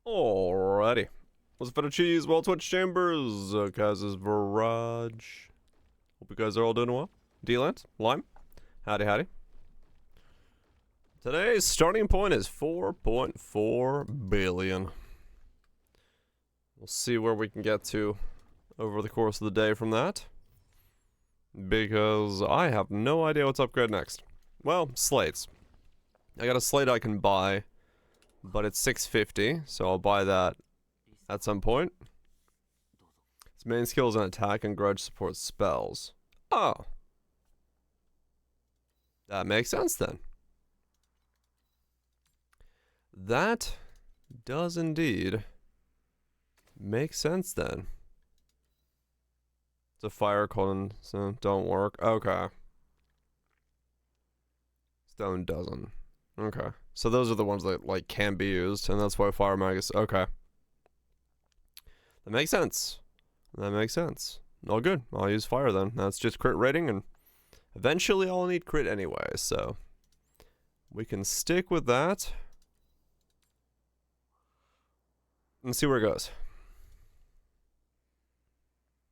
Alrighty. What's a bit of cheese? Well, Twitch Chambers, Kaz's Barrage. Hope you guys are all doing well. D-Lance, Lime, howdy howdy. Today's starting point is 4.4 billion. We'll see where we can get to over the course of the day from that. Because I have no idea what's upgrade next. Well, slates. I got a slate I can buy, but it's 650, so I'll buy that at some point. Its main skill is an attack and grudge support spells. Oh. That makes sense then. That does indeed make sense then. It's a fire colon, so don't work. Okay. Stone doesn't. Okay. So those are the ones that like can be used, and that's why fire mag is okay. That makes sense. That makes sense. All good. I'll use fire then. That's just crit rating, and eventually I'll need crit anyway, so we can stick with that and see where it goes.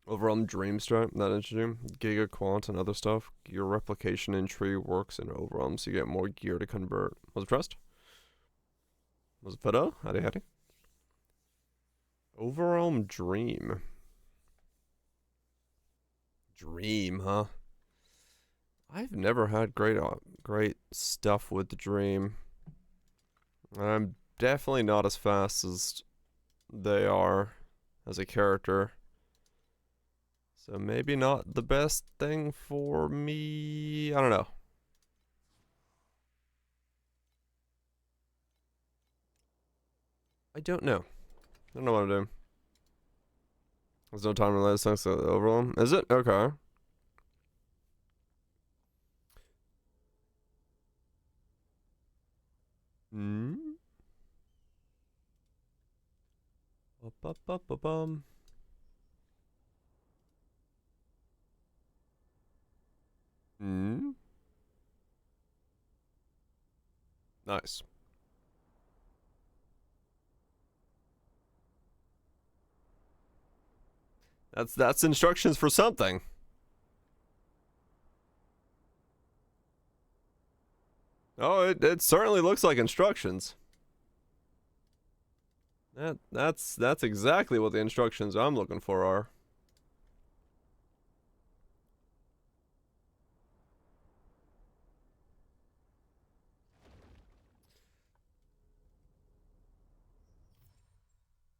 Overwhelm Dream Strike, that interesting. Giga Quant and other stuff. Gear replication in tree works in Overwhelm, so you get more gear to convert. Was it Trust? Was it Fido? Howdy howdy. Overwhelm Dream. Dream, huh? I've never had great stuff with the Dream. I'm definitely not as fast as they are as a character. So maybe not the best thing for me. I don't know. I don't know. I don't know what I'm doing. There's no time related thanks to the overwhelm. Is it? Okay. Hmm. Bum. Hmm. Nice. That's instructions for something. Oh, it certainly looks like instructions. That's exactly what the instructions I'm looking for are.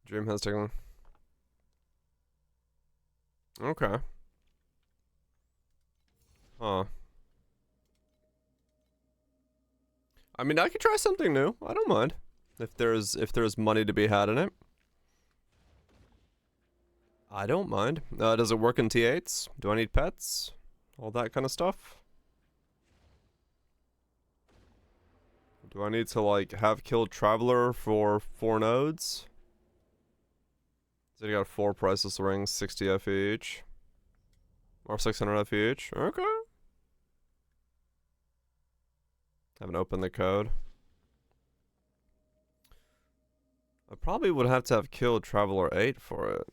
Dream has taken. Okay. Huh. I mean, I could try something new. I don't mind. If there's money to be had in it. I don't mind. Does it work in T8s? Do I need pets? All that kind of stuff? Do I need to, like, have killed Traveler for 4 nodes? So you got 4 priceless rings, 60 FE each. Or 600 FE each. Okay. Haven't opened the code. I probably would have to have killed Traveler 8 for it.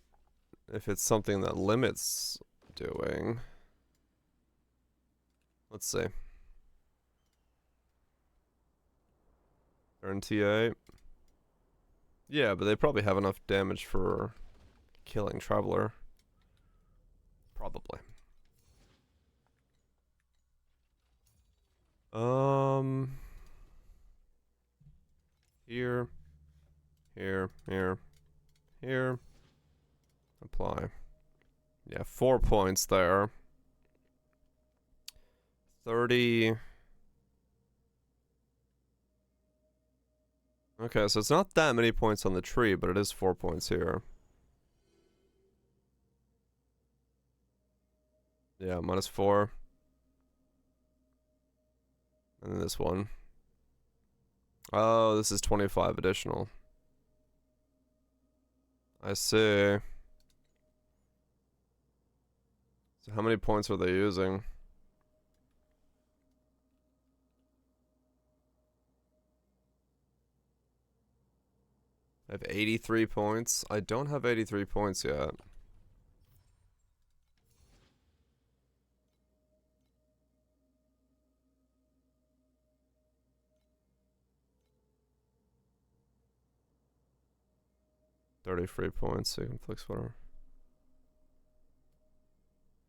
If it's something that limits doing. Let's see. Turn T8. Yeah, but they probably have enough damage for killing Traveler. Probably. Here. Apply. Yeah, 4 points there. 30. Okay, so it's not that many points on the tree, but it is 4 points here. Yeah, -4. And then this one. Oh, this is 25 additional. I see. So how many points are they using? I have 83 points. I don't have 83 points yet. $30 points, so you can flex whatever.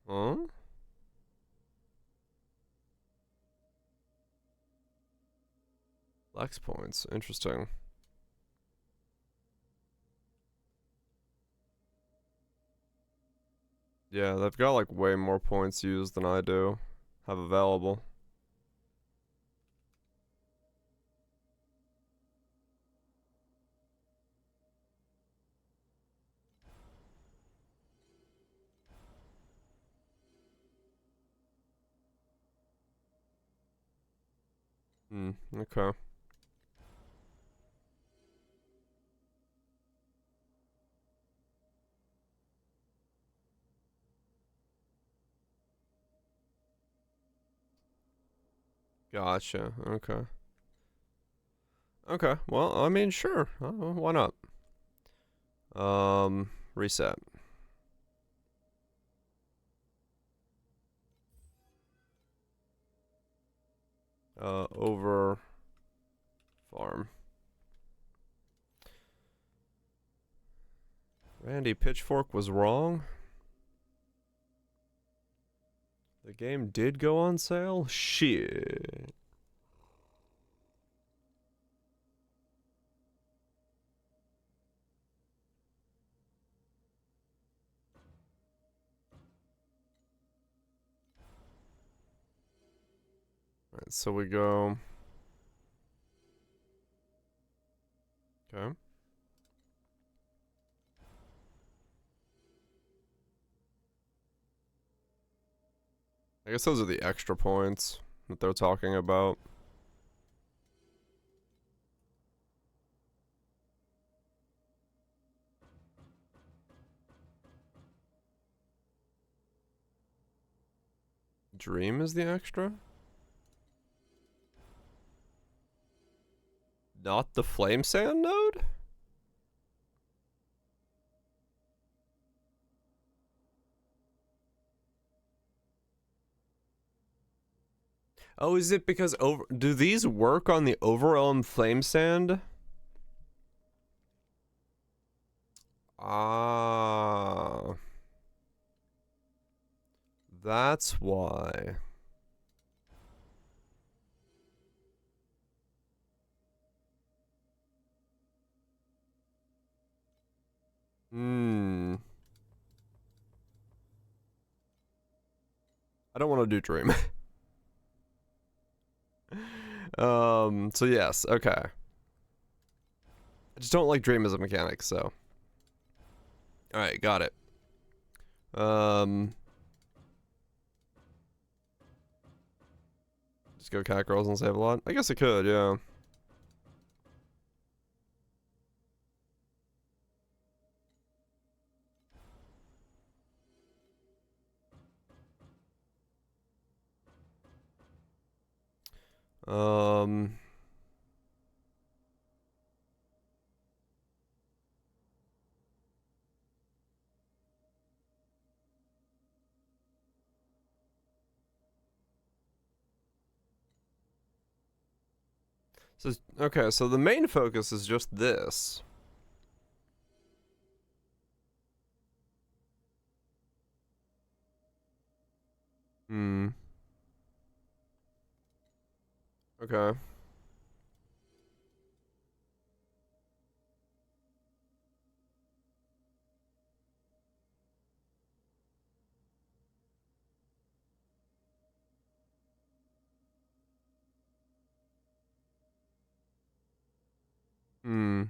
Huh? Flex points. Interesting. Yeah, they've got like way more points used than I do have available. Okay. Gotcha. Okay. Okay. Well, I mean, sure. Why not? Reset. Over farm. Randy Pitchfork was wrong. The game did go on sale? Shit. Alright, so we go. Okay. I guess those are the extra points that they're talking about. Dream is the extra? Not the Flame Sand node? Oh, is it because do these work on the Overwhelm Flame Sand? Ah. That's why. I don't want to do Dream. So yes, okay. I just don't like Dream as a mechanic, so. Alright, got it. Just go cat girls and save a lot? I guess I could, yeah. Um. So, okay, so the main focus is just this. Okay. Hmm.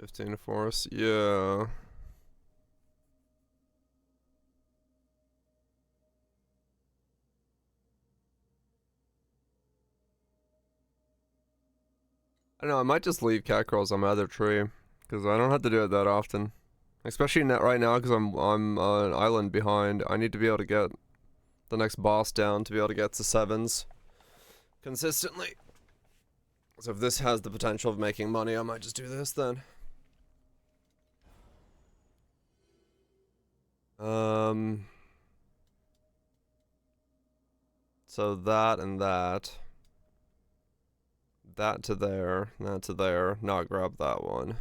$15 for us. Yeah. I don't know, I might just leave cat girls on my other tree, because I don't have to do it that often. Especially right now, because I'm an island behind. I need to be able to get the next boss down to be able to get to 7s consistently. So if this has the potential of making money, I might just do this then. So that and that. That to there, that to there. Not grab that one.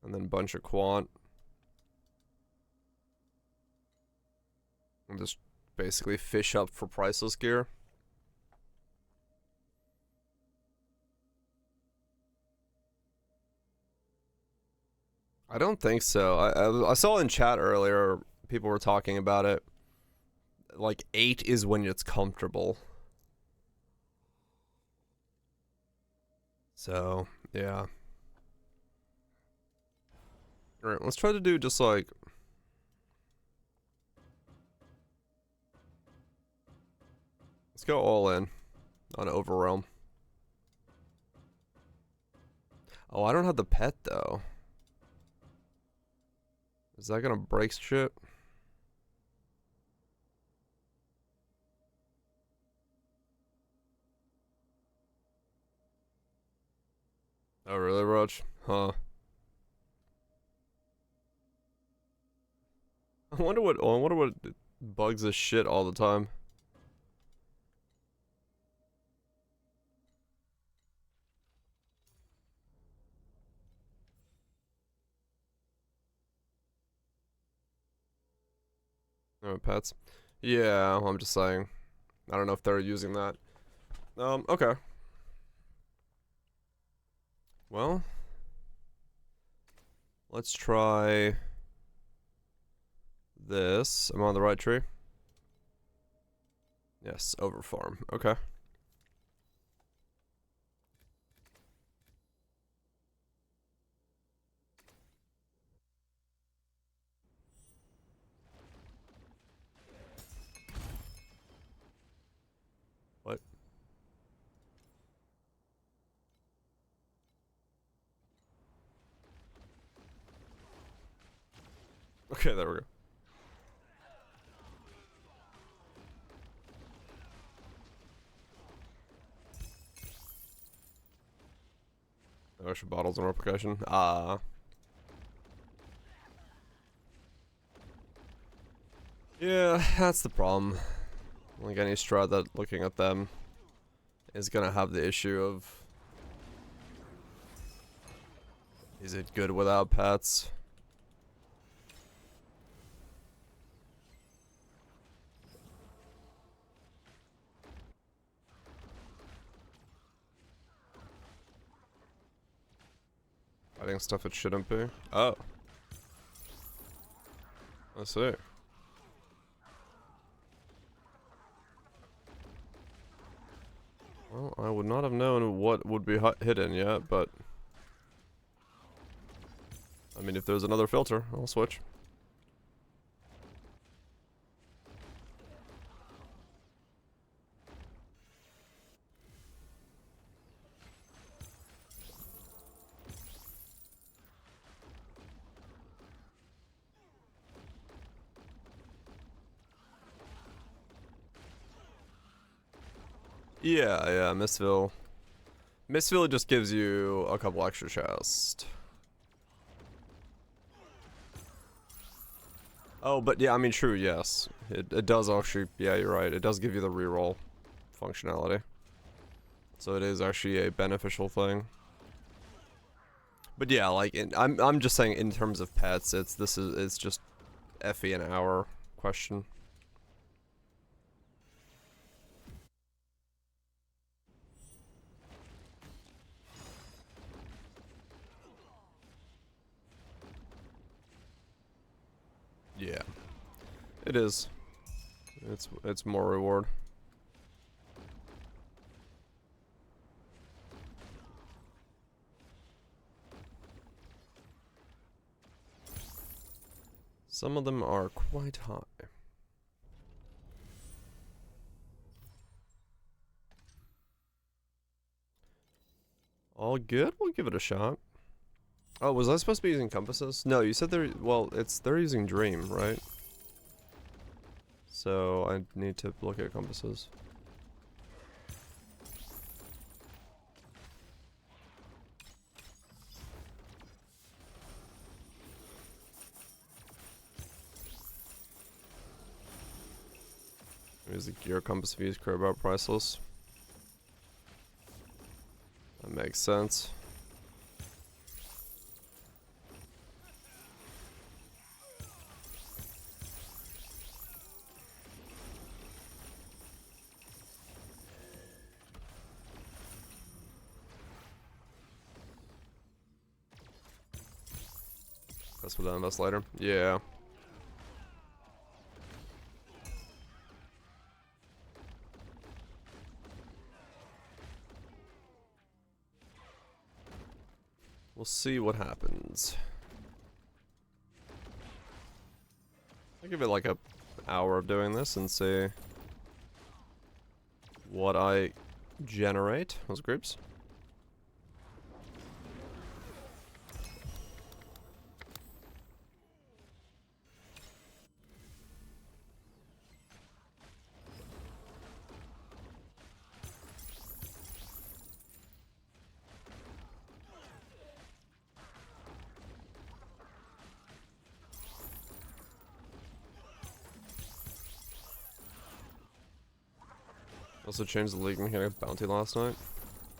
And then bunch of quant. And just basically fish up for priceless gear. I don't think so. I saw in chat earlier, people were talking about it. Like 8 is when it's comfortable. So, yeah. Alright, let's try to do just like... Let's go all in on Overrealm. Oh, I don't have the pet though. Is that gonna break shit? Oh, really, Roach? Huh. I wonder what bugs this shit all the time. Oh, pets. Yeah, I'm just saying. I don't know if they're using that. Okay. Well, let's try this. I'm on the right tree. Yes, over farm. Okay. What? Okay, there we go. Ocean bottles and replication. Yeah, that's the problem. Like any strat that looking at them is gonna have the issue of, is it good without pets? Fighting stuff it shouldn't be. Oh. I see. Well, I would not have known what would be hidden yet, but... I mean, if there's another filter, I'll switch. Yeah, Missville. Missville just gives you a couple extra chests. Oh, but yeah, I mean, true, yes. It does actually, yeah, you're right. It does give you the reroll functionality. So it is actually a beneficial thing. But yeah, like, I'm just saying in terms of pets, it's just Effie an hour question. Yeah. It is. It's more reward. Some of them are quite high. All good? We'll give it a shot. Oh, was I supposed to be using compasses? No, you said they're, well, they're using Dream, right? So I need to look at compasses. Use the gear compass views crowbar priceless. That makes sense. That's what I'll invest later. Yeah. We'll see what happens. I'll give it like an hour of doing this and see what I generate. Those groups. Also changed the league mechanic bounty last night.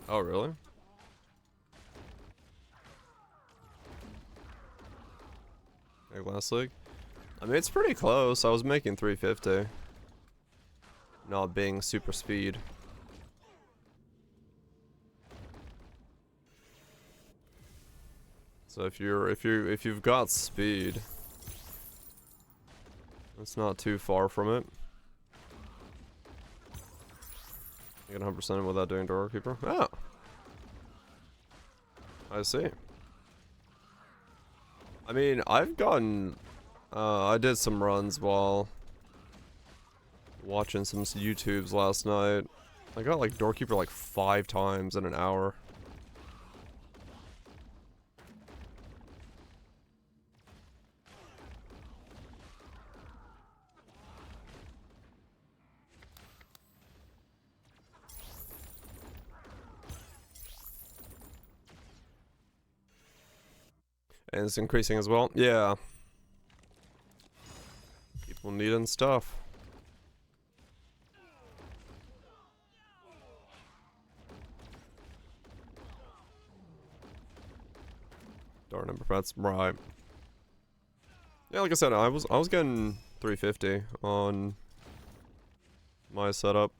Oh, really? Like last league? I mean, it's pretty close. I was making 350. Not being super speed. So if you've got speed, it's not too far from it. You get 100% without doing doorkeeper. Oh, I see. I mean, I've gotten. I did some runs while watching some YouTubes last night. I got like doorkeeper like 5 times in an hour. And it's increasing as well. Yeah. People needing stuff. Door number, that's right. Yeah, like I said, I was getting 350 on my setup.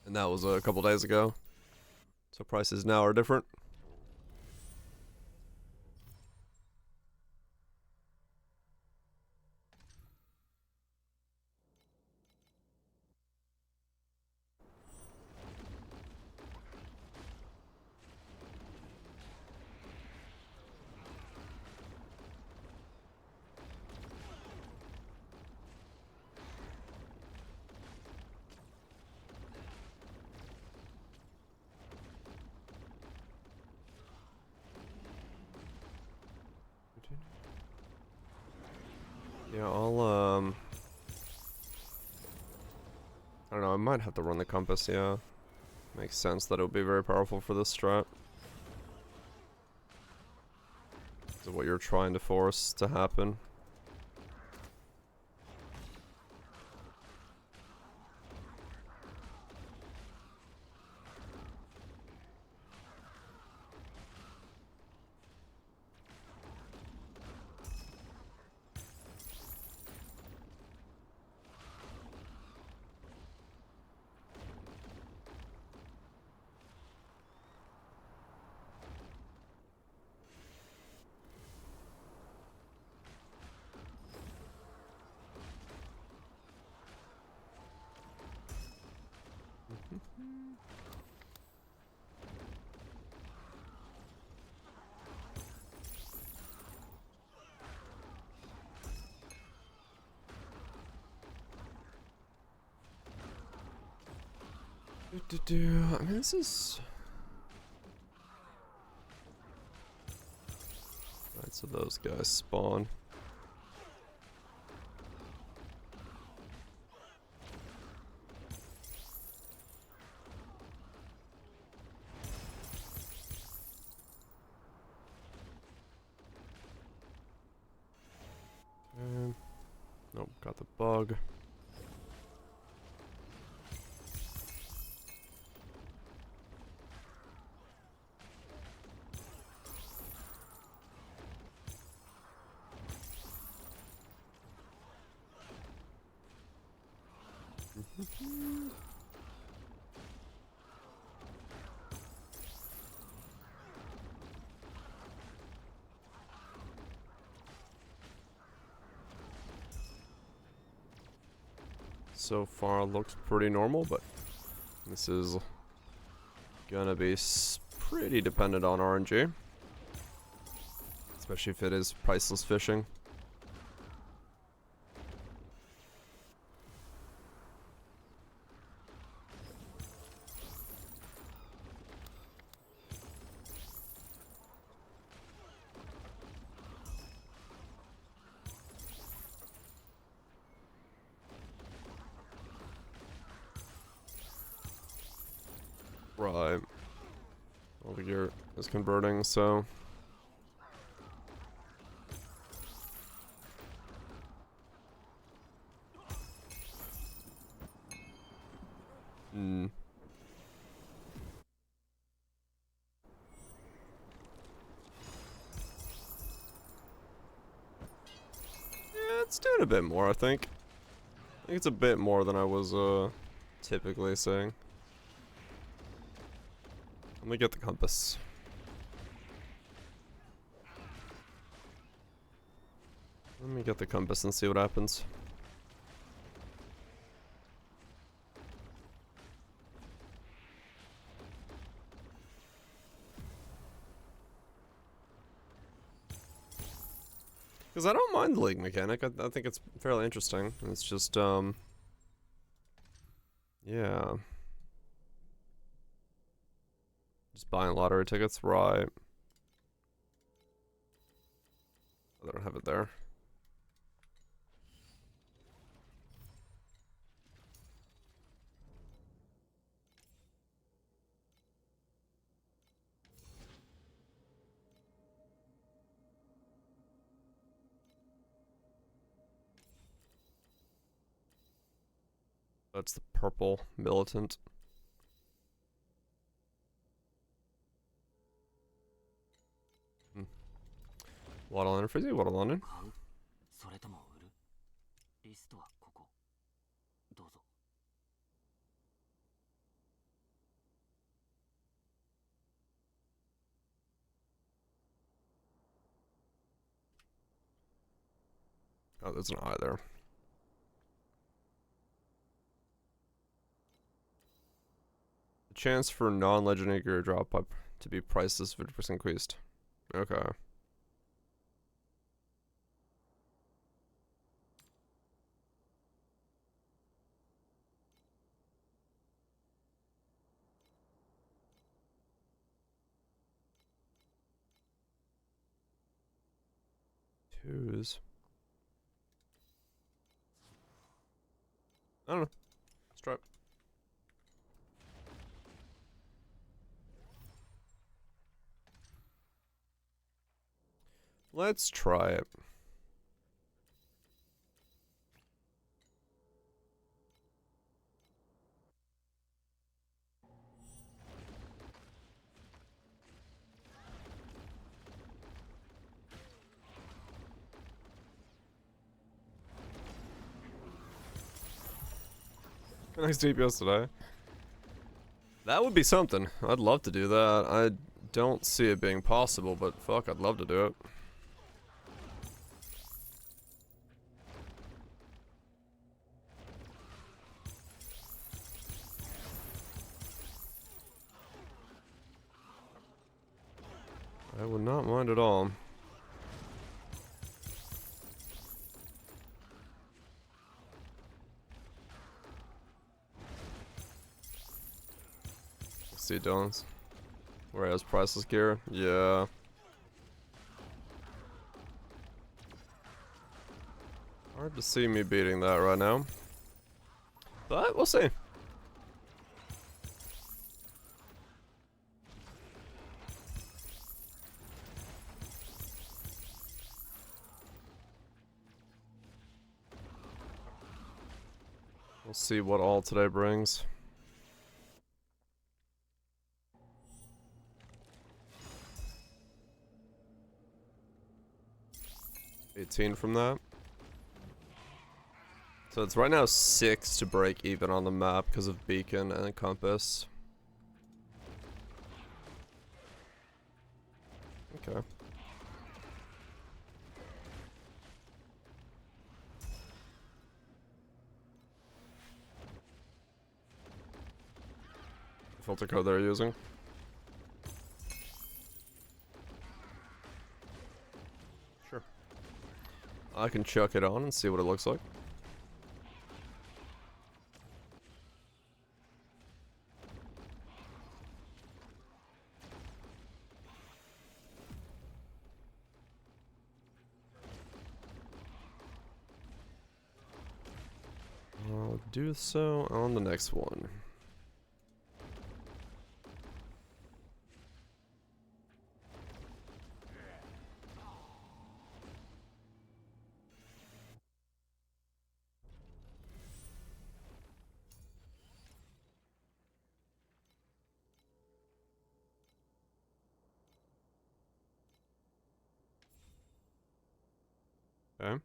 And that was a couple days ago. So prices now are different. Yeah, I don't know, I might have to run the compass, yeah. Makes sense that it would be very powerful for this strat. This is what you're trying to force to happen. I mean, this is... Alright, so those guys spawn. Nope, got the bug. So far looks pretty normal, but this is gonna be pretty dependent on RNG. Especially if it is priceless fishing. Right. All the gear is converting, so... Yeah, it's doing a bit more, I think. I think it's a bit more than I was, typically saying. Let me get the compass. Let me get the compass and see what happens. Because I don't mind the league mechanic. I think it's fairly interesting. It's just, yeah. Just buying lottery tickets, right. I don't have it there. That's the purple militant. Waddle London, Frizzy, Waddle London. Oh, there's an eye there. The chance for non-legendary gear drop up to be priced is 50% increased. Okay. Twos. I don't know. Let's try it. Let's try it. Nice DPS today. That would be something. I'd love to do that. I don't see it being possible, but fuck, I'd love to do it. I would not mind at all. see Dylan's. Where he has priceless gear. Yeah. Hard to see me beating that right now. But we'll see. We'll see what all today brings. $18 from that. So it's right now 6 to break even on the map because of beacon and compass. Okay. Filter code they're using. Sure. I can chuck it on and see what it looks like. I'll do so on the next one. Okay.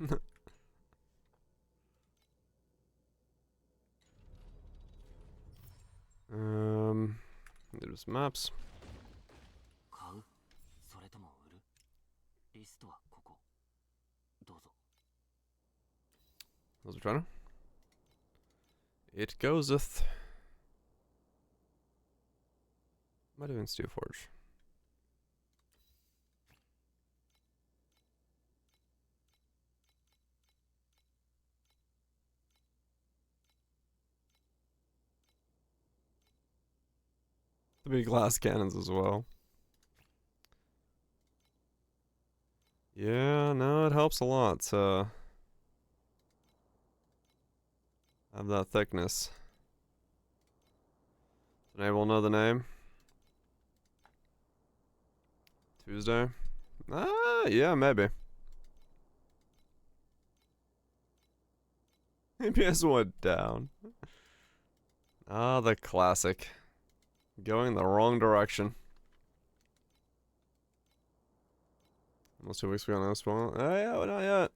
No. There's maps. Those are trying to. It goeseth. Am I doing Steel Forge? The big glass cannons as well. Yeah, no, it helps a lot to have that thickness. Does anyone know the name? Tuesday? Yeah, maybe. APS went down. Ah, the classic. Going the wrong direction. Almost 2 weeks ago on this spawn. Oh yeah, well, not yet.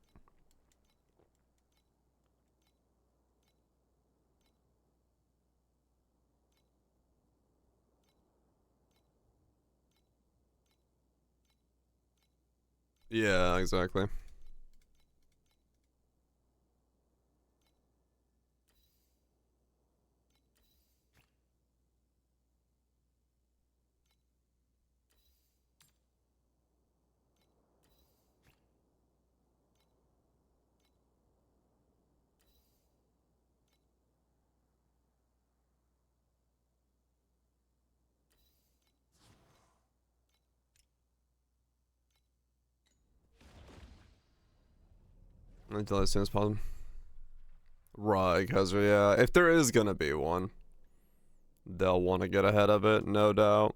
Yeah, exactly. Until as soon as possible. Right, because yeah, if there is gonna be one, they'll want to get ahead of it, no doubt.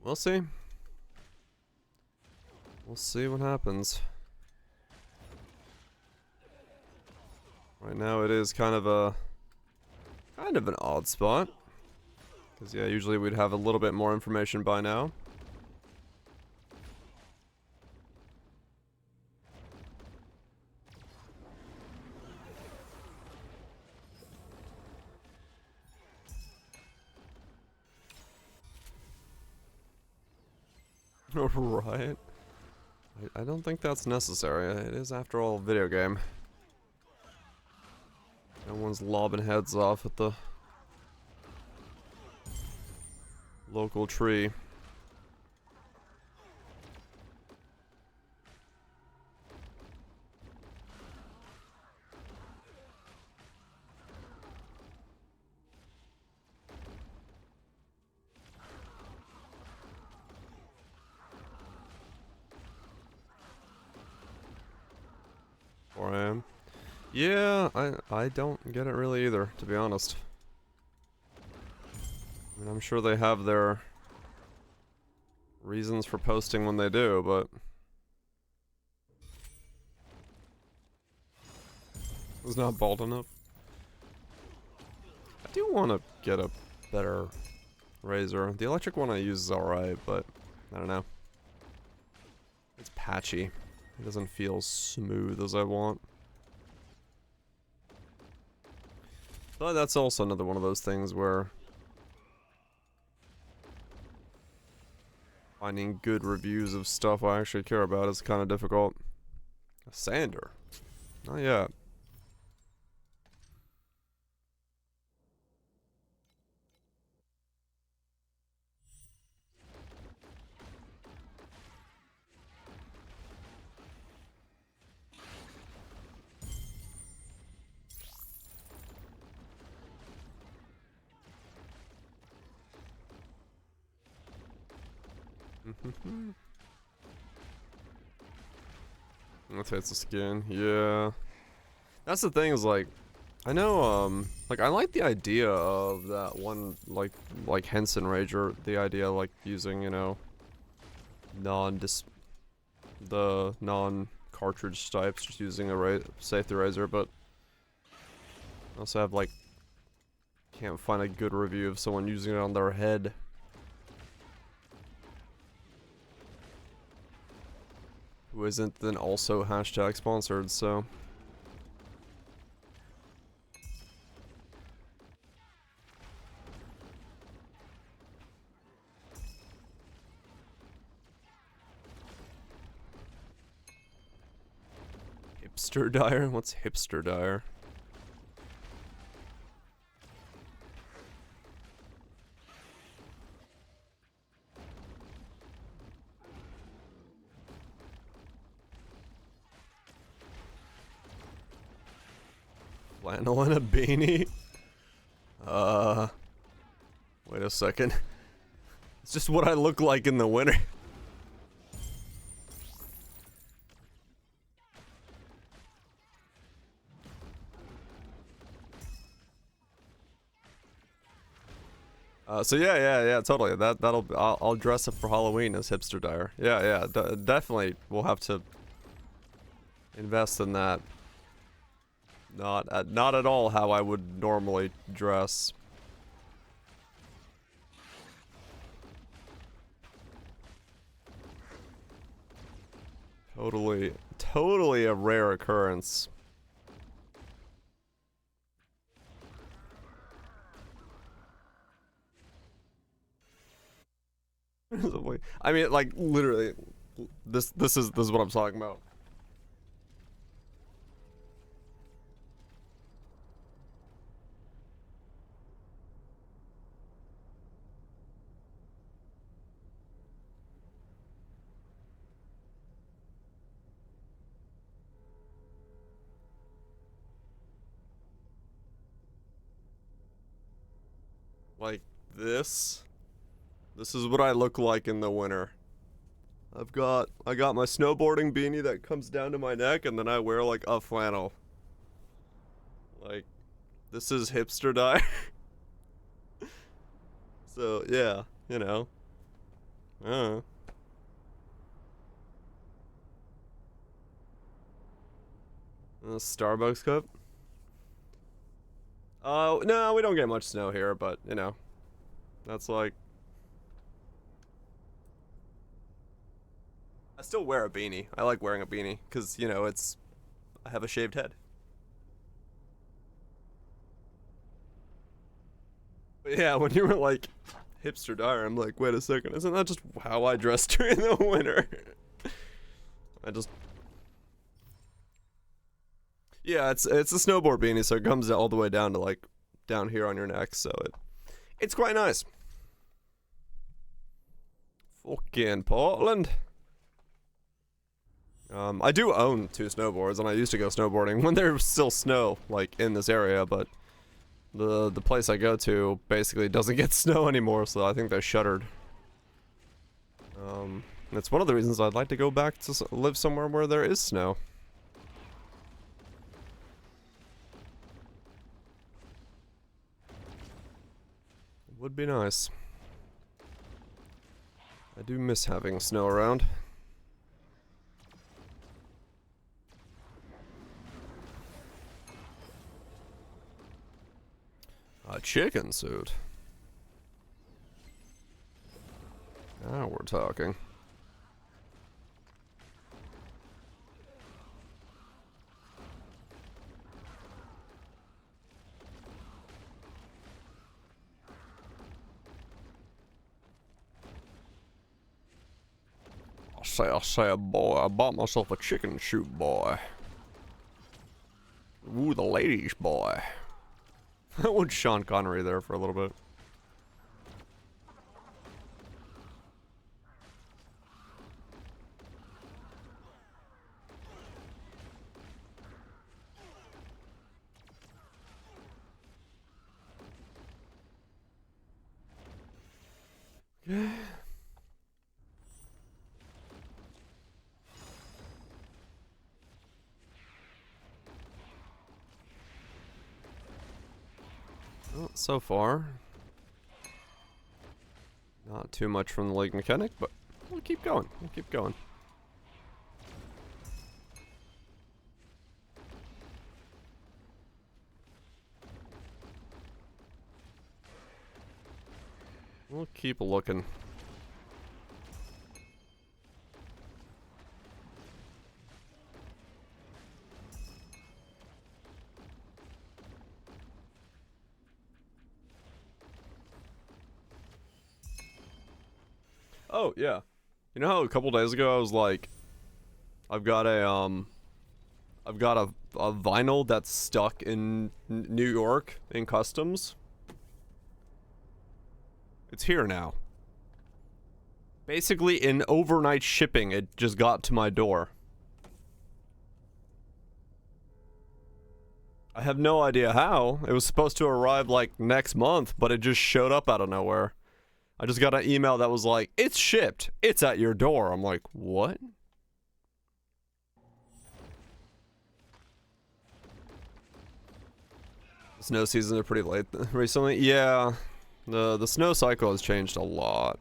We'll see. We'll see what happens. Right now it is kind of an odd spot. Because yeah, usually we'd have a little bit more information by now. Right? I don't think that's necessary. It is, after all, a video game. No one's lobbing heads off at the local tree. Or I am. Yeah, I don't get it really either, to be honest. I mean, I'm sure they have their reasons for posting when they do, but it's not bald enough. I do want to get a better razor. The electric one I use is alright, but I don't know. It's patchy. It doesn't feel smooth as I want. But that's also another one of those things where finding good reviews of stuff I actually care about is kind of difficult. A sander? Not yet. Let's hit the skin. Yeah. That's the thing, is like, I know, like, I like the idea of that one, like Henson Rager, the idea, like, using, you know, the non-cartridge types, just using a safety razor, but I also have, like, can't find a good review of someone using it on their head. Who isn't then also hashtag sponsored, so. Hipster dyer? What's hipster dyer? Flannel and a beanie? Wait a second. It's just what I look like in the winter. So yeah, totally. I'll dress up for Halloween as hipster dyer. Yeah, definitely. We'll have to invest in that. Not at all how I would normally dress. Totally a rare occurrence. I mean, like, literally, this is what I'm talking about. Like this. This is what I look like in the winter. I got my snowboarding beanie that comes down to my neck, and then I wear like a flannel. Like, this is hipster dye. So yeah, you know. A Starbucks cup. Oh no, we don't get much snow here, but you know, that's like. I still wear a beanie. I like wearing a beanie because, you know, I have a shaved head. But yeah, when you were like hipster dire. I'm like, wait a second, isn't that just how I dress during the winter? Yeah, it's a snowboard beanie, so it comes all the way down to like down here on your neck, so it's quite nice. Fucking Portland. I do own 2 snowboards, and I used to go snowboarding when there was still snow, like, in this area, but the place I go to basically doesn't get snow anymore, so I think they shuttered. It's one of the reasons I'd like to go back to live somewhere where there is snow. It would be nice. I do miss having snow around. A chicken suit. Now we're talking. I say, boy, I bought myself a chicken suit, boy. Ooh, the ladies, boy. I want Sean Connery there for a little bit. Yeah. Well, so far, not too much from the leg mechanic, but we'll keep going. We'll keep going. We'll keep looking. Oh, yeah. You know how a couple days ago I was like, I've got a vinyl that's stuck in New York in customs? It's here now. Basically, in overnight shipping, it just got to my door. I have no idea how. It was supposed to arrive like next month, but it just showed up out of nowhere. I just got an email that was like, it's shipped. It's at your door. I'm like, what? Snow seasons are pretty late recently. Yeah, the snow cycle has changed a lot.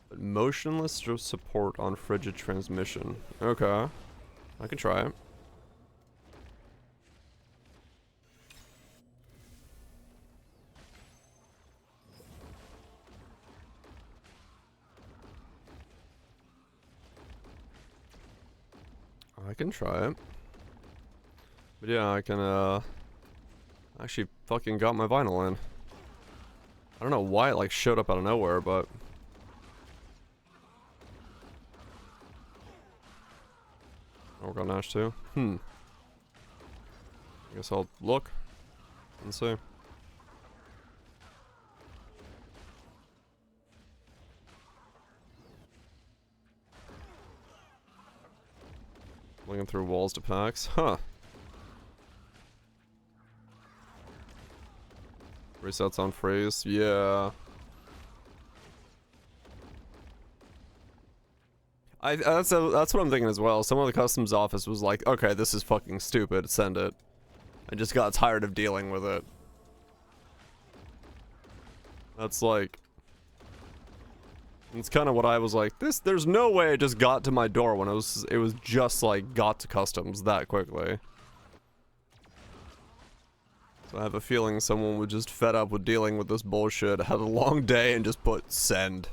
But motionless support on frigid transmission. Okay, I can try it. I can try it. But yeah, I can, actually fucking got my vinyl in. I don't know why it, like, showed up out of nowhere, but... Work on Nash too? I guess I'll look and see. Looking through walls to packs. Huh. Resets on freeze. Yeah. That's what I'm thinking as well. Someone at the customs office was like, okay, this is fucking stupid. Send it. I just got tired of dealing with it. That's like... It's kind of what I was like, there's no way it just got to my door when it was just like got to customs that quickly. So I have a feeling someone was just fed up with dealing with this bullshit, had a long day and just put send.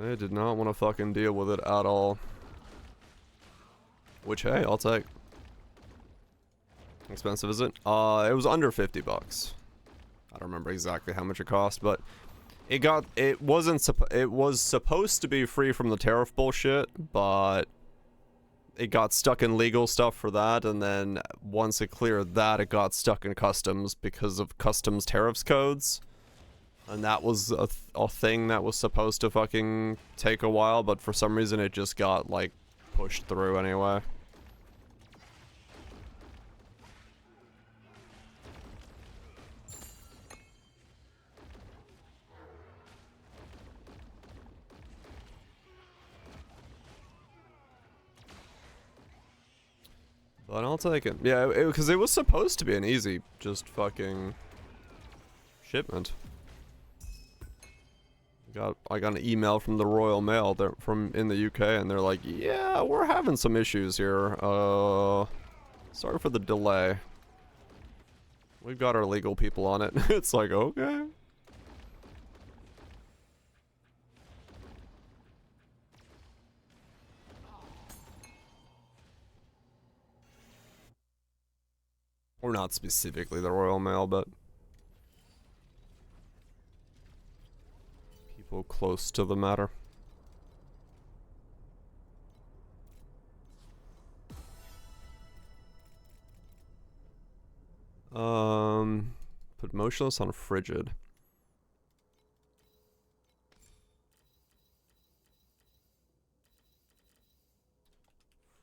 They did not want to fucking deal with it at all. Which, hey, I'll take. Expensive is it? It was under 50 bucks. I don't remember exactly how much it cost, but it was supposed to be free from the tariff bullshit, but it got stuck in legal stuff for that, and then once it cleared that, it got stuck in customs because of customs tariffs codes. And that was a thing that was supposed to fucking take a while, but for some reason it just got, like, pushed through anyway. But I'll take it. Yeah, because it was supposed to be an easy, just fucking shipment. I got an email from the Royal Mail from in the UK, and they're like, yeah, we're having some issues here. Sorry for the delay. We've got our legal people on it. It's like, okay. Or not specifically the Royal Mail, but people close to the matter. Put motionless on frigid.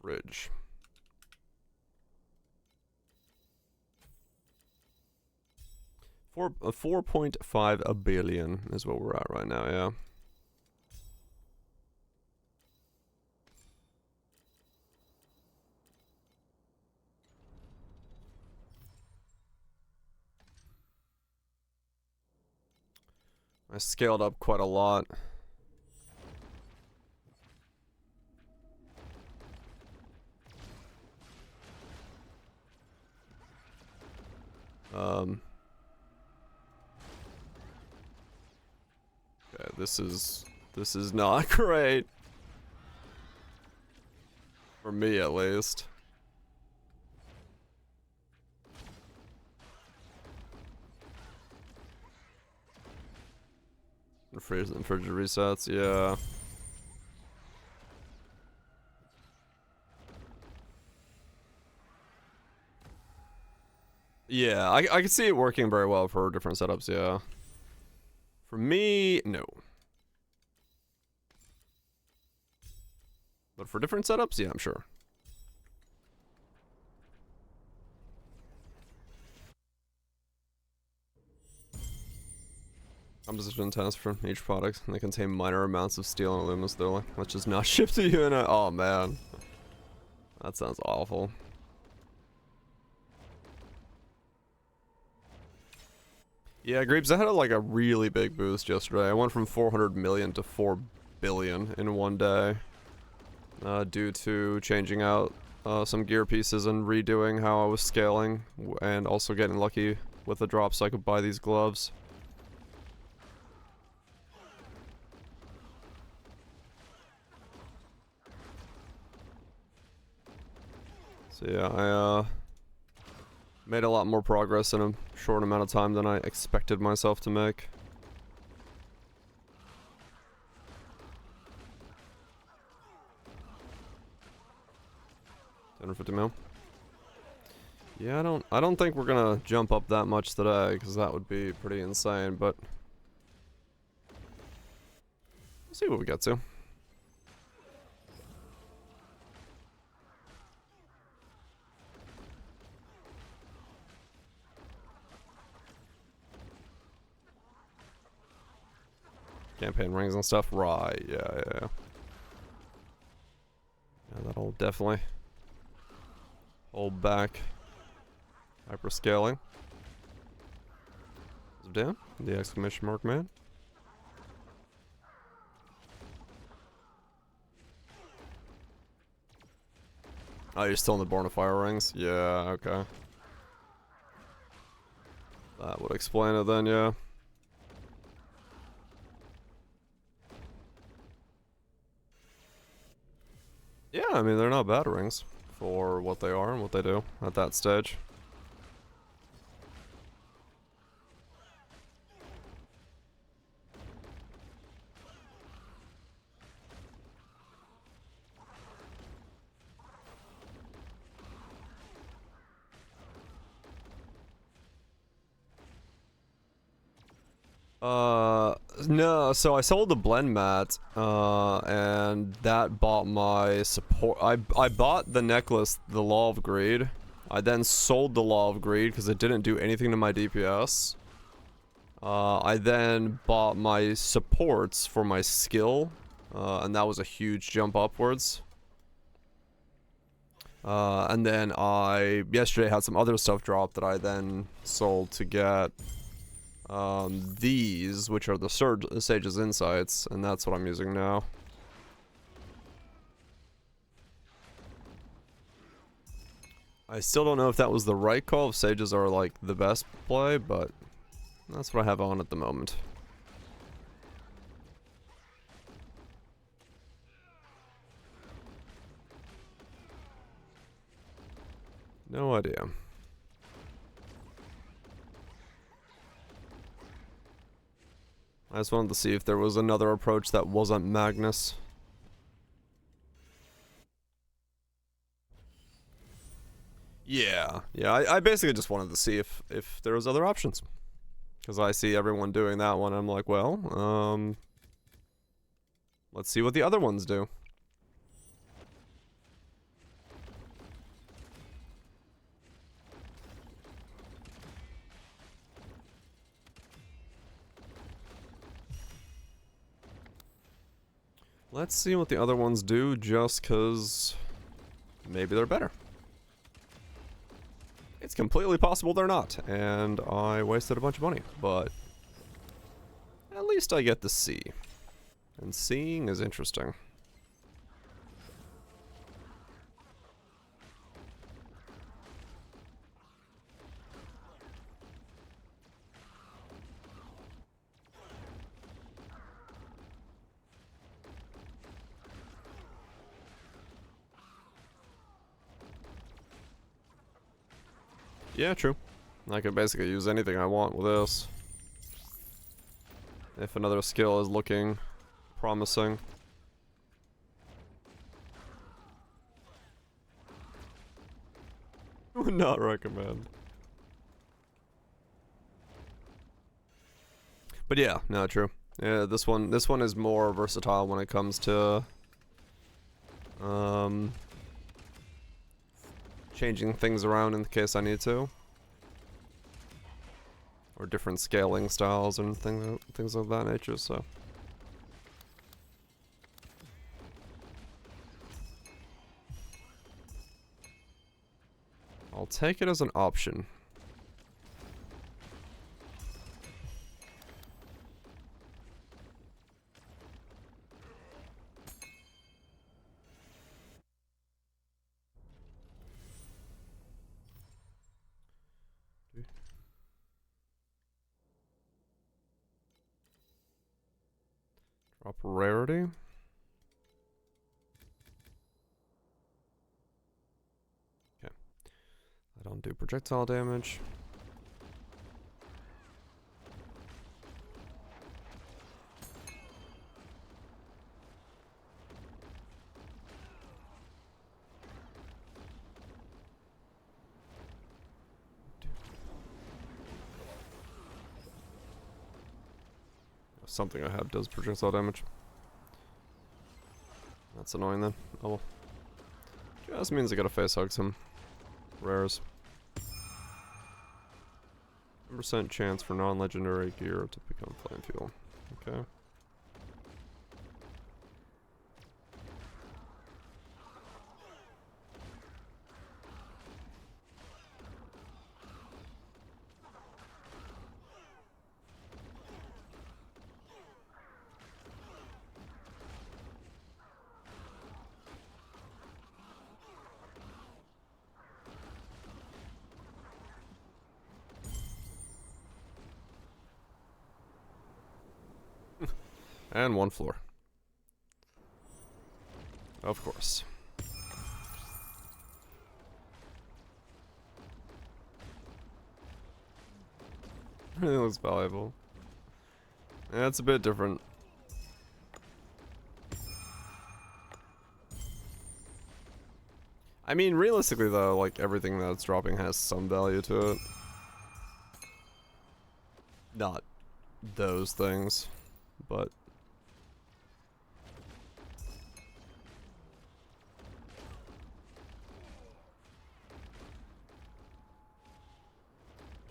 Fridge. A 4.5 billion is what we're at right now, yeah. I scaled up quite a lot. Okay, this is not great. For me, at least. Fridge resets, yeah. Yeah, I can see it working very well for different setups, yeah. For me, no. But for different setups, yeah, I'm sure. Composition test for each product. They contain minor amounts of steel and aluminum sterling, which is not shipped to you in a— oh man. That sounds awful. Yeah, Greeps, I had like a really big boost yesterday. I went from 400 million to 4 billion in one day. Due to changing out some gear pieces and redoing how I was scaling, and also getting lucky with the drop so I could buy these gloves. So yeah, I made a lot more progress in a short amount of time than I expected myself to make. $150 mil. Yeah, I don't think we're gonna jump up that much today, because that would be pretty insane, but we'll see what we get to. Campaign rings and stuff, right? Yeah. Yeah, that'll definitely hold back hyperscaling. Is it down? The exclamation mark man. Oh, you're still in the Born of Fire rings? Yeah, okay. That would explain it then, yeah. I mean, they're not bad rings for what they are and what they do at that stage. No, so I sold the blend mat, and that bought my support. I bought the necklace, the Law of Greed. I then sold the Law of Greed because it didn't do anything to my DPS. I then bought my supports for my skill, and that was a huge jump upwards. And then I, yesterday, had some other stuff drop that I then sold to get these, which are the Sage's Insights, and that's what I'm using now. I still don't know if that was the right call, if Sages are like the best play, but that's what I have on at the moment. No idea. I just wanted to see if there was another approach that wasn't Magnus. Yeah, I basically just wanted to see if there was other options. Because I see everyone doing that one, I'm like, well, let's see what the other ones do. Let's see what the other ones do, just because maybe they're better. It's completely possible they're not, and I wasted a bunch of money, but at least I get to see. And seeing is interesting. Yeah, true. I could basically use anything I want with this. If another skill is looking promising. Would not recommend. But yeah, no, true. Yeah, this one is more versatile when it comes to changing things around in case I need to. Or different scaling styles and things of that nature, so. I'll take it as an option. Drop rarity. Okay. I don't do projectile damage. Something I have does projectile damage. That's annoying then. Oh well. Just means I gotta face hug some rares. 10% chance for non-legendary gear to become flame fuel. Okay. And one floor. Of course. Everything looks valuable. Yeah, it's a bit different. I mean, realistically though, like everything that's dropping has some value to it. Not those things, but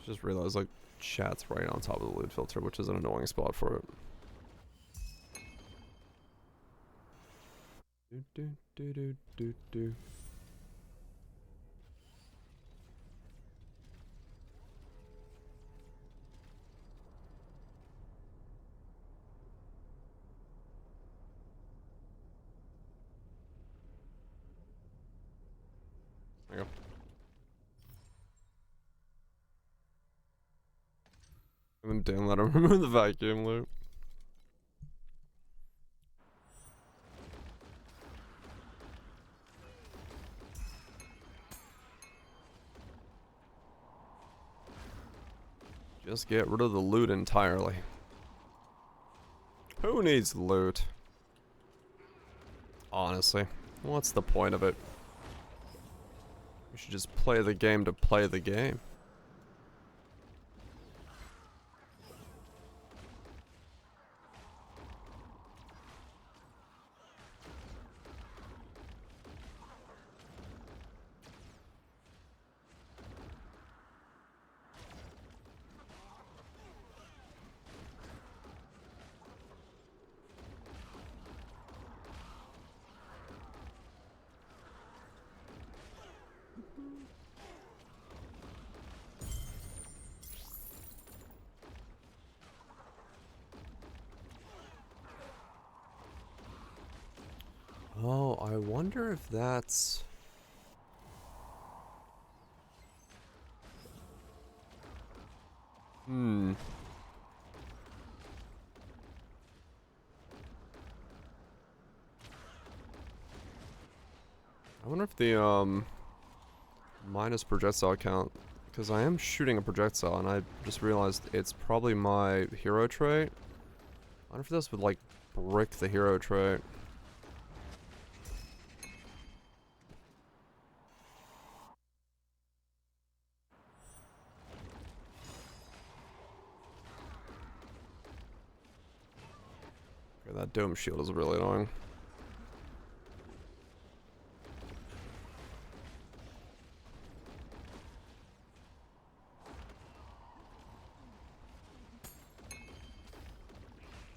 just realized like chat's right on top of the loot filter, which is an annoying spot for it. Do, do, do, do, do. There you go. And then Dan let him remove the vacuum loop. Just get rid of the loot entirely. Who needs loot? Honestly, what's the point of it? You should just play the game to play the game. Oh, I wonder if that's... I wonder if the, minus projectile count, because I am shooting a projectile and I just realized it's probably my hero trait. I wonder if this would, like, brick the hero trait. Okay, that dome shield is really annoying.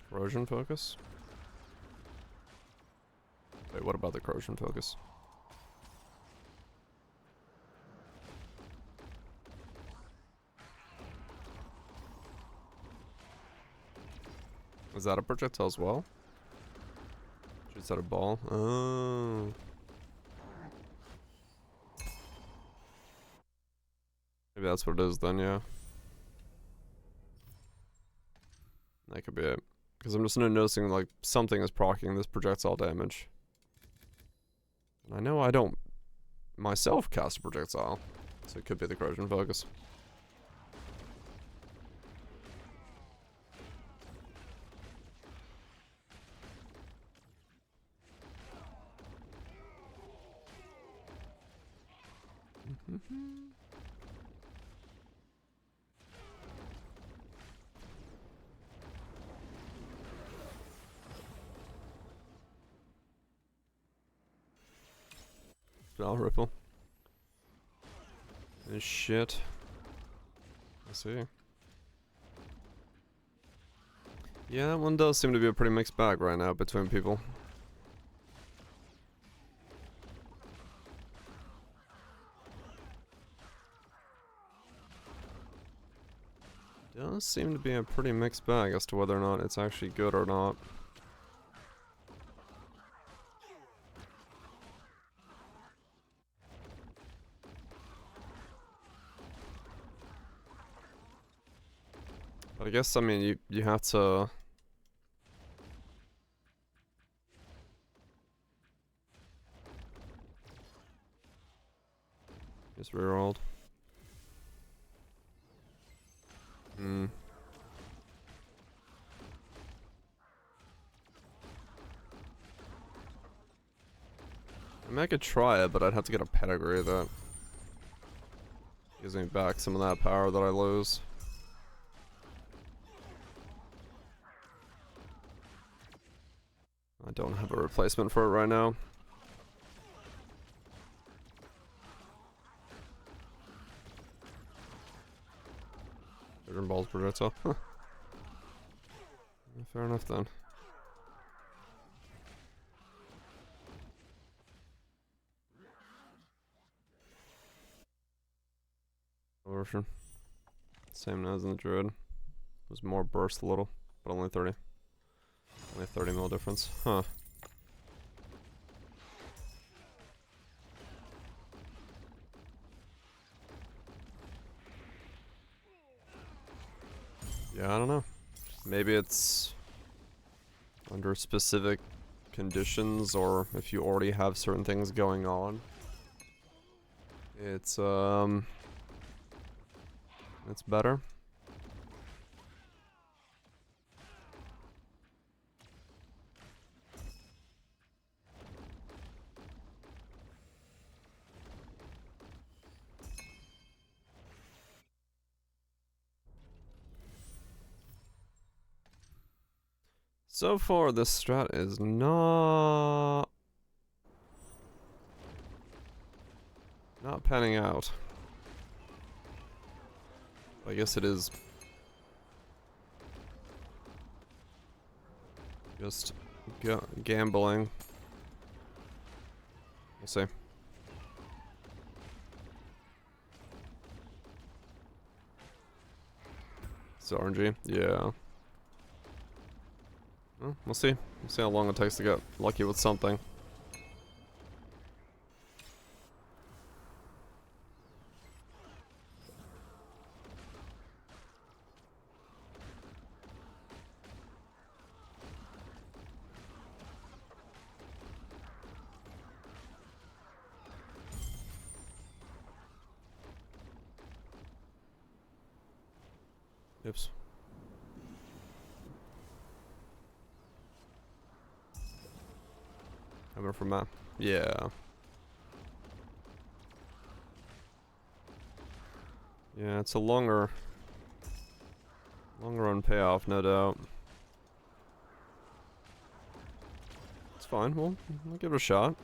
Corrosion focus? Wait, what about the corrosion focus? Is that a projectile as well? Shoots out a ball? Oh. Maybe that's what it is then, yeah. That could be it. Because I'm just noticing, like, something is proccing this projectile damage. And I know I don't myself cast a projectile, so it could be the corrosion focus. Spell ripple. This shit. I see. Yeah, that one does seem to be a pretty mixed bag right now between people. Does seem to be a pretty mixed bag as to whether or not it's actually good or not. But I guess, I mean, you have to... Just rerolled. I mean, I could try it, but I'd have to get a pedigree that gives me back some of that power that I lose. I don't have a replacement for it right now. Dragon Ball's projectile. Huh. Fair enough then. Version. Same as in the Druid. It was more burst a little, but only 30. Only a 30 mil difference. Huh. Yeah, I don't know. Maybe it's under specific conditions, or if you already have certain things going on. It's better. So far, this strat is not panning out. I guess it is just gambling. We'll see. It's RNG, yeah. Well, we'll see. We'll see how long it takes to get lucky with something. Oops. Coming from that. Yeah. Yeah, it's a longer run payoff, no doubt. It's fine. We'll give it a shot.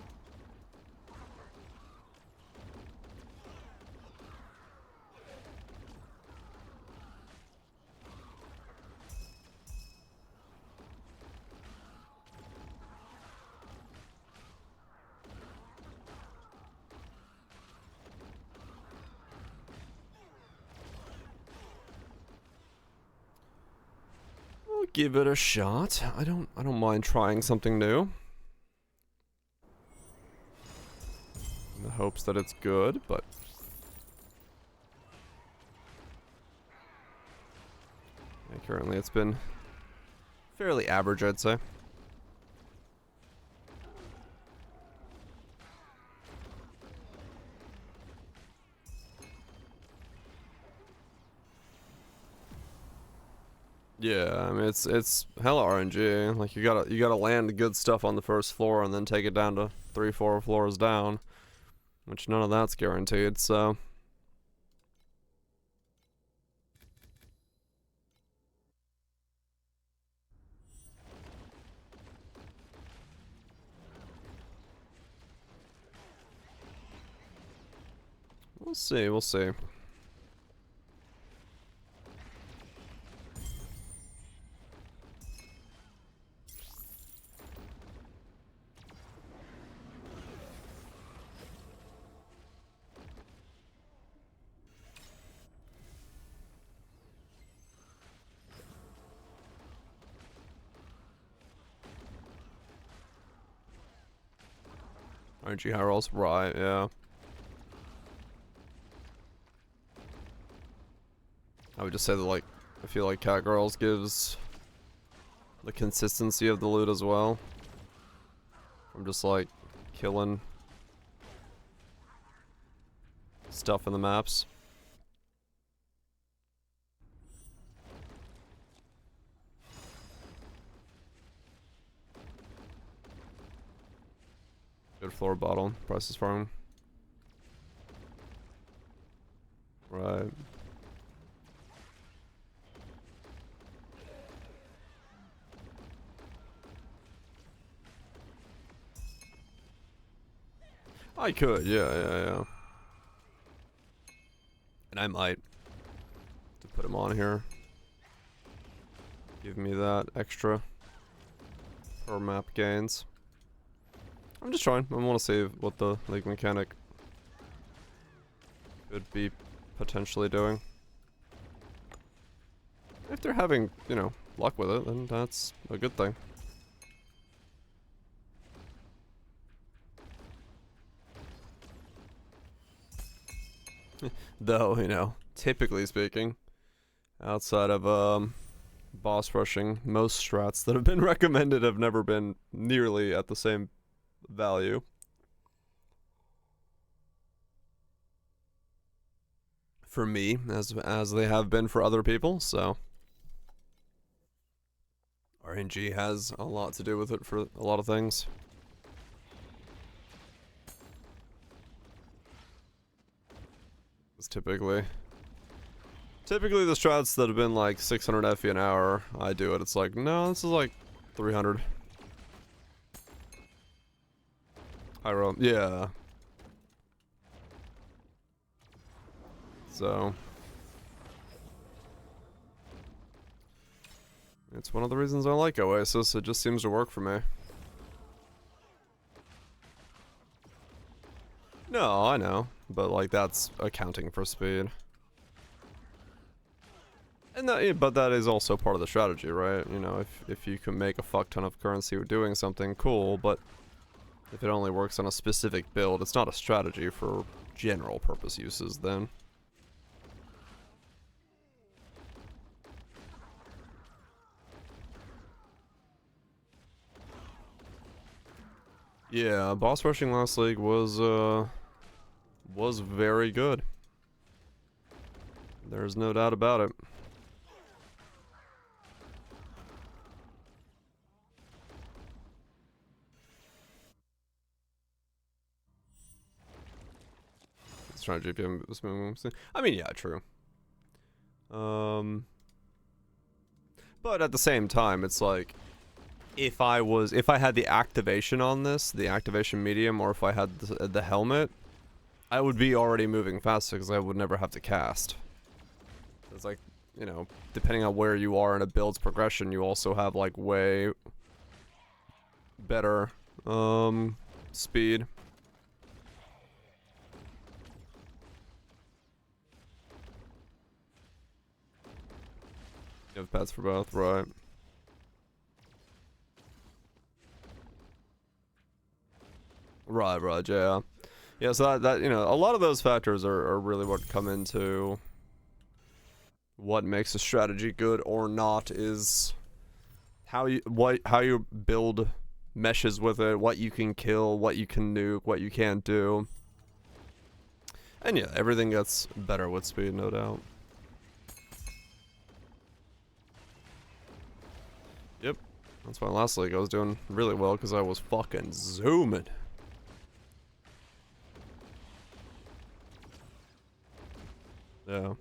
Give it a shot. I don't mind trying something new. In the hopes that it's good, but yeah, currently it's been fairly average, I'd say. Yeah, I mean it's hella RNG. Like you gotta land good stuff on the first floor and then take it down to 3-4 floors down, which none of that's guaranteed. So we'll see. We'll see. RNG high rolls, right? Yeah. I would just say that, like, I feel like Cat Girls gives the consistency of the loot as well. I'm just like killing stuff in the maps. Good floor bottle. Price is firm. Right. I could, yeah. And I might. To put him on here. Give me that extra per map gains. I'm just trying. I want to see what the league mechanic could be potentially doing. If they're having, you know, luck with it, then that's a good thing. Though, you know, typically speaking, outside of boss rushing, most strats that have been recommended have never been nearly at the same value. For me, as they have been for other people, so RNG has a lot to do with it for a lot of things. It's typically the strats that have been like 600 FE an hour, I do it. It's like, no, this is like 300. I roll, yeah. So it's one of the reasons I like Oasis. It just seems to work for me. No, I know, but like that's accounting for speed. And that, but that is also part of the strategy, right? You know, if you can make a fuck ton of currency doing something, cool, but if it only works on a specific build, it's not a strategy for general purpose uses then. Yeah, boss rushing last league was very good. There's no doubt about it. It's trying to GPM. I mean, yeah, true. But at the same time, it's like if I had the activation on this, the activation medium, or if I had the helmet, I would be already moving faster because I would never have to cast. It's like, you know, depending on where you are in a build's progression, you also have like way better speed. You have pets for both, right? Right, yeah. Yeah, so that you know, a lot of those factors are really what come into what makes a strategy good or not is how you build meshes with it, what you can kill, what you can nuke, what you can't do. And yeah, everything gets better with speed, no doubt. Yep. That's why last league I was doing really well because I was fucking zooming. Yeah.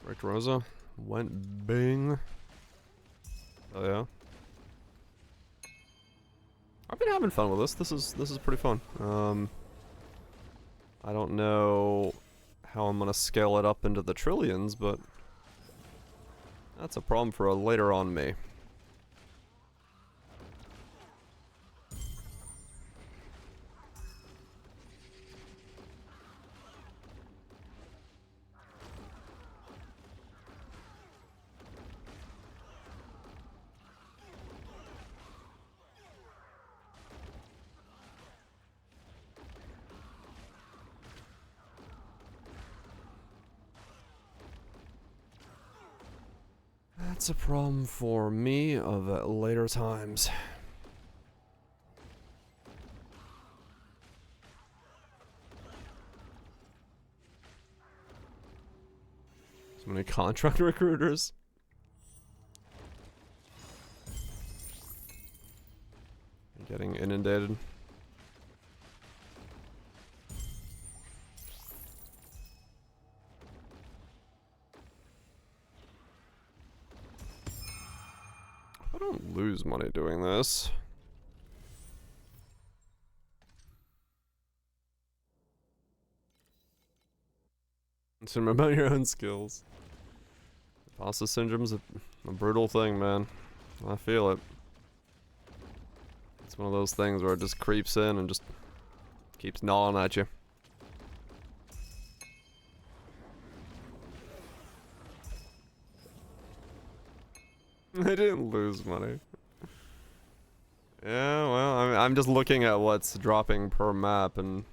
Rick Rosa went Bing. Oh yeah. I've been having fun with this. This is pretty fun. I don't know how I'm gonna scale it up into the trillions, but that's a problem for a later on me. That's a problem for me of later times. So many contract recruiters. Getting inundated. I don't lose money doing this. It's about your own skills. Imposter syndrome's a brutal thing, man. I feel it. It's one of those things where it just creeps in and just keeps gnawing at you. I didn't lose money. Yeah, well, I'm just looking at what's dropping per map and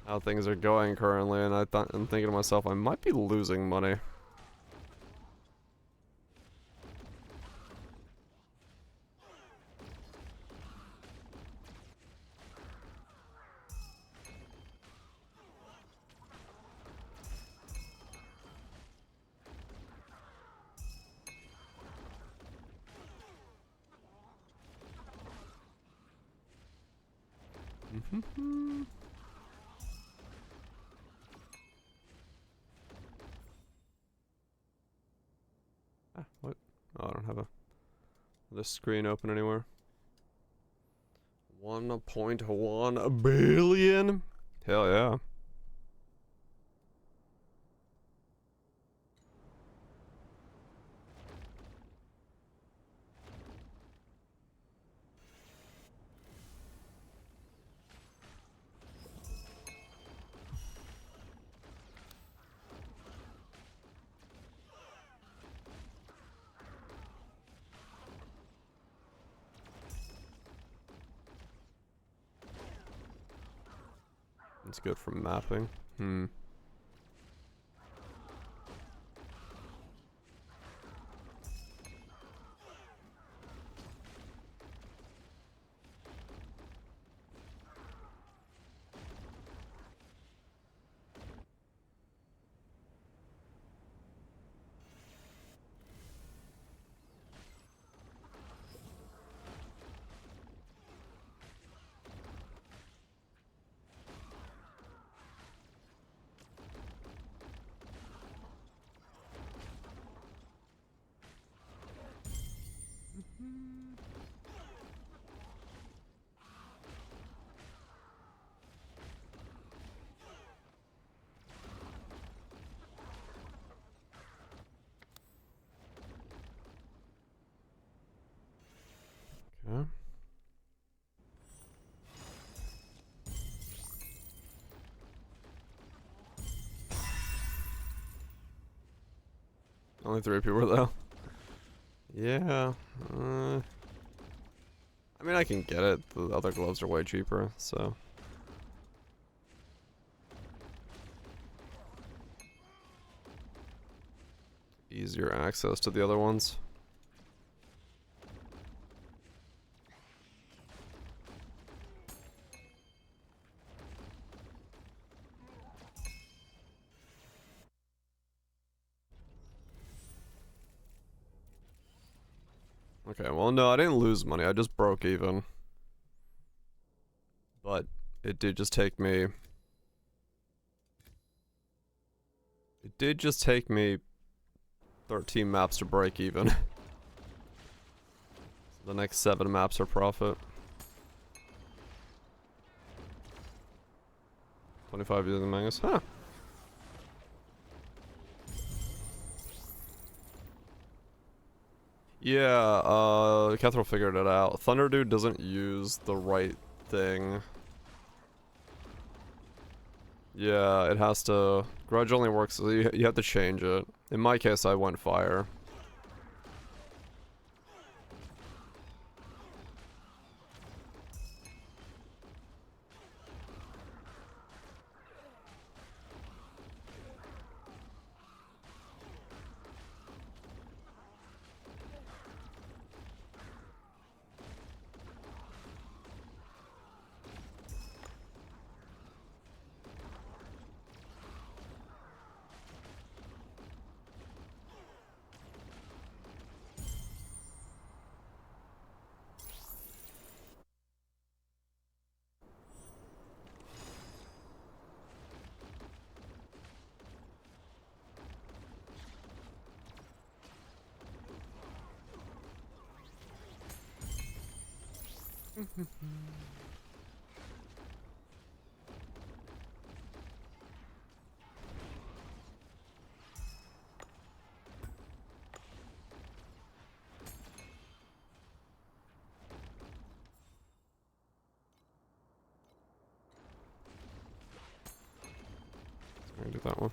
how things are going currently, and I'm thinking to myself, I might be losing money. What? Oh, I don't have this screen open anywhere. 1.1 billion? Hell yeah. It's good for mapping. Okay. Only 3 people though. Yeah. I mean, I can get it. The other gloves are way cheaper, so. Easier access to the other ones. Okay, well, no, I didn't lose money. I just broke even. But it did just take me... It did just take me 13 maps to break even. So the next 7 maps are profit. 25 using Mangus. Huh. Yeah, Kethril figured it out. Thunder Dude doesn't use the right thing. Yeah, it has to... Grudge only works, so you have to change it. In my case, I went fire. I can do that one.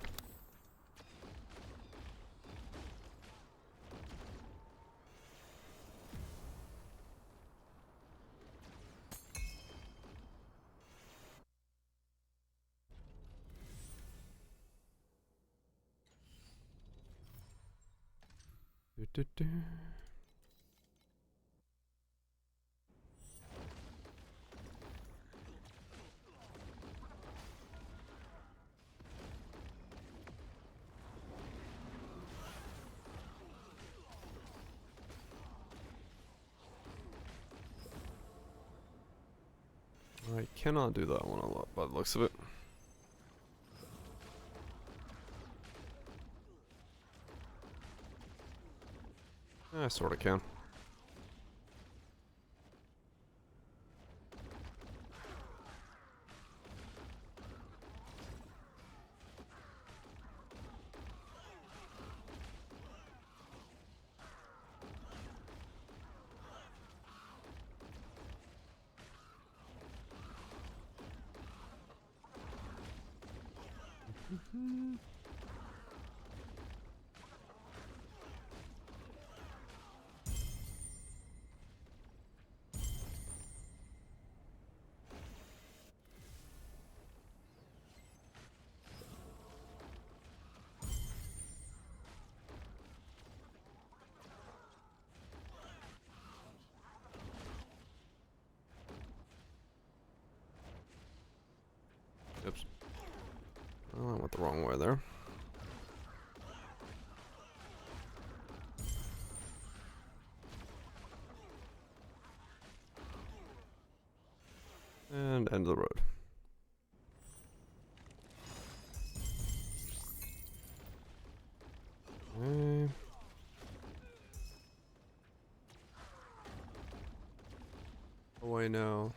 Do. I cannot do that one a lot by the looks of it. I sort of can. Oops. Oh, I went the wrong way there. And end of the road. Okay. Oh wait, no.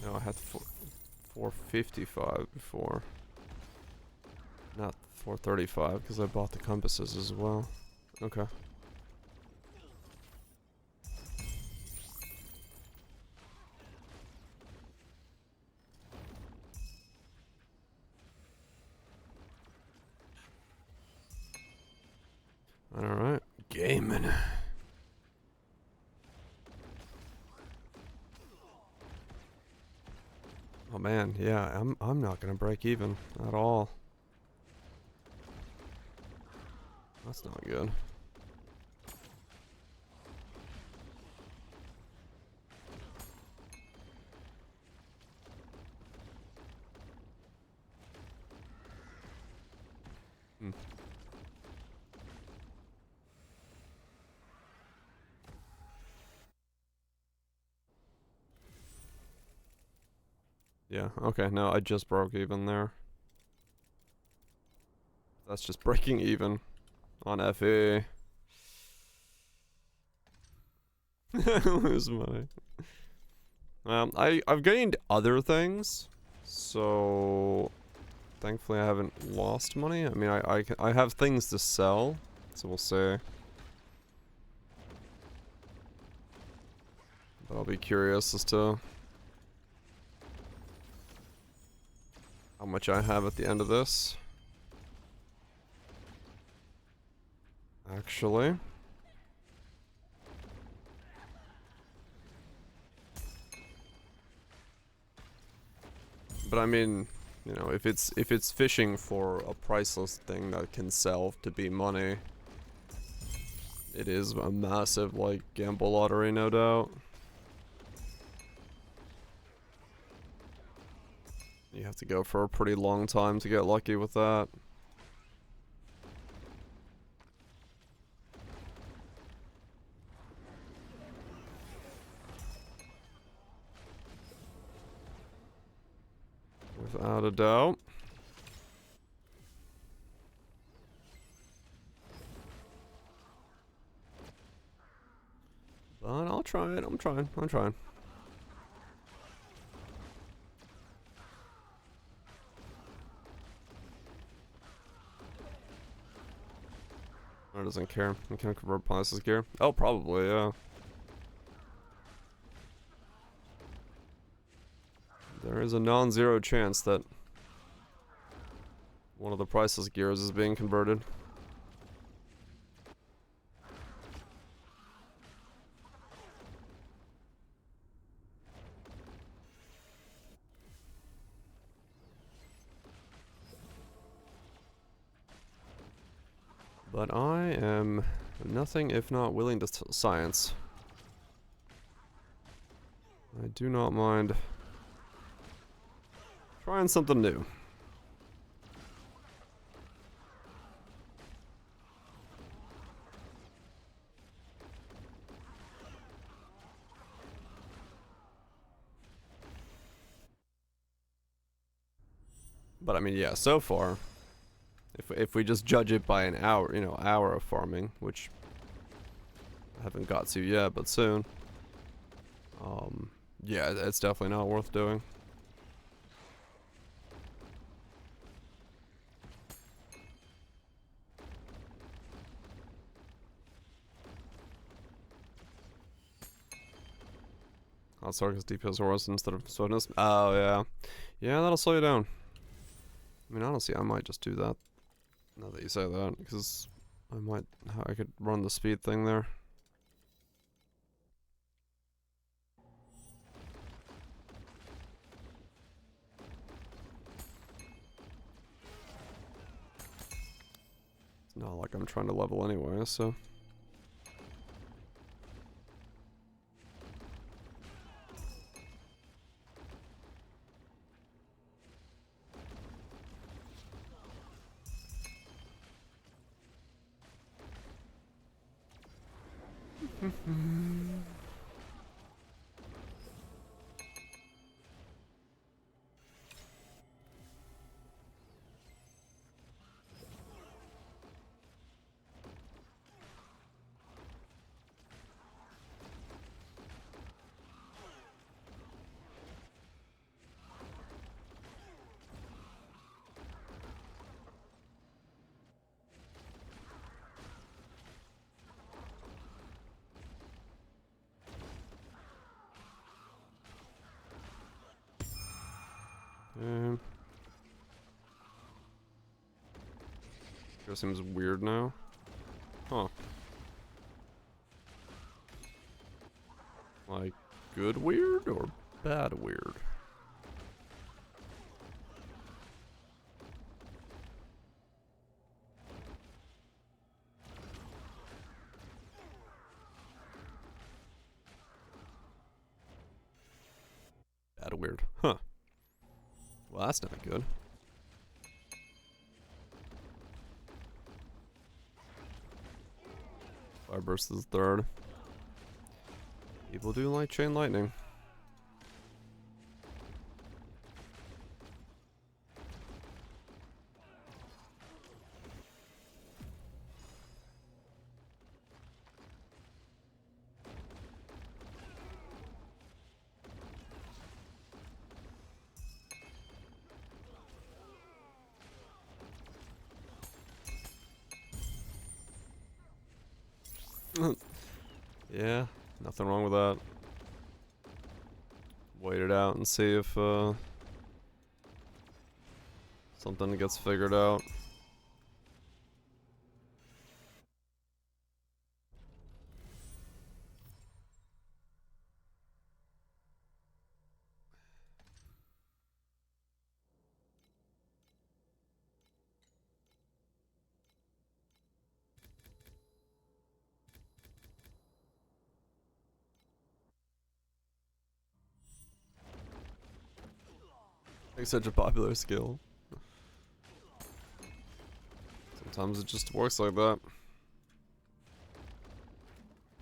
No, I had 455 before. Not 435 because I bought the compasses as well. Okay. Alright. Gaming. Oh man, yeah, I'm not gonna break even at all. That's not good. Hmm. Yeah, okay, no, I just broke even there. That's just breaking even on FE. Lose money. I've gained other things, so thankfully I haven't lost money. I mean, I have things to sell, so we'll see. But I'll be curious as to how much I have at the end of this. Actually. But I mean, you know, if it's fishing for a priceless thing that can sell to be money, it is a massive, like, gamble lottery, no doubt. You have to go for a pretty long time to get lucky with that. Without a doubt. But I'll try it. I'm trying. Or doesn't care. You can convert Pius' gear. Oh, probably, yeah. There is a non-zero chance that one of the priceless gears is being converted. But I am nothing if not willing to science. I do not mind trying something new. But I mean, yeah, so far, if we just judge it by an hour, hour of farming, which I haven't got to yet, but soon. Yeah, it's definitely not worth doing. Hot Sarkis DPS Horus instead of Swiftness. Oh, yeah. Yeah, that'll slow you down. I mean, honestly, I might just do that. Now that you say that, because I could run the speed thing there. It's not like I'm trying to level anyway, so. Sure seems weird now. Huh. Like, good weird or bad weird? Bad weird. Huh. Well, that's not good. Fire burst is third. People do like chain lightning. Yeah, nothing wrong with that. Wait it out and see if something gets figured out. Like such a popular skill. Sometimes it just works like that.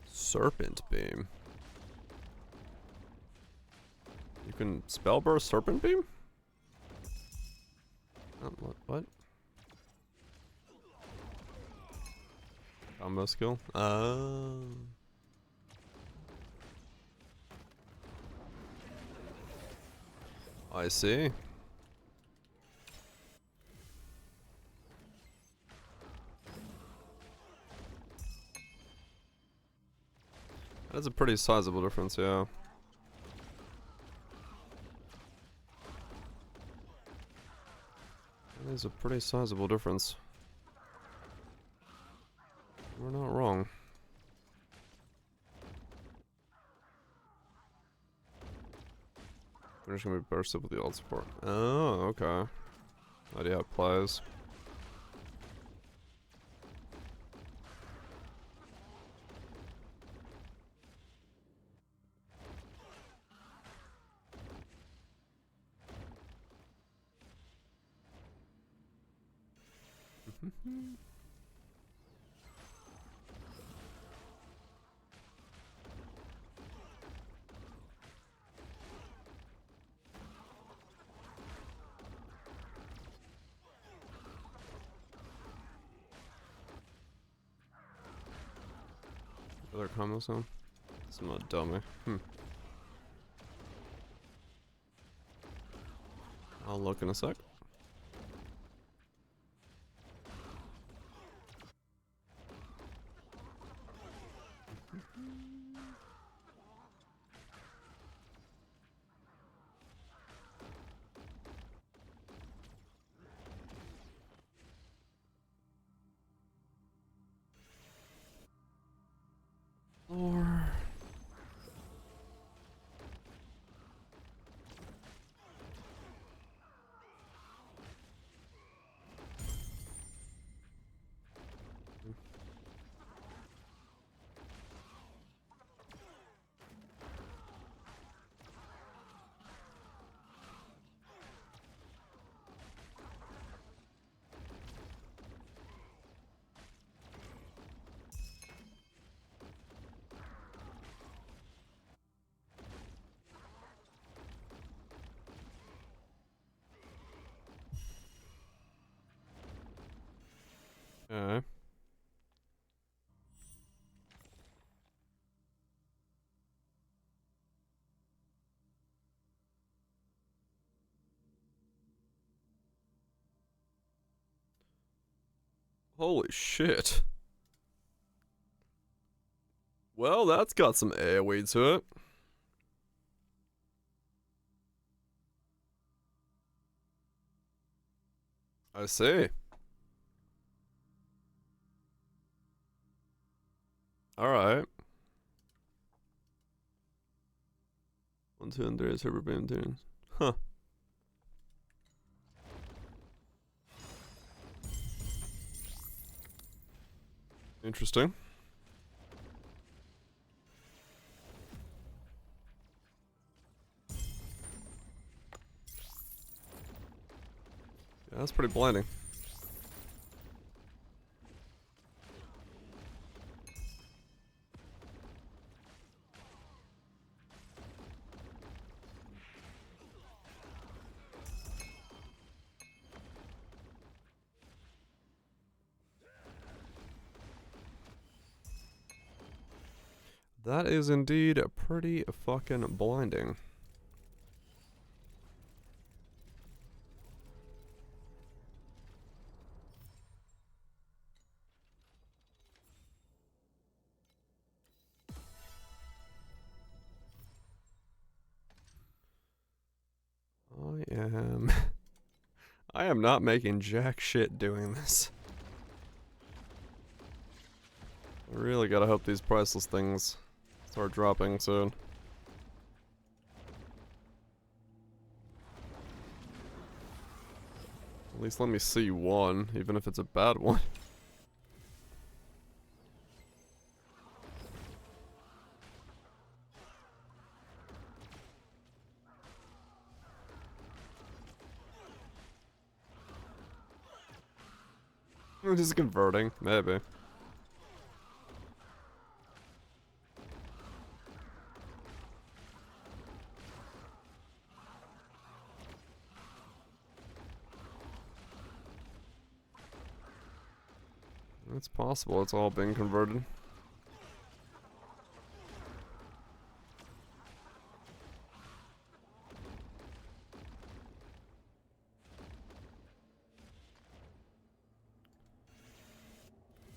Serpent Beam. You can spell burst Serpent Beam? What? Combo skill? I see. That's a pretty sizable difference, yeah. That is a pretty sizable difference. We're not wrong. We're just gonna be burst up with the alt support. Oh, okay. Idea how it plays. Other combos on? I'm not a dummy. I'll look in a sec. Or okay. Holy shit. Well, that's got some AoE to it. I see. Alright. 1, 2, and 3 is Super Beam tunes. Huh. Interesting. Yeah, that's pretty blinding. That is indeed pretty fucking blinding. I am not making jack shit doing this. I really gotta hope these priceless things start dropping soon. At least let me see one, even if it's a bad one. I'm just converting, maybe. It's possible it's all been converted.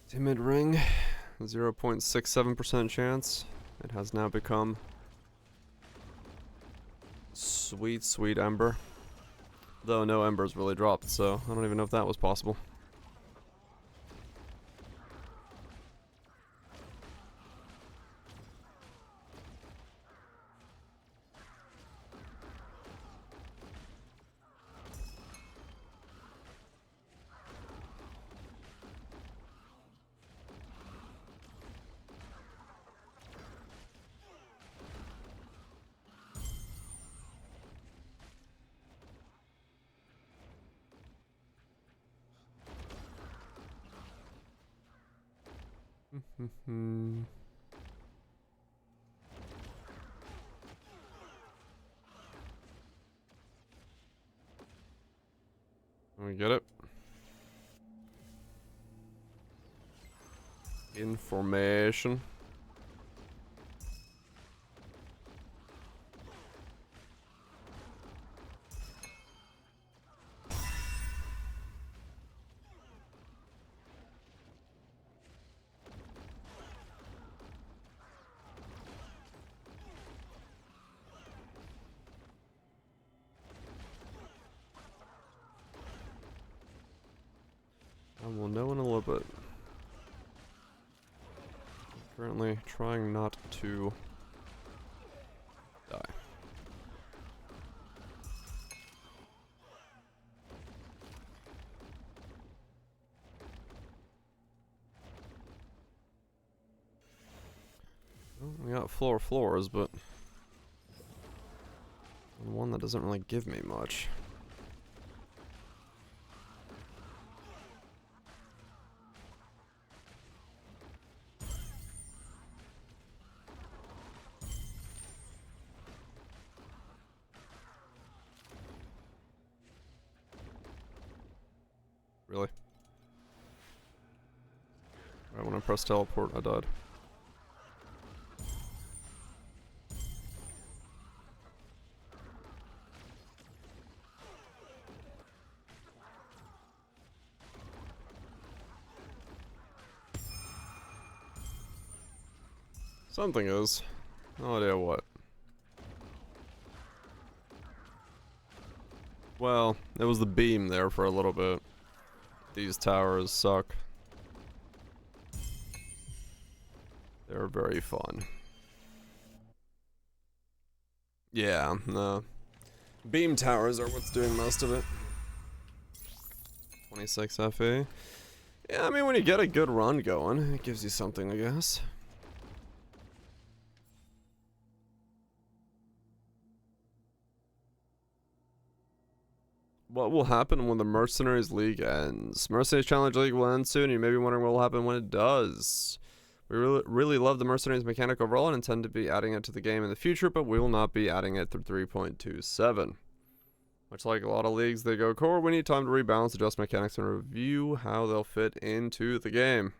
Timid ring, 0.67% chance. It has now become sweet, sweet Ember. Though no Embers really dropped, so I don't even know if that was possible. We get it. Information. I will know in a little bit. Currently trying not to die. Well, we got floors, but one that doesn't really give me much. Really? Right when I pressed teleport, I died. Something is. No idea what. Well, it was the beam there for a little bit. These towers suck. They're very fun. Yeah, the beam towers are what's doing most of it. 26 FE. Yeah, I mean, when you get a good run going, it gives you something, I guess. What will happen when the Mercenaries League ends? Mercenaries Challenge League will end soon, and you may be wondering what will happen when it does. We really love the Mercenaries mechanic overall and intend to be adding it to the game in the future, but we will not be adding it through 3.27. Much like a lot of leagues that go core, we need time to rebalance, adjust mechanics, and review how they'll fit into the game.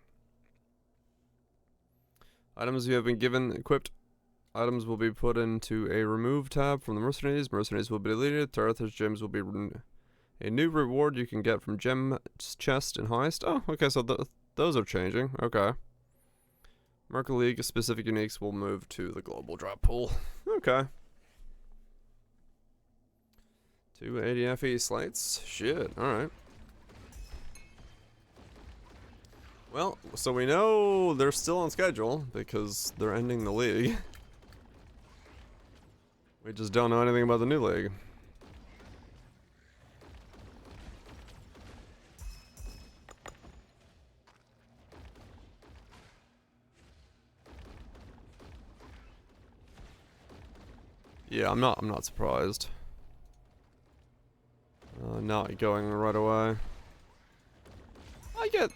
Items you have been given equipped. Items will be put into a remove tab from the Mercenaries. Mercenaries will be deleted. Taratha's gems will be a new reward you can get from gem chest and heist. Oh, okay, so those are changing. Okay. Merca League specific uniques will move to the global drop pool. Okay. 280 FE slates. Shit, alright. Well, so we know they're still on schedule because they're ending the league. We just don't know anything about the new league. Yeah, I'm not surprised. Not going right away. I get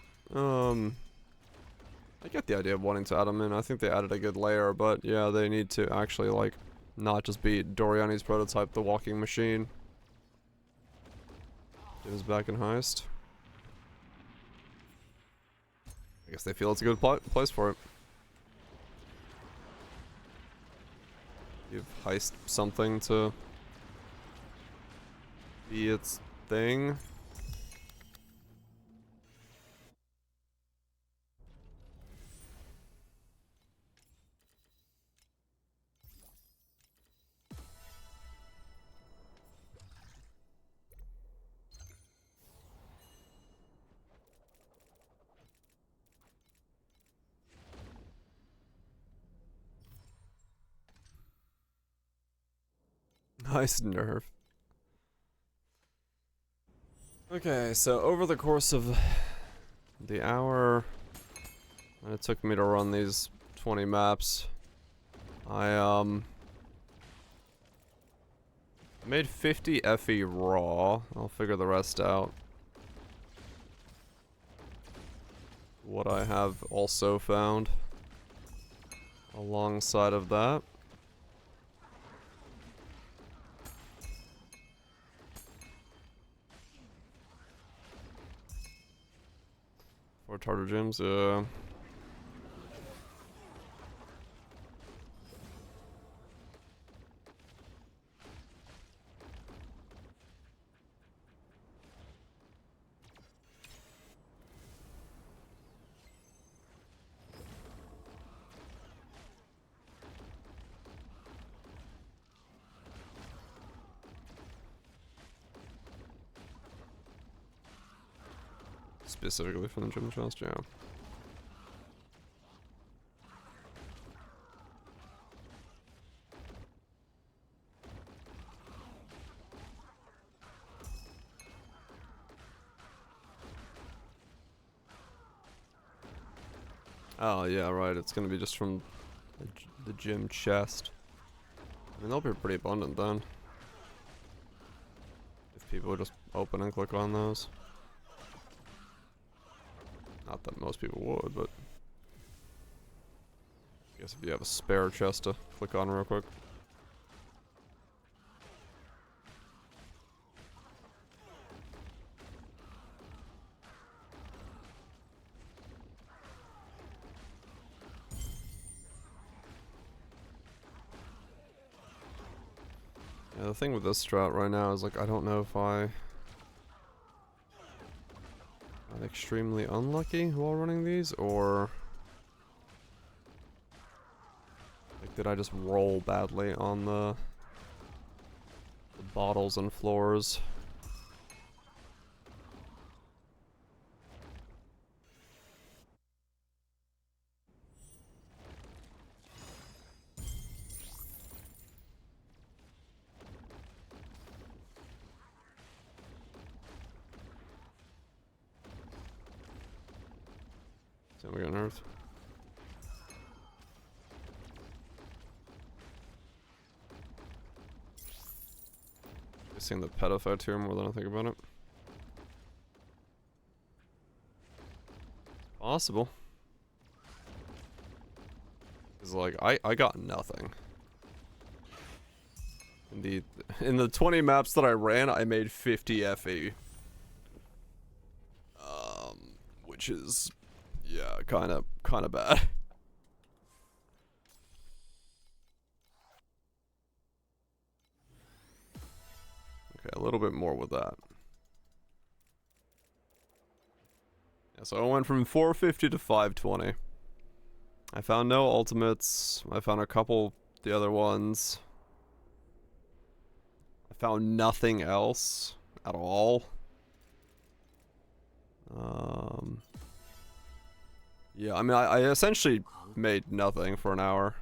the idea of wanting to add them in. I think they added a good layer, but yeah, they need to actually, like, not just be Doriani's prototype, the walking machine. Get us back in heist. I guess they feel it's a good place for it. Give heist something to be its thing. Nice nerf. Okay, so over the course of the hour it took me to run these 20 maps, I made 50 FE raw. I'll figure the rest out. What I have also found alongside of that. Or Tartar Gyms, yeah. Specifically for the gym chest, yeah. Oh yeah, right. It's gonna be just from the gym chest. I mean, they'll be pretty abundant then. If people would just open and click on those. Not that most people would, but I guess if you have a spare chest to click on real quick. Yeah, the thing with this strat right now is, like, I don't know if I'm extremely unlucky while running these, or like, did I just roll badly on the bottles and floors? So we got nerfed. Seeing the pedophile tier more than I think about it. Possible. Cause like I got nothing. In the 20 maps that I ran, I made 50 FE. Which is, yeah, kind of bad. Okay, a little bit more with that. Yeah, so I went from 450 to 520. I found no ultimates. I found a couple the other ones. I found nothing else at all. Yeah, I mean, I essentially made nothing for an hour.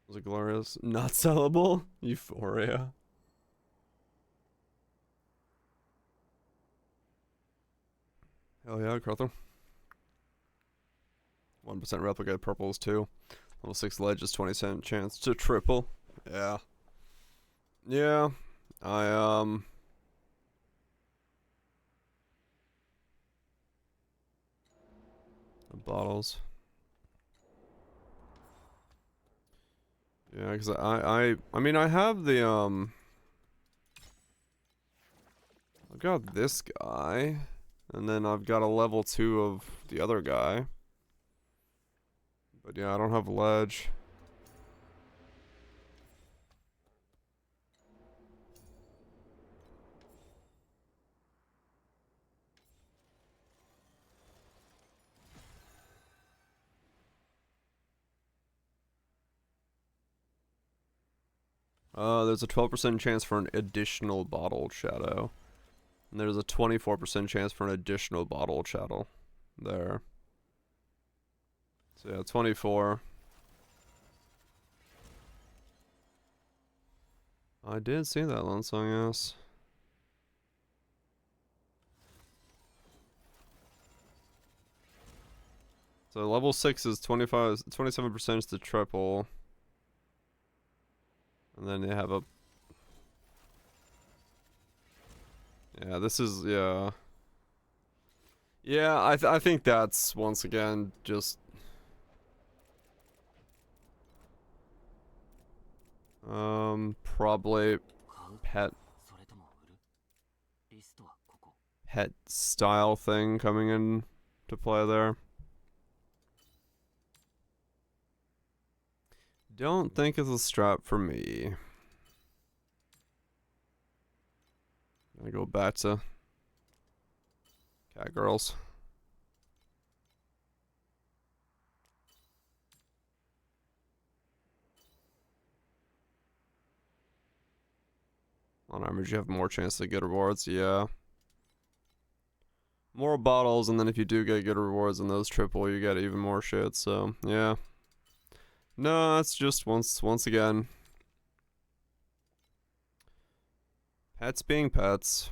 Was it glorious? Not sellable? Euphoria. Hell yeah, Crowther. 1% replicate purples too. Level 6 ledge is 20% chance to triple. Yeah. Yeah. The bottles. Yeah, because I mean, I have the, I've got this guy, and then I've got a level 2 of the other guy. But yeah, I don't have ledge. There's a 12% chance for an additional bottled shadow. And there's a 24% chance for an additional bottled shadow. There. So yeah, 24. I did see that one song, yes. So level 6 is 27% is the triple. And then they have a... Yeah, this is, yeah. Yeah, I think that's, once again, just... Probably pet style thing coming in to play there. Don't think it's a strat for me. I go back to cat girls. On average, you have more chance to get rewards, yeah. More bottles, and then if you do get good rewards in those triple, you get even more shit, so, yeah. No, that's just once again. Pets being pets.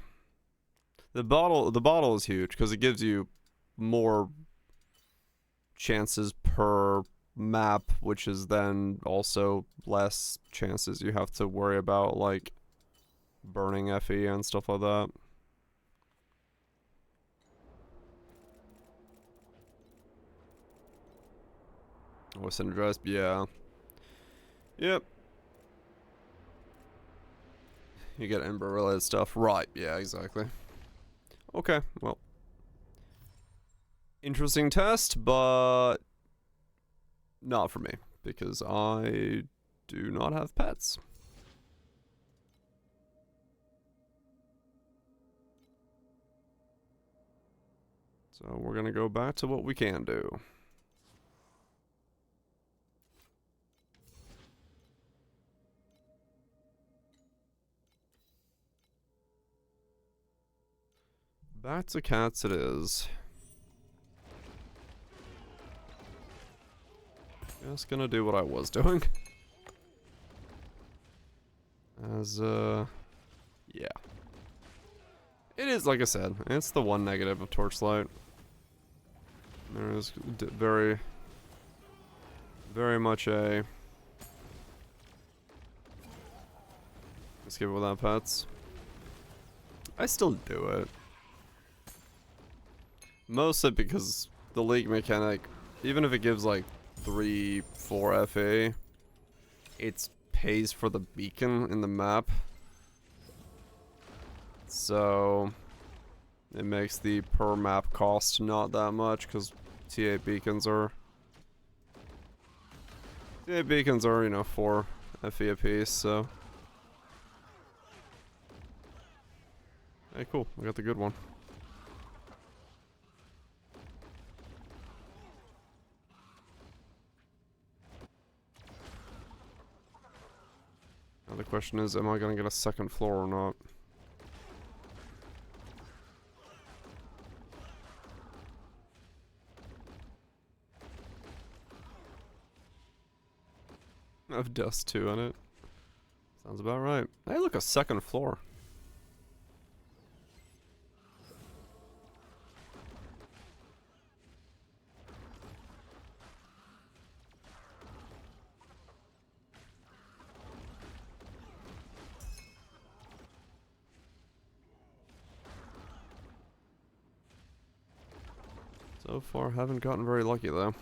The bottle is huge, because it gives you more chances per map, which is then also less chances you have to worry about, like, burning FE and stuff like that. Oh, synergized? Yeah. Yep. You get Ember related stuff. Right, yeah, exactly. Okay, well. Interesting test, but not for me, because I do not have pets. So we're gonna go back to what we can do. Back to cats it is. Just gonna do what I was doing. As, yeah. It is, like I said, it's the one negative of Torchlight. There is very much a... Let's give it without pets. I still do it. Mostly because the league mechanic, even if it gives like 3-4 FA, it pays for the beacon in the map. So it makes the per map cost not that much because TA beacons are, you know, 4 FE a piece, so. Hey, cool, I got the good one. Now the question is, am I gonna get a second floor or not? I have dust too in it. Sounds about right. Hey, look, a second floor. So far, haven't gotten very lucky though.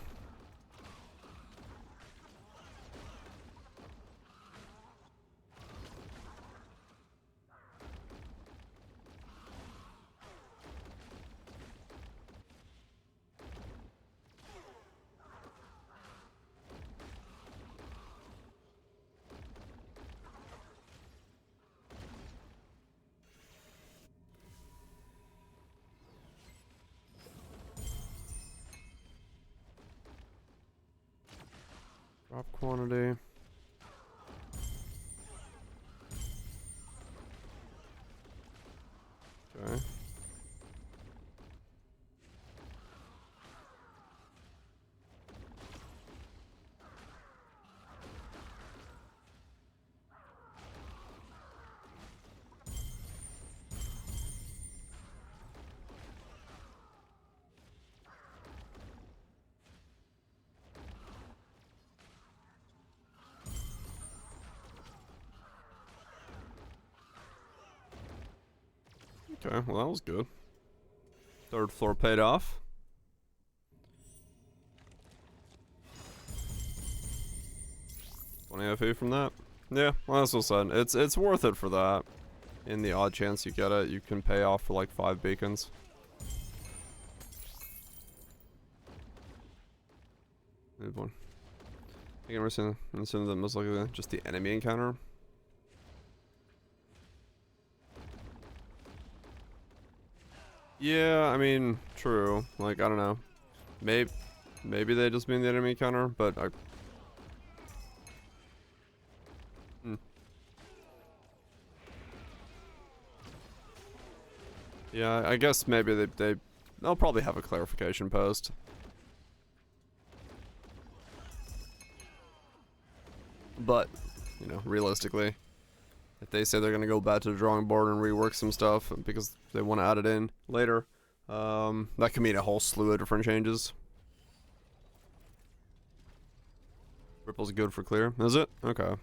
Drop quantity. Okay. Okay, well that was good. Third floor paid off. $20 FE from that. Yeah, well that's what I said. It's worth it for that. In the odd chance you get it, you can pay off for like 5 beacons. Good one. I think I'm assuming that most likely just the enemy encounter. Yeah, I mean, true. Like, I don't know. Maybe they just mean the enemy encounter, but I... Yeah, I guess maybe they'll probably have a clarification post. But, you know, realistically, if they say they're gonna go back to the drawing board and rework some stuff because they want to add it in later, that could mean a whole slew of different changes. Ripple's good for clear, is it? Okay.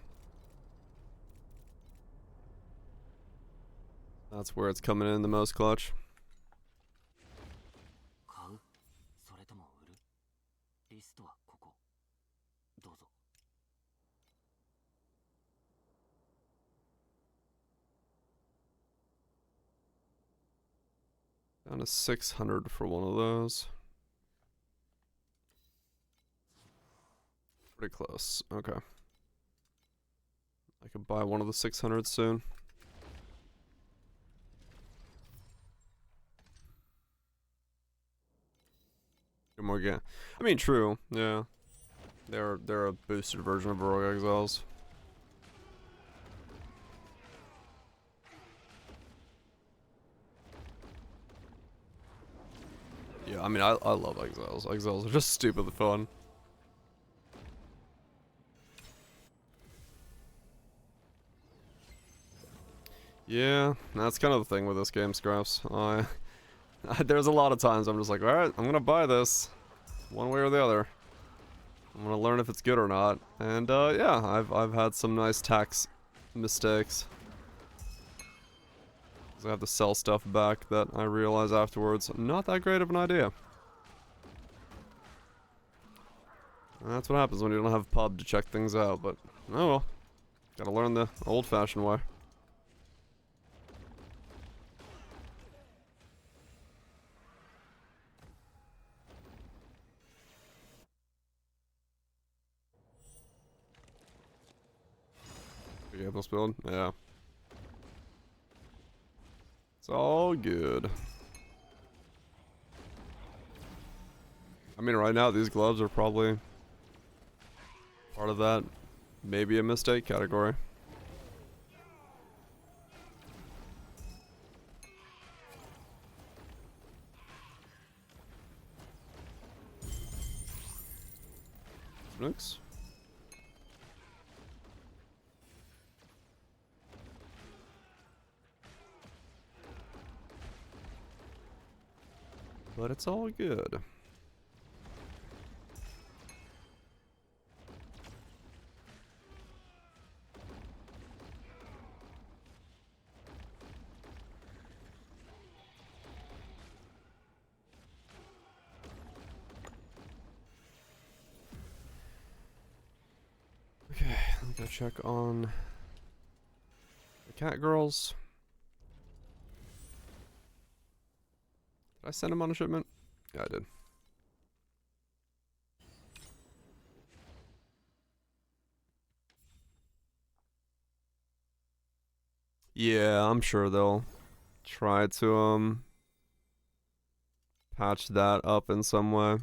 That's where it's coming in the most clutch. Down to 600 for one of those. Pretty close. Okay. I could buy one of the 600s soon. Get more again. I mean, true. Yeah. They're a boosted version of Rogue Exiles. Yeah, I mean, I love Exiles. Exiles are just stupid fun. Yeah, that's kind of the thing with this game, Scraps. There's a lot of times I'm just like, alright, I'm gonna buy this. One way or the other. I'm gonna learn if it's good or not. And, yeah, I've had some nice tax mistakes. Because I have to sell stuff back that I realize afterwards, not that great of an idea. And that's what happens when you don't have a pub to check things out, but, oh well. Gotta learn the old-fashioned way. Able to build? Yeah. It's all good. I mean, right now, these gloves are probably part of that maybe a mistake category. Nukes. But it's all good. Okay, I'm gonna check on the cat girls. Did I send them on a shipment? Yeah, I did. Yeah, I'm sure they'll try to patch that up in some way.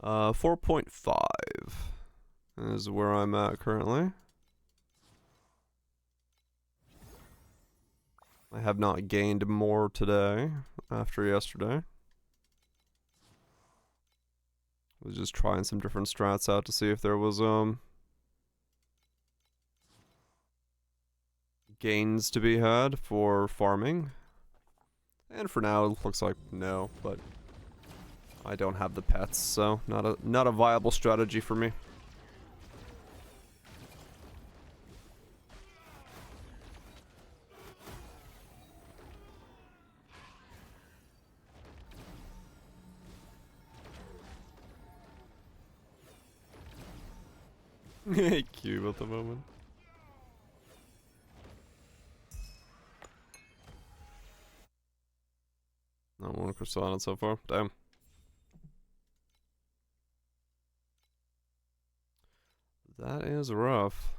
Uh, 4.5 is where I'm at currently. I have not gained more today after yesterday. Was just trying some different strats out to see if there was gains to be had for farming. And for now it looks like no, but I don't have the pets, so not a viable strategy for me. Cube at the moment. Not one crystal on it so far. Damn. That is rough.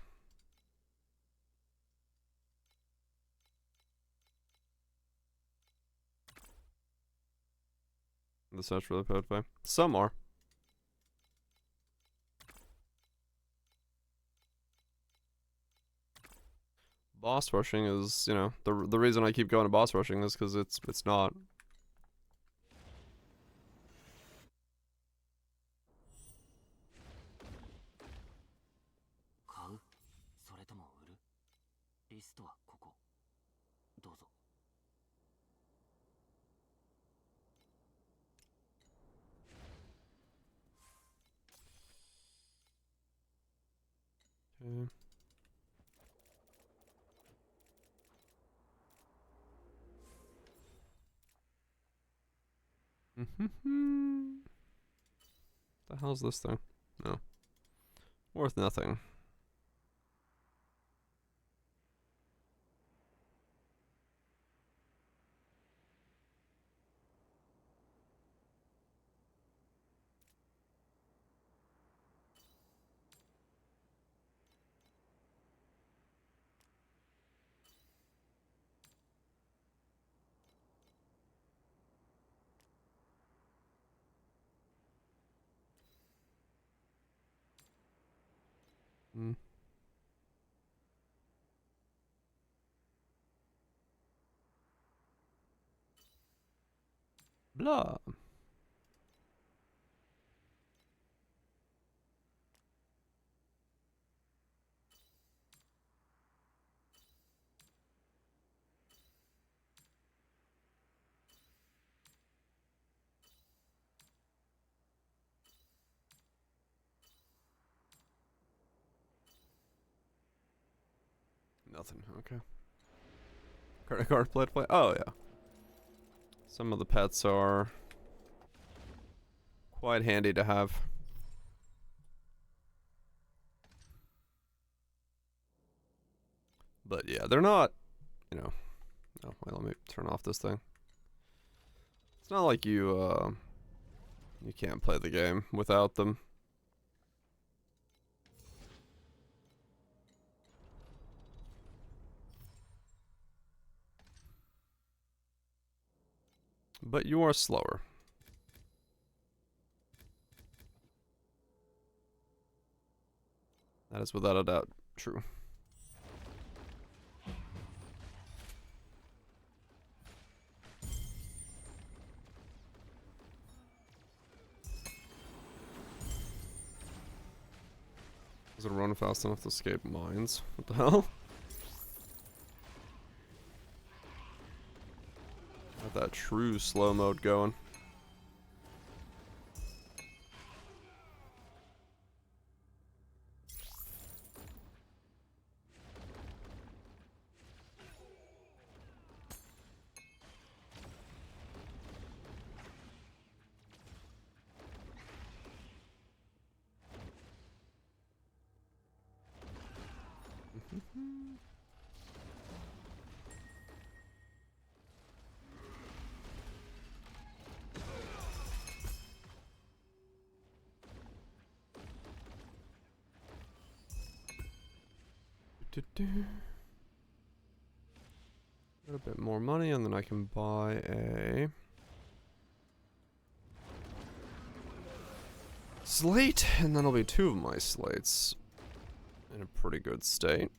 The search really paired by. Some are. Boss rushing is, you know, the reason I keep going to boss rushing is because it's not. Okay. The hell's this thing? No. Worth nothing. Mm. Blah. Nothing. Okay. Credit card play. Oh yeah. Some of the pets are quite handy to have. But yeah, they're not, you know. Oh, wait, let me turn off this thing. It's not like you can't play the game without them. But you are slower. That is without a doubt true. Does it run fast enough to escape mines? What the hell? Got that true slow mode going. Got a bit more money and then I can buy a slate, and then I'll be 2 of my slates in a pretty good state.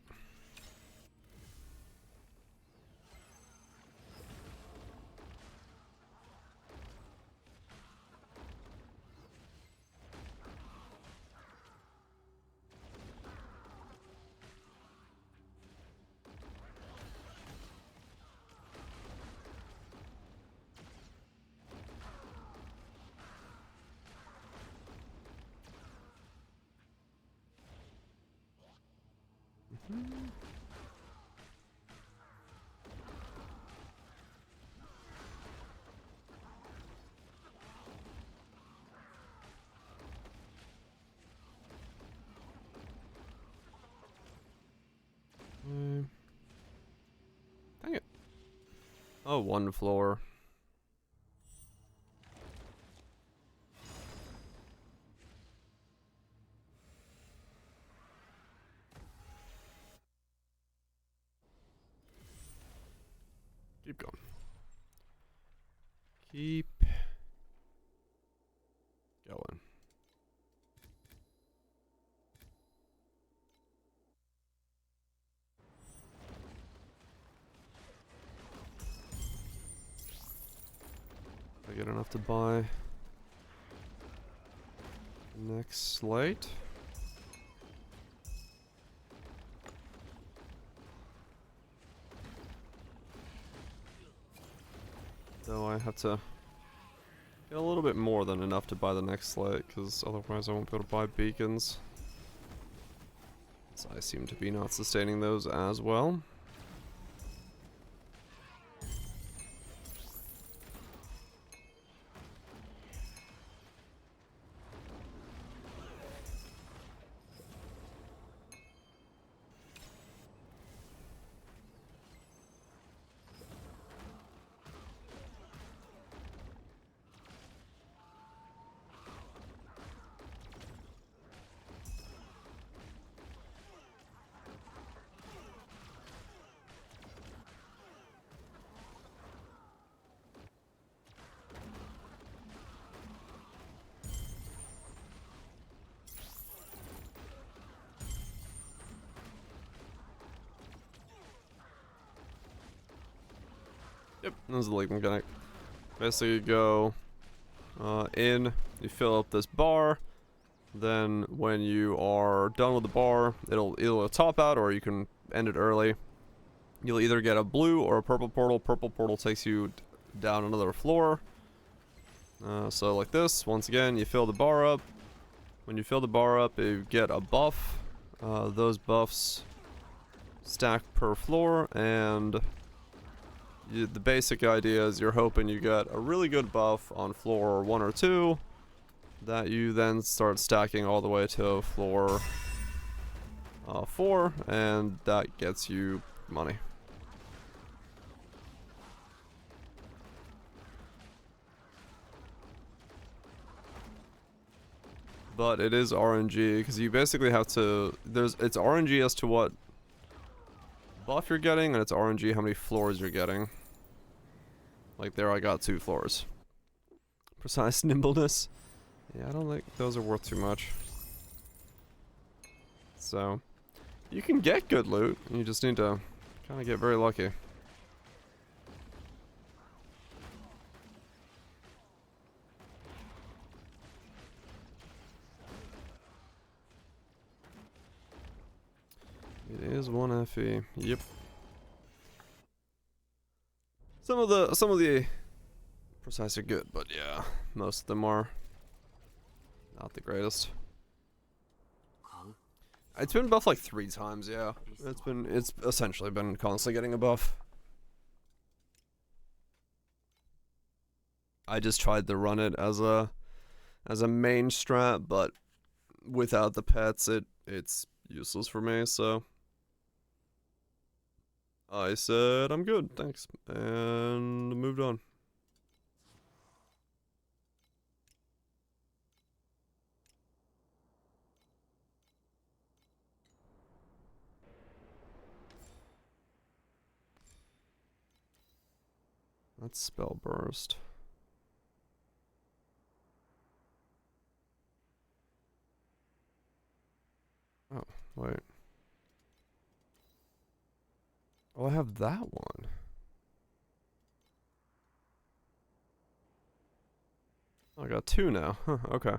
Oh, one floor. Keep going. Keep going. I get enough to buy next slate. Though I have to get a little bit more than enough to buy the next slate, because otherwise I won't be able to buy beacons. So I seem to be not sustaining those as well. Yep, this is the league mechanic. Basically, you go in, you fill up this bar, then when you are done with the bar, it'll either top out or you can end it early. You'll either get a blue or a purple portal. Purple portal takes you down another floor. So like this, once again, you fill the bar up. When you fill the bar up, you get a buff. Those buffs stack per floor, and the basic idea is you're hoping you get a really good buff on floor 1 or 2 that you then start stacking all the way to floor 4, and that gets you money. But it is RNG, because you basically have to, it's RNG as to what buff you're getting, and it's RNG how many floors you're getting. Like there I got 2 floors. Precise nimbleness. Yeah, I don't think those are worth too much. So, you can get good loot, you just need to kind of get very lucky. It is 1 FE. Yep. Some of the precise are good, but yeah, most of them are not the greatest. It's been buffed like 3 times, yeah. It's essentially been constantly getting a buff. I just tried to run it as a main strat, but without the pets it's useless for me, so I said I'm good, thanks, and moved on. That's spell burst. Oh, wait. Oh, I have that one. Oh, I got 2 now. Huh, okay.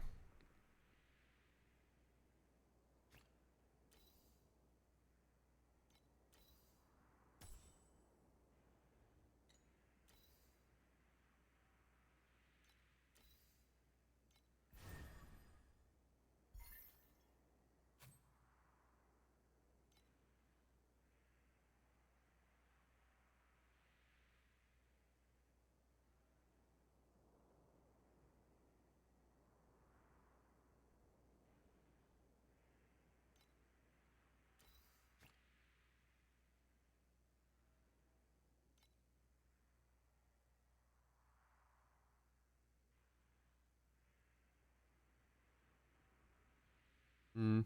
Hmm.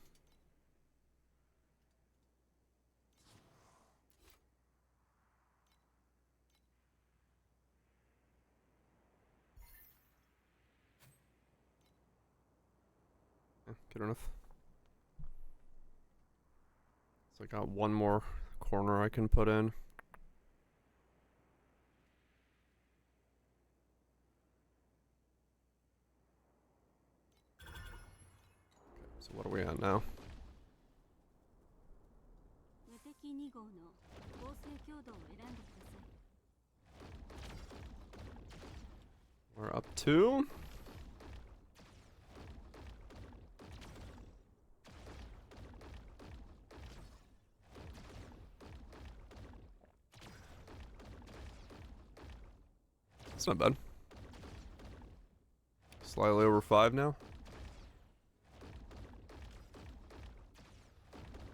Yeah, good enough. So I got one more corner I can put in. So what are we at now? We're up to... It's not bad. Slightly over 5 now.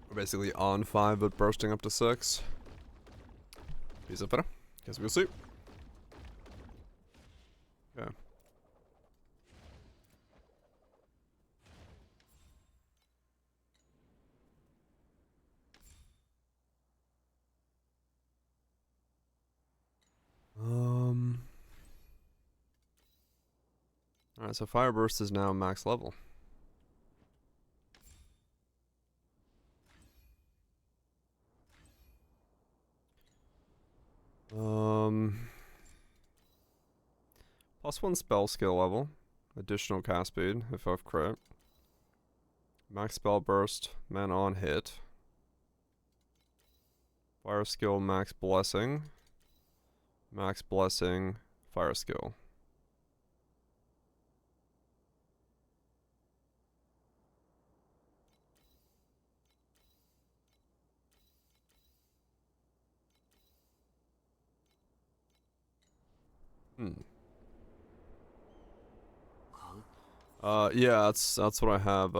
We're basically on 5 but bursting up to 6. Peace up, better. Guess we'll see. Okay. Alright, so Fire Burst is now max level. +1 spell skill level. Additional cast speed if I've crit. Max spell burst, mana on hit. Fire skill, max blessing. Max blessing, fire skill. Yeah, that's what I have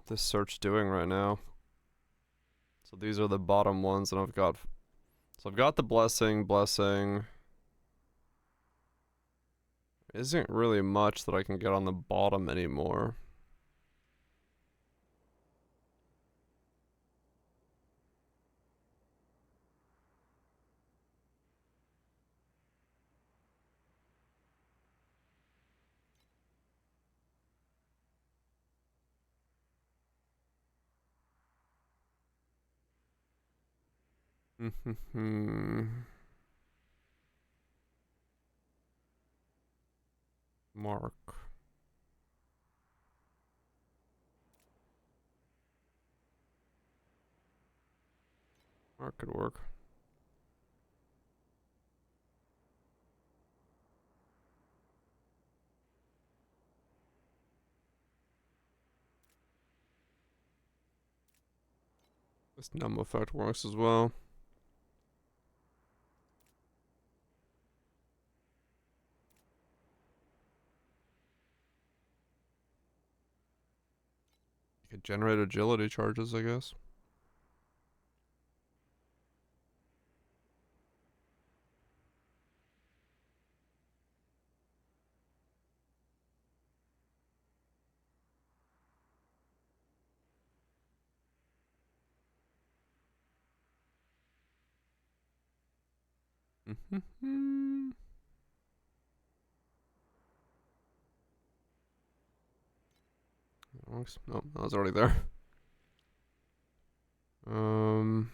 this search doing right now. So these are the bottom ones, and I've got the blessing. Isn't really much that I can get on the bottom anymore. Mark. Mark could work. This numb effect works as well. You could generate agility charges, I guess. Works. No, that was already there. Already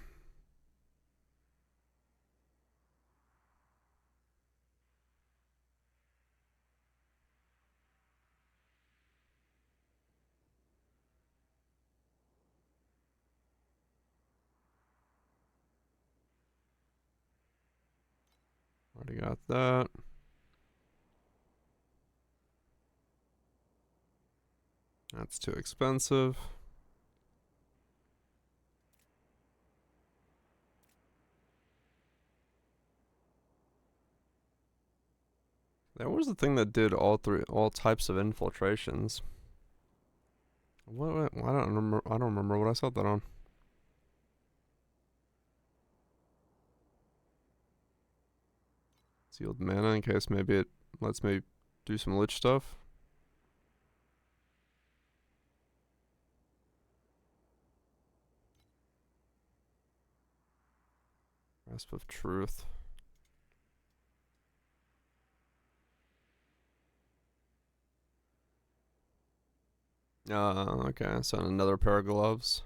got that. That's too expensive. That was the thing that did all types of infiltrations. What? I don't remember. I don't remember what I set that on. Sealed mana in case maybe it lets me do some lich stuff. Crisp of truth. Okay, so another pair of gloves.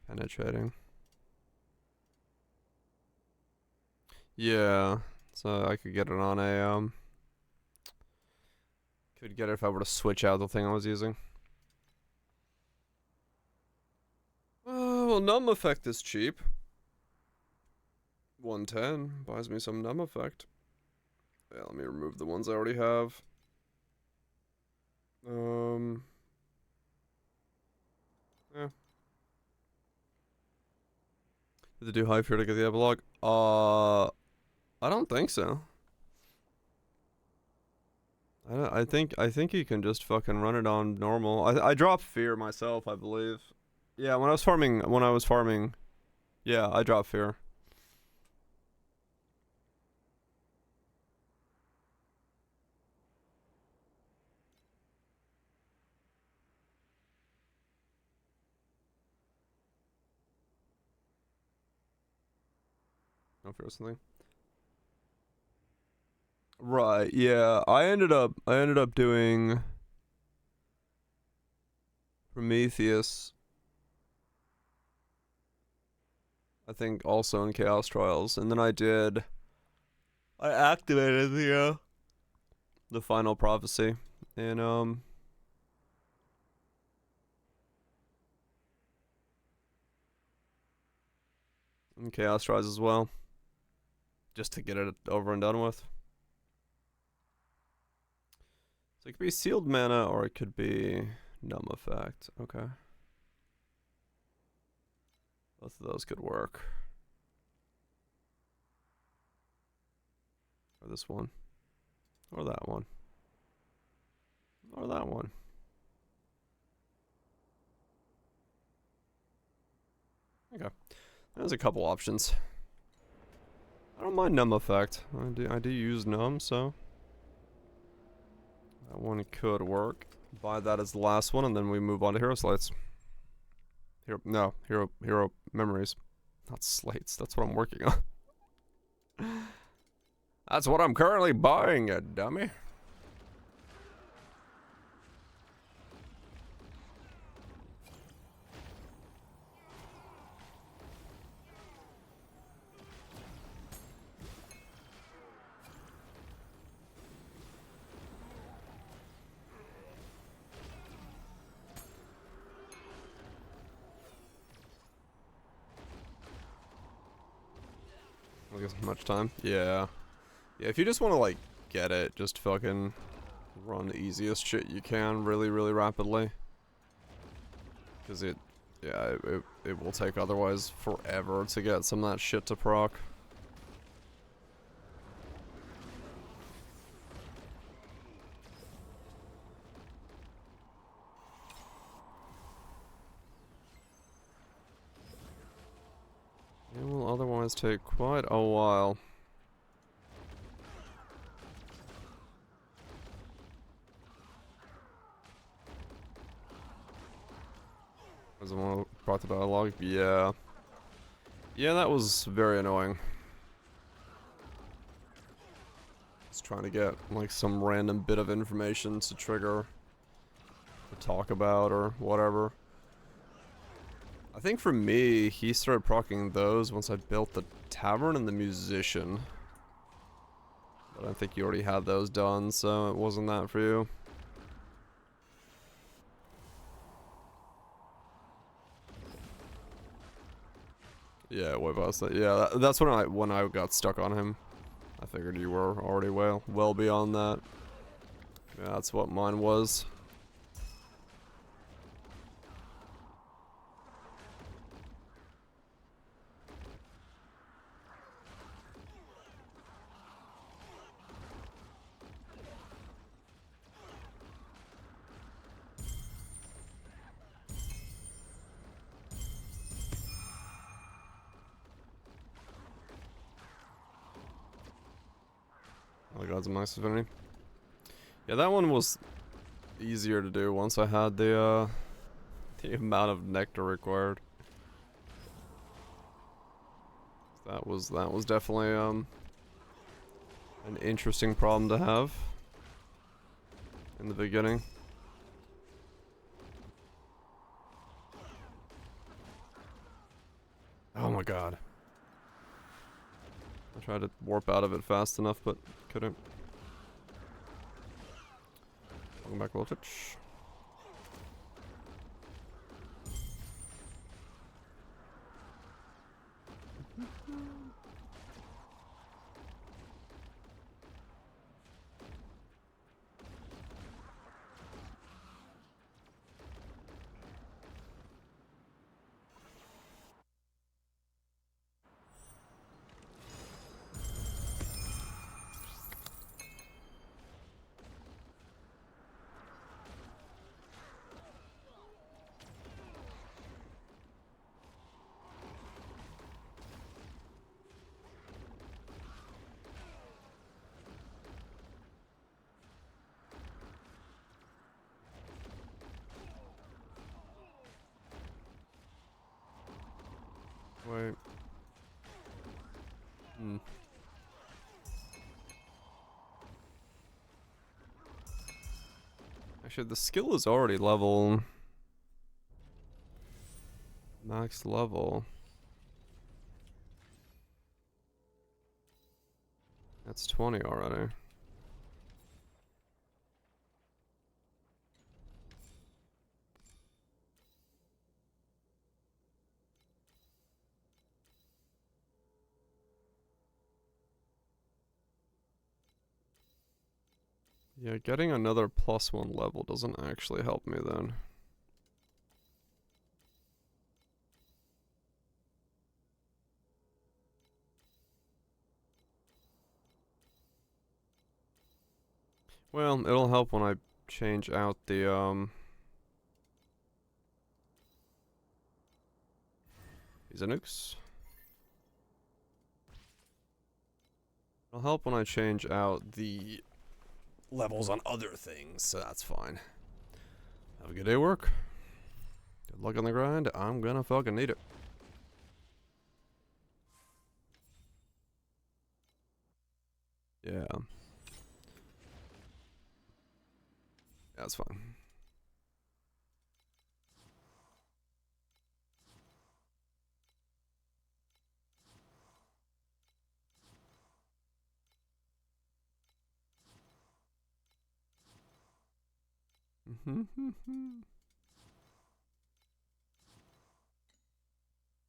Penetrating. Yeah, so I could get it on a, could get it if I were to switch out the thing I was using. Well, numb effect is cheap. 110 buys me some numb effect. Yeah, let me remove the ones I already have. Yeah. Did they do high fear to get the epilogue? I don't think so. I think you can just fucking run it on normal. I dropped fear myself, I believe. Yeah, when I was farming, yeah, I dropped fear. No fear or something. Right, yeah. I ended up doing Prometheus. I think also in Chaos Trials, and then I activated the final prophecy in Chaos Trials as well, just to get it over and done with. So it could be sealed mana or it could be numb effect. Okay. Both of those could work. Or this one. Or that one. Or that one. Okay. There's a couple options. I don't mind numb effect. I do use numb, so that one could work. Buy that as the last one, and then we move on to hero slates. Hero memories. Not slates. That's what I'm working on. That's what I'm currently buying, you dummy. I guess much time. Yeah. Yeah, if you just want to, like, get it, just fucking run the easiest shit you can really, really rapidly. Because it will take otherwise forever to get some of that shit to proc. It will otherwise take quite a while. Was the one who brought the dialogue? Yeah. Yeah, that was very annoying. Just trying to get, like, some random bit of information to trigger to talk about or whatever. I think for me, he started proccing those once I built the tavern and the musician. But I think you already had those done, so it wasn't that for you. Yeah, way past that. Yeah, that's when I got stuck on him. I figured you were already well beyond that. Yeah, that's what mine was. Oh, Gods of Max Affinity. Yeah, that one was easier to do once I had the The amount of nectar required. That was definitely an interesting problem to have in the beginning. Oh my god. I tried to warp out of it fast enough, but couldn't. Welcome back, Voltage. Wait. Actually, the skill is already level. Max level. That's 20 already. Yeah, getting another +1 level doesn't actually help me then. Well, it'll help when I change out the, these are nukes. It'll help when I change out the levels on other things, so that's fine. Have a good day at work. Good luck on the grind. I'm gonna fucking need it. Yeah. That's fine.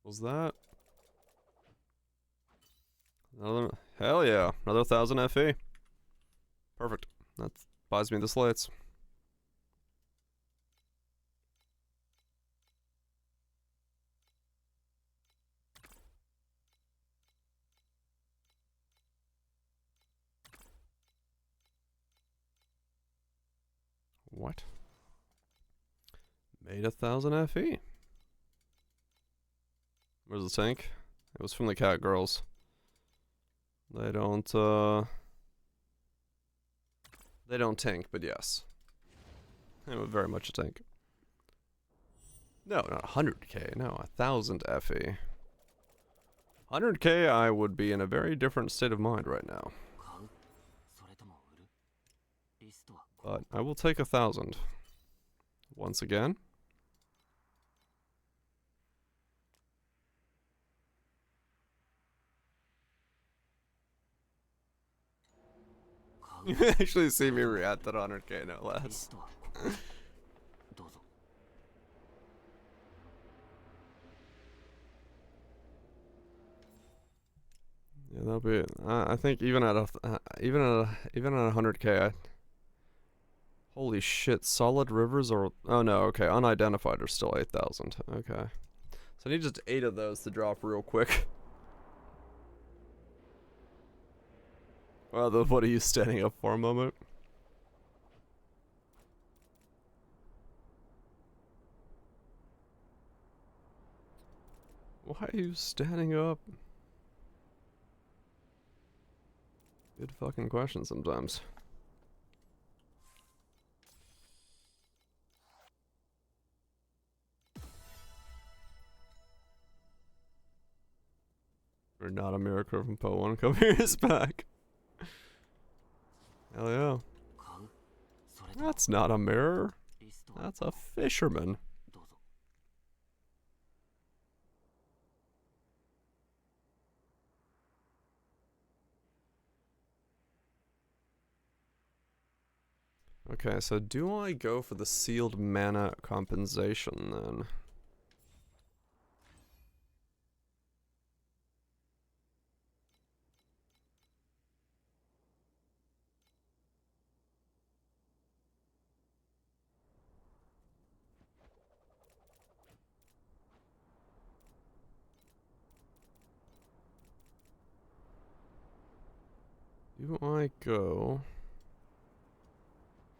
Was that? Another, hell yeah, another 1000 FE. Perfect. That buys me the slates. What? Made 1000 FE. Where's the tank? It was from the cat girls. They don't tank, but yes. They were very much a tank. No, not 100k, no, 1000 FE. 100k, I would be in a very different state of mind right now. But I will take 1000. Once again. You actually see me react at 100k, no less. Yeah, that'll be it. I think even at 100k, holy shit! Solid rivers are, oh no, okay, unidentified are still 8,000. Okay, so I need just 8 of those to drop real quick. Well, what are you standing up for a moment? Why are you standing up? Good fucking question sometimes. not a mirror from Poe 1. Come here, is back. Hell yeah. That's not a mirror. That's a fisherman. Okay, so do I go for the sealed mana compensation then? Do I go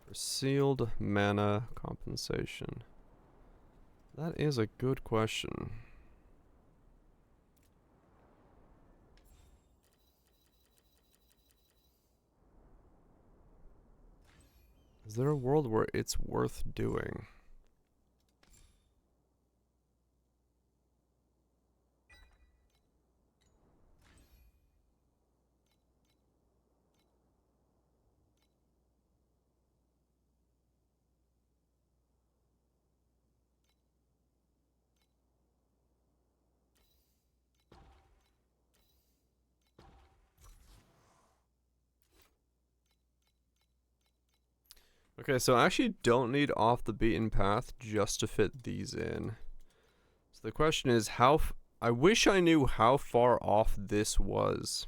for sealed mana compensation? That is a good question. Is there a world where it's worth doing? Okay, so I actually don't need off the beaten path just to fit these in. So the question is, I wish I knew how far off this was.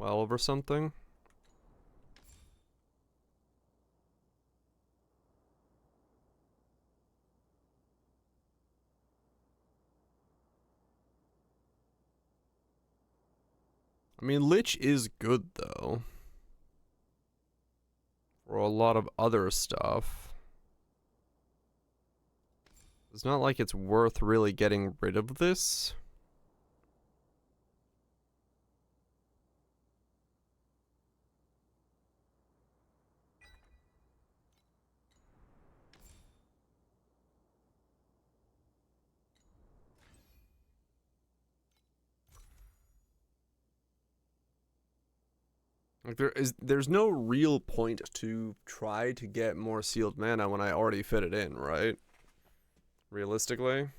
$12 or something? I mean, Lich is good, though. For a lot of other stuff. It's not like it's worth really getting rid of this. Like there's no real point to try to get more sealed mana when I already fit it in, right? Realistically.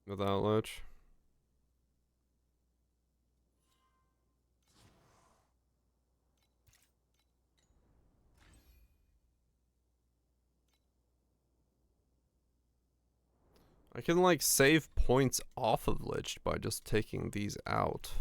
Without Lich. I can like save points off of Lich by just taking these out.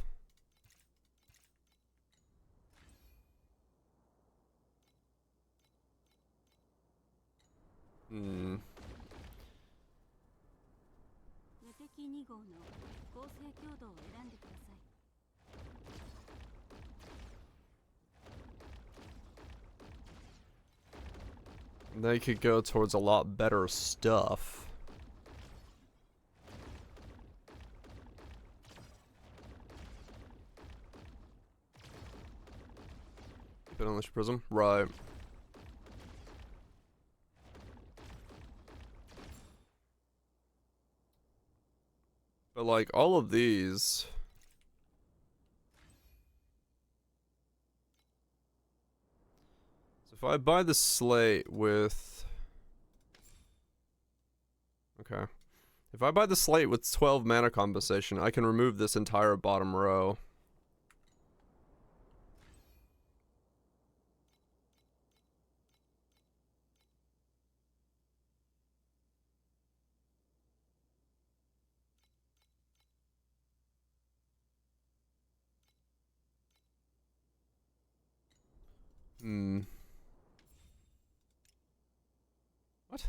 They could go towards a lot better stuff. Keep it on Lich Prism? Right. But like all of these... If I buy the slate with... Okay. If I buy the slate with 12 mana compensation, I can remove this entire bottom row. What?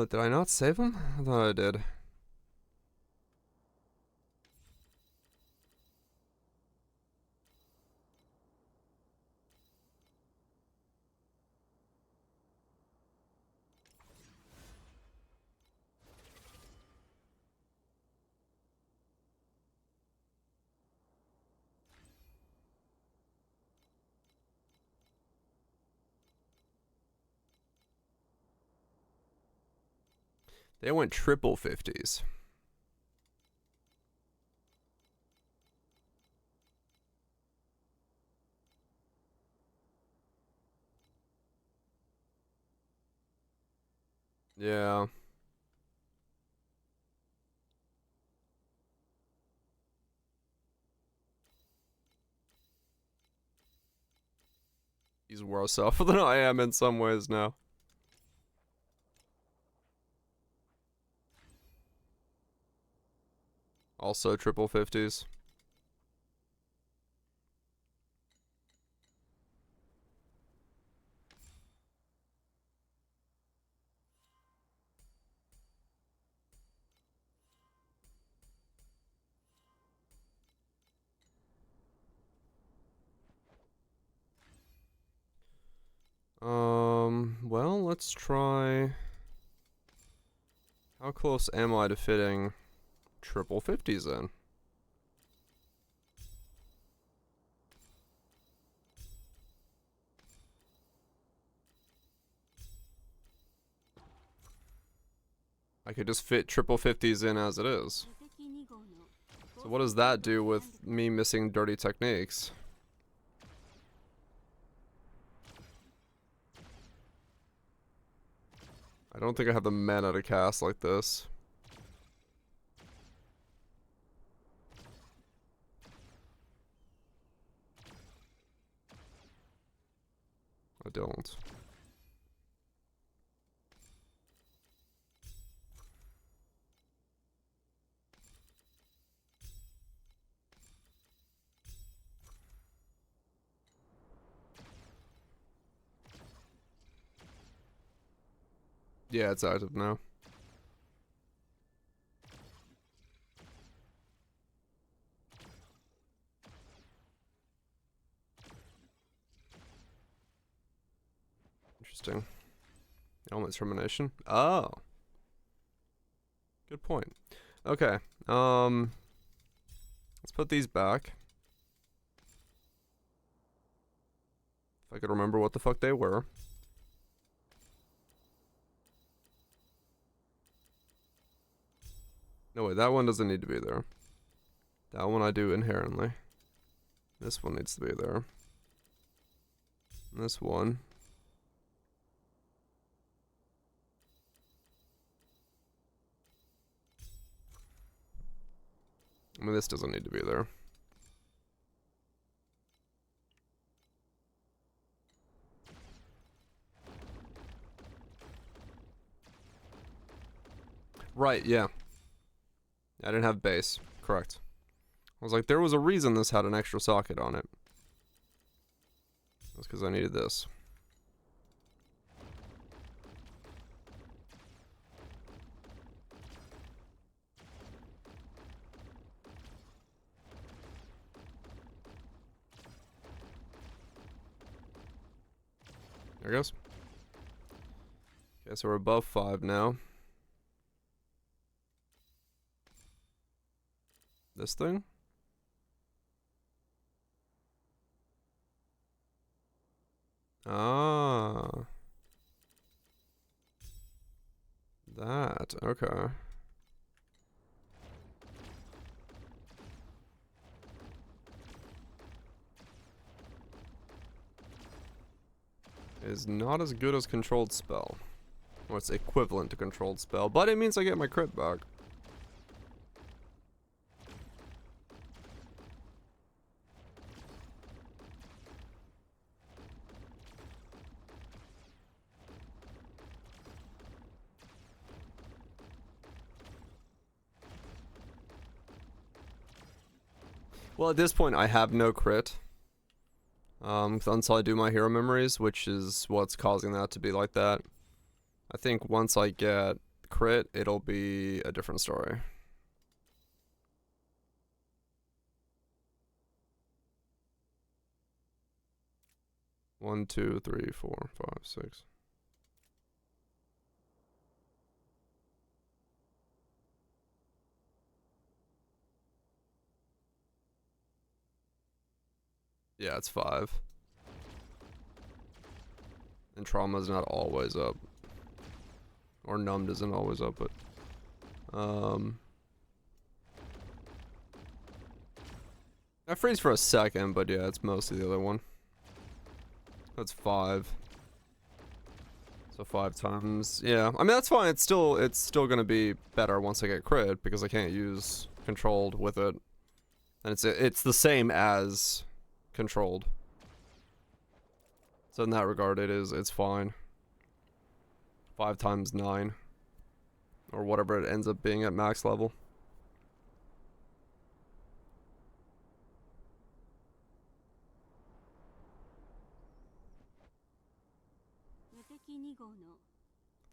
Did I not save him? I thought I did. They went triple 50s. Yeah. He's worse off than I am in some ways now. Also triple 50s. Well, let's try. How close am I to fitting triple 50s in? I could just fit triple 50s in as it is. So what does that do with me missing dirty techniques? I don't think I have the mana to cast like this. I don't. Yeah, it's active now. Interesting. Element termination. Oh. Good point. Okay. Let's put these back. If I could remember what the fuck they were. No, wait, that one doesn't need to be there. That one I do inherently. This one needs to be there. This one. I mean, this doesn't need to be there. Right, yeah. I didn't have base. Correct. I was like, there was a reason this had an extra socket on it. That's because I needed this. There it goes. Okay, so we're above 5 now. This thing? Ah. That, okay. Is not as good as controlled spell. Or it's equivalent to controlled spell, but it means I get my crit back. Well, at this point, I have no crit. Until I do my hero memories, which is what's causing that to be like that. I think once I get crit, it'll be a different story. One, two, three, 4, 5, 6. Yeah, it's 5. And trauma's not always up. Or numbed isn't always up, but I freeze for a second, but yeah, it's mostly the other one. That's 5. So 5 times. Yeah, I mean that's fine. It's still gonna be better once I get crit because I can't use controlled with it, and it's the same as controlled. So in that regard, it's fine. 5 times 9, or whatever it ends up being at max level.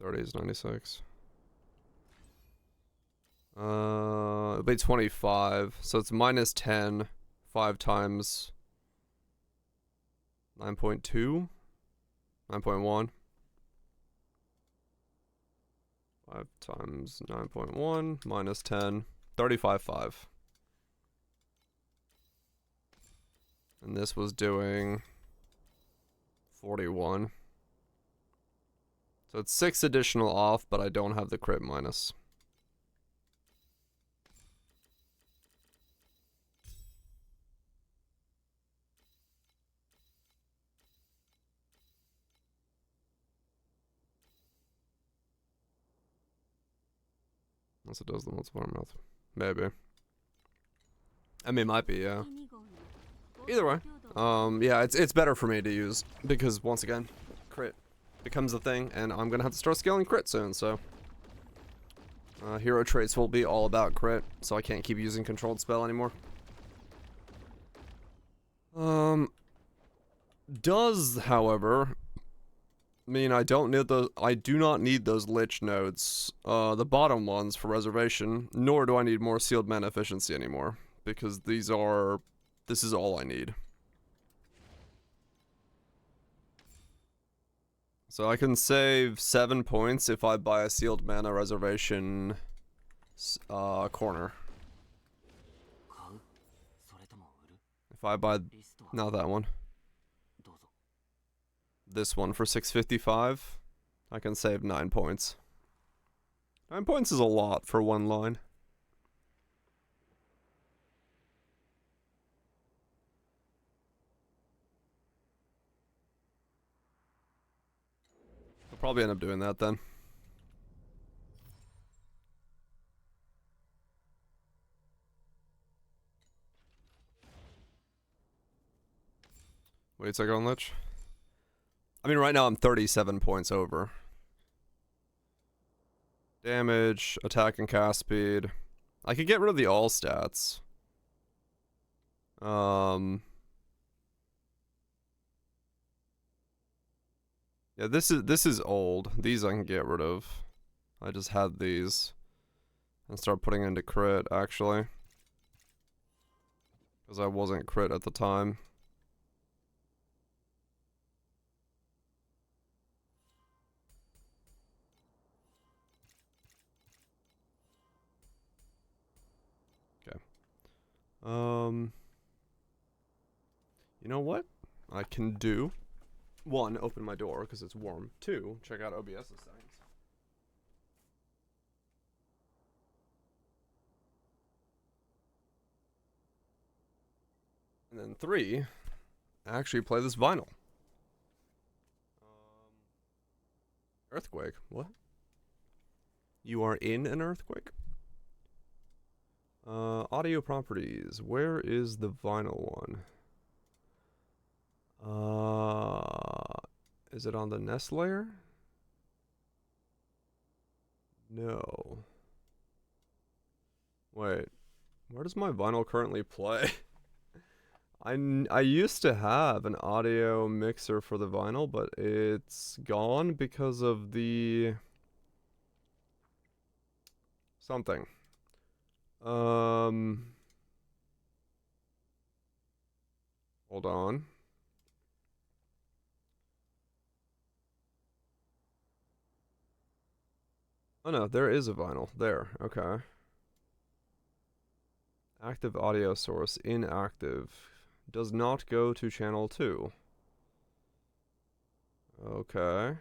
$30 is 96. It'll be 25. So it's minus 10. 5 times 9.2? 9.1? 5 times 9.1 minus 10. 35.5. And this was doing 41. So it's 6 additional off, but I don't have the crit minus. Unless it does the multiplier math. Maybe. I mean, it might be, yeah. Either way. Yeah, it's better for me to use, because once again, crit becomes a thing, and I'm gonna have to start scaling crit soon, so. Hero traits will be all about crit, so I can't keep using controlled spell anymore. Does, however, mean I don't need those. I do not need those lich nodes, the bottom ones for reservation, nor do I need more sealed mana efficiency anymore, because this is all I need. So I can save 7 points if I buy a sealed mana reservation corner. If I buy, not that one. This one for 655, I can save 9 points. 9 points is a lot for one line. I'll probably end up doing that then. Wait a second on Lich. I mean, right now I'm 37 points over. Damage, attack and cast speed. I could get rid of the all stats. Yeah, this is old. These I can get rid of. I just had these. And start putting into crit, actually. Because I wasn't crit at the time. You know what? I can do. 1, open my door because it's warm. 2, check out OBS's settings. And then 3, actually play this vinyl. Earthquake. What? You are in an earthquake? Audio properties. Where is the vinyl one? Is it on the nest layer? No. Wait. Where does my vinyl currently play? I used to have an audio mixer for the vinyl, but it's gone because of the something. Hold on. Oh no, there is a vinyl. There, okay. Active audio source, inactive. Does not go to channel 2. Okay.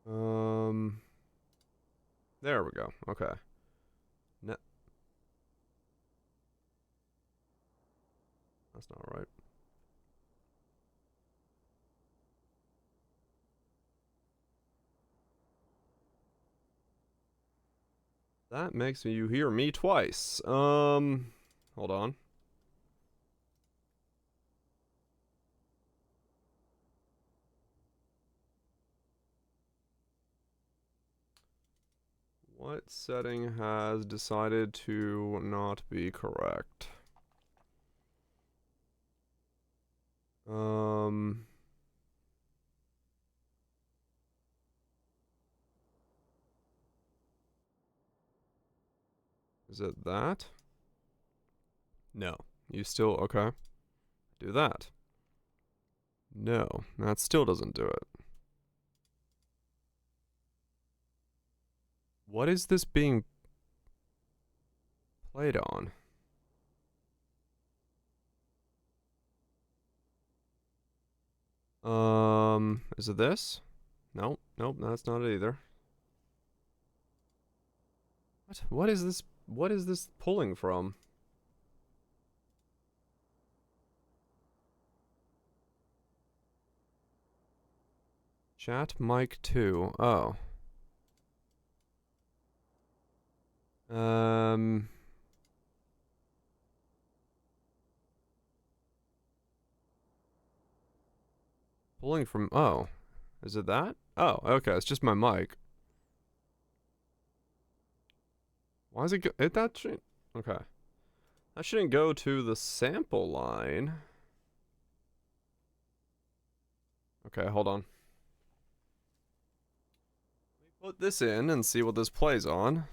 Um, there we go. Okay. No, that's not right. That makes you hear me twice. Hold on. What setting has decided to not be correct? Um, is it that? No. You still, okay. Do that. No, that still doesn't do it. What is this being played on? Is it this? Nope, nope, that's not it either. What? What is this? What is this pulling from? Chat mic 2. Oh. Um. Pulling from. Oh. Is it that? Oh, okay. It's just my mic. Why is it go? That should. Okay. That shouldn't go to the sample line. Okay, hold on. Put this in and see what this plays on.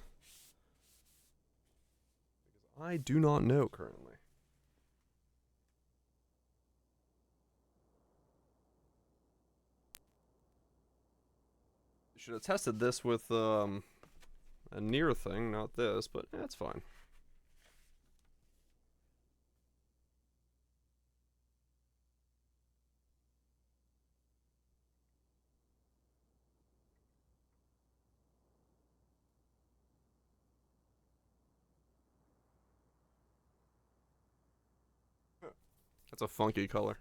I do not know currently. Should have tested this with a near thing, not this, but that's fine. That's a funky color.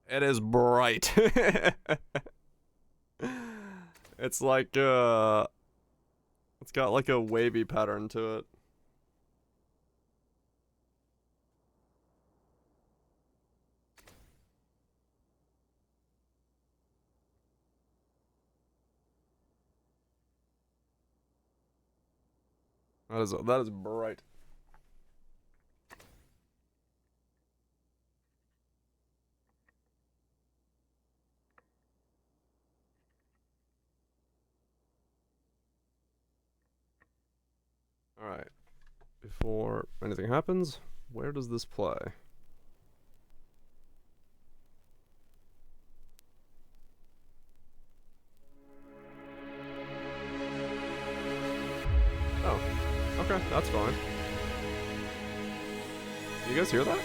It is bright. It's like it's got like a wavy pattern to it. That is bright. All right. Before anything happens, where does this play? Oh, okay, that's fine. You guys hear that?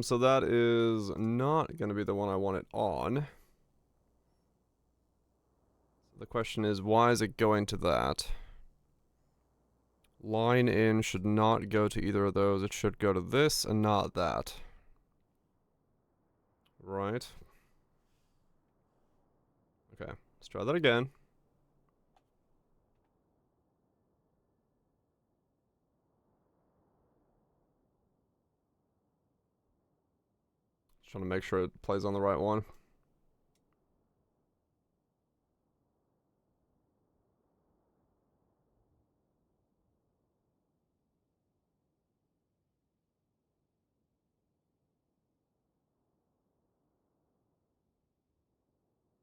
So that is not gonna be the one I want it on. The question is, why is it going to that? Line in should not go to either of those. It should go to this and not that. Right. Okay, let's try that again. Just trying to make sure it plays on the right one.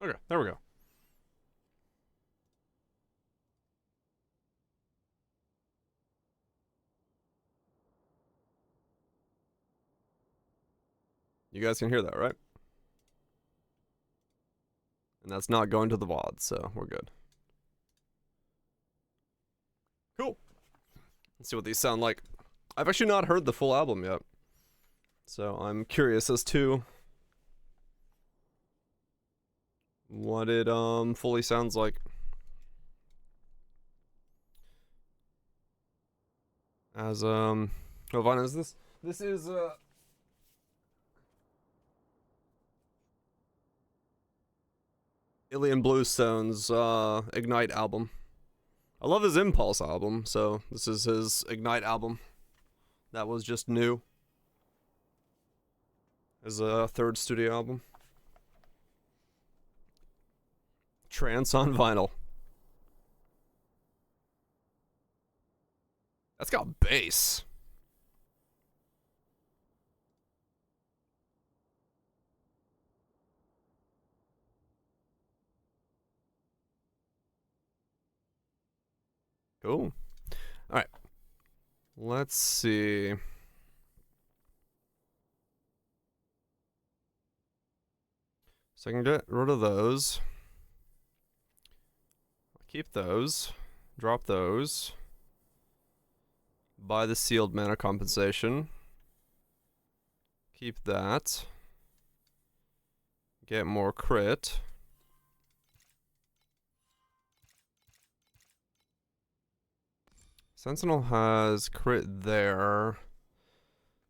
Okay, there we go. You guys can hear that, right? And that's not going to the VOD, so we're good. Cool. Let's see what these sound like. I've actually not heard the full album yet, so I'm curious as to what it fully sounds like. As oh, Vine, is this? This is Ilian Bluestone's Ignite album. I love his Impulse album, so this is his Ignite album. That was just new. His third studio album. Trance on vinyl. That's got bass. Cool. Alright. Let's see. So I can get rid of those. Keep those. Drop those. Buy the sealed mana compensation. Keep that. Get more crit. Sentinel has crit there,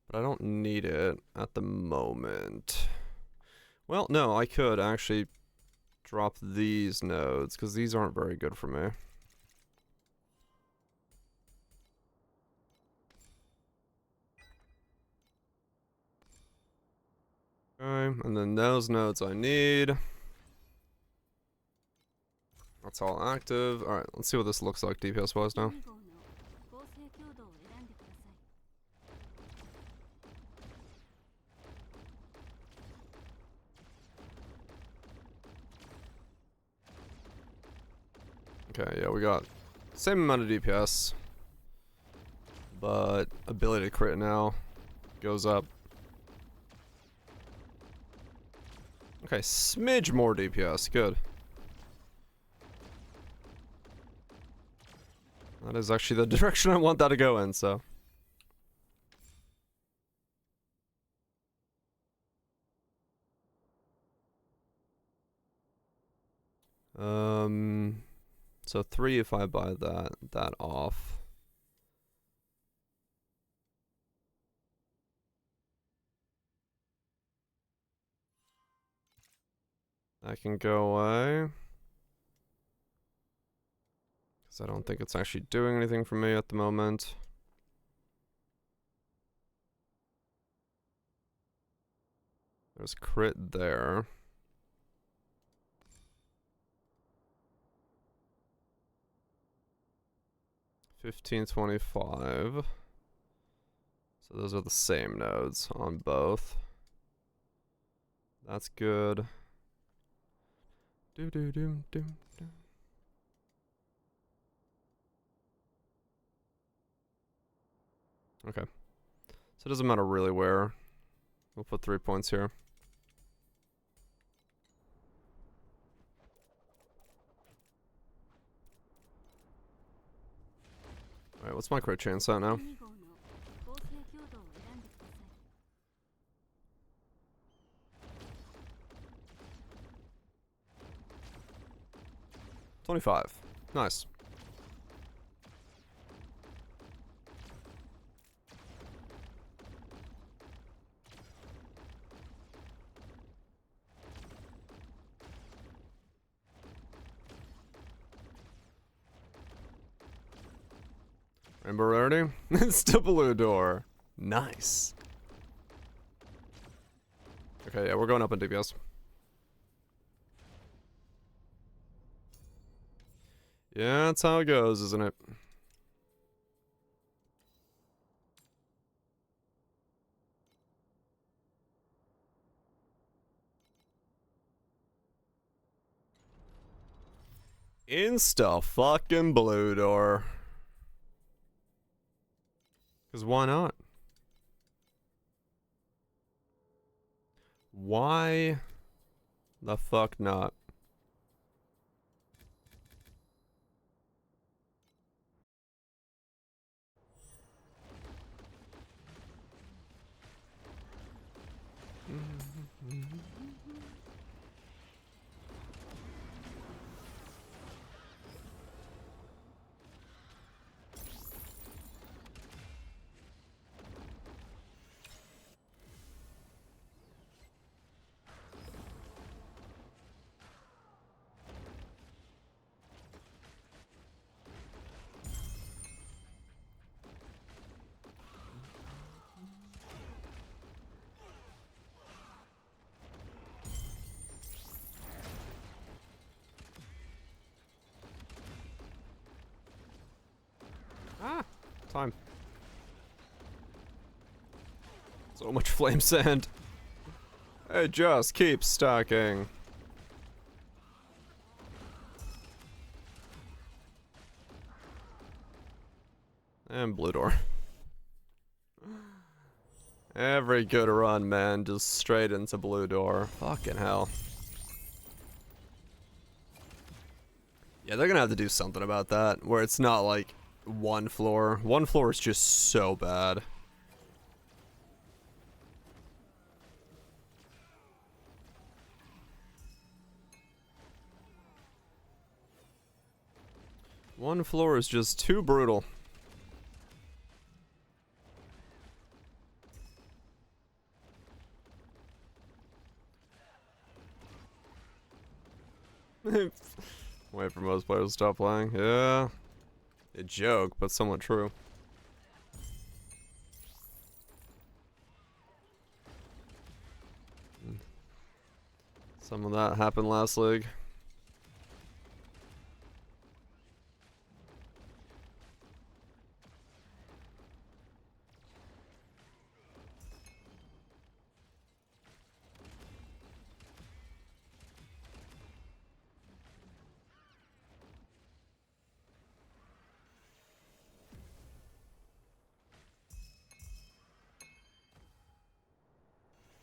but I don't need it at the moment. Well, no, I could actually drop these nodes, because these aren't very good for me. Okay, and then those nodes I need. That's all active. Alright, let's see what this looks like DPS-wise now. Okay, yeah, we got same amount of DPS, but ability to crit now goes up. Okay, smidge more DPS, good. That is actually the direction I want that to go in, so. So 3 if I buy that off. That can go away. Because I don't think it's actually doing anything for me at the moment. There's crit there. $15.25. So those are the same nodes on both. That's good. Okay. So it doesn't matter really where. We'll put 3 points here. Alright, what's my crit chance at now? $25. Nice. Rainbow rarity? It's the blue door. Nice. Okay, yeah, we're going up in DPS. Yeah, that's how it goes, isn't it? Insta fucking blue door. Because why not? Why the fuck not? Ah, time. So much flame sand. It just keeps stacking. And blue door. Every good run, man, just straight into blue door. Fucking hell. Yeah, they're gonna have to do something about that, where it's not like one floor. One floor is just so bad. One floor is just too brutal. Wait for most players to stop playing. Yeah. A joke, but somewhat true. Some of that happened last league.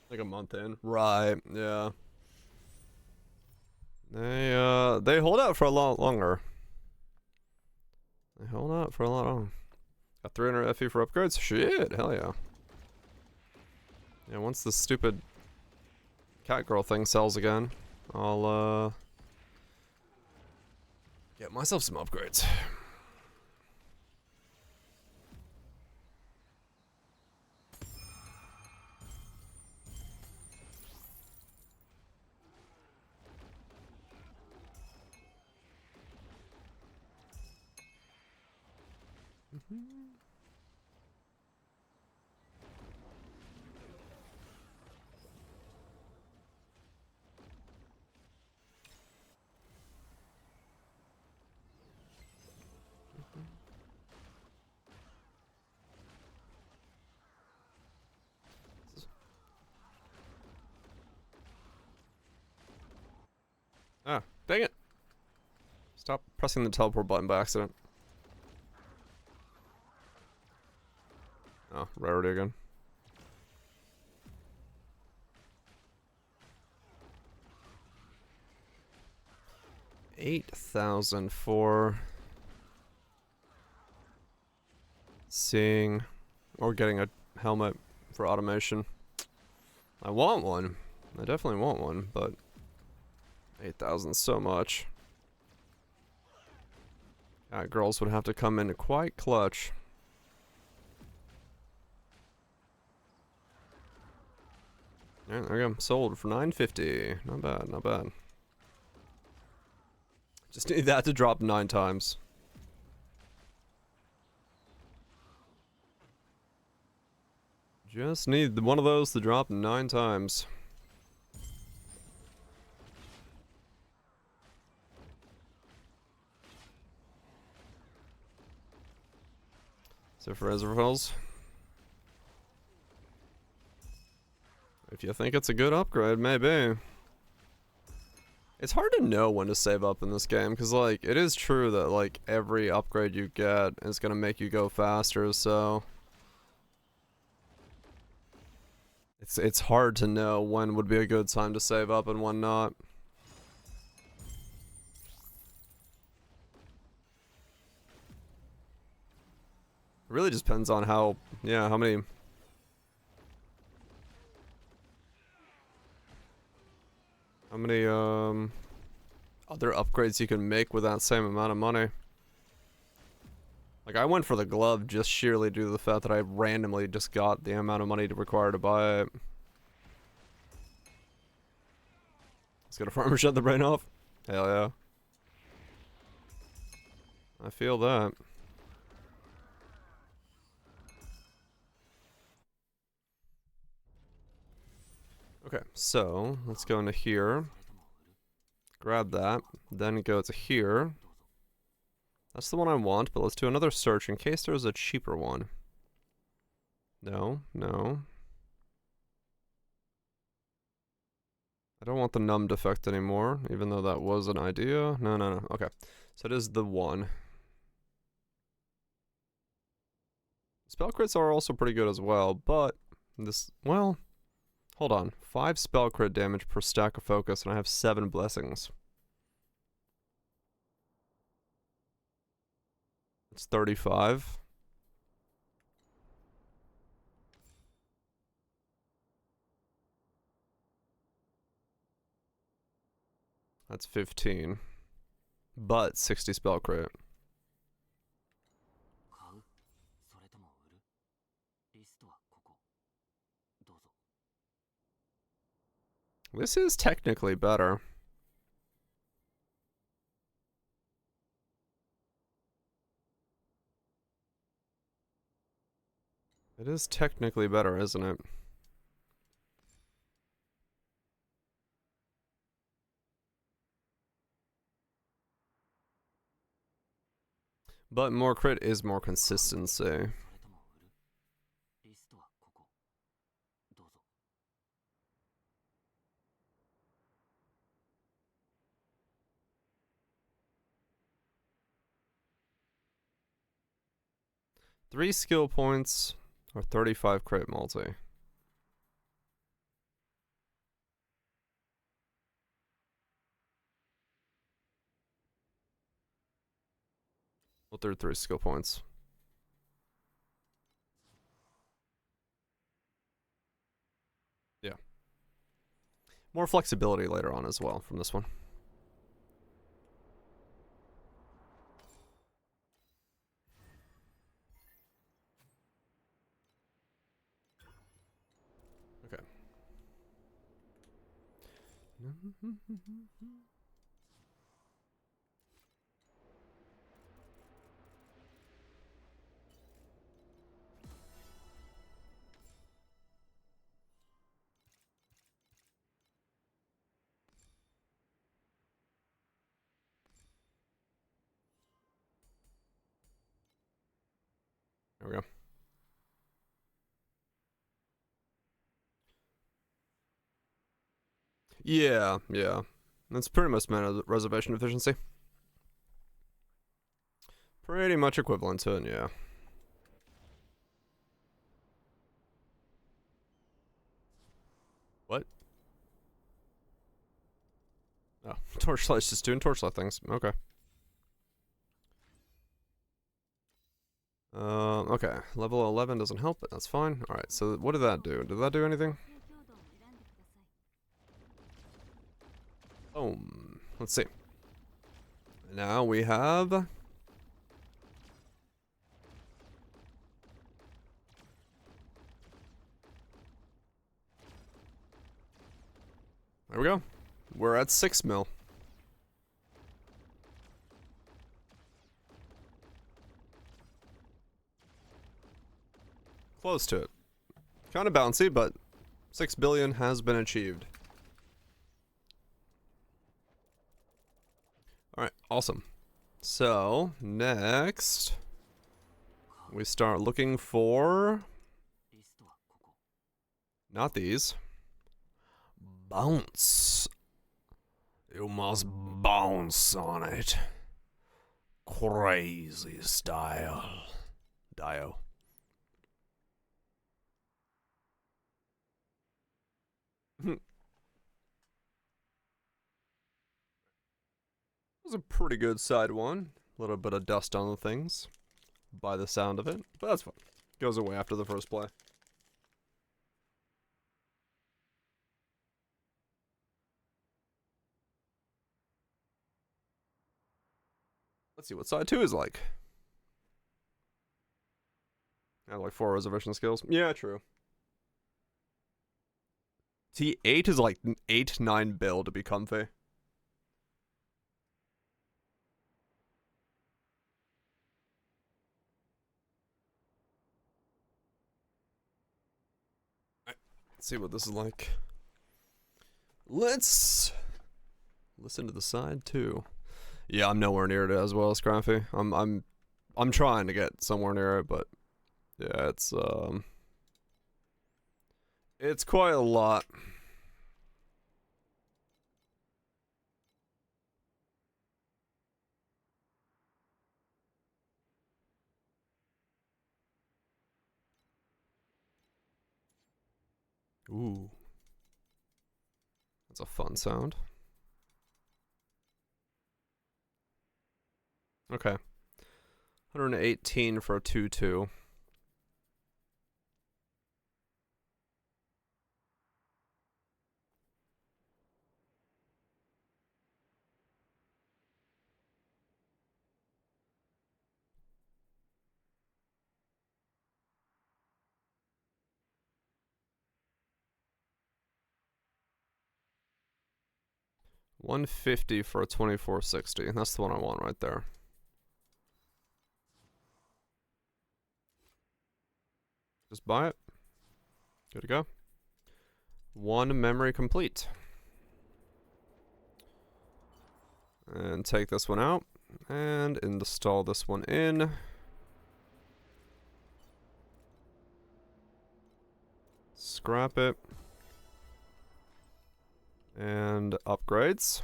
Like a month in. Right, yeah. They hold out for a lot longer. They hold out for a lot longer. Got 300 FE for upgrades? Shit, hell yeah. Yeah, once the stupid cat girl thing sells again, I'll get myself some upgrades. Ah, dang it. Stop pressing the teleport button by accident. Oh, rarity again. 8,000 for seeing or getting a helmet for automation. I want one. I definitely want one, but 8,000 is so much. Girls would have to come in quite clutch. Alright, there we go. Sold for 950. Not bad, not bad. Just need that to drop 9 times. Just need one of those to drop 9 times. So for Ezreal's, if you think it's a good upgrade, maybe. It's hard to know when to save up in this game, because, like, it is true that, like, every upgrade you get is going to make you go faster, so It's hard to know when would be a good time to save up and when not. It really just depends on how many other upgrades you can make with that same amount of money. Like, I went for the glove just sheerly due to the fact that I randomly just got the amount of money required to buy it. Let's get a farmer shut the brain off. Hell yeah. I feel that. Okay, so let's go into here. Grab that. Then go to here. That's the one I want, but let's do another search in case there's a cheaper one. No, no. I don't want the numbed effect anymore, even though that was an idea. No, no, no. Okay, so it is the one. Spell crits are also pretty good as well, but this, well, hold on. 5 spell crit damage per stack of focus, and I have 7 blessings. It's 35. That's 15. But 60 spell crit. This is technically better. It is technically better, isn't it? But more crit is more consistency. Three skill points or 35 crit multi. Well, they're 3 skill points. Yeah. More flexibility later on as well from this one. Okay. There we go. Yeah, yeah. That's pretty much mana reservation efficiency. Pretty much equivalent to it, yeah. What? Oh, Torchlight's just doing Torchlight things. Okay. Okay. Level 11 doesn't help, but that's fine. Alright, so what did that do? Did that do anything? Boom. Let's see. Now we have... There we go. We're at 6 mil. Close to it. Kind of bouncy, but 6 billion has been achieved. Alright, awesome. So, next, we start looking for... Not these. Bounce. You must bounce on it. Crazy style. Dio. It was a pretty good side one. A little bit of dust on the things, by the sound of it, but that's fine. Goes away after the first play. Let's see what side 2 is like. I have like 4 reservation skills. Yeah, true. T8 is like 8-9 bill to be comfy. Let's see what this is like. Let's listen to the side 2. Yeah, I'm nowhere near it as well as Scrappy. I'm trying to get somewhere near it, but yeah, it's quite a lot. Ooh. That's a fun sound. Okay. 118 for a 2-2. $150 for a 2460. That's the one I want right there. Just buy it. Good to go. 1 memory complete. And take this one out. And install this one in. Scrap it. And upgrades.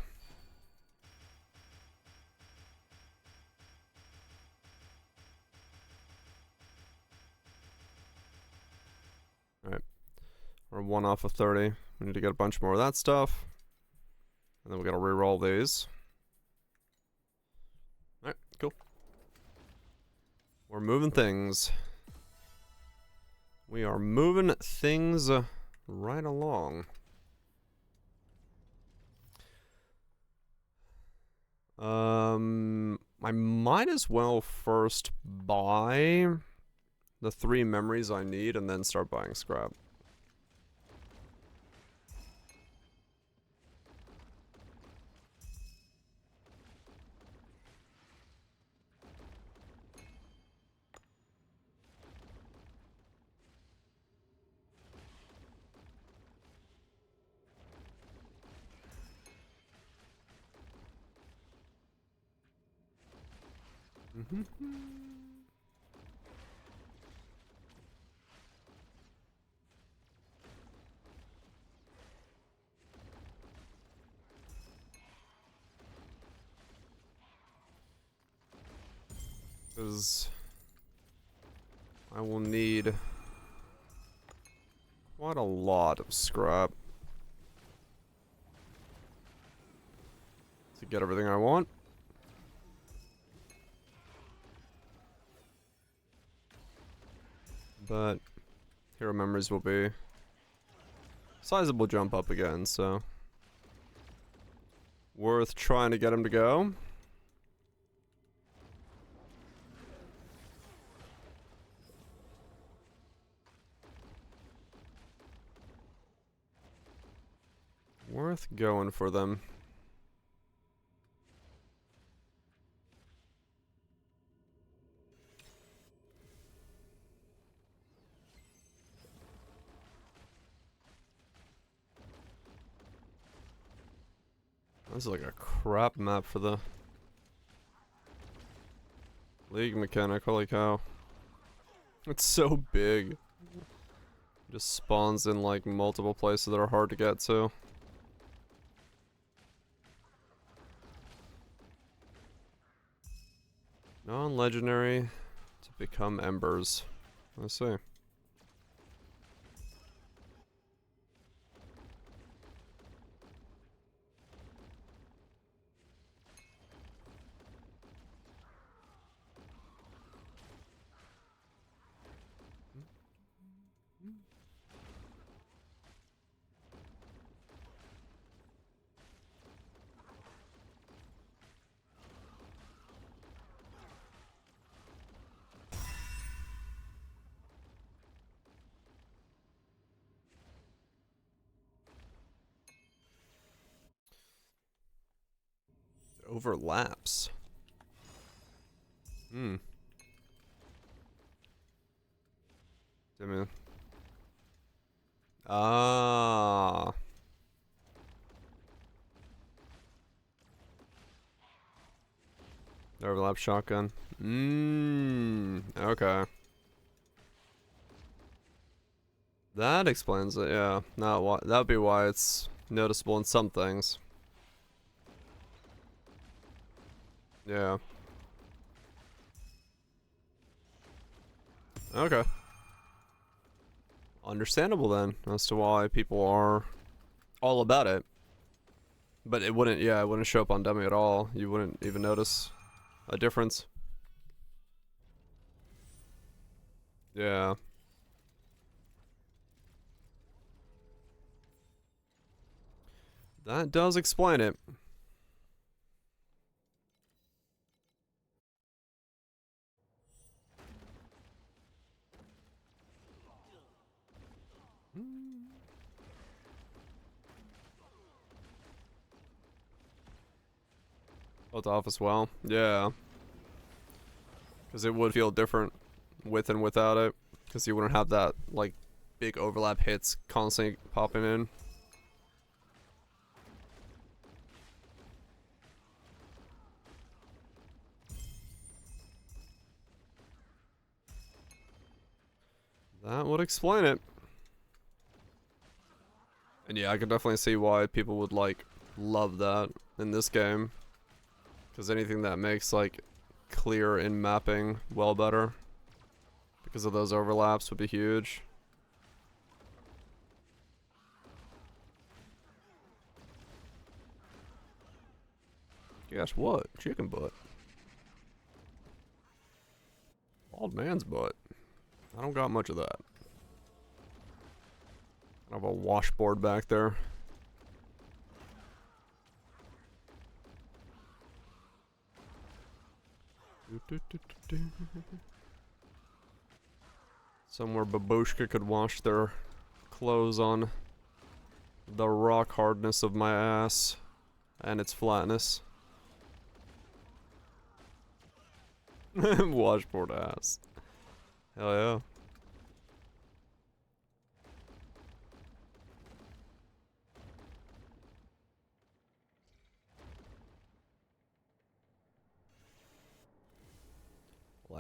Alright. We're 1 off of 30. We need to get a bunch more of that stuff. And then we gotta re-roll these. Alright, cool. We're moving things. We are moving things right along. I might as well first buy the 3 memories I need and then start buying scrap. Because I will need quite a lot of scrap to get everything I want. But hero memories will be sizable jump up again, so worth trying to get them to go. Worth going for them. This is like a crap map for the League mechanic, holy cow. It's so big. Just spawns in like multiple places that are hard to get to. Non-legendary to become embers. I see. Overlaps. Hmm. Damn. Ah. Overlap shotgun. Okay. That explains it, yeah. Not why. That'd be why it's noticeable in some things. Yeah. Okay. Understandable then, as to why people are all about it. But it wouldn't, yeah, it wouldn't show up on dummy at all. You wouldn't even notice a difference. Yeah. That does explain it. Both off as well. Yeah. Because it would feel different with and without it. Because you wouldn't have that, like, big overlap hits constantly popping in. That would explain it. And yeah, I could definitely see why people would, like, love that in this game. Because anything that makes, like, clear in mapping well better. Because of those overlaps would be huge. Guess what? Chicken butt. Bald man's butt. I don't got much of that. I have a washboard back there. Somewhere Babushka could wash their clothes on the rock hardness of my ass and its flatness. Washboard ass. Hell yeah.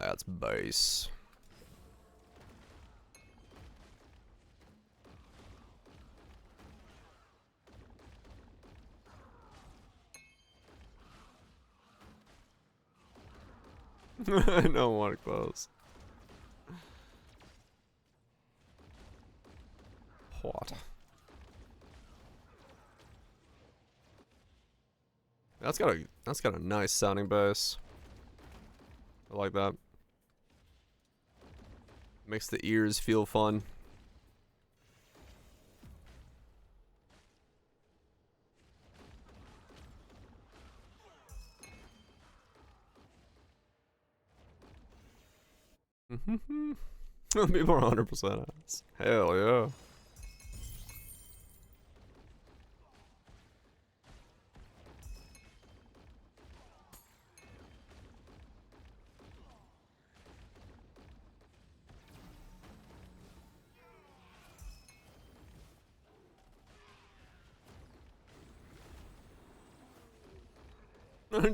That's base. I don't want to close. What? That's got a nice sounding bass. I like that. Makes the ears feel fun. People are 100% ass. Hell yeah.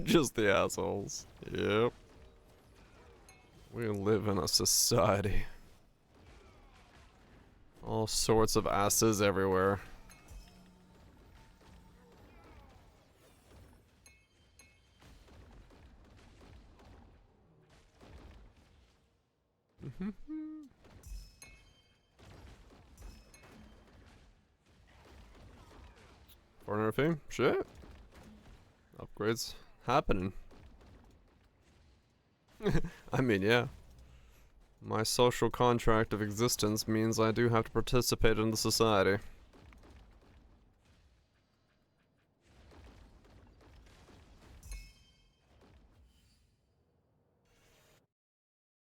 Just the assholes. Yep. We live in a society. All sorts of asses everywhere. Partner fame? Shit. Upgrades happening. I mean, yeah. My social contract of existence means I do have to participate in the society.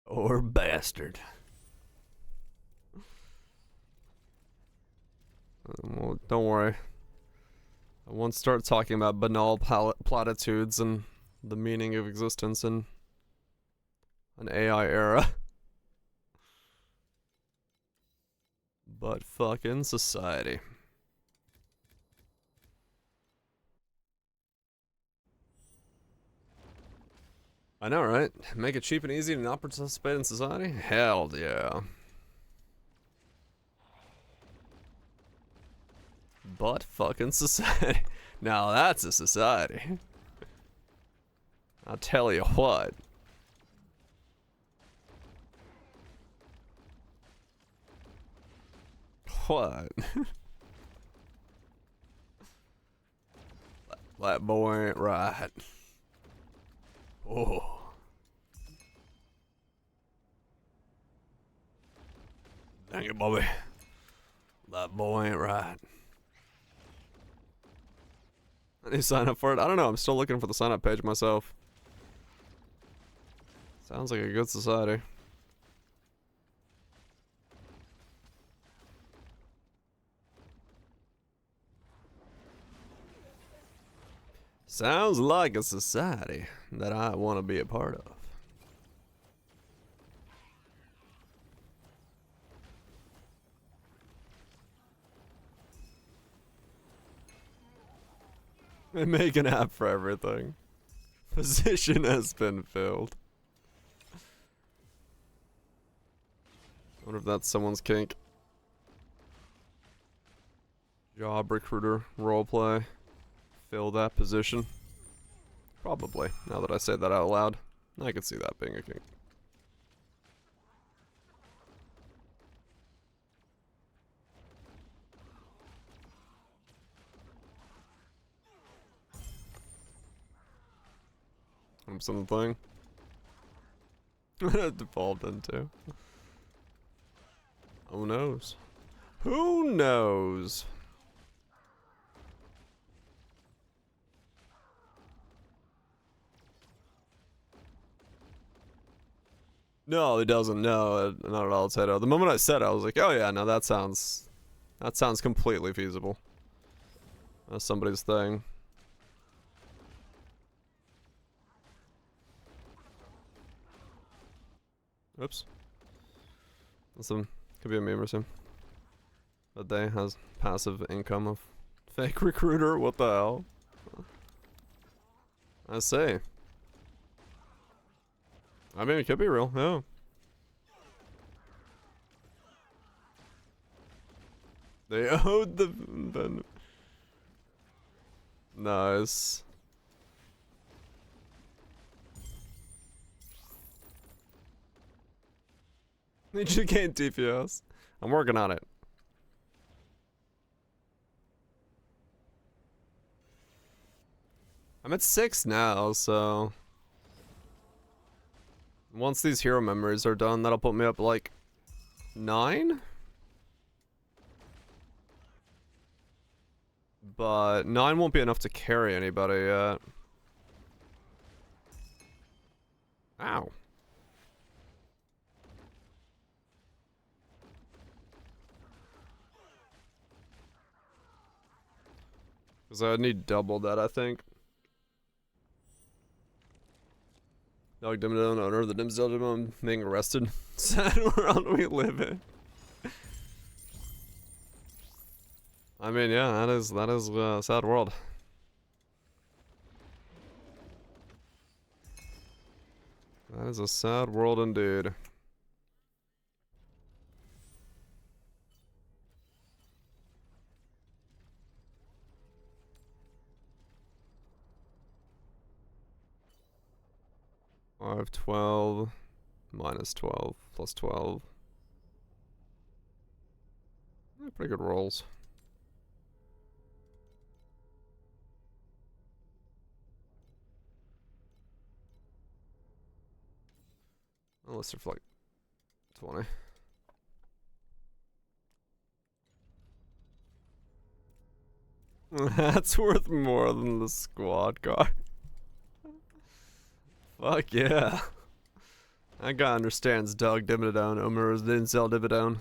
Or bastard. Well, don't worry. I won't start talking about banal platitudes and the meaning of existence in an AI era. But fucking society. I know, right? Make it cheap and easy to not participate in society? Hell yeah. But fucking society. Now that's a society. I'll tell you what. What? That boy ain't right. Oh. Dang it, Bobby. That boy ain't right. I need to sign up for it. I don't know. I'm still looking for the sign up page myself. Sounds like a good society. Sounds like a society that I want to be a part of. And make an app for everything. Position has been filled. I wonder if that's someone's kink. Job recruiter roleplay. Fill that position. Probably, now that I say that out loud. I could see that being a kink. Something. It devolved into. Who knows? Who knows? No, it doesn't. No, not at all, Tato. The moment I said it, I was like, oh yeah, no, that sounds completely feasible. That's somebody's thing. Oops. Some could be a meme or something. But they has passive income of fake recruiter. What the hell? I say. I mean, it could be real. Yeah. They owed the nice. Need you gain DPS. I'm working on it. I'm at 6 now, so once these hero memories are done, that'll put me up like 9? But 9 won't be enough to carry anybody yet. Ow. Because I need double that, I think. Dog Dimmadome, owner of the Dimsdale Dimmadome, being arrested. Sad world we live in. I mean, yeah, that is a sad world. That is a sad world indeed. I have 12 minus 12 plus 12. Pretty good rolls. Unless they're like 20. That's worth more than the squad car. Fuck yeah. That guy understands Dog Dimmadome, Omer's Dinsel Dimmadome.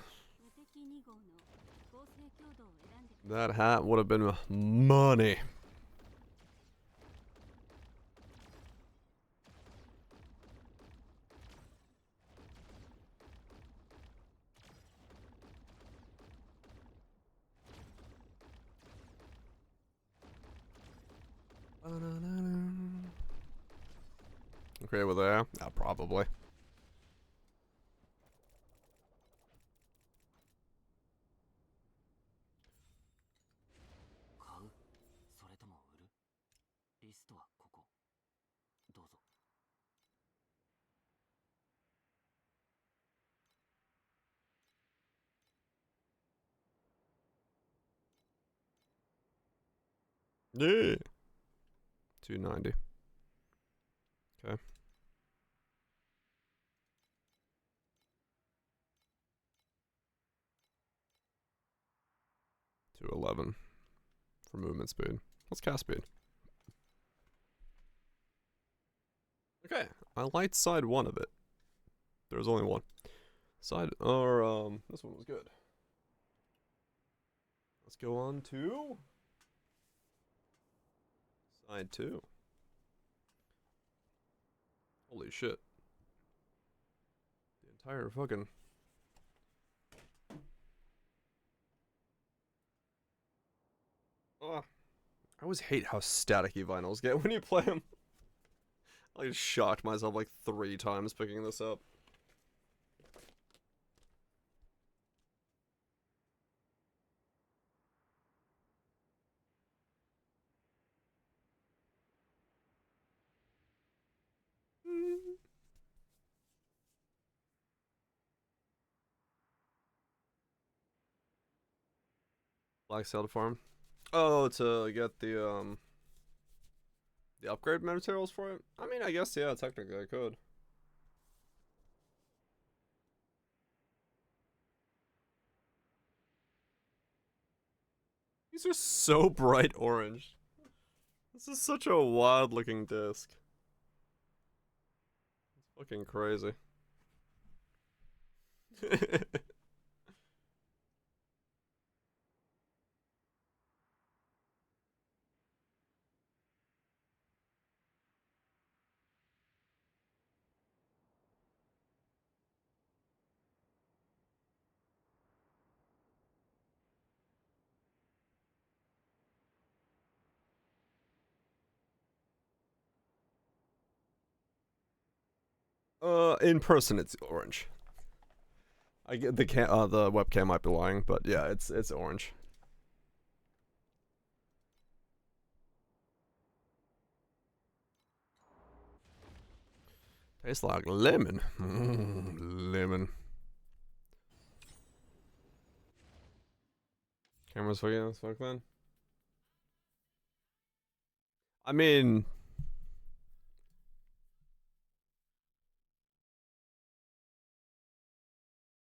That hat would have been money. Okay with that? Probably. Yeah. 290. Okay. 211 for movement speed. What's cast speed? Okay, I liked side one of it. There was only one. Side, or, this one was good. Let's go on to side two. Holy shit. The entire fucking... Oh, I always hate how staticky vinyls get when you play them. I just shocked myself like 3 times picking this up. Black Sail Farm. Oh, to get the upgrade materials for it? I mean, I guess, yeah, technically I could. These are so bright orange. This is such a wild looking disc. It's fucking crazy. In person it's orange. I get the the webcam might be lying, but yeah, it's orange. Tastes like lemon. Lemon. Camera's fucking as fuck, man. I mean,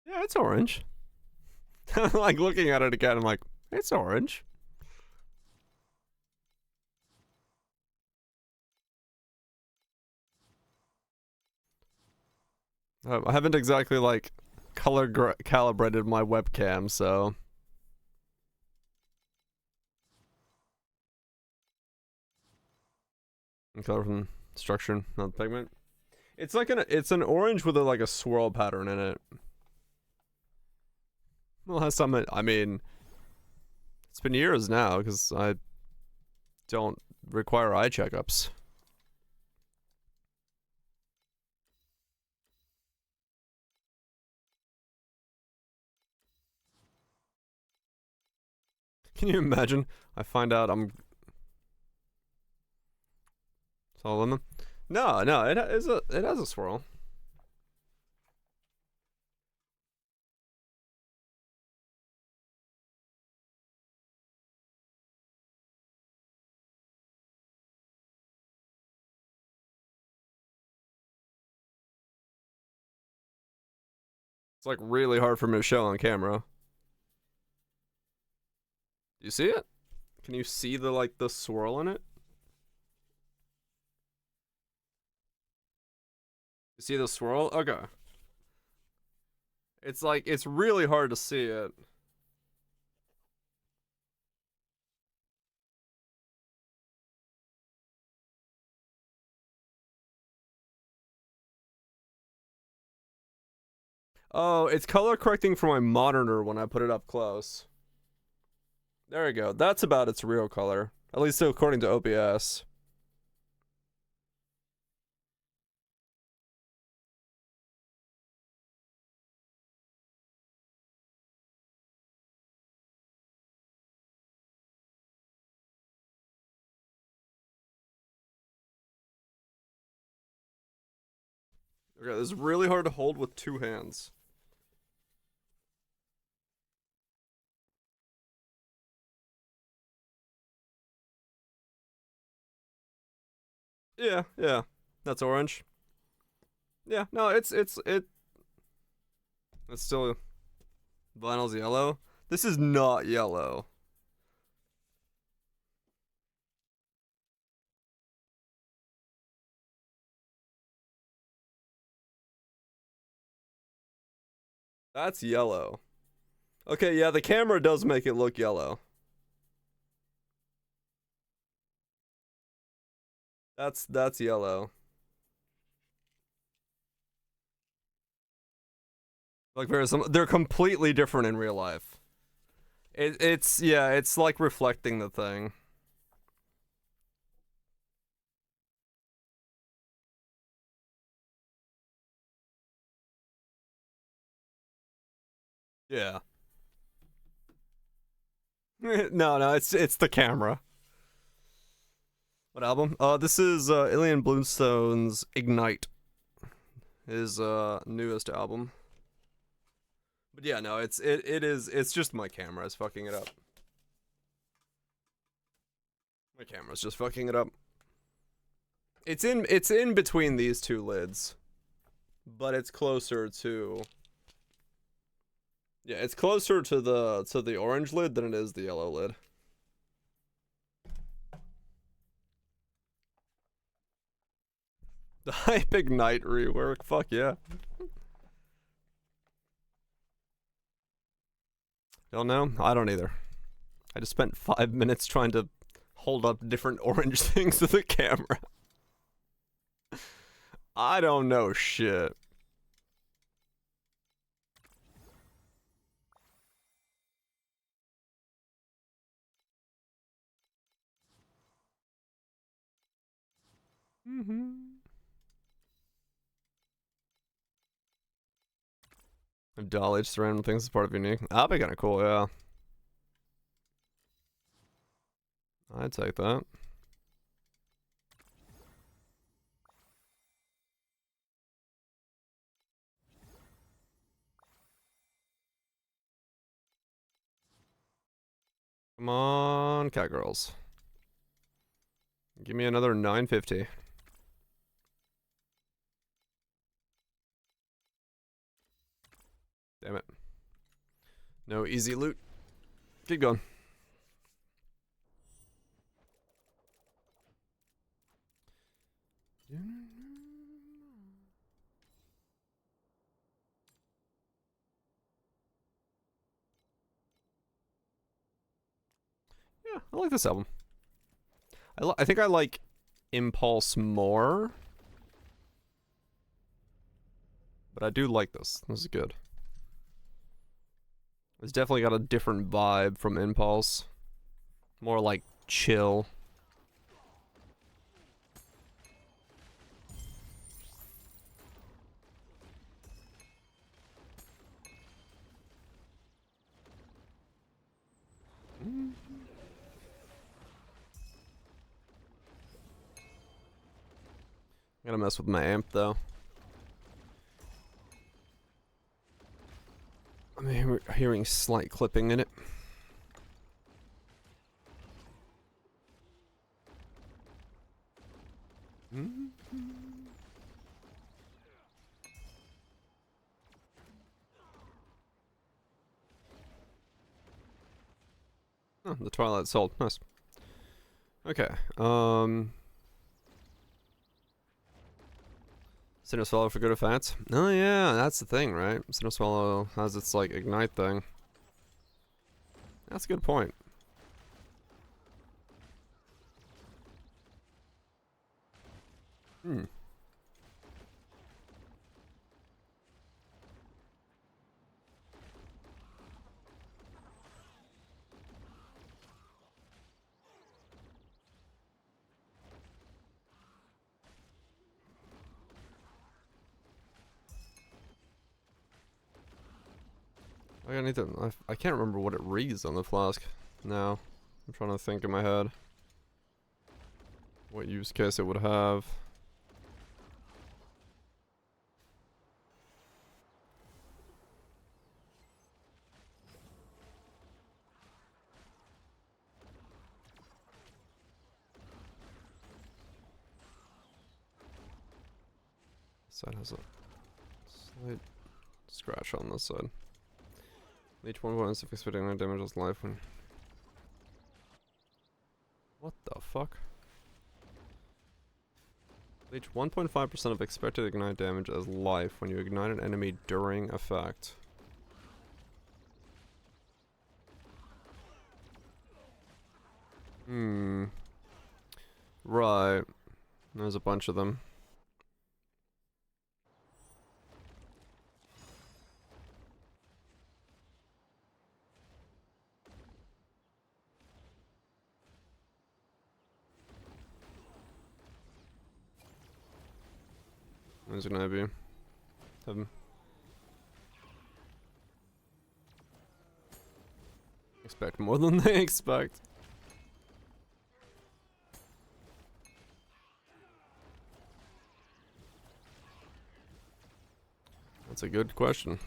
yeah, it's orange. Like looking at it again, I'm like, it's orange. I haven't exactly like calibrated my webcam, so color from structure, not pigment. It's like it's an orange with like a swirl pattern in it. Well, has some. I mean, it's been years now because I don't require eye checkups. Can you imagine? I find out I'm. It's all lemon. No, it has a swirl. It's like really hard for me to show on camera. Do you see it? Can you see the like the swirl in it? You see the swirl? Okay. It's like it's really hard to see it. Oh, it's color correcting for my monitor when I put it up close. There we go. That's about its real color. At least according to OBS. Okay, this is really hard to hold with two hands. Yeah, yeah. That's orange. Yeah, no, it's still vinyl's yellow. This is not yellow. That's yellow. Okay, yeah, the camera does make it look yellow. That's yellow. Like they're completely different in real life. It's yeah, it's like reflecting the thing. Yeah. No, it's the camera. What album? This is Ilian Bloomstone's Ignite, his newest album. But yeah, no, it's just my camera is fucking it up. My camera's just fucking it up. It's in between these two lids, but it's closer to. Yeah, it's closer to the orange lid than it is the yellow lid. The Hype Ignite rework, fuck yeah. Don't know? I don't either. I just spent 5 minutes trying to hold up different orange things to the camera. I don't know shit. If Dolly just random things as part of unique. That'd be kind of cool, yeah. I'd take that. Come on, cat girls. Give me another 950. Damn it. No easy loot. Keep going. Yeah, I like this album. I think I like Impulse more. But I do like this. This is good. It's definitely got a different vibe from Impulse. More like chill. Gotta mess with my amp though. I'm hearing slight clipping in it. Oh, the Twilight sold. Nice. Okay. Sinner Swallow for good effects. Oh yeah, that's the thing, right? Sinner Swallow has its like ignite thing. That's a good point. Hmm. I need to. I can't remember what it reads on the flask. Now, I'm trying to think in my head what use case it would have. side has a slight scratch on this side. Each one bonus if expecting damages life when. What the fuck? Leech 1.5% of expected ignite damage as life when you ignite an enemy during effect. Right. There's a bunch of them. Where's it gonna be? Heaven. Expect more than they expect. That's a good question.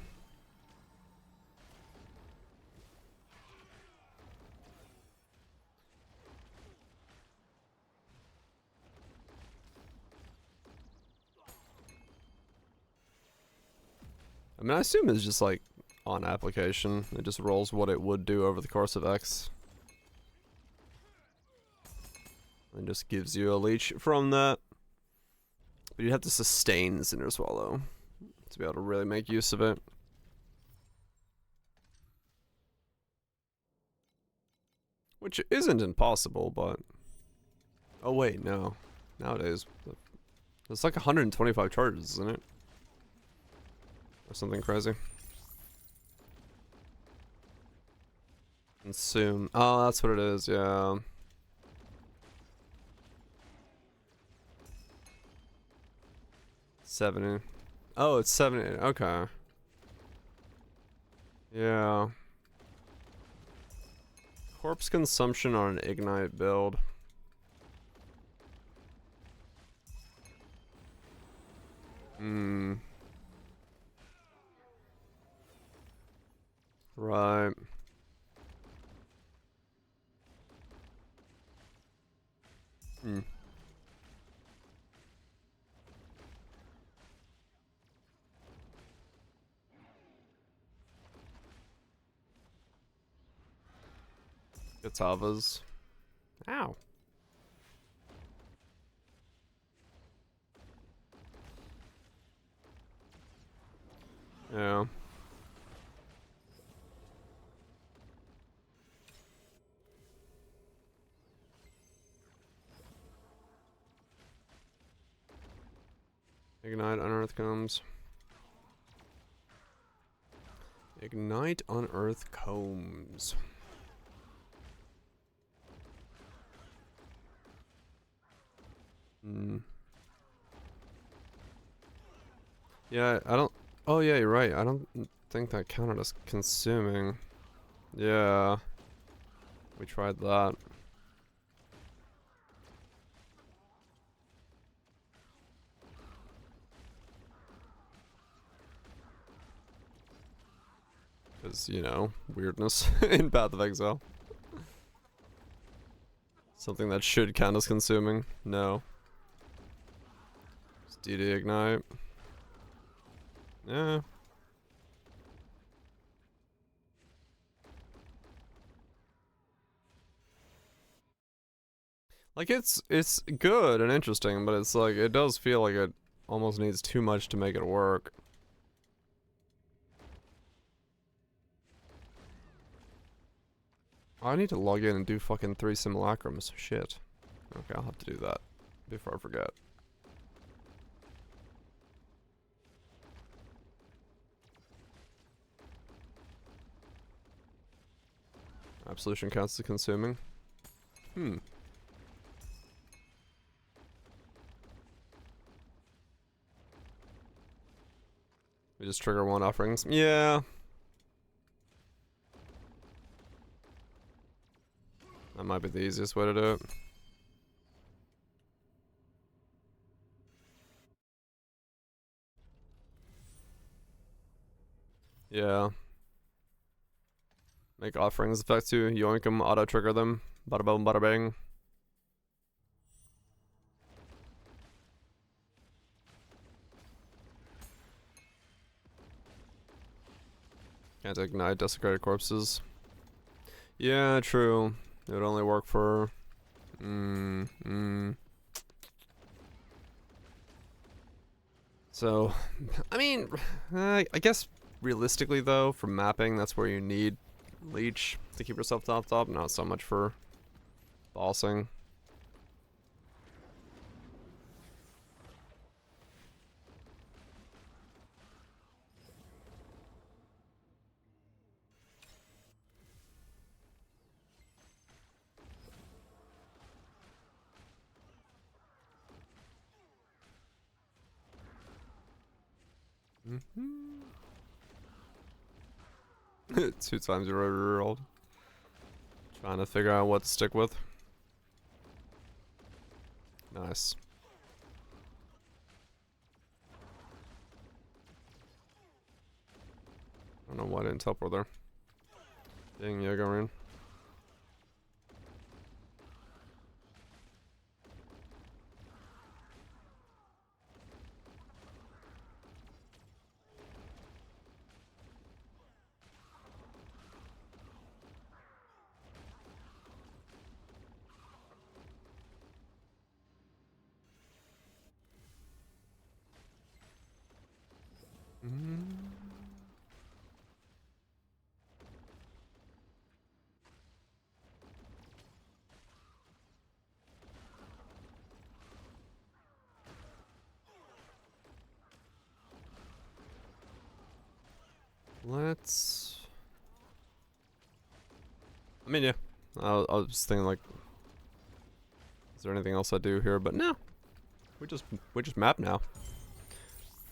I mean, I assume it's just like on application. It just rolls what it would do over the course of X. And just gives you a leech from that. But you'd have to sustain Cinder Swallow to be able to really make use of it. Which isn't impossible, but... Oh wait, no. Nowadays, it's like 125 charges, isn't it? Or something crazy. Consume. Oh, that's what it is, yeah. $70. Oh, it's $70. Okay. Yeah. Corpse consumption on an ignite build. Right. Katavas. Ow. Yeah. Ignite, unearth combs. Ignite, unearth combs. Yeah, I don't... Oh yeah, you're right. I don't think that counted as consuming. Yeah. We tried that. Because, you know, weirdness in Path of Exile. Something that should count as consuming. No. It's DD Ignite. Yeah. Like, it's good and interesting, but it's like, it does feel like it almost needs too much to make it work. I need to log in and do fucking 3 simulacrums. Shit. Okay, I'll have to do that before I forget. Absolution counts as consuming. We just trigger 1 offerings. Yeah. That might be the easiest way to do it. Yeah. Make offerings effect too. Yoink them, auto trigger them. Bada boom, bada bang. Can't ignite desecrated corpses. Yeah, true. It would only work for... So, I mean, I guess realistically though, for mapping, that's where you need Leech to keep yourself topped up, not so much for bossing. Two times you rolled. Trying to figure out what to stick with. Nice. I don't know why I didn't teleport there. Dang, Yagarin. Let's... I mean, yeah. I was thinking like, is there anything else I do here? But no, we just map now.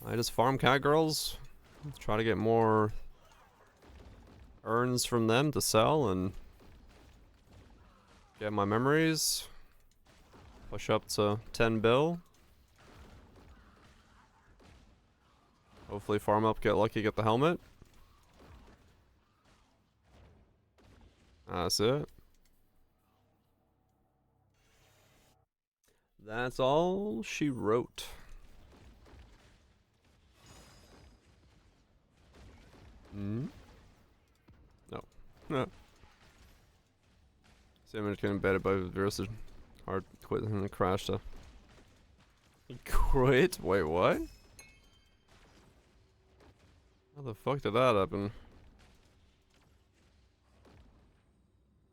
I just farm cat girls, try to get more urns from them to sell and get my memories. Push up to 10 bill. Hopefully farm up, get lucky, get the helmet. That's it. That's all she wrote. No. No. Sandwich getting embedded by the virus. Hard quit and then crash to. Quit? Wait, what? How the fuck did that happen?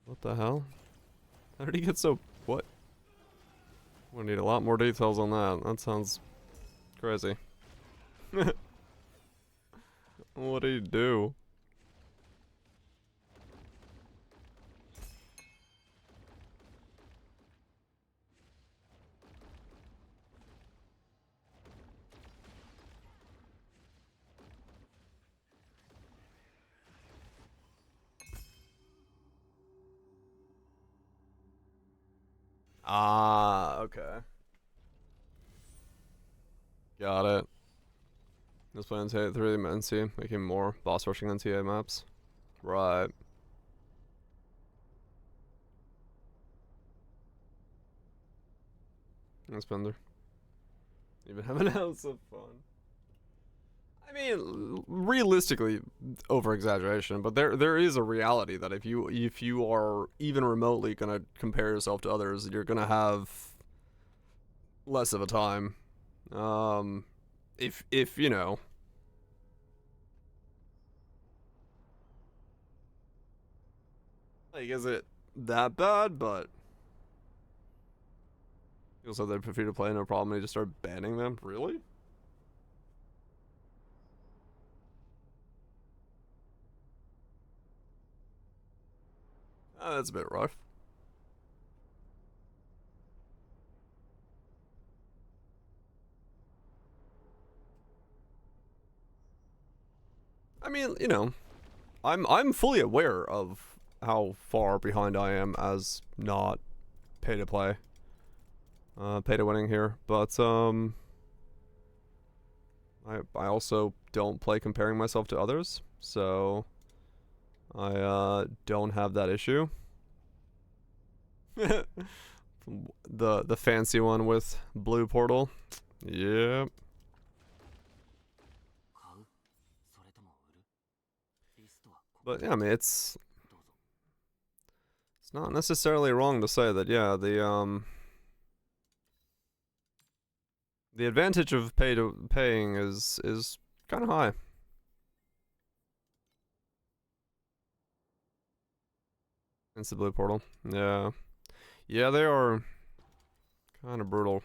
What the hell? How did he get so... What? We need a lot more details on that. That sounds crazy. What did he do? Ah, okay. Got it. Just playing TA 3 NC, making more boss rushing than TA maps. Right. That's Bender. Even have an ounce of fun. I mean, realistically, over exaggeration, but there is a reality that if you are even remotely gonna compare yourself to others, you're gonna have less of a time. If you know, like, is it that bad? But people said they're free to play, no problem. They just start banning them. Really? That's a bit rough. I mean, you know, I'm fully aware of how far behind I am as not pay to play, pay to winning here, but I also don't play comparing myself to others, so I don't have that issue. The fancy one with blue portal. Yep. But yeah, I mean, it's not necessarily wrong to say that, yeah, the advantage of paying is kind of high. It's the blue portal. Yeah. Yeah, they are kind of brutal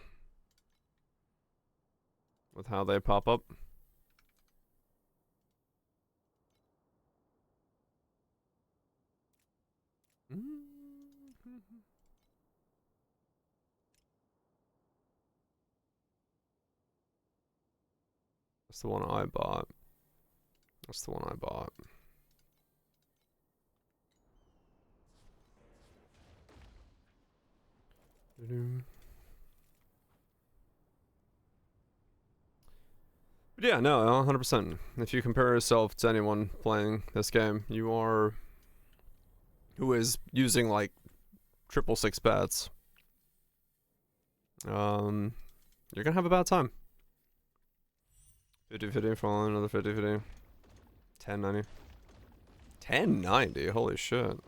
with how they pop up. That's the one I bought. That's the one I bought. But yeah, no, 100%. If you compare yourself to anyone playing this game, who is using like 666 bats, you're gonna have a bad time. 50-50, following another 50-50. 1090. 1090, holy shit.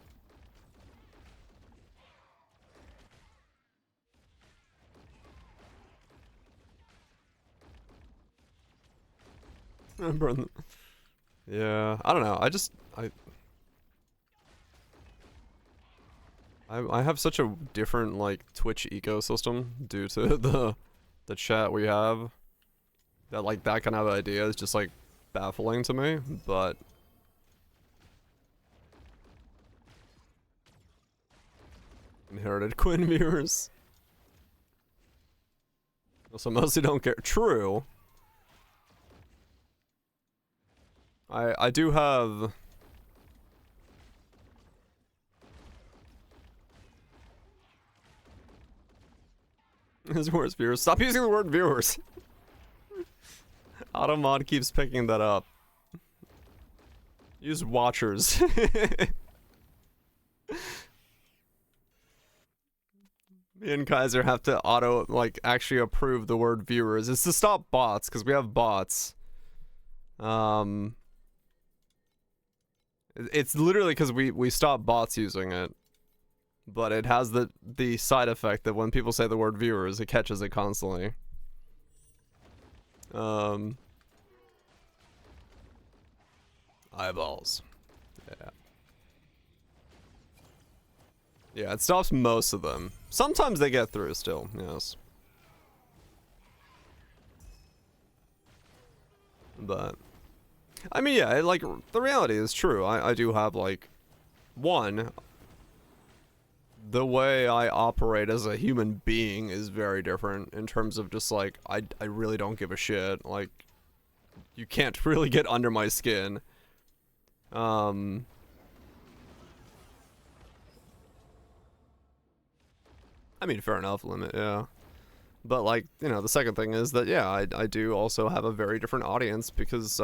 Yeah, I don't know. I have such a different like Twitch ecosystem due to the chat we have that like that kind of idea is just like baffling to me, but inherited Quinn viewers. Also mostly don't care. True. I do have his worst viewers. Stop using the word viewers. Automod keeps picking that up. Use watchers. Me and Kaiser have to actually approve the word viewers. It's to stop bots, because we have bots. It's literally because we stop bots using it. But it has the side effect that when people say the word viewers, it catches it constantly. Eyeballs. Yeah. Yeah, it stops most of them. Sometimes they get through still, yes. But I mean, yeah, like the reality is true. I do have like the way I operate as a human being is very different in terms of just like I really don't give a shit. Like you can't really get under my skin. I mean, fair enough, limit, yeah. But like, you know, the second thing is that yeah, I do also have a very different audience because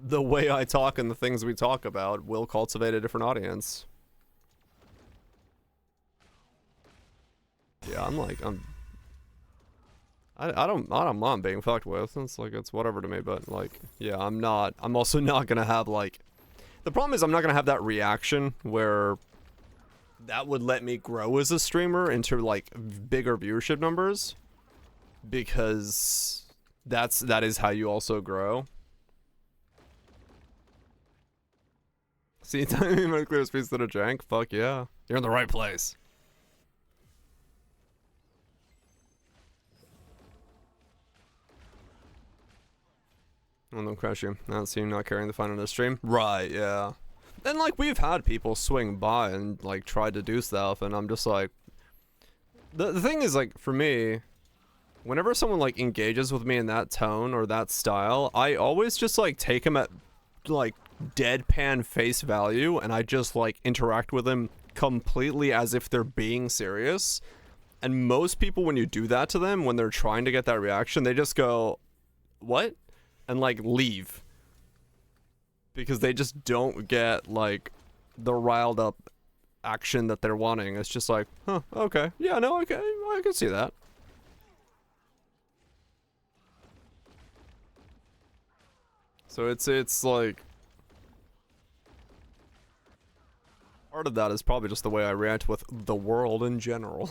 the way I talk and the things we talk about will cultivate a different audience. Yeah, I don't mind being fucked with. It's like, it's whatever to me, but like, yeah, I'm also not gonna have like, the problem is I'm not gonna have that reaction where that would let me grow as a streamer into like bigger viewership numbers, because that is how you also grow. See, timing my clear space that a jank? Fuck yeah. You're in the right place. Well, don't crash you. I don't see you not carrying the fine on the stream. Right, yeah. And like, we've had people swing by and like try to do stuff, and I'm just like, the thing is, like, for me, whenever someone like engages with me in that tone or that style, I always just like take them at like deadpan face value, and I just like interact with them completely as if they're being serious. And most people, when you do that to them, when they're trying to get that reaction, they just go, what? And like leave, because they just don't get like the riled up action that they're wanting. It's just like, huh, okay, yeah, no, okay, I can see that. So it's like, Part of that is probably just the way I react with the world in general.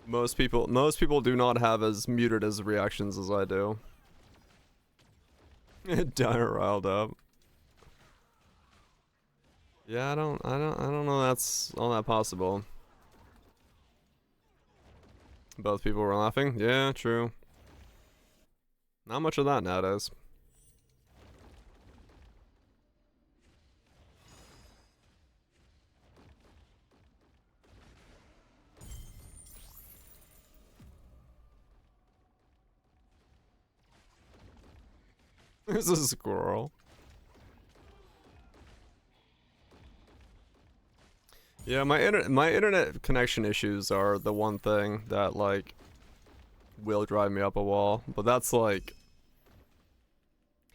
Most people do not have as muted as reactions as I do. Dire riled up. Yeah, I don't know that's all that possible. Both people were laughing? Yeah, true. Not much of that nowadays. There's a squirrel. Yeah, my internet connection issues are the one thing that like will drive me up a wall, but that's like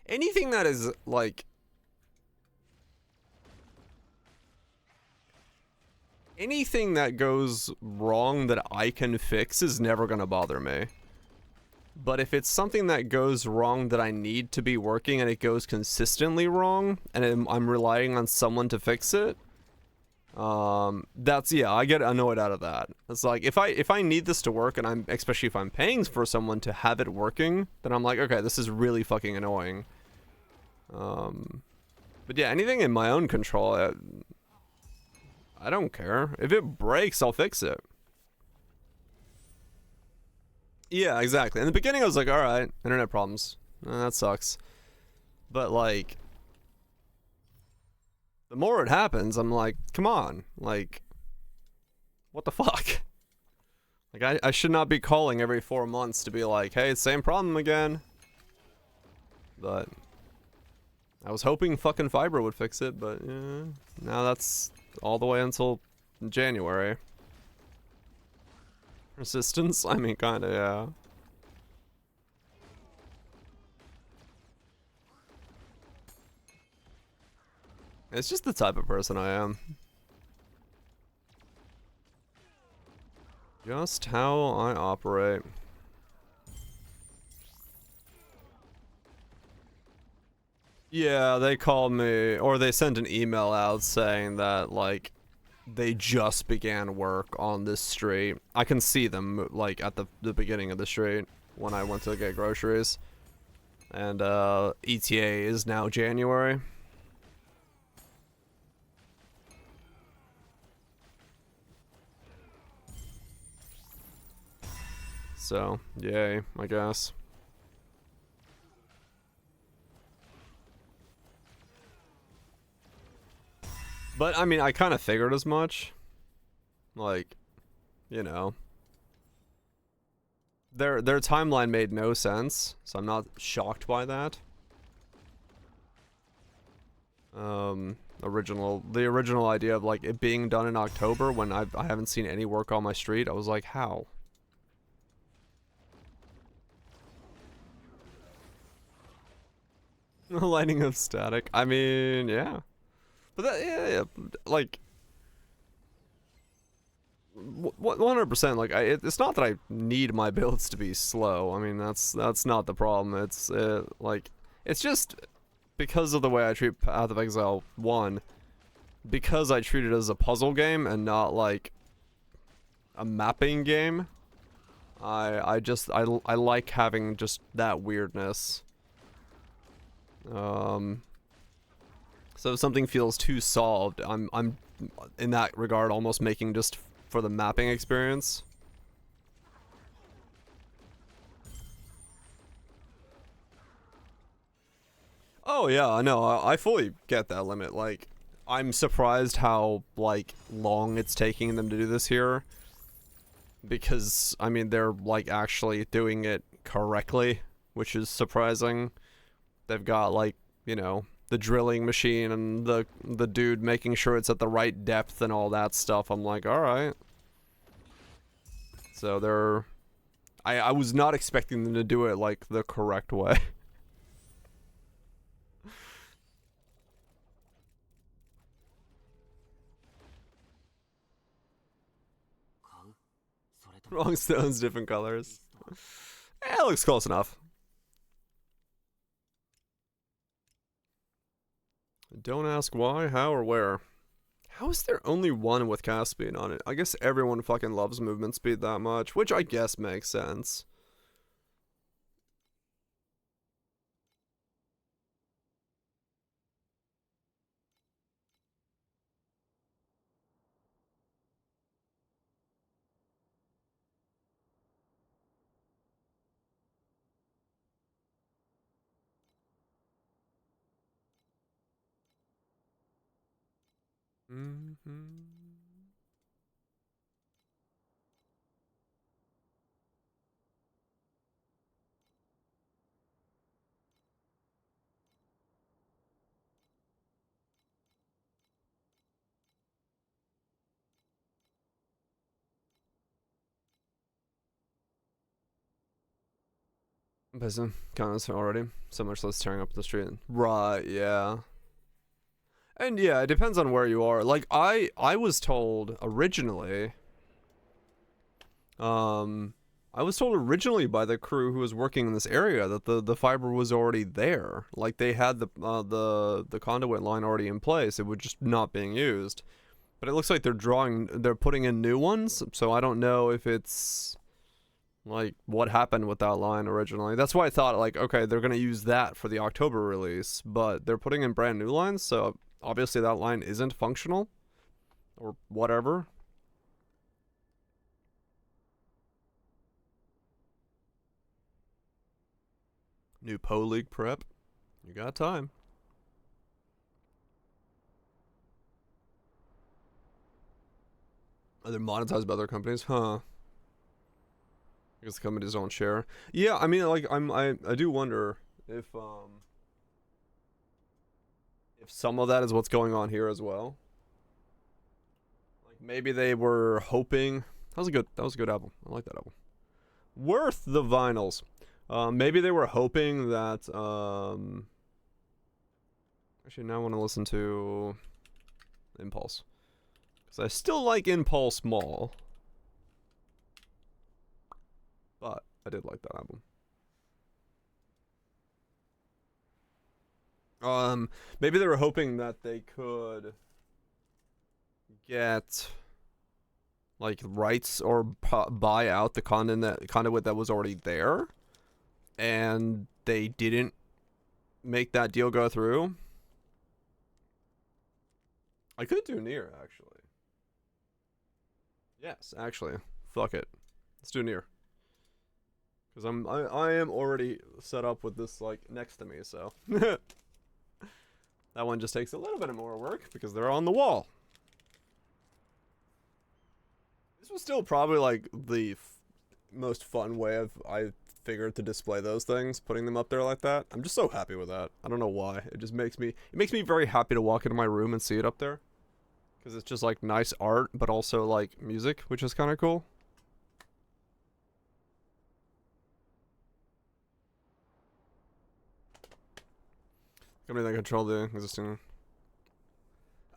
anything that is like anything that goes wrong that I can fix is never gonna bother me. But if it's something that goes wrong that I need to be working and it goes consistently wrong and I'm relying on someone to fix it, that's, yeah, I get annoyed out of that. It's like if I need this to work and especially if I'm paying for someone to have it working, then I'm like, okay, this is really fucking annoying. But yeah, anything in my own control, I don't care. If it breaks, I'll fix it. Yeah, exactly. In the beginning, I was like, alright, internet problems. That sucks. But, like, the more it happens, I'm like, come on. Like, what the fuck? Like, I should not be calling every 4 months to be like, hey, same problem again. But I was hoping fucking fiber would fix it, but yeah, now that's all the way until January. Resistance? I mean, kinda, yeah. It's just the type of person I am. Just how I operate. Yeah, they called me, or they sent an email out saying that, like, they just began work on this street. I can see them, like, at the beginning of the street when I went to get groceries. And, ETA is now January. So, yay, I guess. But, I mean, I kind of figured as much. Like, you know. Their timeline made no sense, so I'm not shocked by that. The original idea of, like, it being done in October when I haven't seen any work on my street, I was like, how? Lighting of static. I mean, yeah. But that, yeah, like 100%. Like, it's not that I need my builds to be slow. I mean, that's not the problem. It's like it's just because of the way I treat Path of Exile 1, because I treat it as a puzzle game and not like a mapping game. I like having just that weirdness. So if something feels too solved, I'm in that regard almost making just for the mapping experience. Oh yeah, I know. I fully get that limit. Like, I'm surprised how like long it's taking them to do this here. Because I mean, they're like actually doing it correctly, which is surprising. They've got like, you know, the drilling machine and the dude making sure it's at the right depth and all that stuff. I'm like, all right. So they're I was not expecting them to do it like the correct way. Wrong stones, different colors. It looks close enough. Don't ask why, how, or where. How is there only one with cast speed on it? I guess everyone fucking loves movement speed that much, which I guess makes sense. Mm-hmm. Busy. Counts already. So much less tearing up the street. Right, yeah. And yeah, it depends on where you are. Like I was told originally, um I was told originally by the crew who was working in this area that the fiber was already there. Like they had the conduit line already in place. It was just not being used. But it looks like they're putting in new ones, so I don't know if it's like what happened with that line originally. That's why I thought like, okay, they're gonna use that for the October release, but they're putting in brand new lines, so obviously that line isn't functional or whatever. New Po League prep. You got time. Are they monetized by other companies? Huh. I guess the companies don't share. Yeah, I mean, like, I do wonder if some of that is what's going on here as well. Like maybe they were hoping. That was a good album. I like that album. Worth the vinyls. Maybe they were hoping that. Actually, now I want to listen to Impulse because I still like Impulse Mall, but I did like that album. Maybe they were hoping that they could get like rights or buy out the conduit that was already there, and they didn't make that deal go through. I could do near actually. Yes, actually, fuck it, let's do near because I am already set up with this like next to me, so that one just takes a little bit more work because they're on the wall. This was still probably like the most fun way I figured to display those things, putting them up there like that. I'm just so happy with that. I don't know why. It makes me very happy to walk into my room and see it up there because it's just like nice art, but also like music, which is kind of cool. Company that control the existing.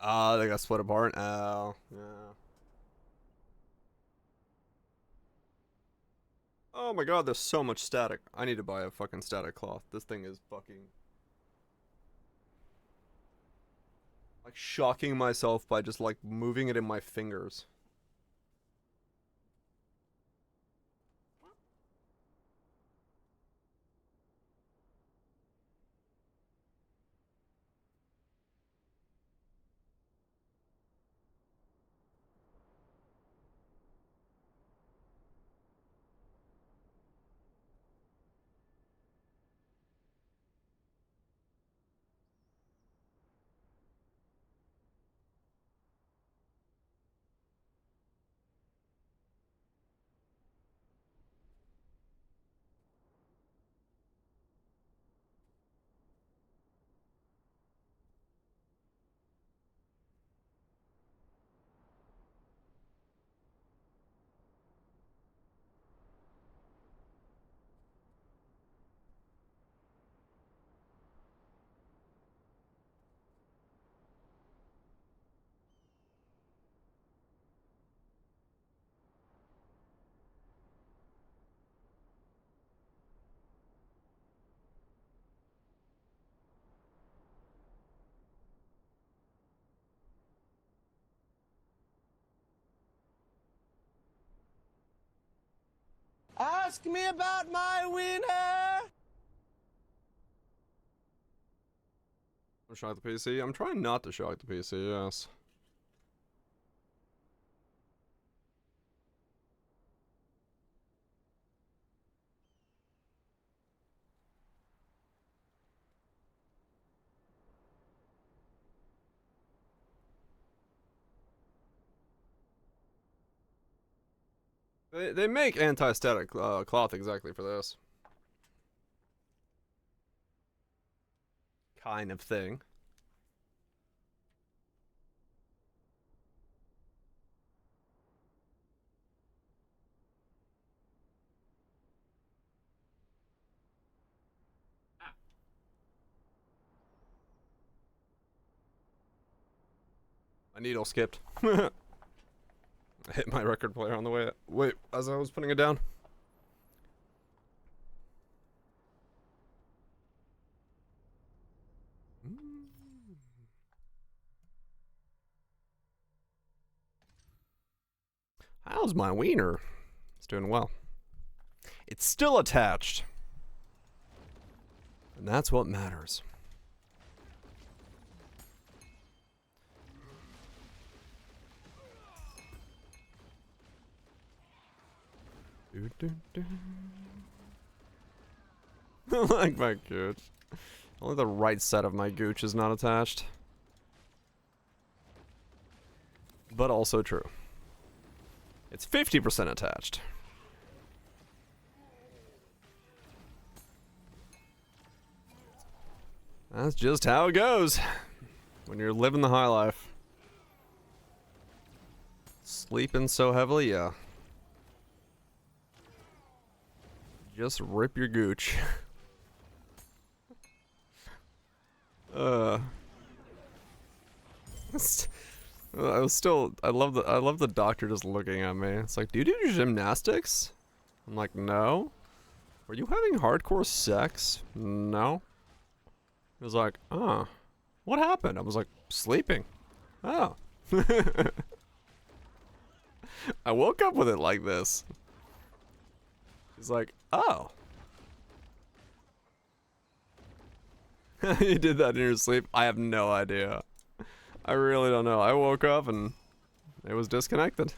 They got split apart. Oh, yeah. Oh my god, there's so much static. I need to buy a fucking static cloth. This thing is fucking like shocking myself by just like moving it in my fingers. ask me about my wiener? Shock the PC? I'm trying not to shock the PC, yes. They make anti-static cloth exactly for this. Kind of thing. My needle skipped. I hit my record player on the way. Wait, as I was putting it down. How's my wiener? It's doing well. It's still attached. And that's what matters. I like my gooch. Only the right side of my gooch is not attached. But also true. It's 50% attached. That's just how it goes when you're living the high life. Sleeping so heavily, yeah. Just rip your gooch. I love the doctor just looking at me. It's like, do you do gymnastics? I'm like, no. Are you having hardcore sex? No. He was like, oh, what happened? I was like, sleeping. Oh. I woke up with it like this. He's like, oh. You did that in your sleep? I have no idea. I really don't know. I woke up and it was disconnected.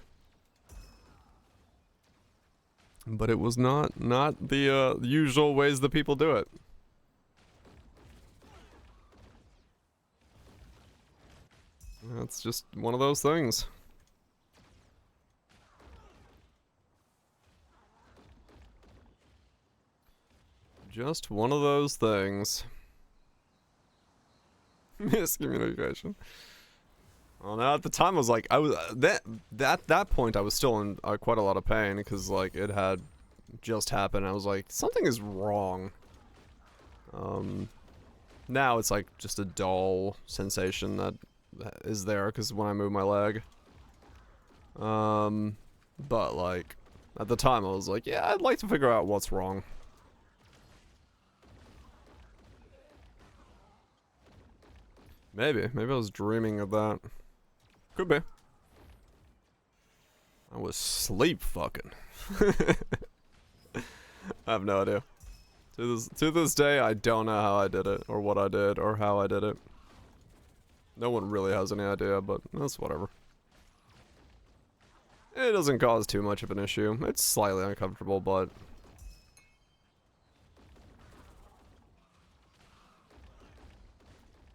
But it was not the usual ways that people do it. That's just one of those things. Just one of those things. Miscommunication. Well, now at the time I was like, that point I was still in quite a lot of pain because like it had just happened. I was like, something is wrong. Now it's like just a dull sensation that is there because when I move my leg. But like at the time I was like, yeah, I'd like to figure out what's wrong. Maybe I was dreaming of that. Could be. I was sleep fucking. I have no idea. To this day, I don't know how I did it, or what I did, or how I did it. No one really has any idea, but that's whatever. It doesn't cause too much of an issue. It's slightly uncomfortable, but...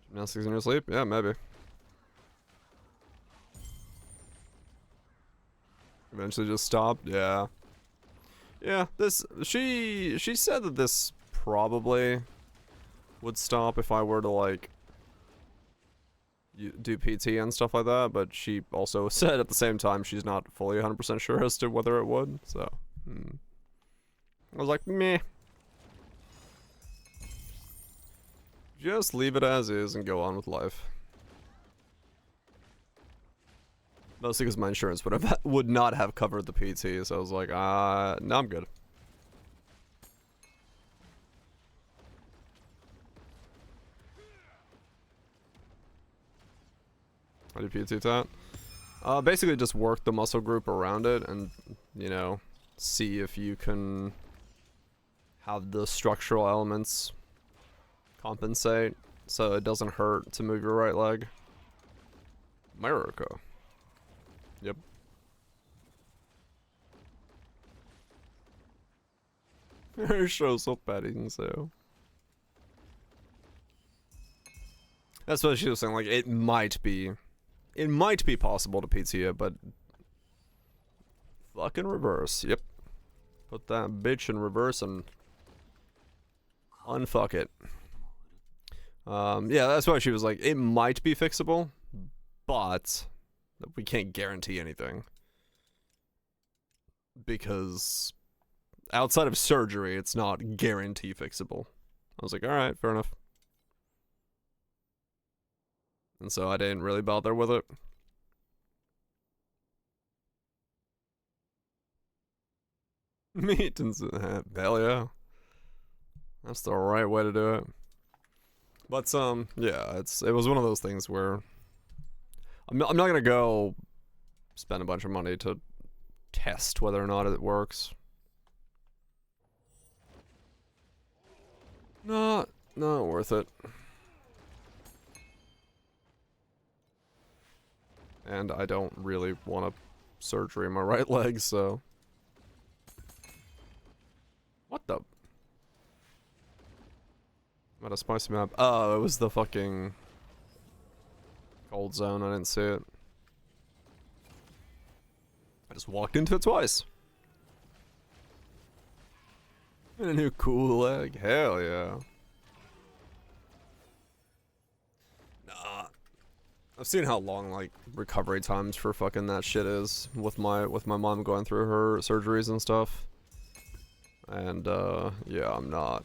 Gymnastics in your sleep? Yeah, maybe. Eventually just stopped? Yeah. Yeah, she said that this probably would stop if I were to, like, do PT and stuff like that, but she also said at the same time she's not fully 100% sure as to whether it would, so... I was like, meh. Just leave it as is and go on with life. Mostly because my insurance would not have covered the PT, so I was like, no, I'm good. How do you PT that? Basically just work the muscle group around it and, you know, see if you can have the structural elements compensate so it doesn't hurt to move your right leg. America. Yep. It shows up petting, so. That's what she was saying, like, it might be possible to PT it, but fucking reverse, yep. Put that bitch in reverse and unfuck it. Yeah, that's why she was like, it might be fixable, but we can't guarantee anything. Because outside of surgery, it's not guarantee fixable. I was like, alright, fair enough. And so I didn't really bother with it. Meat and hell yeah. That's the right way to do it. But yeah, it was one of those things where I'm not gonna go spend a bunch of money to test whether or not it works. Not worth it. And I don't really want a surgery in my right leg, so. What the? What a spicy map. Oh, it was the fucking cold zone. I didn't see it. I just walked into it twice. And a new cool leg. Hell yeah. Nah. I've seen how long like recovery times for fucking that shit is with my mom going through her surgeries and stuff. And yeah, I'm not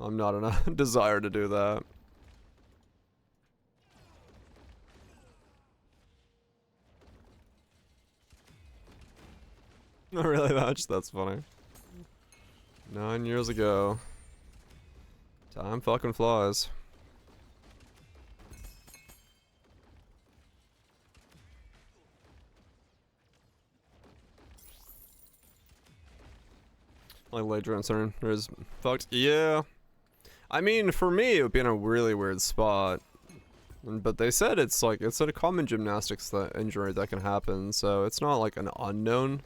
in a desire to do that. Not really much, that's funny. 9 years ago. Time fucking flies. Like later concern is fucked. Yeah. I mean, for me, it would be in a really weird spot. But they said it's a common gymnastics injury that can happen, so it's not like an unknown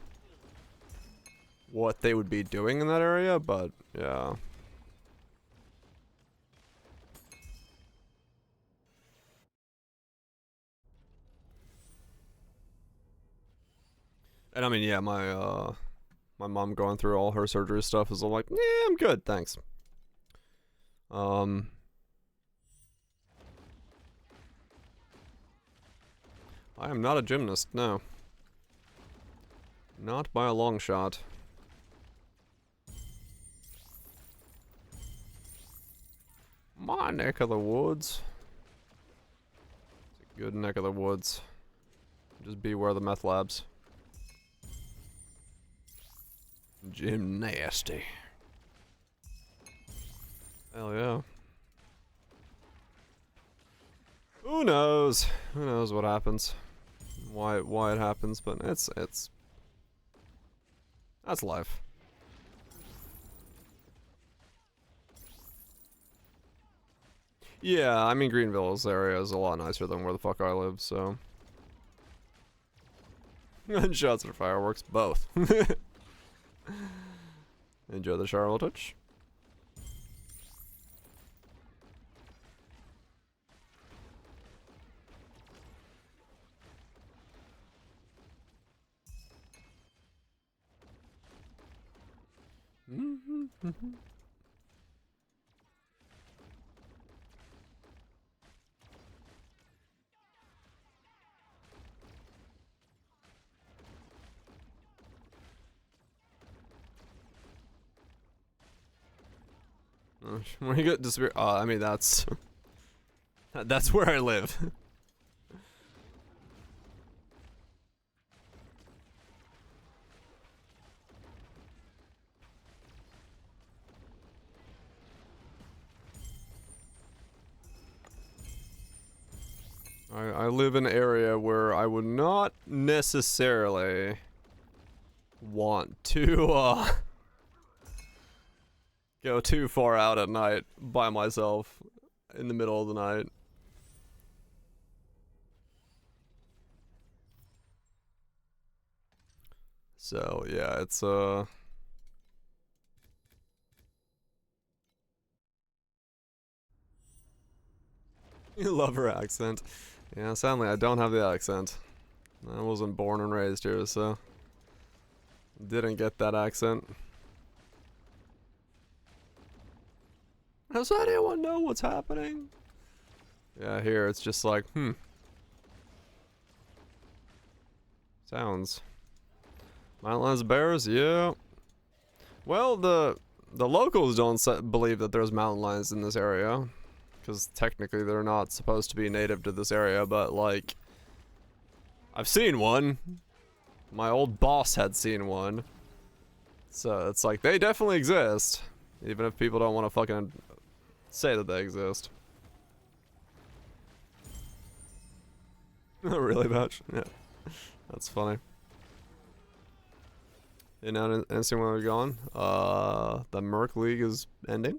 what they would be doing in that area, but yeah. And I mean, yeah, my mom going through all her surgery stuff is all like, yeah, I'm good, thanks. I am not a gymnast, no. Not by a long shot. My neck of the woods. It's a good neck of the woods. Just beware the meth labs. Gymnasty. Hell yeah. Who knows? Who knows what happens? Why it happens, but it's that's life. Yeah, I mean Greenville's area is a lot nicer than where the fuck I live, so. Gunshots or fireworks, both. Enjoy the shower touch. When you get disappear, I mean that's where I live. I live in an area where I would not necessarily want to go too far out at night by myself in the middle of the night. So yeah, it's you love her accent. Yeah, sadly I don't have the accent. I wasn't born and raised here, so didn't get that accent. Does anyone know what's happening? Yeah, here it's just like, sounds. Mountain lions, bears, yeah. Well, the locals don't believe that there's mountain lions in this area, because technically they're not supposed to be native to this area. But like, I've seen one. My old boss had seen one. So it's like they definitely exist, even if people don't want to fucking say that they exist. Really much? Yeah, that's funny. You know, anything where we're going? The Merc League is ending.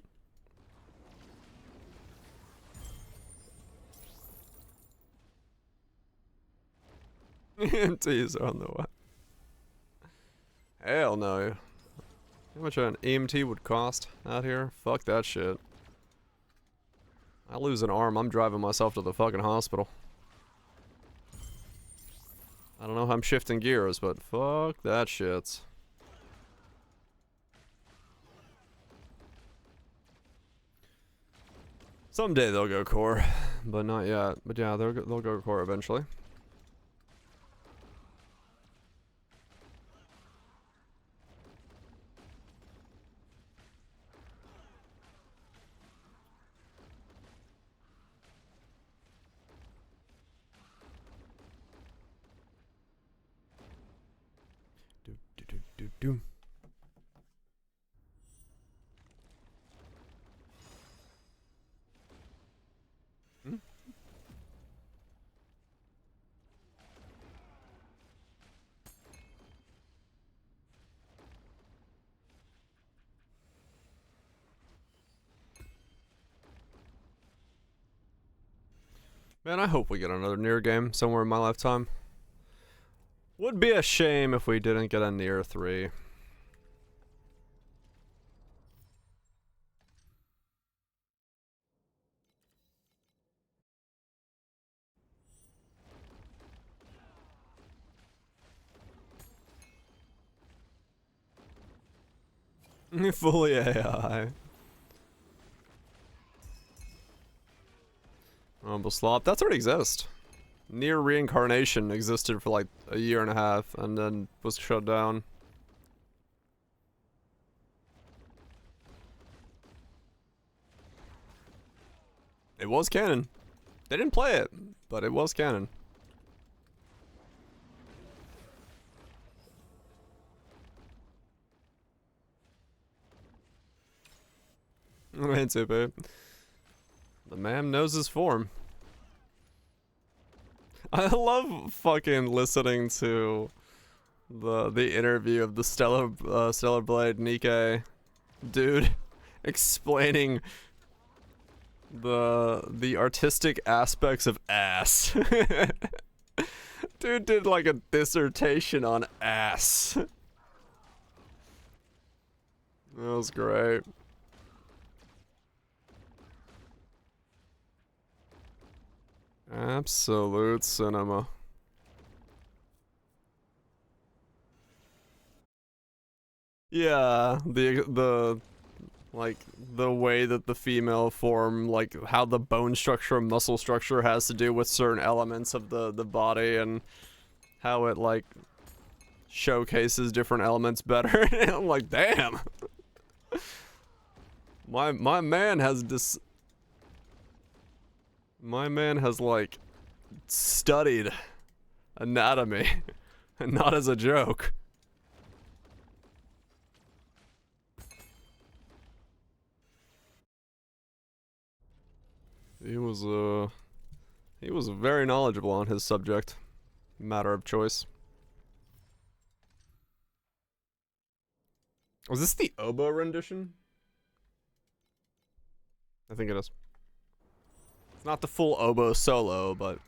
EMTs are on the way. Hell no. How much an EMT would cost out here? Fuck that shit. I lose an arm, I'm driving myself to the fucking hospital. I don't know how I'm shifting gears, but fuck that shit. Someday they'll go core, but not yet. But yeah, they'll go core eventually. Do. Man, I hope we get another Nier game somewhere in my lifetime. Would be a shame if we didn't get a Nier 3. Fully AI. Rumble Slop. That's already exist. Nier Reincarnation existed for like a year and a half and then was shut down. It was canon. They didn't play it, but it was canon. Man too, babe. The man knows his form. I love fucking listening to the interview of the Stellar Blade Nikkei dude explaining the artistic aspects of ass. Dude did like a dissertation on ass. That was great. Absolute cinema. Yeah, the like the way that the female form, like how the bone structure and muscle structure has to do with certain elements of the body and how it like showcases different elements better. And I'm like, damn. My man has this. My man has like studied anatomy, and not as a joke. He was very knowledgeable on his subject matter of choice. Was this the oboe rendition? I think it is. It's not the full oboe solo, but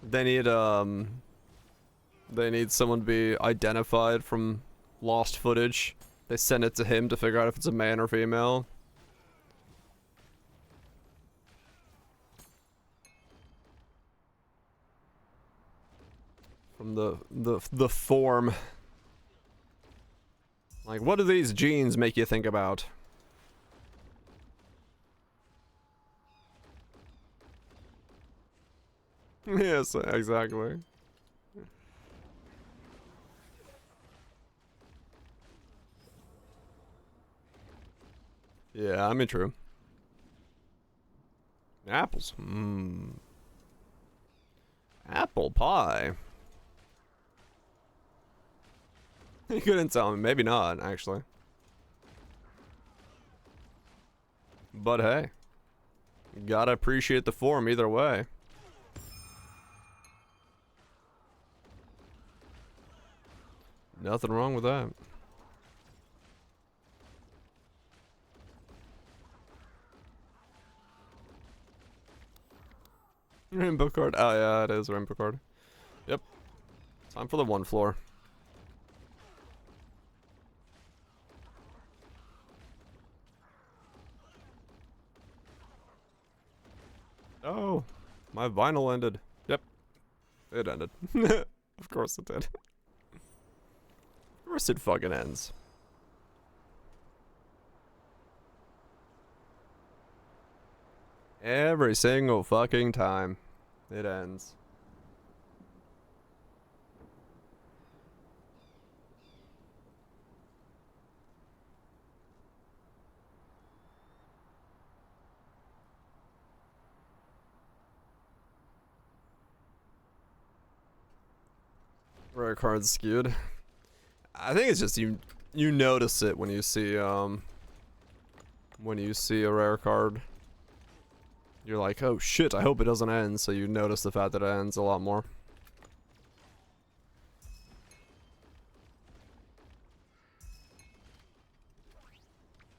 they need someone to be identified from lost footage. They send it to him to figure out if it's a man or female. From the form. Like, what do these genes make you think about? Yes, exactly. Yeah, I mean, true. Apples. Mmm. Apple pie. You couldn't tell me. Maybe not, actually. But hey. Gotta appreciate the form either way. Nothing wrong with that. Rainbow card. Oh yeah, it is a rainbow card. Yep. Time for the 1 floor. Oh, my vinyl ended. Yep. It ended. Of course it did. Of course it fucking ends. Every single fucking time it ends. Rare cards skewed. I think it's just you notice it when you see a rare card. You're like, oh shit, I hope it doesn't end, so you notice the fact that it ends a lot more.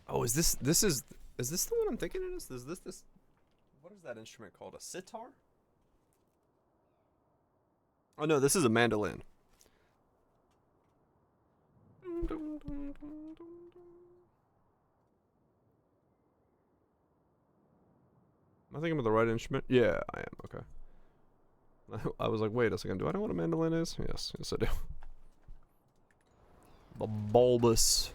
Oh, is this the one I'm thinking it is? Is this what is that instrument called? A sitar? Oh no, this is a mandolin. Am I thinking of the right instrument? Yeah, I am. Okay. I was like, wait a second. Do I know what a mandolin is? Yes, yes I do. The bulbous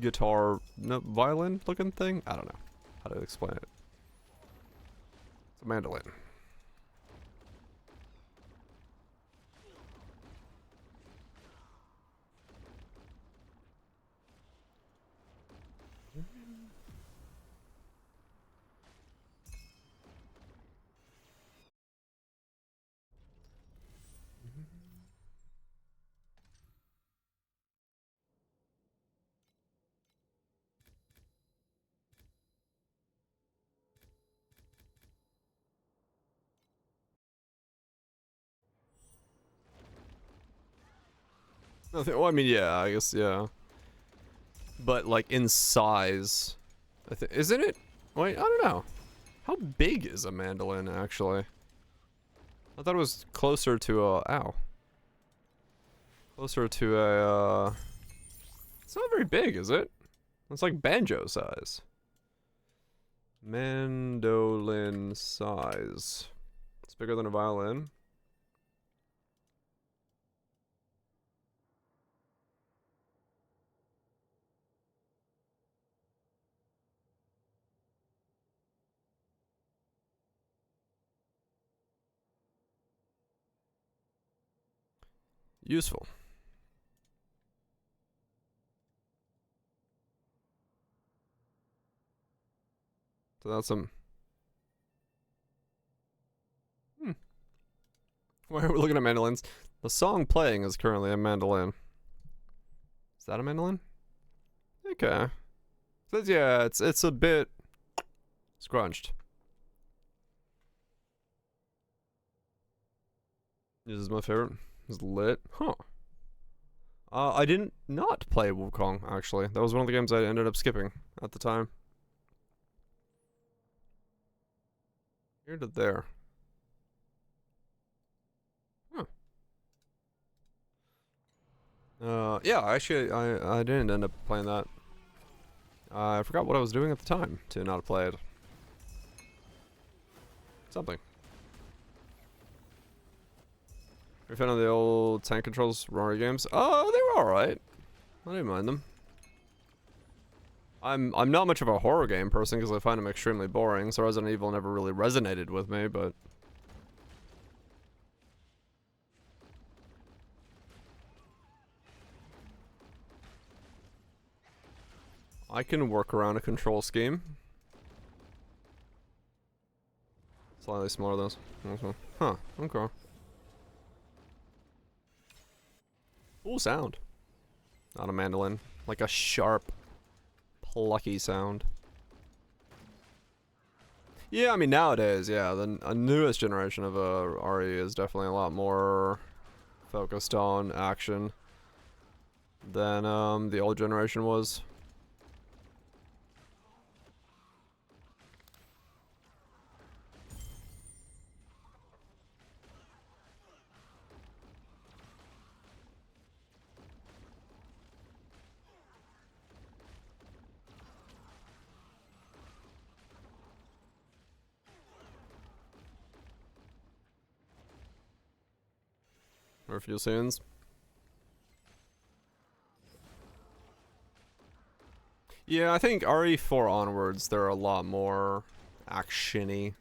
guitar, no, violin looking thing? I don't know how to explain it. It's a mandolin. Nothing. Well, I mean, yeah, I guess, yeah. But like in size, isn't it? Wait, I don't know. How big is a mandolin actually? I thought it was closer to a ow. Closer to a it's not very big, is it? It's like banjo size. Mandolin size. It's bigger than a violin. Useful. So that's some. Why are we looking at mandolins? The song playing is currently a mandolin. Is that a mandolin? Okay. So yeah, it's a bit scrunched. This is my favorite. It's lit. Huh. I didn't not play Wukong, actually. That was one of the games I ended up skipping at the time. Here to there. Huh. Yeah, actually, I didn't end up playing that. I forgot what I was doing at the time to not play it. Something. Are you a fan of the old tank controls Rory games? Oh, they were alright. I didn't mind them. I'm not much of a horror game person because I find them extremely boring, so Resident Evil never really resonated with me, but... I can work around a control scheme. Slightly smaller those. Also. Huh, okay. Cool sound. Not a mandolin. Like a sharp, plucky sound. Yeah, I mean nowadays, yeah, the newest generation of RE is definitely a lot more focused on action than the old generation was. Or a few scenes. Yeah, I think RE4 onwards, they're a lot more action-y.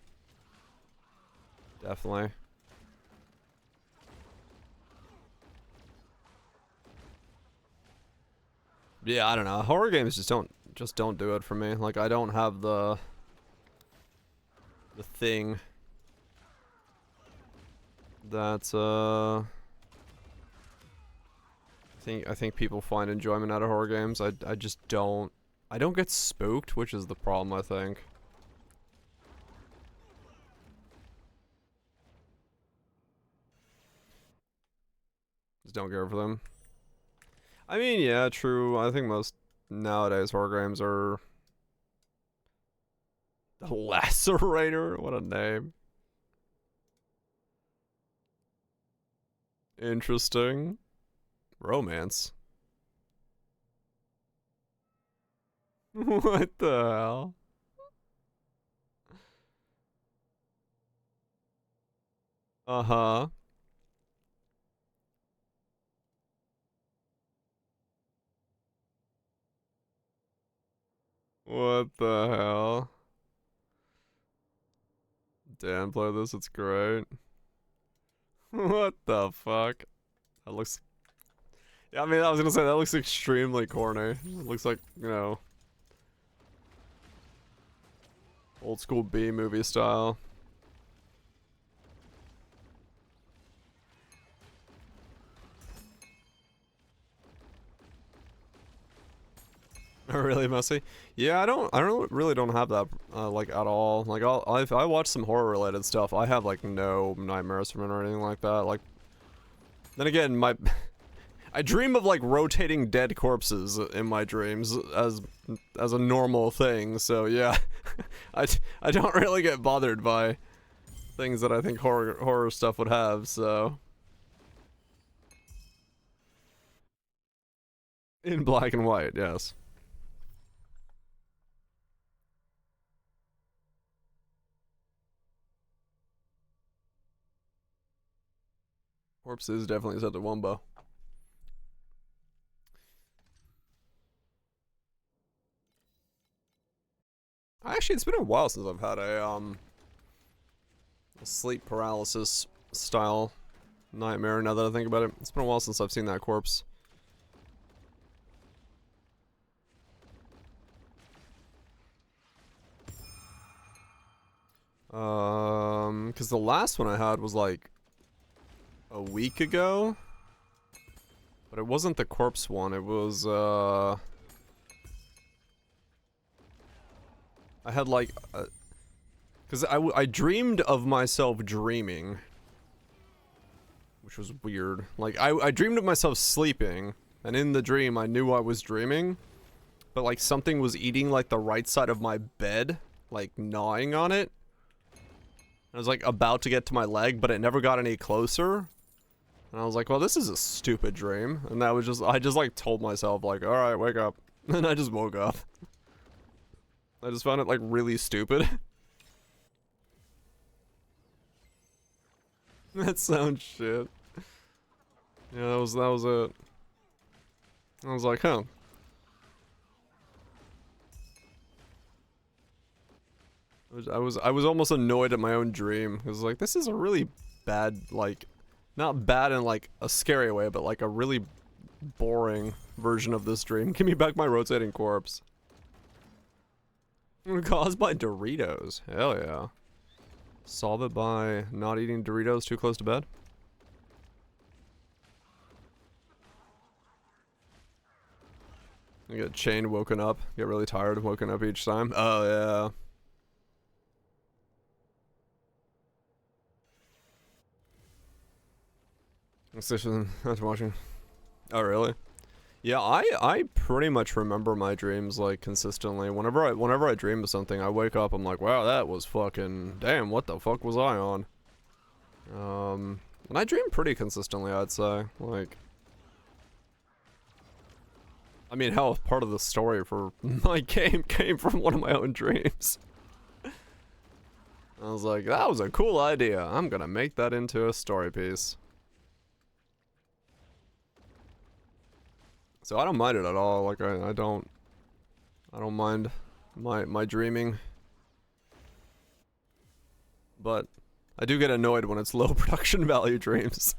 Definitely. Yeah, I don't know. Horror games just don't do it for me. Like I don't have the thing that I think people find enjoyment out of horror games. I just don't. I don't get spooked, which is the problem, I think. Just don't care for them. I mean, yeah, true. I think most nowadays horror games are the Lacerator. What a name. Interesting. Romance. What the hell? Uh-huh. What the hell? Dan, play this, it's great. What the fuck? That looks... Yeah, I mean, I was gonna say, that looks extremely corny. It looks like, you know... old school B-movie style. Really messy. Yeah, I really don't have that like at all. Like if I watch some horror related stuff, I have like no nightmares from it or anything like that. Like, then again, I dream of like rotating dead corpses in my dreams as a normal thing. So yeah, I don't really get bothered by things that I think horror stuff would have. So in black and white, yes. Corpses definitely set to Wumbo. Actually, it's been a while since I've had a sleep paralysis style nightmare. Now that I think about it, it's been a while since I've seen that corpse. Because the last one I had was like a week ago, but it wasn't the corpse one. It was I had like because I dreamed of myself dreaming, which was weird. Like I dreamed of myself sleeping, and in the dream I knew I was dreaming, but like something was eating like the right side of my bed, like gnawing on it. I was like about to get to my leg, but it never got any closer. And I was like, well, this is a stupid dream. And that was just, I just like told myself like, all right, wake up. And I just woke up. I just found it like really stupid. That sounds shit. Yeah, that was it. I was like, huh. I was almost annoyed at my own dream. I was like, this is a really bad, like, not bad in like a scary way, but like a really boring version of this dream. Give me back my rotating corpse. Caused by Doritos. Hell yeah. Solve it by not eating Doritos too close to bed. You get chained, woken up, get really tired of woken up each time. Oh yeah. After watching. Oh really? Yeah, I pretty much remember my dreams like consistently. Whenever I dream of something, I wake up, I'm like, wow, that was fucking damn, what the fuck was I on? And I dream pretty consistently, I'd say. Like, I mean, hell, part of the story for my game came from one of my own dreams. I was like, that was a cool idea. I'm gonna make that into a story piece. So I don't mind it at all. Like I don't mind my dreaming. But I do get annoyed when it's low production value dreams.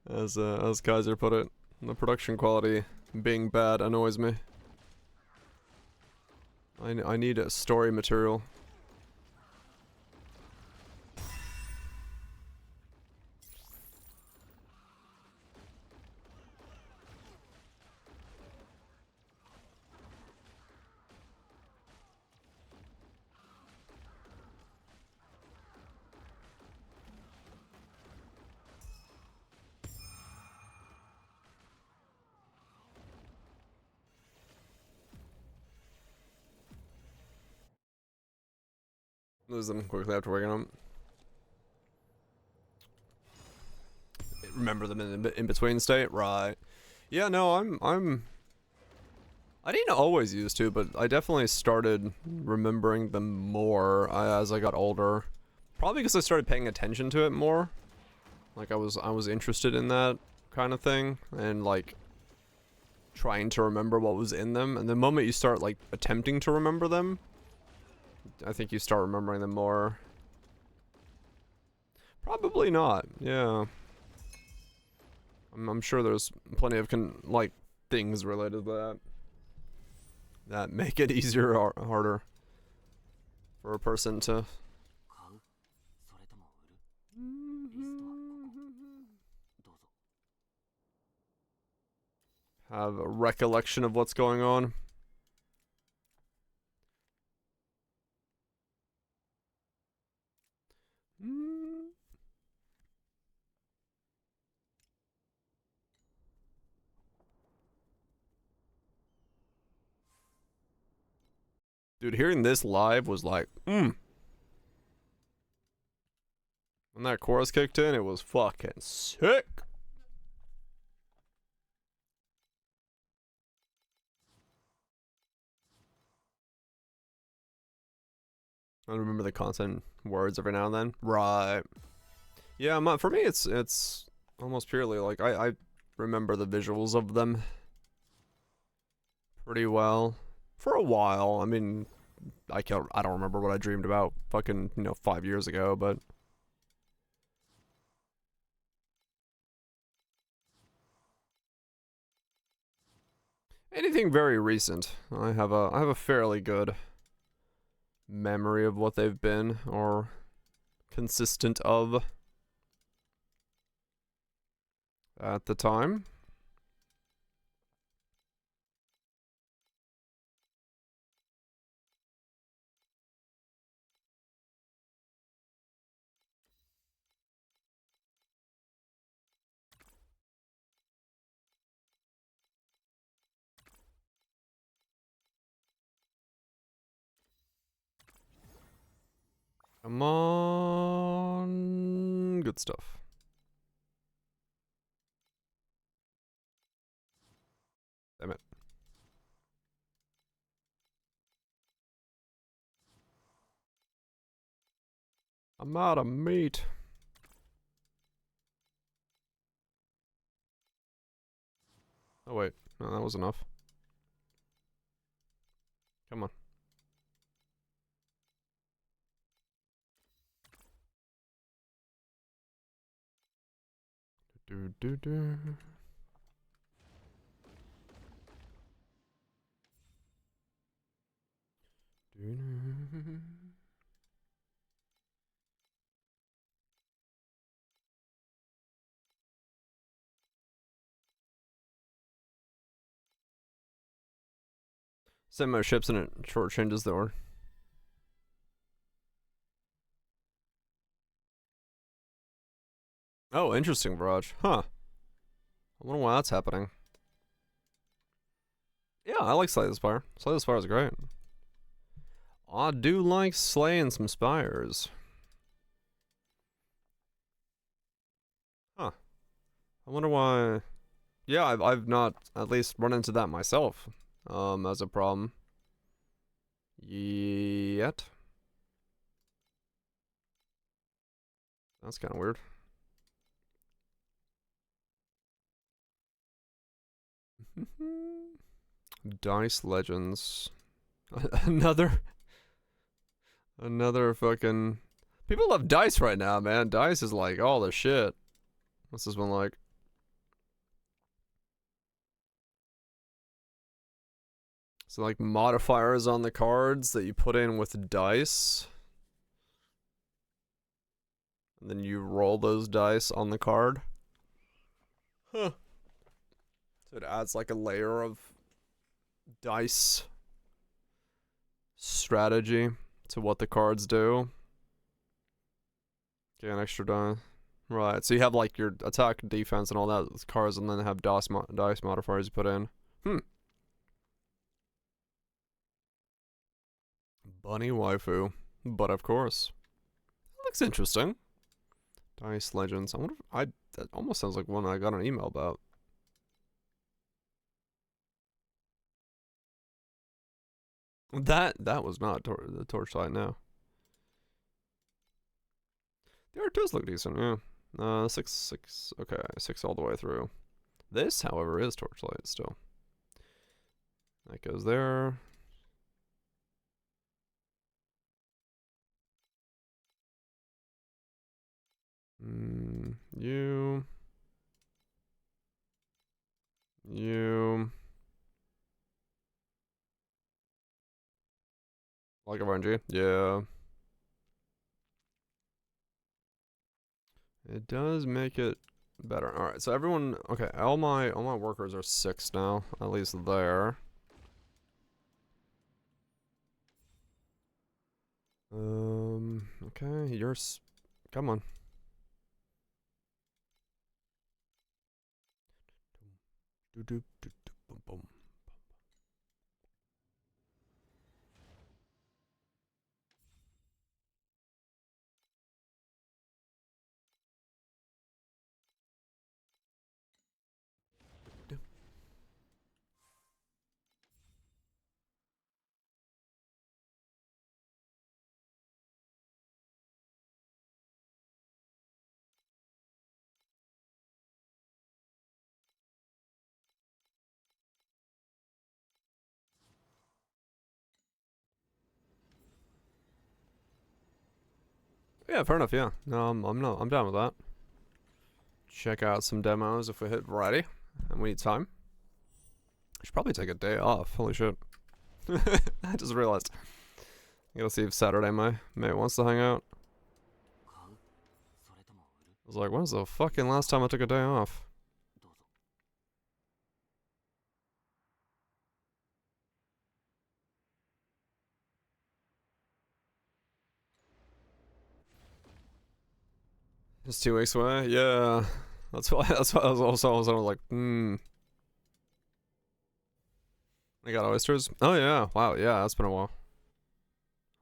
As Kaiser put it, the production quality being bad annoys me. I need a story material. Lose them quickly after waking up. Remember them in the in-between state? Right. Yeah, no, I didn't always used to, but I definitely started remembering them more as I got older. Probably because I started paying attention to it more. Like I was interested in that kind of thing and like trying to remember what was in them. And the moment you start like attempting to remember them, I think you start remembering them more. Probably not. Yeah. I'm sure there's plenty of like things related to that make it easier or harder for a person to have a recollection of what's going on. Dude, hearing this live was like, When that chorus kicked in, it was fucking sick. I remember the content words every now and then. Right. Yeah, for me, it's almost purely like I remember the visuals of them pretty well for a while. I mean, I don't remember what I dreamed about fucking 5 years ago, but anything very recent, I have a fairly good memory of what they've been or consistent of at the time. Come on. Good stuff. Damn it. I'm out of meat. Oh wait, no, that was enough. Come on. Do do do. Send my ships and it short changes the order. Oh, interesting, Barrage. Huh. I wonder why that's happening. Yeah, I like Slay the Spire. Slay the Spire is great. I do like slaying some spires. Huh. I wonder why. Yeah, I've not at least run into that myself. As a problem. Yet. That's kind of weird. Dice Legends. Another fucking. People love Dice right now, man. Dice is like all the shit. What's this one like? So like modifiers on the cards that you put in with dice. And then you roll those dice on the card. Huh. So it adds like a layer of dice strategy to what the cards do. Get an extra die. Right, so you have like your attack, defense, and all that with cards, and then have dice modifiers you put in. Bunny waifu. But of course. That looks interesting. Dice Legends. I wonder if that almost sounds like one I got an email about. That was not the Torchlight, no. The art does look decent, yeah. 6, okay, 6 all the way through. This, however, is Torchlight still. That goes there. You. Like RNG? Yeah. It does make it better. Alright, so everyone, okay, all my workers are 6 now, at least there. Okay, come on. Boom, boom. Yeah, fair enough, yeah. No, I'm down with that. Check out some demos if we hit variety and we need time. I should probably take a day off. Holy shit. I just realized. I gotta see if Saturday my mate wants to hang out. I was like, when's the fucking last time I took a day off? It's 2 weeks away? Yeah. That's why I was also like, I got oysters? Oh yeah. Wow, yeah, that's been a while.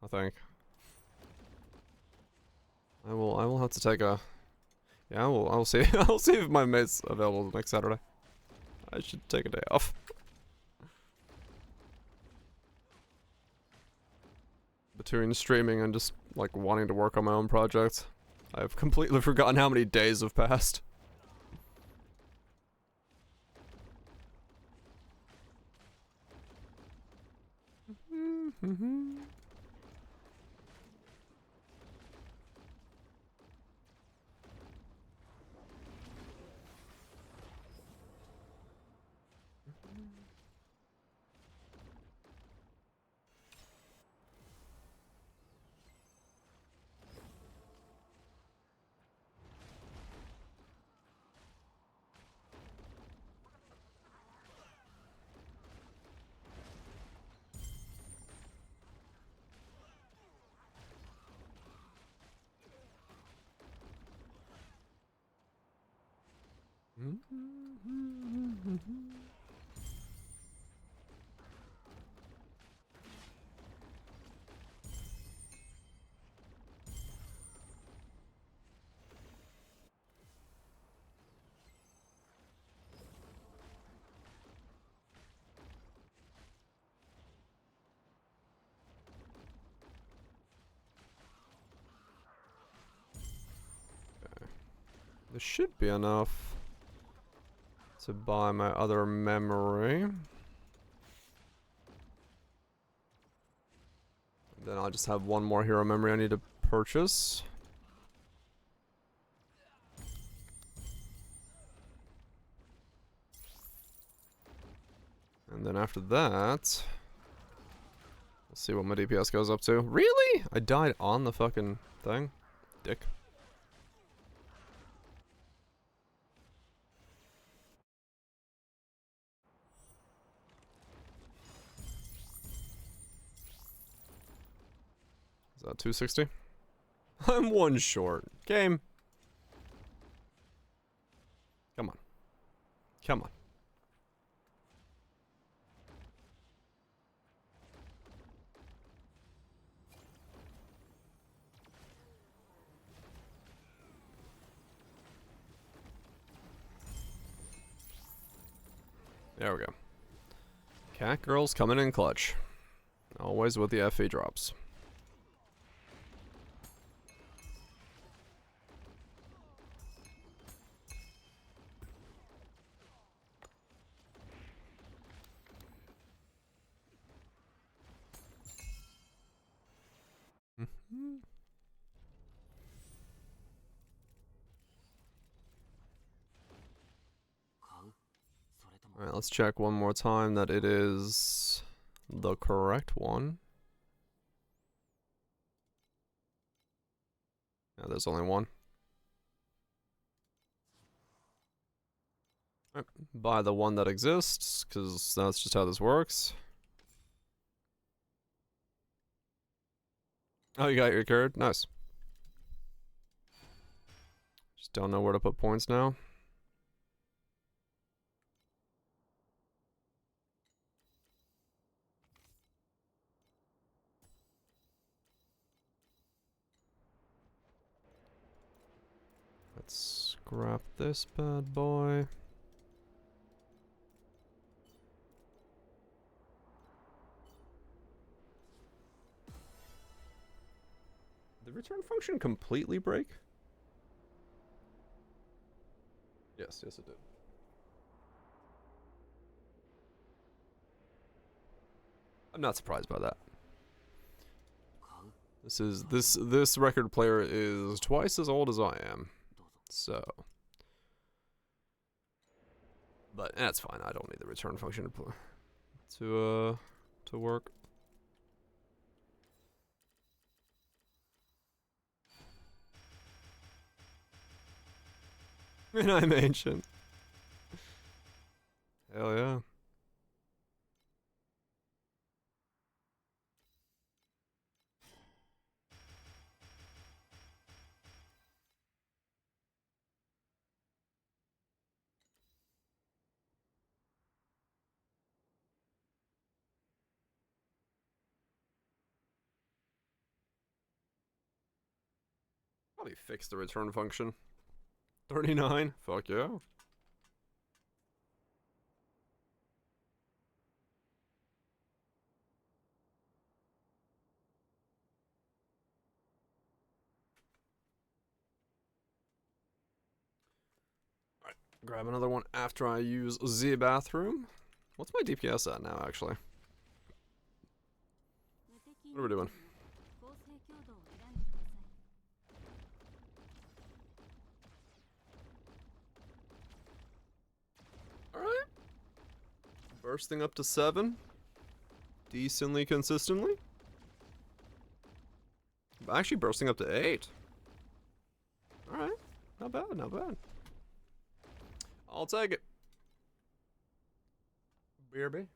I think. I will have to take a. Yeah, I will see. I'll see if my mate's available next Saturday. I should take a day off. Between streaming and just like wanting to work on my own project, I've completely forgotten how many days have passed. This should be enough to buy my other memory. Then I'll just have one more hero memory I need to purchase. And then after that, we'll see what my DPS goes up to. Really? I died on the fucking thing? Dick. Is that 260? I'm one short. Game. Come on. Come on. There we go. Cat girls coming in clutch. Always with the FE drops. Alright, let's check one more time that it is the correct one. Yeah, there's only one. Alright, buy the one that exists, because that's just how this works. Oh, you got your card? Nice. Just don't know where to put points now. Let's scrap this bad boy. Did the return function completely break? Yes, yes it did. I'm not surprised by that. This record player is twice as old as I am. So, but that's fine. I don't need the return function to work. And I'm ancient. Hell yeah. Probably fix the return function. 39? Fuck yeah. Alright, grab another one after I use the bathroom. What's my DPS at now, actually? What are we doing? Alright. Bursting up to 7. Decently consistently. Actually bursting up to 8. Alright. Not bad, not bad. I'll take it. BRB.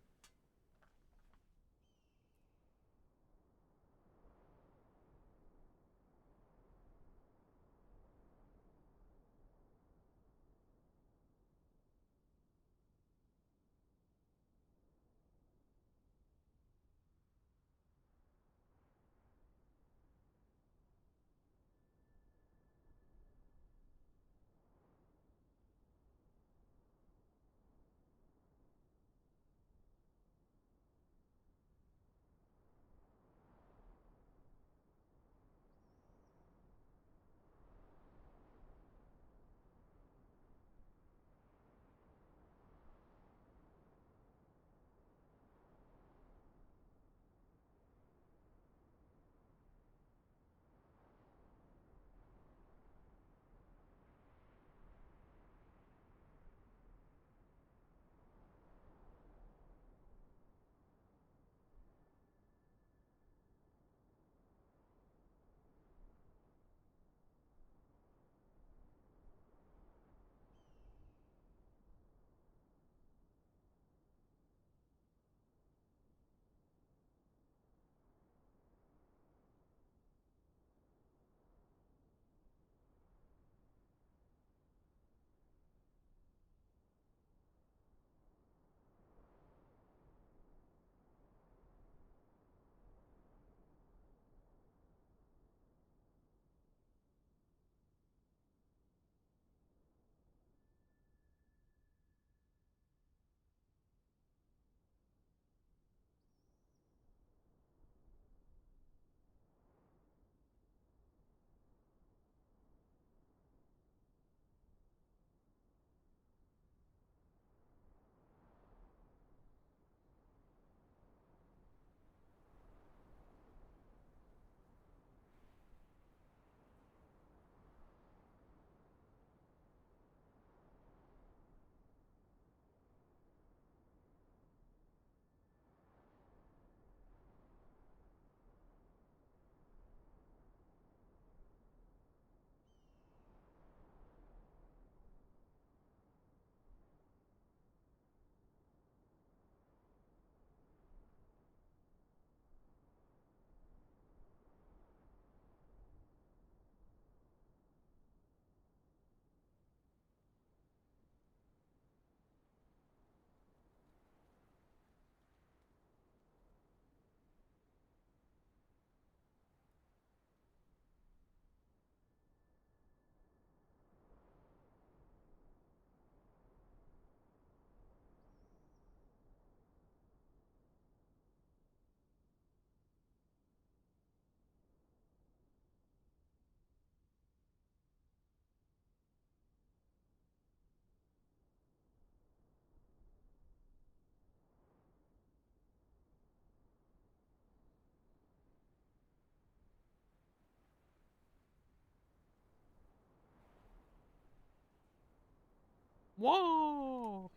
Whoa!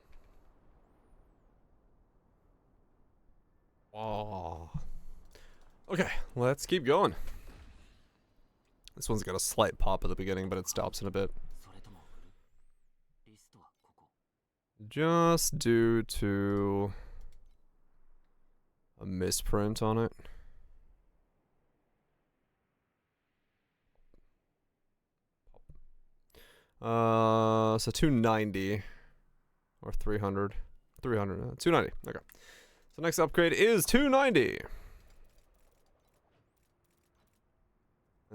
Whoa. Okay, let's keep going. This one's got a slight pop at the beginning, but it stops in a bit. Just due to a misprint on it. So 290 or 300. 300, 290. Okay. So next upgrade is 290.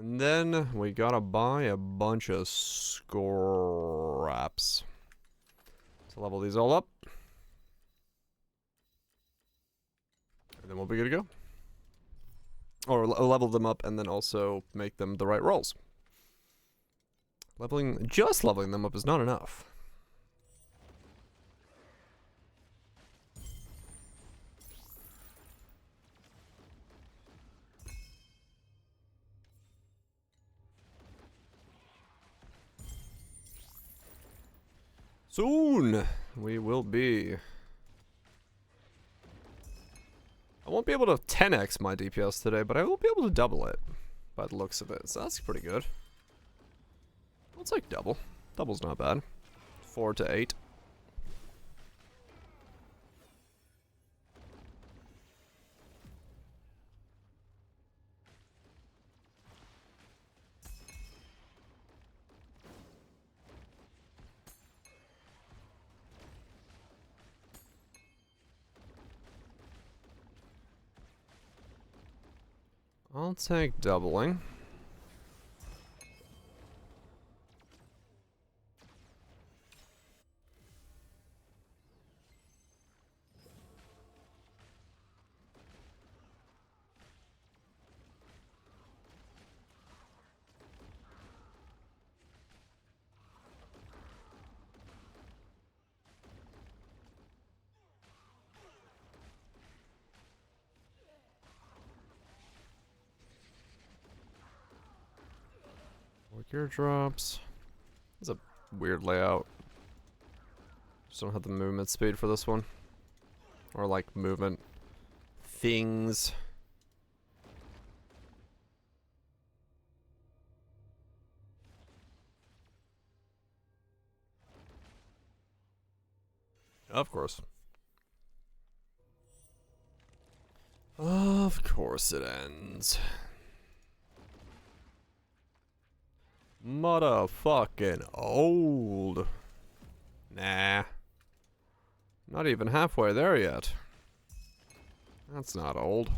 And then we gotta buy a bunch of scraps to level these all up. And then we'll be good to go. Or level them up and then also make them the right rolls. Just leveling them up is not enough. Soon we will be. I won't be able to 10x my DPS today, but I will be able to double it by the looks of it. So that's pretty good. It's like double. Double's not bad. 4 to 8. I'll take doubling. Gear drops. It's a weird layout. Just don't have the movement speed for this one. Or like movement things. Of course. Of course it ends. Motherfucking old. Nah. Not even halfway there yet. That's not old.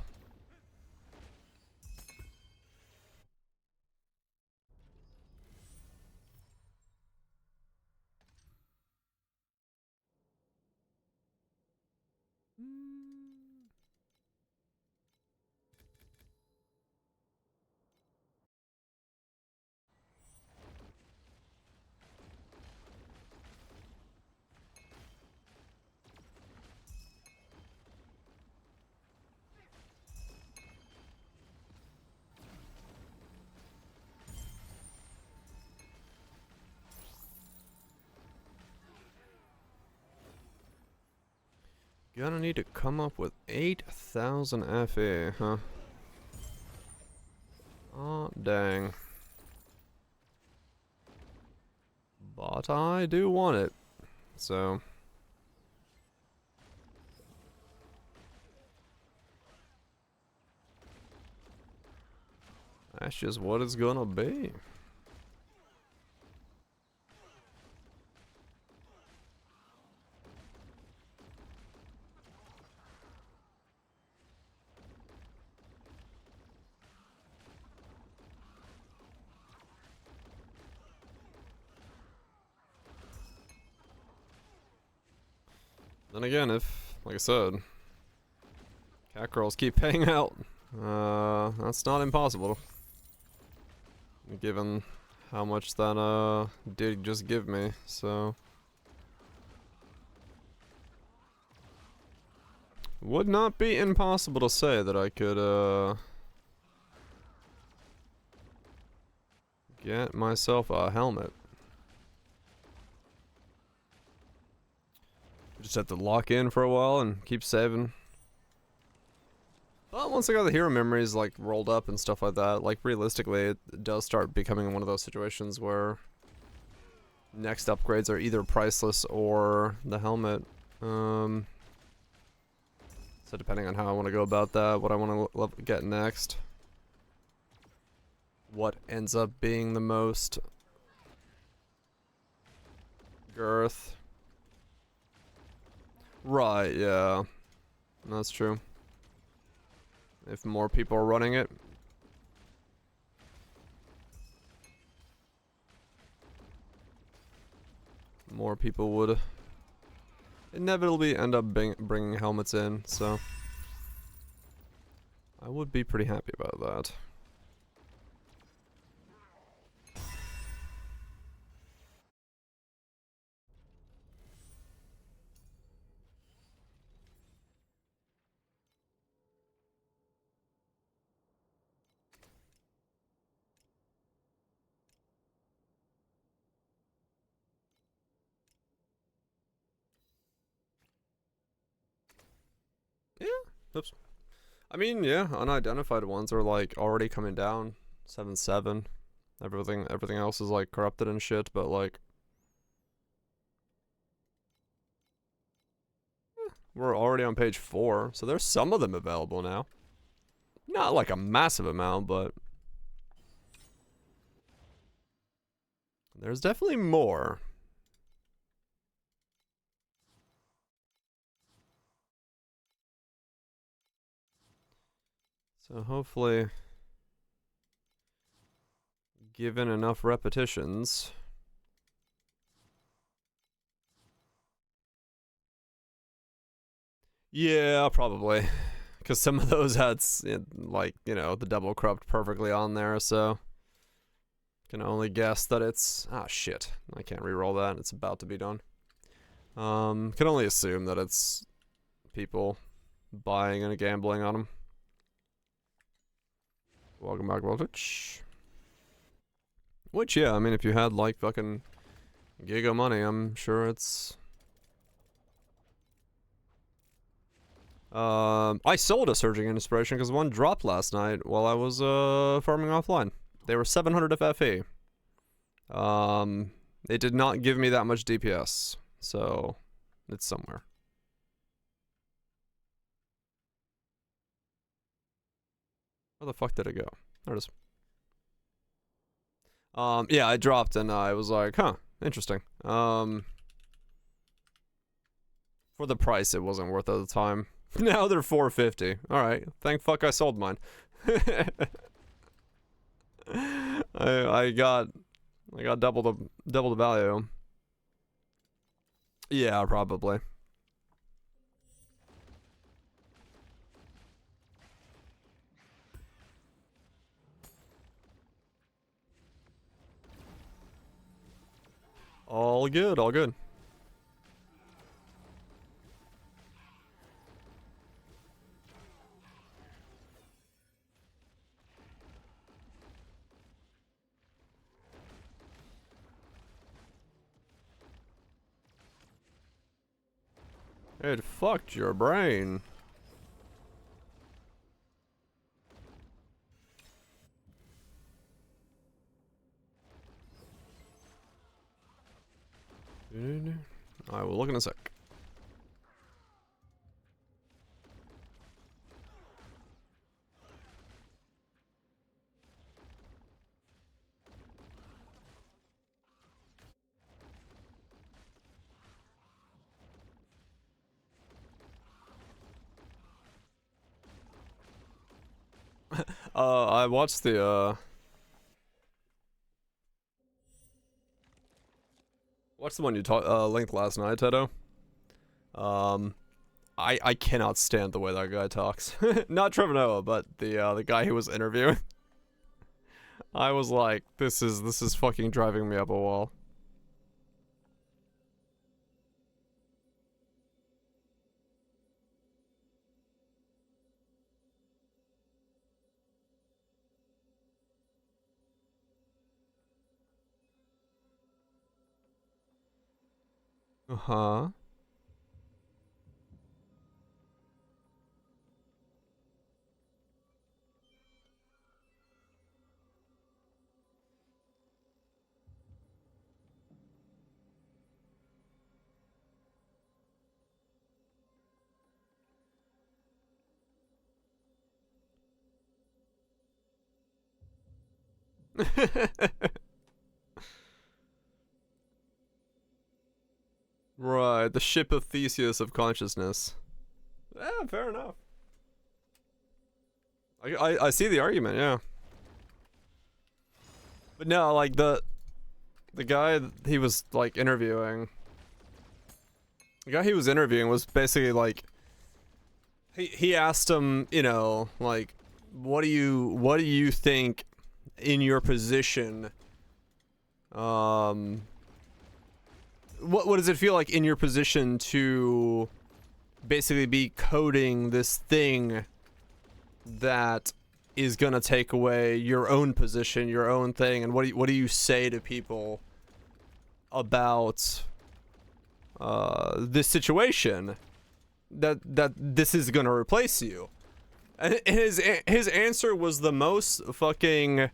Gonna need to come up with 8,000 FE, huh? Oh, dang. But I do want it, so. That's just what it's gonna be. Then again, if, like I said, cat girls keep paying out, that's not impossible. Given how much that, did just give me, so. Would not be impossible to say that I could, get myself a helmet. Just have to lock in for a while and keep saving. But once I got the hero memories like rolled up and stuff like that, like realistically it does start becoming one of those situations where next upgrades are either priceless or the helmet. So depending on how I want to go about that, what I want to get next, what ends up being the most girth. Right, yeah. That's true. If more people are running it. more people would inevitably end up bringing helmets in, so I would be pretty happy about that. Yeah, oops. I mean, yeah, unidentified ones are like already coming down 7-7. Everything else is like corrupted and shit, but like we're already on page 4, so there's some of them available now. Not like a massive amount, but there's definitely more. So hopefully, given enough repetitions. Yeah, probably. Because some of those had, like, you know, the double corrupt perfectly on there, so. Can only guess that it's. Ah, shit. I can't reroll that. It's about to be done. Can only assume that it's people buying and gambling on them. Welcome back, Voltage. Which, yeah, I mean, if you had, like, fucking giga money, I'm sure it's. I sold a Surging Inspiration because one dropped last night while I was farming offline. They were 700 FFE. It did not give me that much DPS, so it's somewhere. Where the fuck did it go? There it is. Yeah, I dropped and I was like, huh, interesting. For the price, it wasn't worth it at the time. Now they're 450. All right, thank fuck I sold mine. I got double the value. Yeah, probably. All good, all good. It fucked your brain. I will look in a sec. I watched the what's the one you linked last night, Tedo? I cannot stand the way that guy talks. Not Trevor Noah, but the guy who was interviewing. I was like, this is fucking driving me up a wall. Uh-huh. Right, the ship of Theseus of consciousness. Yeah, fair enough. I see the argument, yeah. But no, like the guy he was like interviewing, The guy he was interviewing was basically like, he asked him, you know, like, what do you think in your position, what does it feel like in your position to basically be coding this thing that is gonna take away your own position, your own thing, and what do you say to people about this situation that this is gonna replace you? And his answer was the most fucking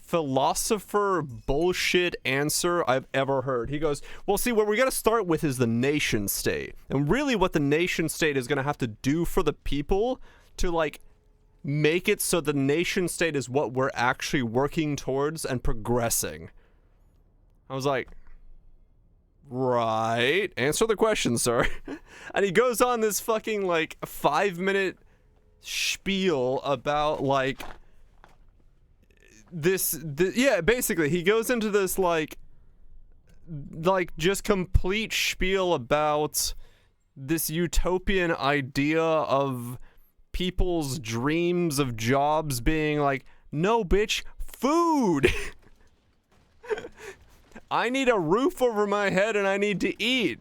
philosopher bullshit answer I've ever heard. He goes, well, see, what we gotta start with is the nation state, and really what the nation state is gonna have to do for the people to like make it so the nation state is what we're actually working towards and progressing. I was like, right, answer the question, sir. And he goes on this fucking like 5-minute spiel about like yeah, basically he goes into this like just complete spiel about this utopian idea of people's dreams of jobs being like, no bitch, food. I need a roof over my head and I need to eat.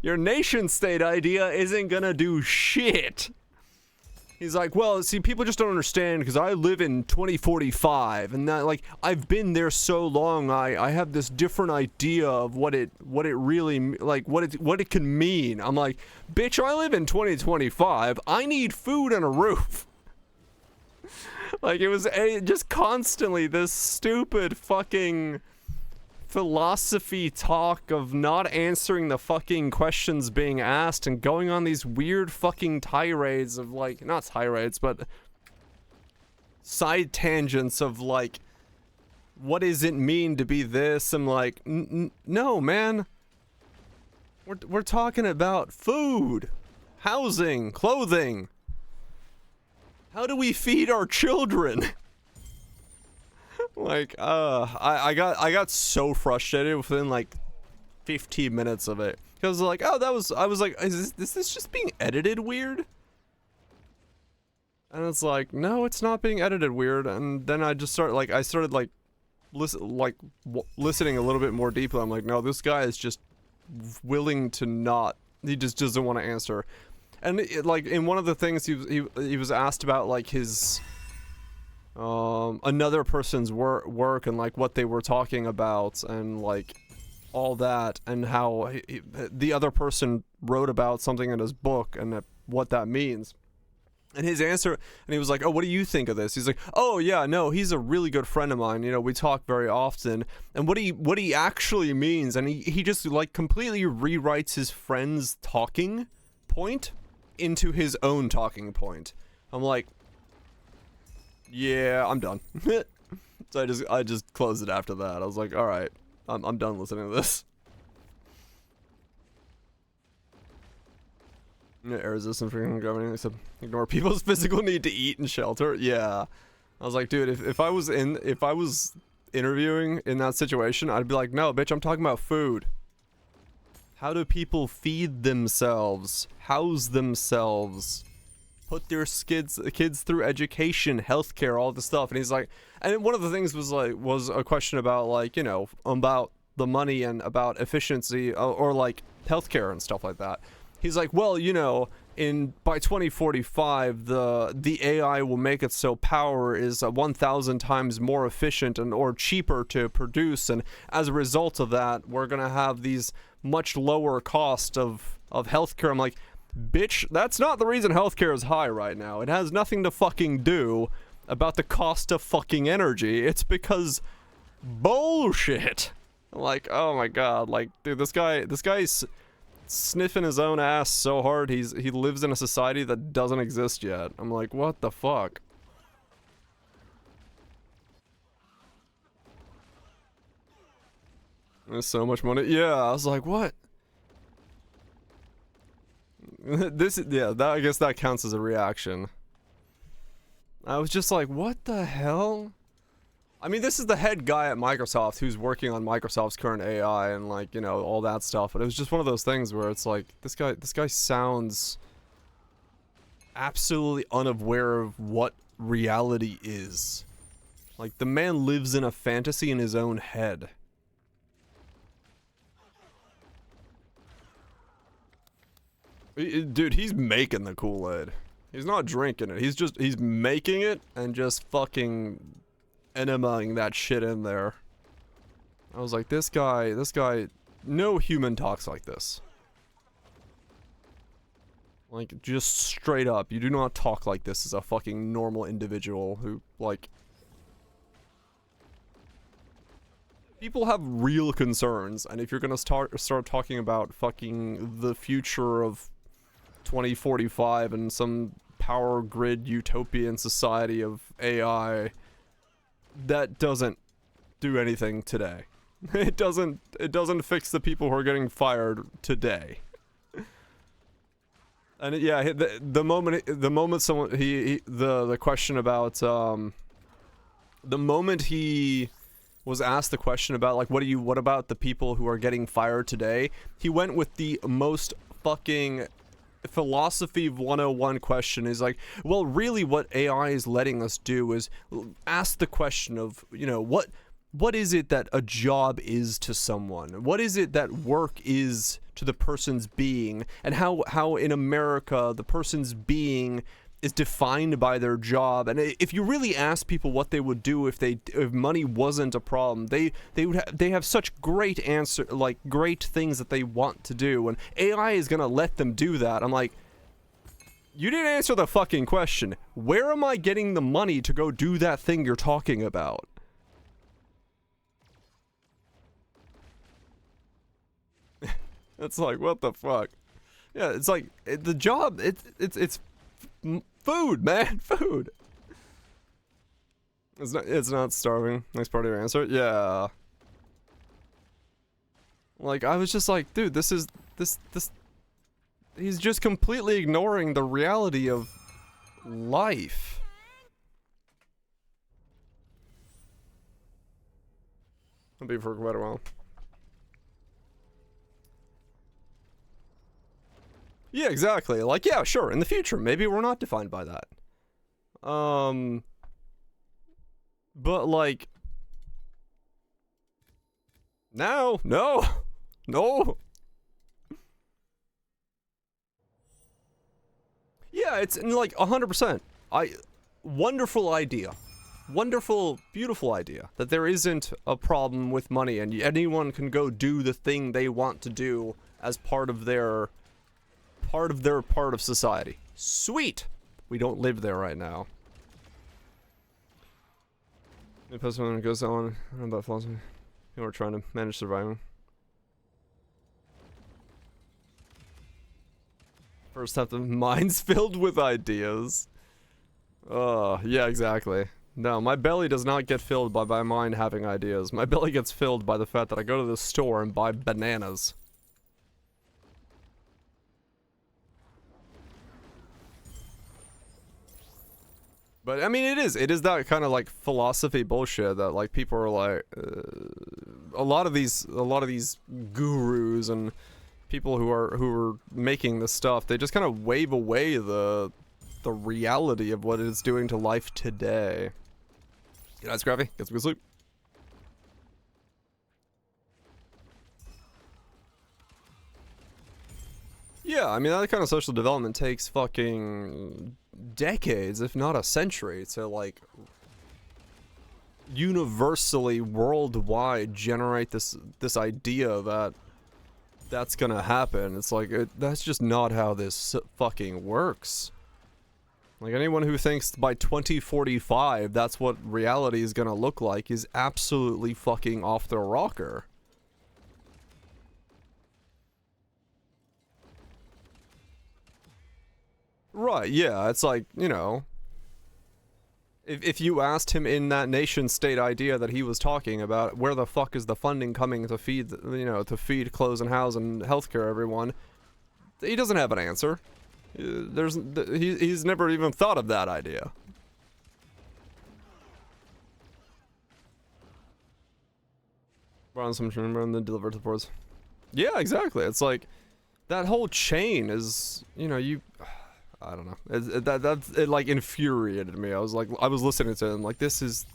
Your nation state idea isn't gonna do shit. He's like, well, see, people just don't understand because I live in 2045 and that, like, I've been there so long, I have this different idea of what it really, like, what it can mean. I'm like, bitch, I live in 2025. I need food and a roof. Like, it was just constantly this stupid fucking philosophy talk of not answering the fucking questions being asked and going on these weird fucking tirades of like, not tirades, but side tangents of like, what does it mean to be this? I'm like, no, man. We're talking about food, housing, clothing. How do we feed our children? Like, I got so frustrated within like 15 minutes of it. Cause like, I was like, is this just being edited weird? And it's like, no, it's not being edited weird. And then I started listening a little bit more deeply. I'm like, no, this guy is just willing to not, he just doesn't want to answer. And like in one of the things he was asked about like his another person's work and like what they were talking about and like all that, and how the other person wrote about something in his book and what that means. And his answer, and he was like, oh, what do you think of this? He's like, oh yeah, no, he's a really good friend of mine, you know, we talk very often. And what he actually means, and he just like completely rewrites his friend's talking point into his own talking point. I'm like, yeah, I'm done. So I just closed it after that. I was like, all right, I'm done listening to this. Yeah, air resistant freaking governing. They said ignore people's physical need to eat and shelter. Yeah, I was like, dude, if I was interviewing in that situation, I'd be like, no, bitch, I'm talking about food. How do people feed themselves, house themselves, put their kids through education, healthcare, all this stuff? And he's like, and one of the things was a question about like, you know, about the money and about efficiency or like healthcare and stuff like that. He's like, well, you know, by 2045, the AI will make it so power is 1,000 times more efficient or cheaper to produce, and as a result of that, we're gonna have these much lower cost of healthcare. I'm like, bitch, that's not the reason healthcare is high right now. It has nothing to fucking do about the cost of fucking energy. It's because bullshit. Like, oh my god, like, dude, this guy's sniffing his own ass so hard he lives in a society that doesn't exist yet. I'm like, what the fuck? There's so much money. Yeah, I was like, what? I guess that counts as a reaction. I was just like, what the hell? I mean, this is the head guy at Microsoft who's working on Microsoft's current AI and, like, you know, all that stuff. But it was just one of those things where it's like, this guy sounds absolutely unaware of what reality is. Like, the man lives in a fantasy in his own head. Dude, he's making the Kool-Aid. He's not drinking it. He's making it and just fucking enemaing that shit in there. I was like, this guy, no human talks like this. Like, just straight up, you do not talk like this as a fucking normal individual who, like... People have real concerns, and if you're gonna start talking about fucking the future of 2045 and some power grid utopian society of AI, that doesn't do anything today. It doesn't fix the people who are getting fired today. And yeah, the moment someone the question about the moment he was asked the question about, like, what about the people who are getting fired today, he went with the most fucking philosophy 101 question. Is like, well, really what AI is letting us do is ask the question of, you know, what is it that a job is to someone? What is it that work is to the person's being? And how in America the person's being is defined by their job. And if you really ask people what they would do if money wasn't a problem, they have such great great things that they want to do, and AI is gonna let them do that. I'm like, you didn't answer the fucking question. Where am I getting the money to go do that thing you're talking about? It's like, what the fuck? Yeah, it's like, the job, it's food, man, food. It's not starving. Nice part of your answer. Yeah. Like, I was just like, dude, this he's just completely ignoring the reality of life. I'll be for quite a while. Yeah, exactly. Like, yeah, sure, in the future, maybe we're not defined by that. But, like... Now? No! No! Yeah, it's, like, 100%. Wonderful idea. Wonderful, beautiful idea. That there isn't a problem with money, and anyone can go do the thing they want to do as part of their part of society. Sweet! We don't live there right now. The postman goes on about philosophy. People are trying to manage surviving. First have the minds filled with ideas. Yeah, exactly. No, my belly does not get filled by my mind having ideas. My belly gets filled by the fact that I go to the store and buy bananas. But I mean, it is that kind of like philosophy bullshit that like people are like, a lot of these gurus and people who are making this stuff, they just kind of wave away the reality of what it's doing to life today. Good night, Scrappy. Get some good sleep. Yeah, I mean, that kind of social development takes fucking decades, if not a century, to like universally, worldwide generate this idea that that's gonna happen. It's like, that's just not how this fucking works. Like, anyone who thinks by 2045 that's what reality is gonna look like is absolutely fucking off their rocker. Right, yeah, it's like, you know, if you asked him in that nation state idea that he was talking about, where the fuck is the funding coming to feed, you know, to feed, clothes, and house and healthcare everyone, he doesn't have an answer. He's never even thought of that idea. Brought some shrimp and then delivered to the ports. Yeah, exactly. It's like that whole chain is, you know, I don't know. It like infuriated me. I was listening to it and like this is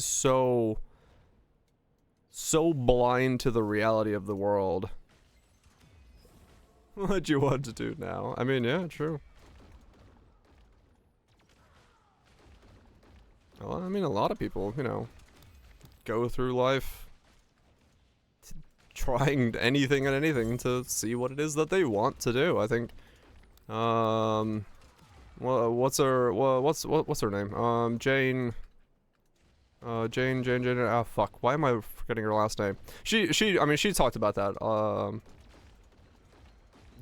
so blind to the reality of the world. What you want to do now? I mean, yeah, true. Well, I mean, a lot of people, you know, go through life trying anything and anything to see what it is that they want to do. I think, well, what's her name? Jane. Jane. Ah, fuck. Why am I forgetting her last name? I mean, she talked about that.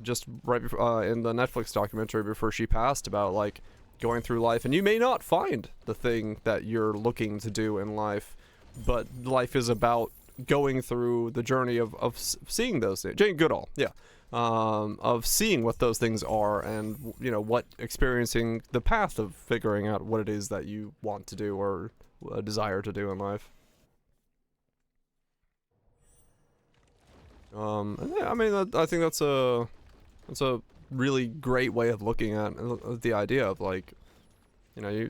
Just right before, in the Netflix documentary before she passed, about like going through life, and you may not find the thing that you're looking to do in life, but life is about going through the journey of seeing those things. Jane Goodall, yeah. Of seeing what those things are, and you know, what experiencing the path of figuring out what it is that you want to do or desire to do in life. And yeah, I mean, I think that's a really great way of looking at the idea of like, you know,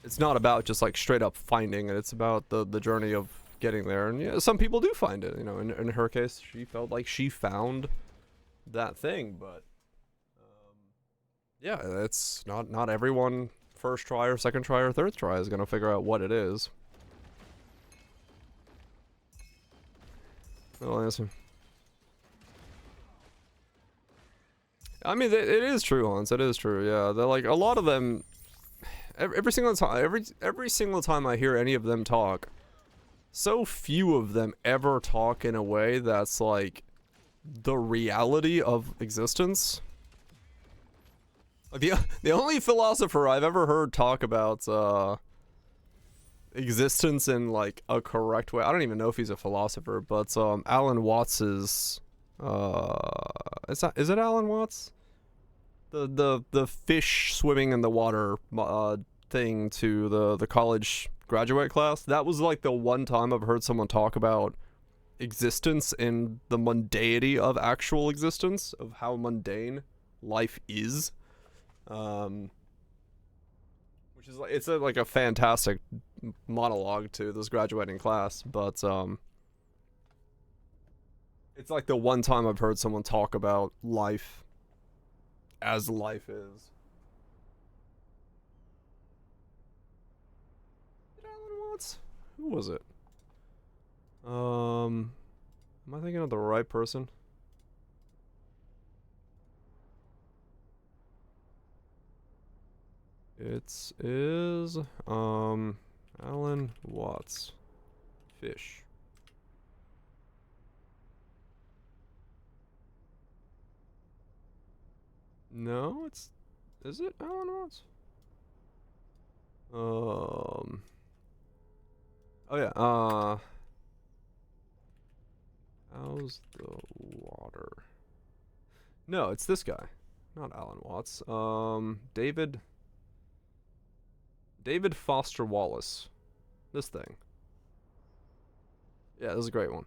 it's not about just like straight up finding it. It's about the journey of getting there. And yeah, some people do find it, you know. In her case, she felt like she found that thing, but yeah, it's not everyone first try or second try or third try is gonna figure out what it is. I'll answer. I mean, it is true, Hans. It is true. Yeah, they're like a lot of them. Every single time, every single time I hear any of them talk, so few of them ever talk in a way that's like the reality of existence. Like the only philosopher I've ever heard talk about existence in like a correct way. I don't even know if he's a philosopher, but Alan Watts is is it Alan Watts? The fish swimming in the water thing to the college graduate class. That was like the one time I've heard someone talk about existence and the mundanity of actual existence, of how mundane life is. Which is like, it's like a fantastic monologue to this graduating class, but it's like the one time I've heard someone talk about life as life is. Alan Watts? Who was it? Am I thinking of the right person? It is Alan Watts. Fish. No, is it Alan Watts? Oh yeah, how's the water? No, it's this guy. Not Alan Watts. David Foster Wallace. This thing. Yeah, this is a great one.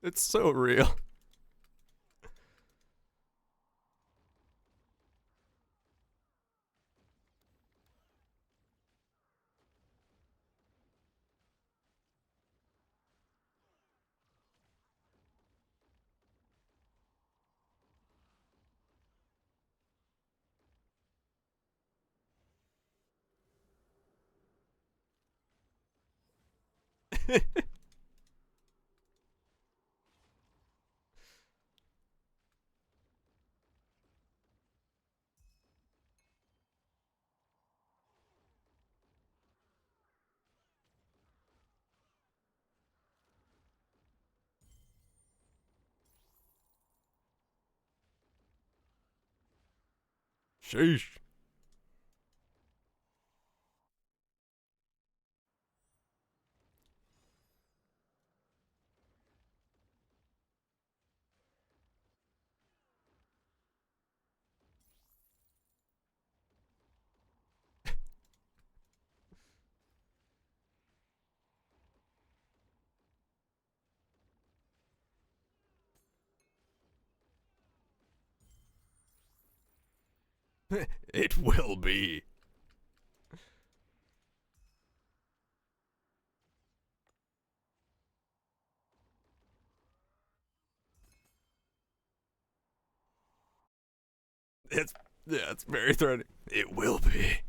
It's so real. Sheesh. It will be. It's yeah, it's very threatening. It will be.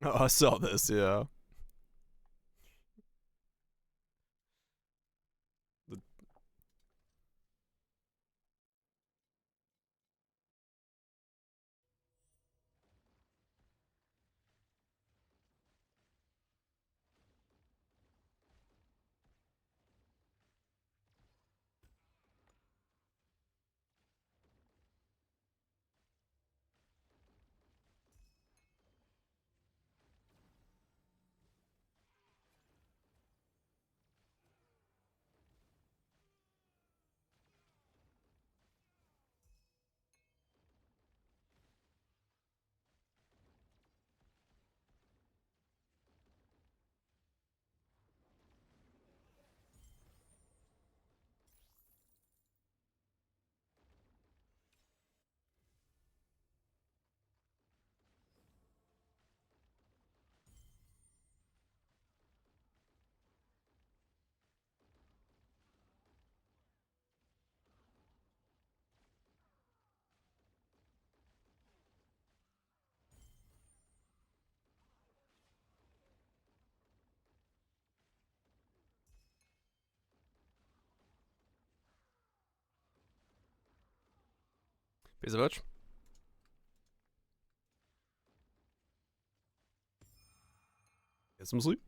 Oh, I saw this. Yeah. The, piece of bitch. Get some sleep.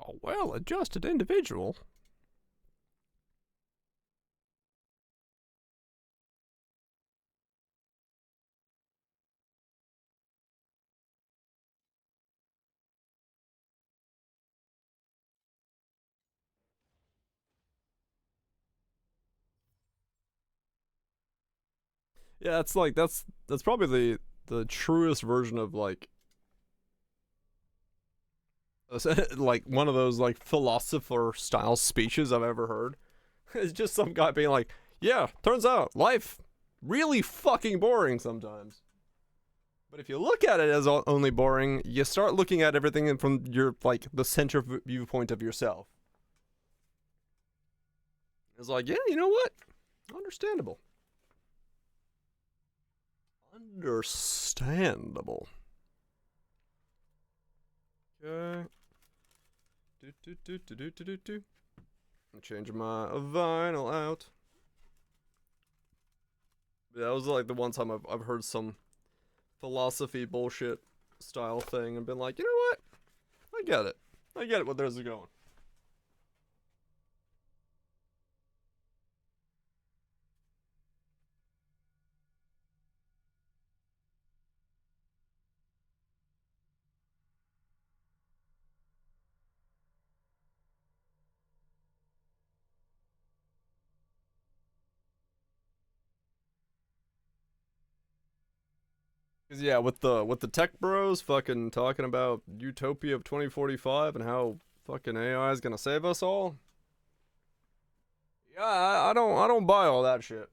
a well-adjusted individual. Yeah, it's like that's probably the truest version of like like one of those like philosopher style speeches I've ever heard. It's just some guy being like, "Yeah, turns out life really fucking boring sometimes." But if you look at it as only boring, you start looking at everything from your like the center viewpoint of yourself. It's like, yeah, you know what? Understandable. Understandable. Okay. I'm changing my vinyl out. Yeah, that was like the one time I've heard some philosophy bullshit style thing and been like, you know what? I get it. I get it where there's going. Cause yeah, with the tech bros fucking talking about utopia of 2045 and how fucking AI is gonna save us all. Yeah, I don't buy all that shit.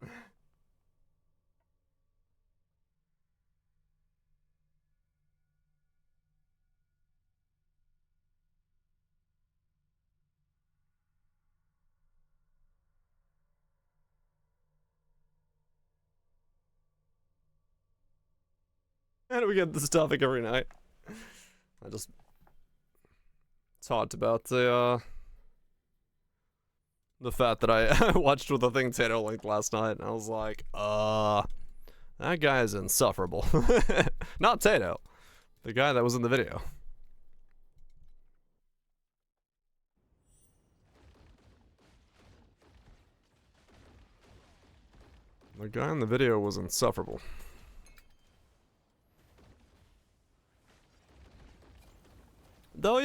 How do we get this topic every night? I just talked about the fact that I watched with the thing Tato linked last night, and I was like, that guy is insufferable. Not Tato, the guy that was in the video. The guy in the video was insufferable. Though,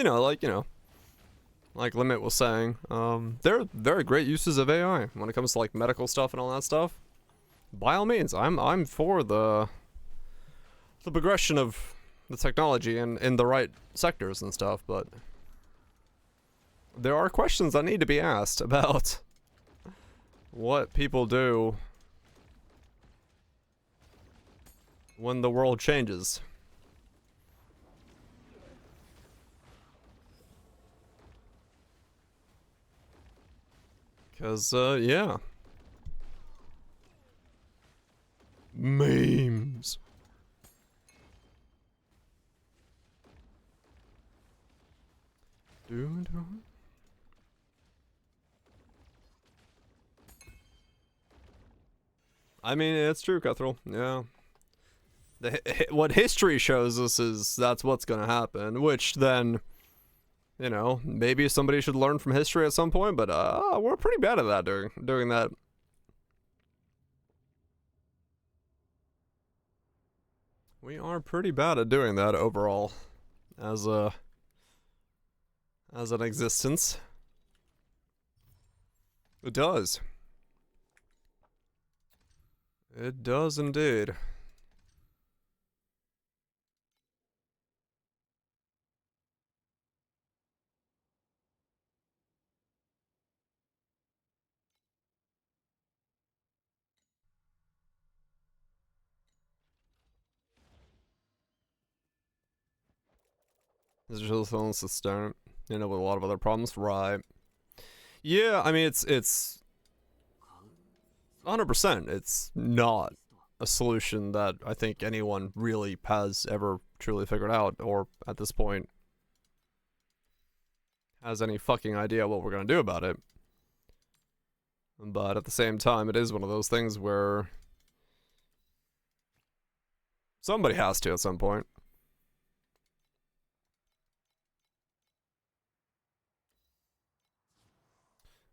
like Limit was saying, there are very great uses of AI when it comes to like medical stuff and all that stuff. By all means, I'm for the progression of the technology and in the right sectors and stuff, but there are questions that need to be asked about what people do when the world changes. Cause, yeah. Memes. I mean, it's true, Cuthrell. Yeah. What history shows us is that's what's gonna happen, which then, maybe somebody should learn from history at some point, but we're pretty bad at that during that. We are pretty bad at doing that overall as an existence. It does. It does indeed. It's just feeling sustained, with a lot of other problems, right? Yeah, I mean it's 100%. It's not a solution that I think anyone really has ever truly figured out, or at this point has any fucking idea what we're gonna do about it. But at the same time, it is one of those things where somebody has to at some point.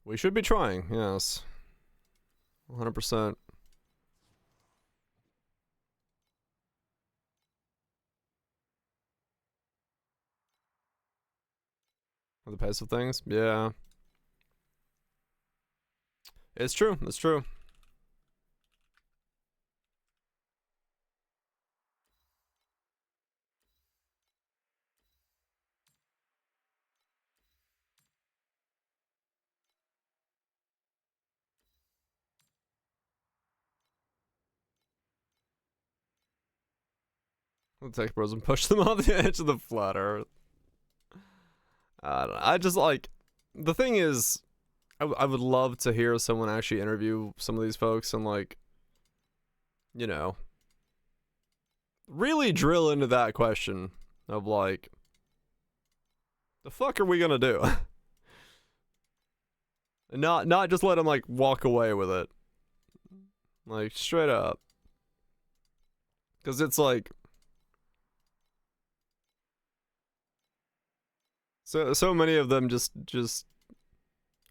We should be trying, yes. 100%. The pace of things? Yeah. It's true, it's true. We'll take bros and push them off the edge of the flat earth. I don't know. I just like, the thing is, I would love to hear someone actually interview some of these folks and like, you know, really drill into that question of like, the fuck are we gonna do? And not just let them like walk away with it. Like straight up. Cause it's like, so many of them just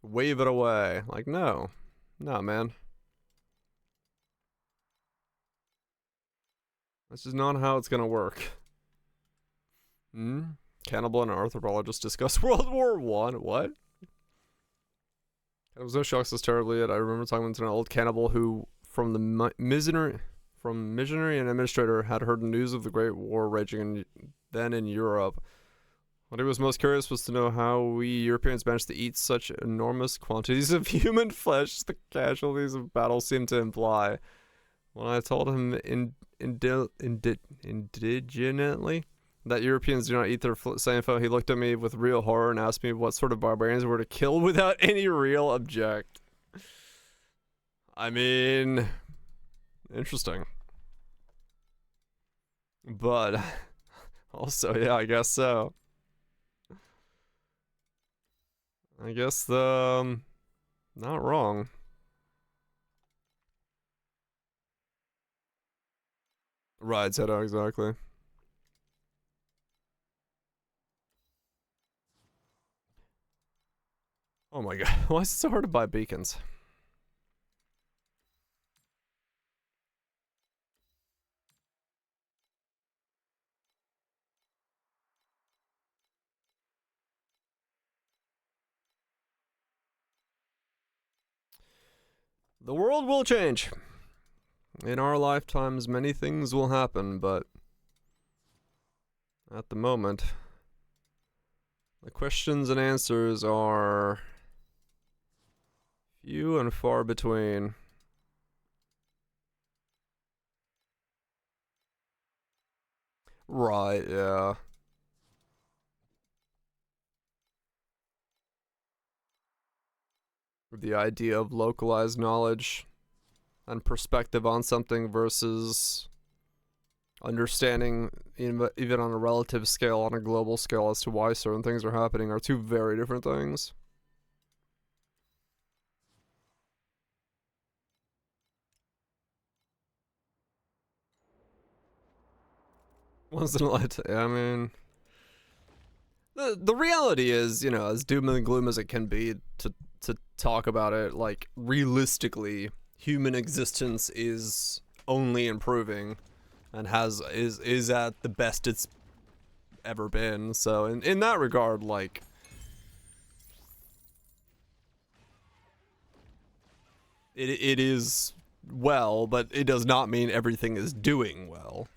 wave it away. Like, no, man. That's just not how it's gonna work. Cannibal and anthropologist discuss World War One. What? It was no shocks as terribly yet. I remember talking to an old cannibal who, from the missionary and administrator, had heard news of the Great War raging then in Europe. What he was most curious was to know how we Europeans managed to eat such enormous quantities of human flesh the casualties of battle seemed to imply. When I told him indigently that Europeans do not eat their same foe, he looked at me with real horror and asked me what sort of barbarians were to kill without any real object. I mean, interesting. But also, yeah, I guess so. I guess not wrong. Right, Zeto, exactly. Oh my god, why is it so hard to buy beacons? The world will change. In our lifetimes, many things will happen, but at the moment, the questions and answers are few and far between. Right, yeah. The idea of localized knowledge and perspective on something versus understanding, even on a relative scale, on a global scale, as to why certain things are happening are two very different things. Once in a lifetime, I mean, the reality is, you know, as doom and gloom as it can be to talk about it, like, realistically, human existence is only improving and is at the best it's ever been. So in that regard, like, it is well, but it does not mean everything is doing well.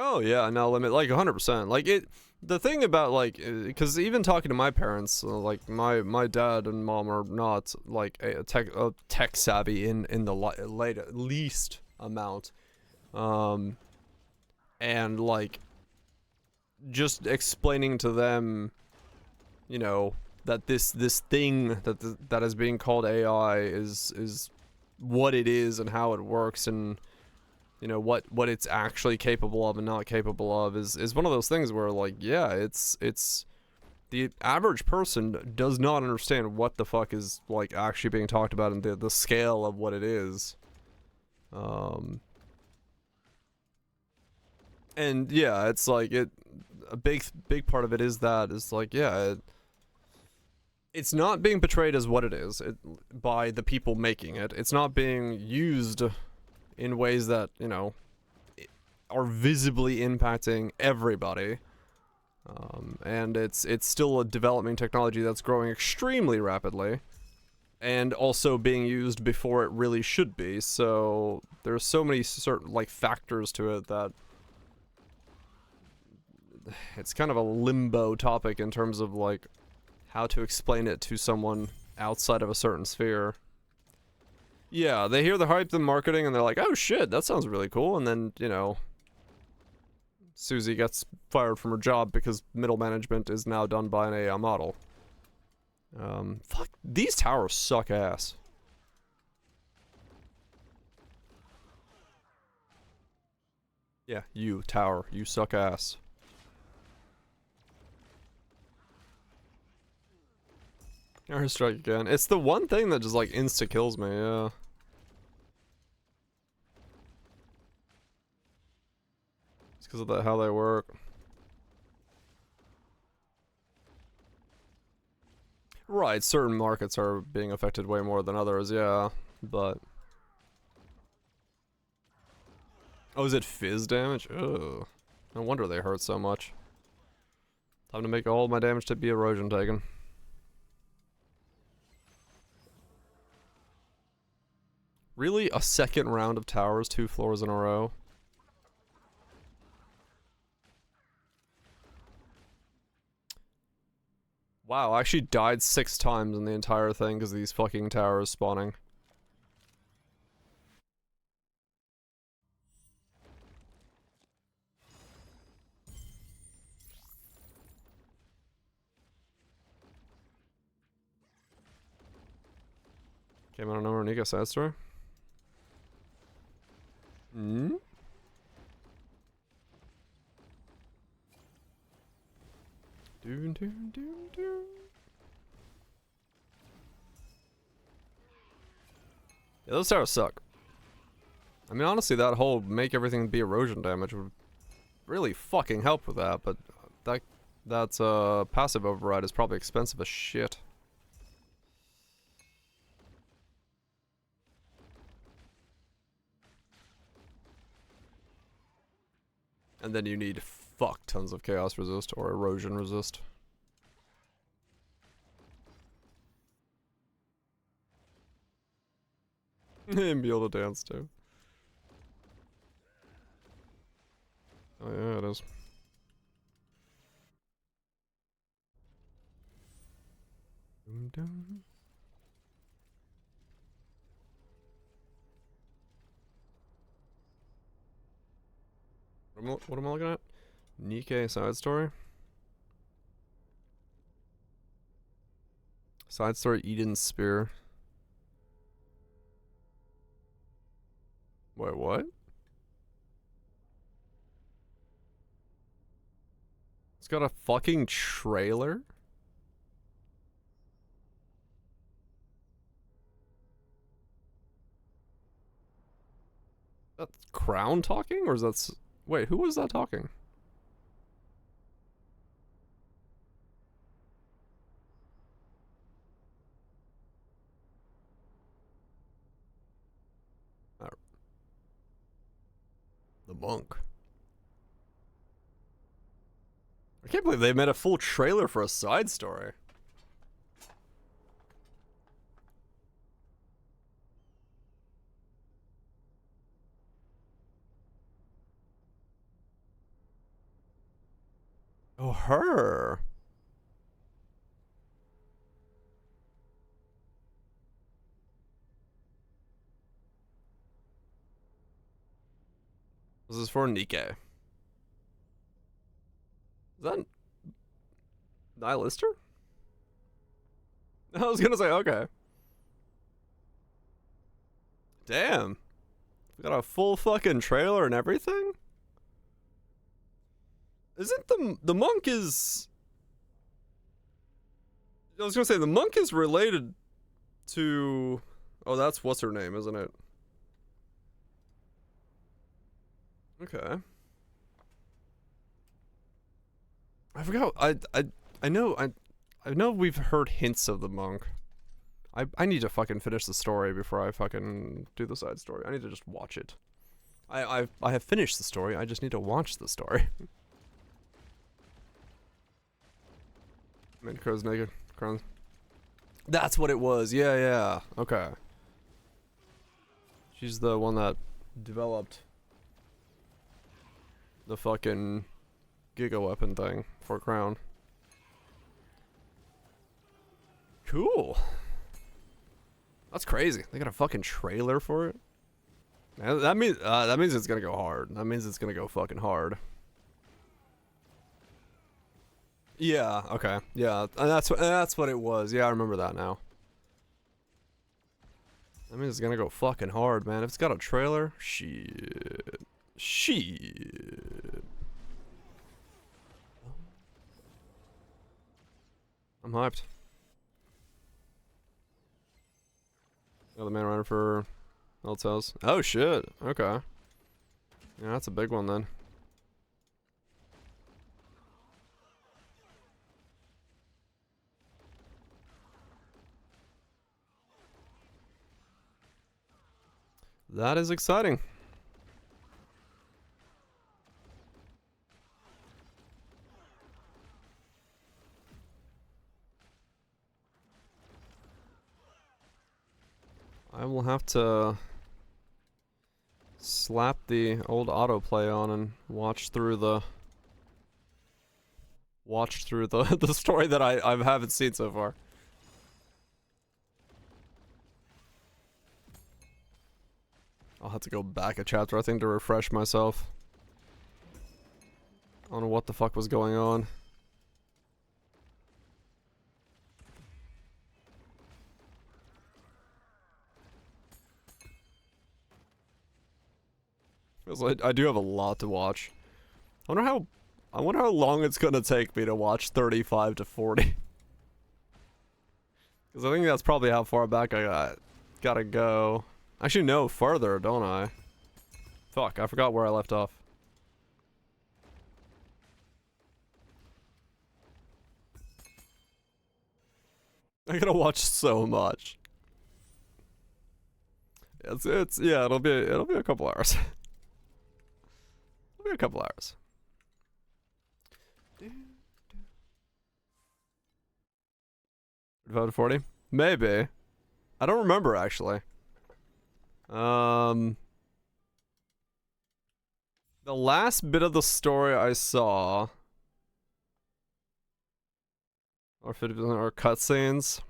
Oh yeah, no limit, like 100%. Like it, the thing about like, because even talking to my parents, like my dad and mom are not like tech savvy in the least amount, and like just explaining to them, you know, that this thing that is being called AI is what it is and how it works, and you know what it's actually capable of and not capable of is one of those things where, like, yeah, it's the average person does not understand what the fuck is like actually being talked about and the scale of what it is. And yeah, it's like a big part of it is that it's like, yeah, it's not being portrayed as what it is by the people making it. It's not being used in ways that, you know, are visibly impacting everybody. And it's still a developing technology that's growing extremely rapidly, and also being used before it really should be. So there's so many certain like factors to it that it's kind of a limbo topic in terms of like how to explain it to someone outside of a certain sphere. Yeah, they hear the hype, the marketing, and they're like, oh shit, that sounds really cool. And then, you know, Susie gets fired from her job because middle management is now done by an AI model. Fuck, these towers suck ass. Yeah, you, tower, you suck ass. Airstrike again. It's the one thing that just like insta-kills me, yeah. It's because of how they work. Right, certain markets are being affected way more than others, yeah, but... Oh, is it fizz damage? Ugh. No wonder they hurt so much. Time to make all my damage to be erosion taken. Really? A second round of towers 2 floors in a row? Wow, I actually died 6 times in the entire thing because of these fucking towers spawning. Came out of nowhere, Nico side story. Hmm? Doon, doon, doon, doon. Yeah, those towers suck. I mean, honestly, that whole make everything be erosion damage would really fucking help with that, but that's passive override is probably expensive as shit. And then you need fuck tons of chaos resist or erosion resist. And be able to dance too. Oh yeah, it is. Dun, dun. What am I looking at? Nikkei side story? Side story Eden's Spear. Wait, what? It's got a fucking trailer? That's Crown talking? Or is that... Wait, who was that talking? The monk. I can't believe they made a full trailer for a side story. Oh, her. This is for Nikkei. Is that Nihilister? I was gonna say, okay. Damn. We got a full fucking trailer and everything? Isn't the monk is... I was gonna say, the monk is related to... Oh, that's what's her name, isn't it? Okay. I forgot. I know. I know we've heard hints of the monk. I need to fucking finish the story before I fucking do the side story. I need to just watch it. I have finished the story. I just need to watch the story. Made Crow's naked. Crown. That's what it was. Yeah, yeah. Okay. She's the one that developed the fucking giga weapon thing for Crown. Cool. That's crazy. They got a fucking trailer for it. That means it's gonna go hard. That means it's gonna go fucking hard. Yeah. Okay. Yeah. And that's what it was. Yeah, I remember that now. That means it's gonna go fucking hard, man. If it's got a trailer, shit. Shit. I'm hyped. Got the man running for Eltos. Oh shit. Okay. Yeah, that's a big one then. That is exciting. I will have to slap the old autoplay on and watch through the the story that I haven't seen so far. I'll have to go back a chapter, I think, to refresh myself on what the fuck was going on. Because I do have a lot to watch. I wonder how long it's gonna take me to watch 35 to 40. Because I think that's probably how far back I gotta go. Actually, no, further, don't I? Fuck, I forgot where I left off. I gotta watch so much. Yeah, it'll be a couple hours. It'll be a couple hours. VOD of 40? Maybe. I don't remember actually. The last bit of the story I saw, or 50% or cutscenes.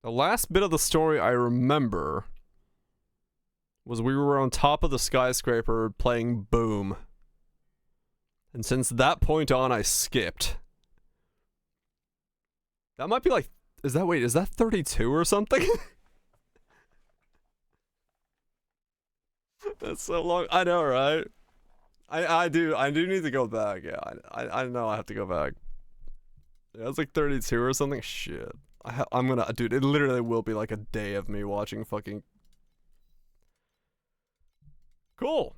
The last bit of the story I remember was we were on top of the skyscraper playing Boom. And since that point on, I skipped. That might be like, is that 32 or something? That's so long. I know, right? I do need to go back. Yeah, I know I have to go back. Yeah, it's like 32 or something. Shit. I'm gonna, dude, it literally will be like a day of me watching fucking. Cool.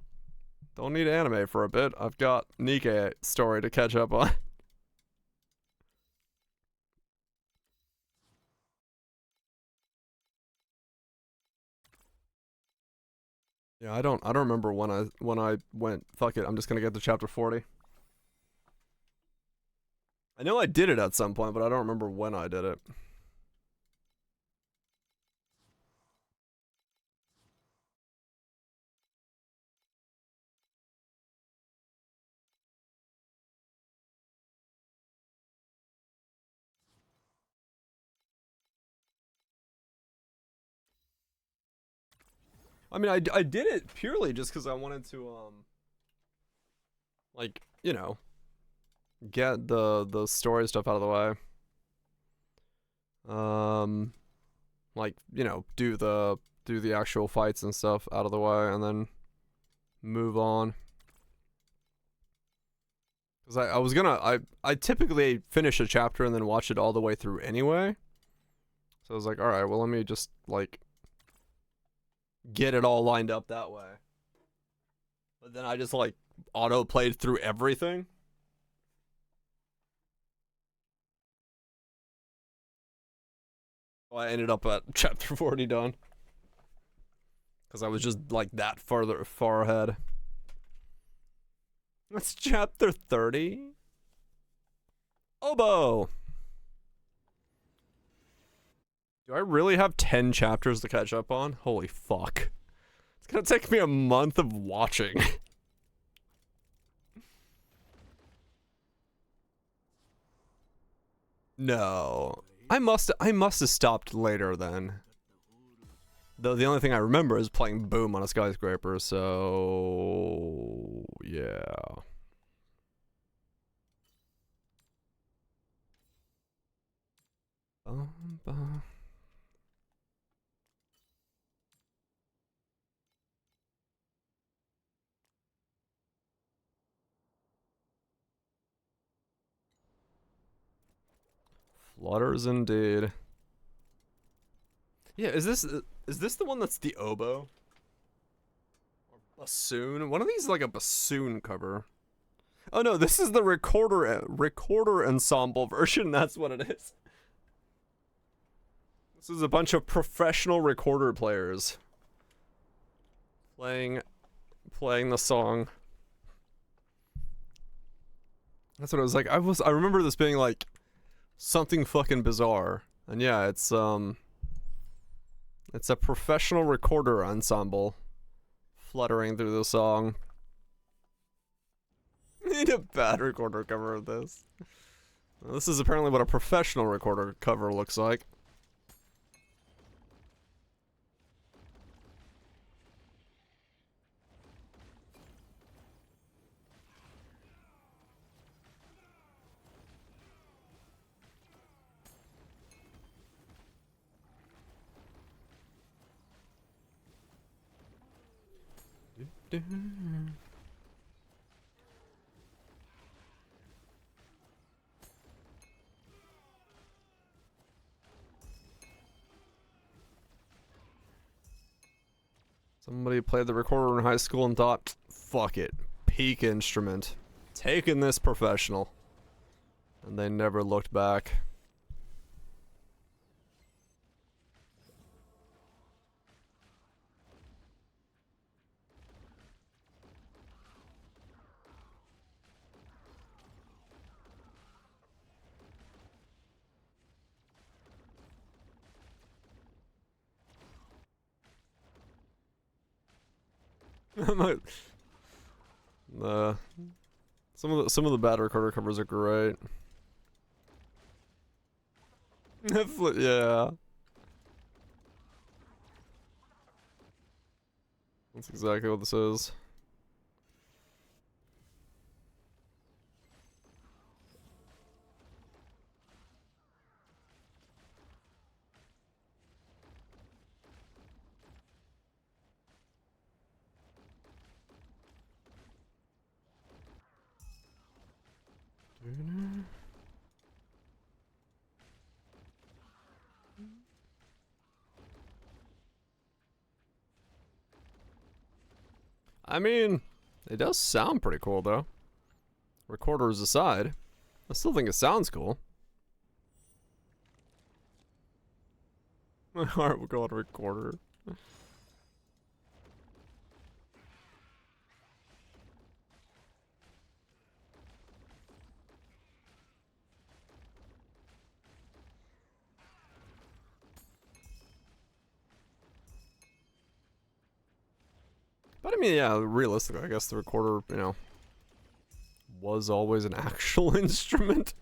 Don't need anime for a bit. I've got Nikkei story to catch up on. Yeah, I don't remember when I went, fuck it, I'm just gonna get to chapter 40. I know I did it at some point, but I don't remember when I did it. I mean, I did it purely just because I wanted to, like, you know, get the story stuff out of the way. Like, you know, do the actual fights and stuff out of the way, and then move on. Because I was gonna, I typically finish a chapter and then watch it all the way through anyway. So I was like, alright, well, let me just, like, get it all lined up that way. But then I just, like, auto-played through everything. Well, I ended up at chapter 40 done. Because I was just like that far ahead. That's chapter 30. Oboe! Do I really have 10 chapters to catch up on? Holy fuck. It's gonna take me a month of watching. No. I must have stopped later then. Though the only thing I remember is playing Boom on a skyscraper, so yeah. Flutters indeed. Yeah, is this the one that's the oboe? Or bassoon? One of these is like a bassoon cover. Oh no, this is the recorder ensemble version. That's what it is. This is a bunch of professional recorder players playing the song. That's what it was like. I remember this being like something fucking bizarre. And yeah, it's a professional recorder ensemble fluttering through the song. Need a bad recorder cover of this. Well, this is apparently what a professional recorder cover looks like. Somebody played the recorder in high school and thought, fuck it, peak instrument. Taking this professional. And they never looked back. Some of the bad recorder covers are great. Yeah. That's exactly what this is. I mean, it does sound pretty cool though. Recorders aside, I still think it sounds cool. My heart will go on a recorder. But I mean, yeah, realistically, I guess the recorder, you know, was always an actual instrument.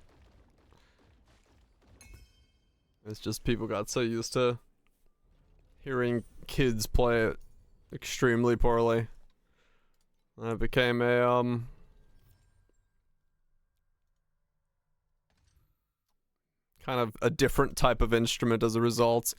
It's just people got so used to hearing kids play it extremely poorly. And it became a, kind of a different type of instrument as a result.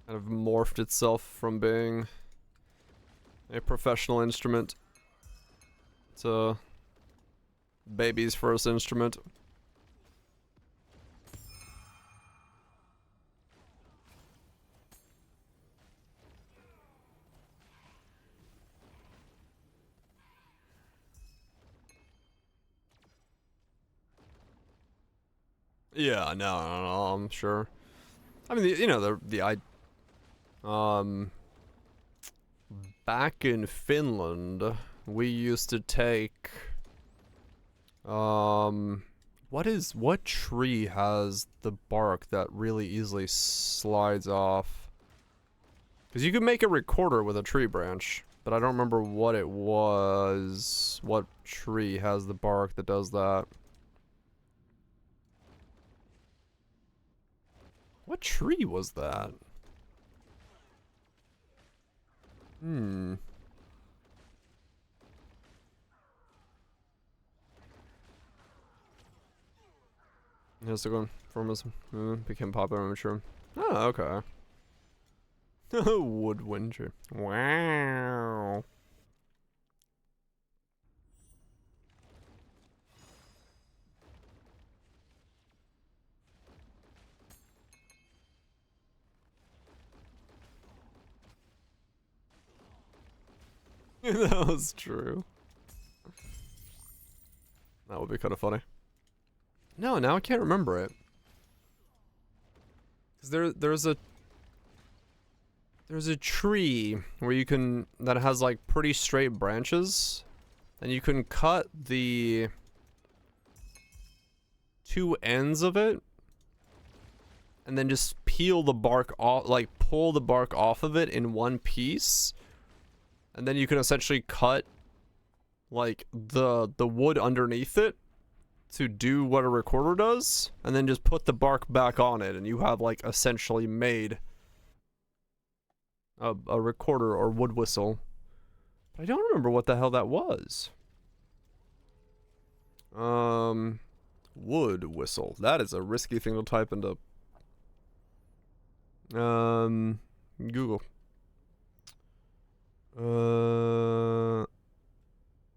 Kind of morphed itself from being a professional instrument to Baby's first instrument. Yeah, no, I'm sure. I mean, you know, back in Finland, we used to take, what tree has the bark that really easily slides off? Because you could make a recorder with a tree branch, but I don't remember what it was. What tree has the bark that does that? What tree was that? Hmm. Yes, the one from his became popular and mature. Oh, okay. Woodwind tree. Wow. That was true. That would be kind of funny. No, now I can't remember it. Cause there's a tree where you can that has like pretty straight branches, and you can cut the two ends of it, and then just peel the bark off, like pull the bark off of it in one piece, and then you can essentially cut like the wood underneath it to do what a recorder does, and then just put the bark back on it, and you have like essentially made a recorder or wood whistle. I don't remember what the hell that was. Wood whistle. That is a risky thing to type into Google.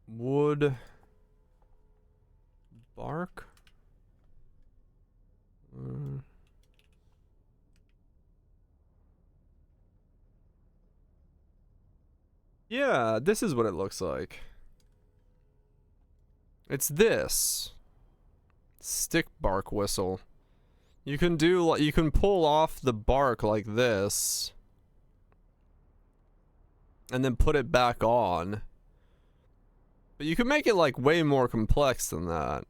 Wood bark. Yeah, this is what it looks like. It's this stick bark whistle. You can do like you can pull off the bark like this and then put it back on. But you can make it like way more complex than that.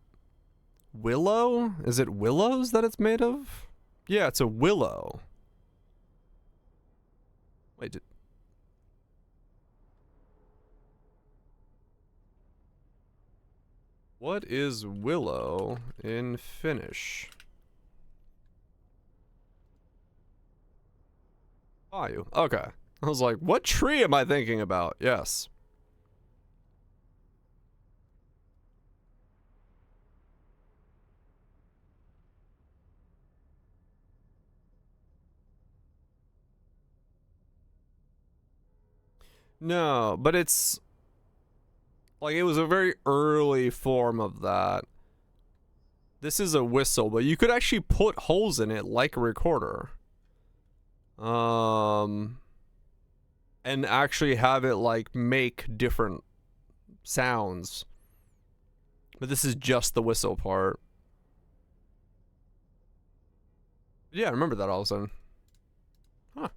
Willow? Is it willows that it's made of? Yeah, it's a willow. Wait, what is willow in Finnish? Bayou. Okay. I was like, what tree am I thinking about? Yes. No, but it's like it was a very early form of that. This is a whistle, but you could actually put holes in it like a recorder. And actually have it like make different sounds. But this is just the whistle part. Yeah, I remember that all of a sudden. Huh.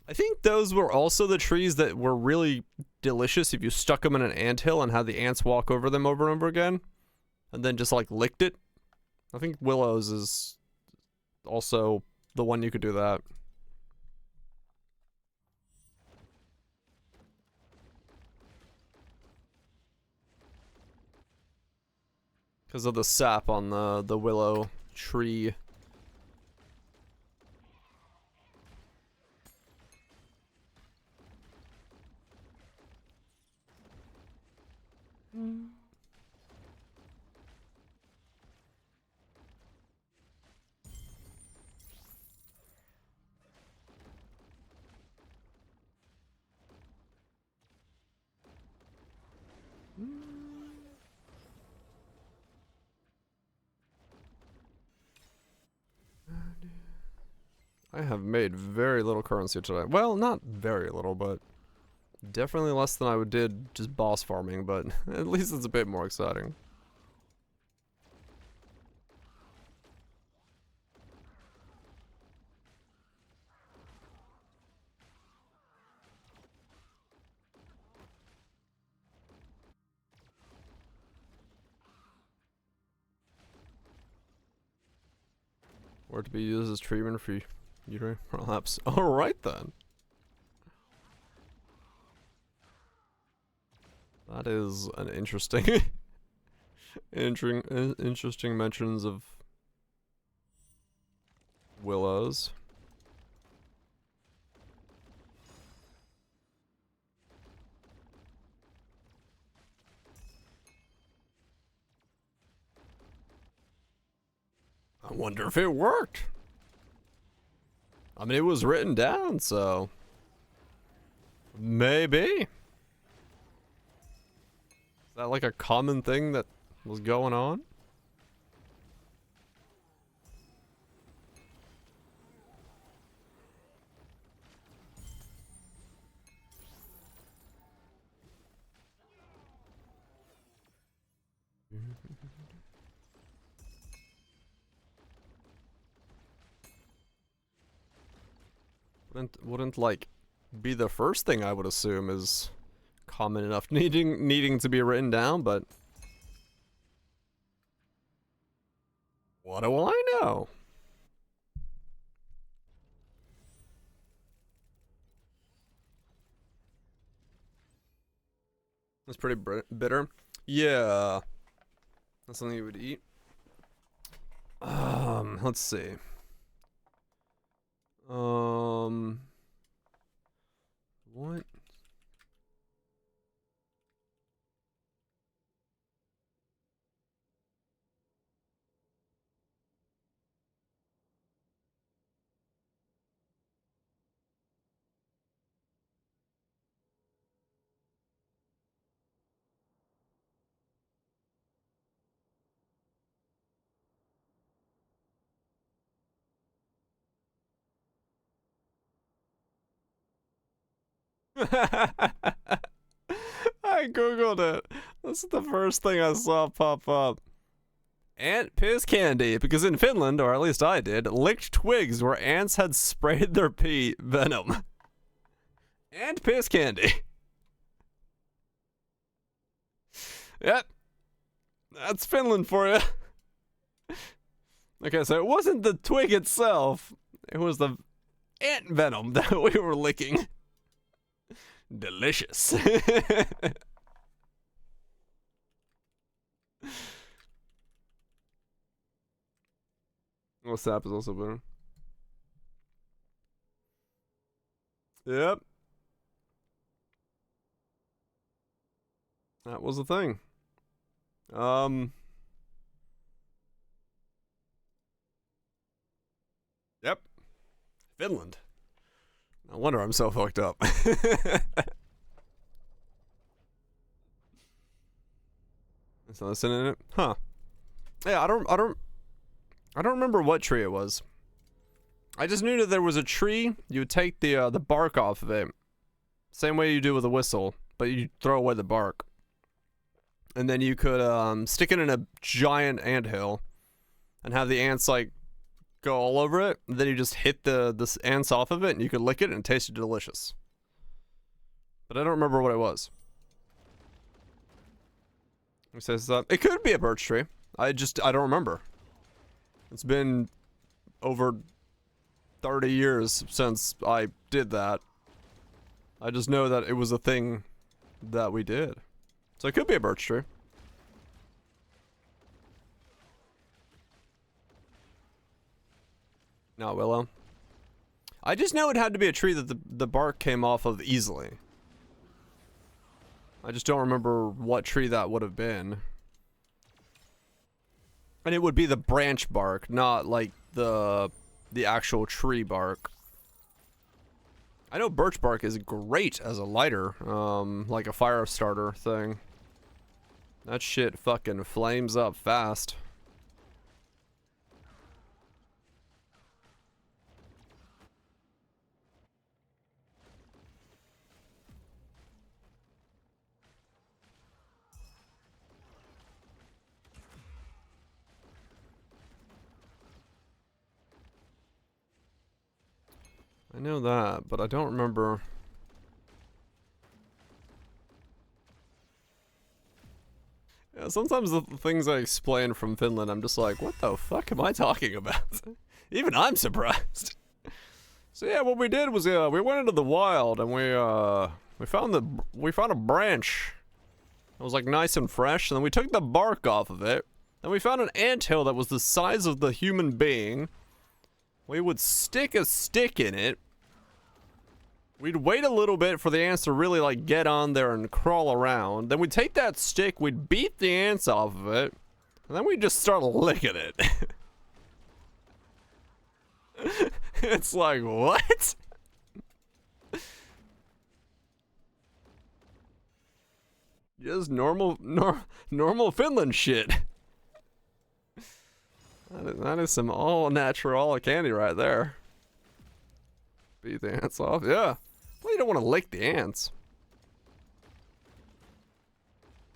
I think those were also the trees that were really delicious if you stuck them in an anthill and had the ants walk over them over and over again. And then just like licked it. I think willows is also the one you could do that. Because of the sap on the willow tree. I have made very little currency today. Well, not very little, but definitely less than I did just boss farming, but at least it's a bit more exciting. Or to be used as treatment for uterine prolapse. Alright then. That is an interesting interesting mentions of willows. I wonder if it worked. I mean, it was written down, so maybe. Is that like a common thing that was going on? Wouldn't like be the first thing I would assume is common enough needing to be written down, but what do I know? That's pretty bitter. Yeah, that's something you would eat. Let's see. What? I googled it. That's the first thing I saw pop up. Ant piss candy, because in Finland, or at least I did, licked twigs where ants had sprayed their pee venom. Ant piss candy. Yep. That's Finland for you. Okay, so it wasn't the twig itself. It was the ant venom that we were licking. Delicious. Well, sap is also better. Yep. That was the thing. Yep. Finland. No wonder I'm so fucked up. Is that in it? Huh. Yeah, I don't remember what tree it was. I just knew that there was a tree. You would take the bark off of it, same way you do with a whistle, but you throw away the bark, and then you could stick it in a giant anthill, and have the ants like go all over it. And then you just hit the ants off of it, and you could lick it, and it tasted delicious. But I don't remember what it was. It says it could be a birch tree. I don't remember. It's been over 30 years since I did that. I just know that it was a thing that we did. So it could be a birch tree. Not willow. I just know it had to be a tree that the bark came off of easily. I just don't remember what tree that would have been. And it would be the branch bark, not like the actual tree bark. I know birch bark is great as a lighter, like a fire starter thing. That shit fucking flames up fast. I know that, but I don't remember. Yeah, sometimes the things I explain from Finland, I'm just like, what the fuck am I talking about? Even I'm surprised. So yeah, what we did was we went into the wild and we found a branch that was like nice and fresh, and then we took the bark off of it. Then we found an anthill that was the size of the human being. We would stick a stick in it. We'd wait a little bit for the ants to really like get on there and crawl around. Then we'd take that stick, we'd beat the ants off of it, and then we'd just start licking it. It's like, what? Just normal Finland shit. That is some all natural candy right there. Beat the ants off, yeah. Well, you don't want to lick the ants.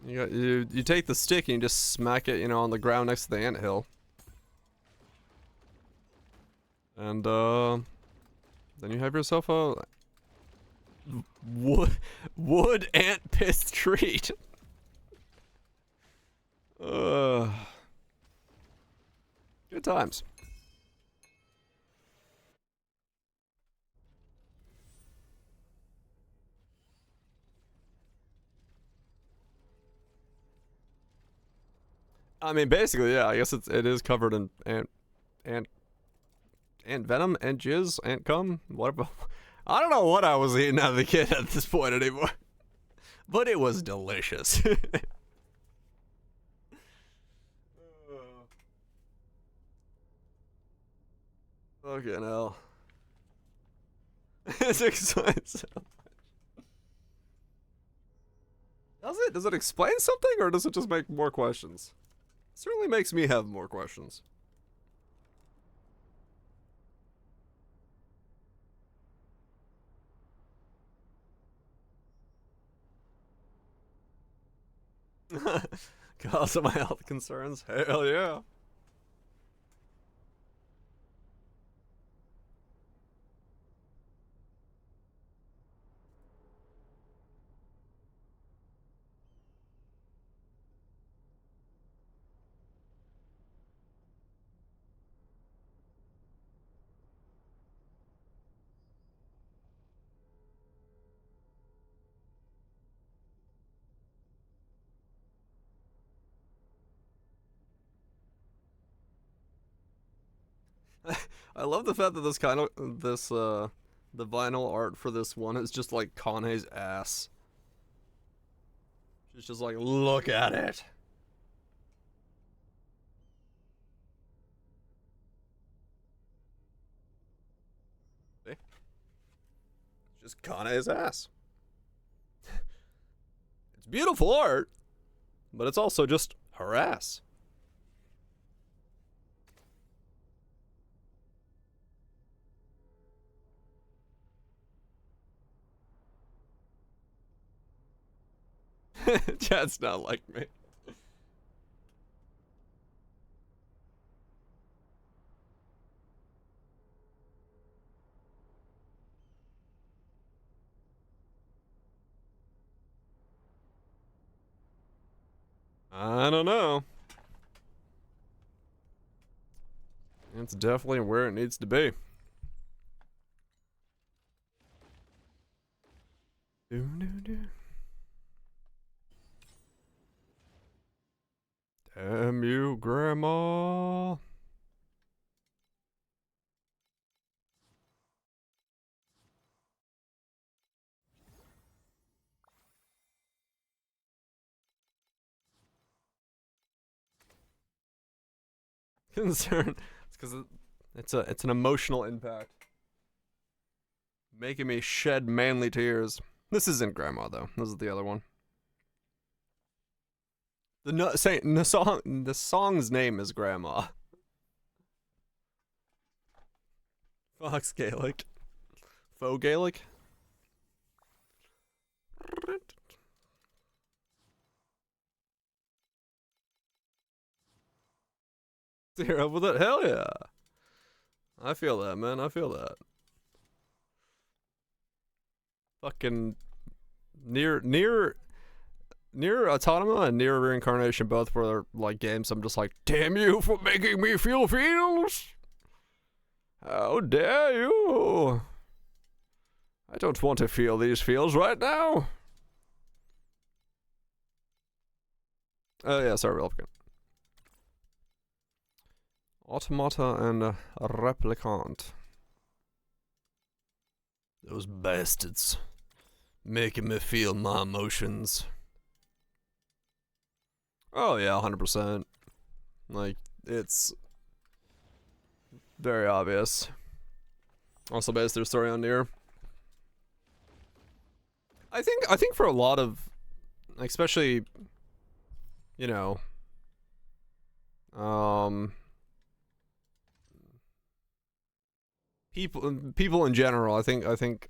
You take the stick and you just smack it, you know, on the ground next to the anthill. And then you have yourself a wood ant piss treat. Good times. I mean, basically, yeah. I guess it is covered in ant venom, ant jizz, ant cum, whatever. I don't know what I was eating as a kid at this point anymore, but it was delicious. Fucking hell. It explains so much. Does it explain something, or does it just make more questions? It certainly makes me have more questions. Cause of my health concerns? Hell yeah. I love the fact that the vinyl art for this one is just like Kane's ass. She's just like, look at it. See? Just Kane's ass. It's beautiful art, but it's also just her ass. Chad's not like me. I don't know. It's definitely where it needs to be. Damn you, Grandma. Concern. It's because it's an emotional impact, making me shed manly tears. This isn't Grandma though. This is the other one. The song's name is Grandma. Fox Gaelic. Faux Gaelic. You're up with it? Hell yeah. I feel that, man. I feel that. Fucking near Autonoma and near Reincarnation both were like games I'm just like, damn you for making me feel feels. How dare you? I don't want to feel these feels right now. Oh yeah, sorry, Replicant. Automata and Replicant. Those bastards. Making me feel my emotions. Oh yeah, 100%. Like, it's very obvious. Also based their story on Nier. I think for a lot of, especially, you know, people in general, I think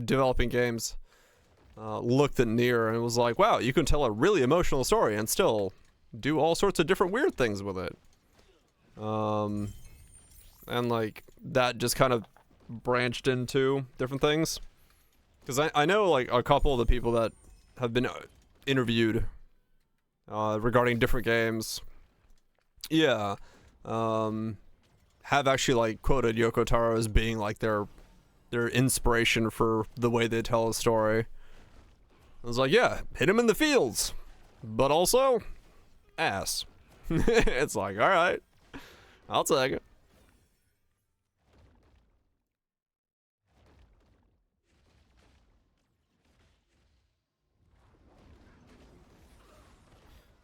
developing games looked at Nier and was like, wow, you can tell a really emotional story and still do all sorts of different weird things with it. And like that just kind of branched into different things. Because I know like a couple of the people that have been interviewed regarding different games, yeah, have actually like quoted Yoko Taro as being like their inspiration for the way they tell a story. I was like, yeah, hit him in the fields, but also ass. It's like, all right, I'll take it.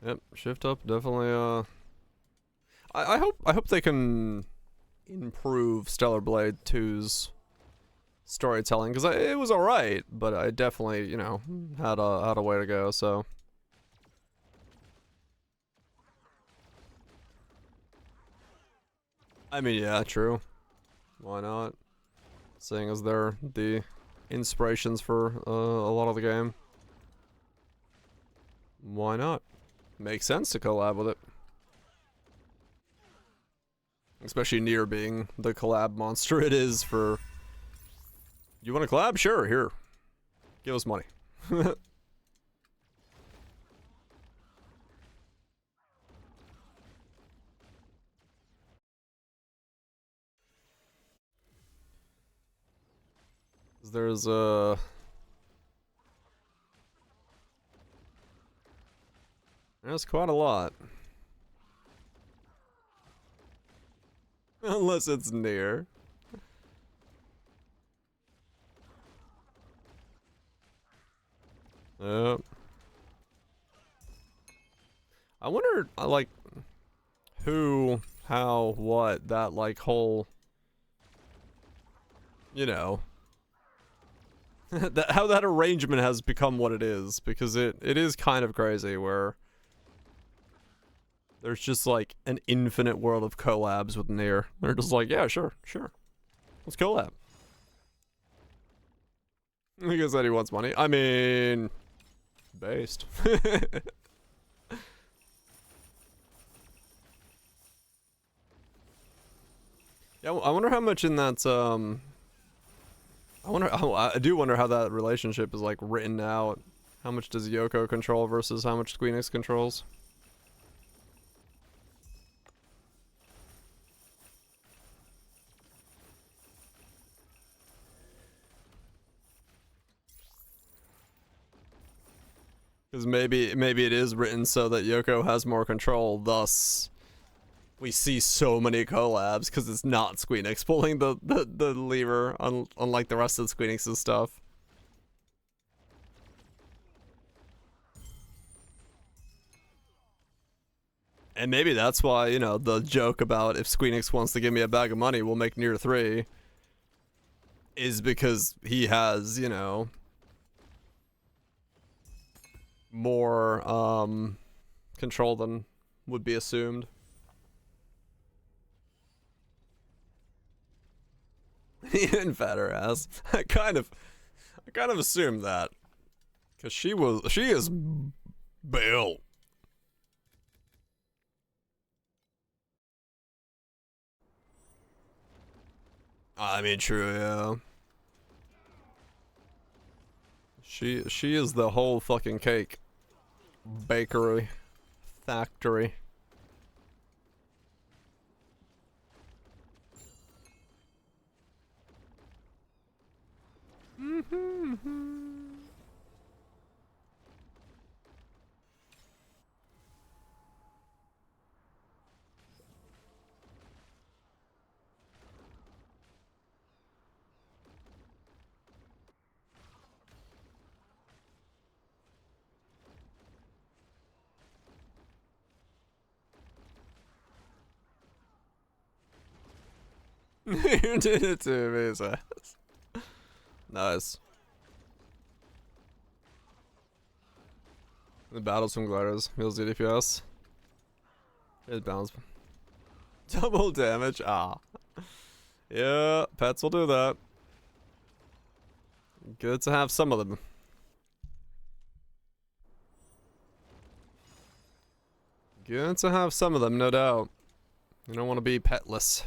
Yep, shift up definitely. I hope they can improve Stellar Blade 2's storytelling because it was alright, but I definitely had a way to go. So I mean, yeah, true. Why not? Seeing as they're the inspirations for a lot of the game, why not? Makes sense to collab with it. Especially Nier being the collab monster it is for... You want to collab? Sure, here. Give us money. There's there's quite a lot. Unless it's Nier. Yep. I wonder, like, who, how, what, that, like, whole, how that arrangement has become what it is, because it is kind of crazy where there's just, like, an infinite world of collabs with Nier. They're just like, yeah, sure, let's collab. Because that he wants money. I mean, based. Yeah, I wonder how much in that, I do wonder how that relationship is, like, written out. How much does Yoko control versus how much Squeenix controls? Because maybe it is written so that Yoko has more control, thus we see so many collabs because it's not Squeenix pulling the lever, unlike the rest of Squeenix's stuff. And maybe that's why, the joke about if Squeenix wants to give me a bag of money, we'll make Nier 3 is because he has, more control than would be assumed. Even fatter ass. I kind of assumed that. Cause she is built. I mean, true, yeah. She is the whole fucking cake. Bakery. Factory. You did it to me, his ass. Nice. The battle swing gliders. Heals the DPS. Here's balance. Double damage. Ah. Yeah, pets will do that. Good to have some of them. Good to have some of them, no doubt. You don't want to be petless.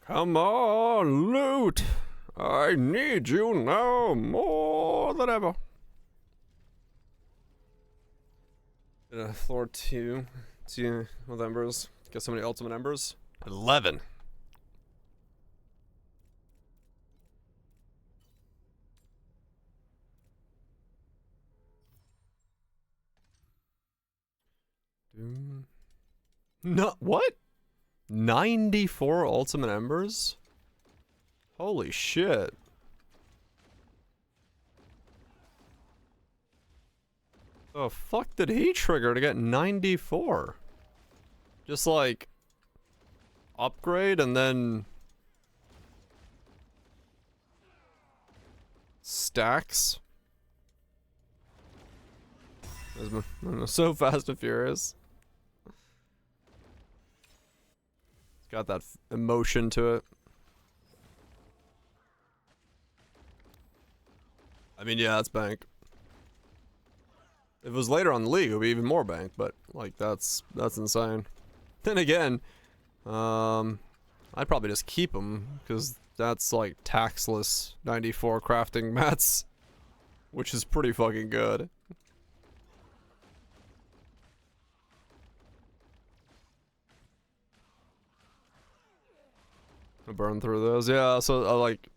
Come on, loot! I need you now more than ever. Floor 2 with embers. Get so many ultimate embers. 11. No, what? 94 ultimate embers? Holy shit. The fuck did he trigger to get 94? Just like upgrade and then stacks? So Fast and Furious. It's got that emotion to it. I mean, yeah, it's bank. If it was later on the league, it would be even more bank, but like that's insane. Then again, I'd probably just keep them because that's like taxless 94 crafting mats, which is pretty fucking good. I burn through those, yeah. So like,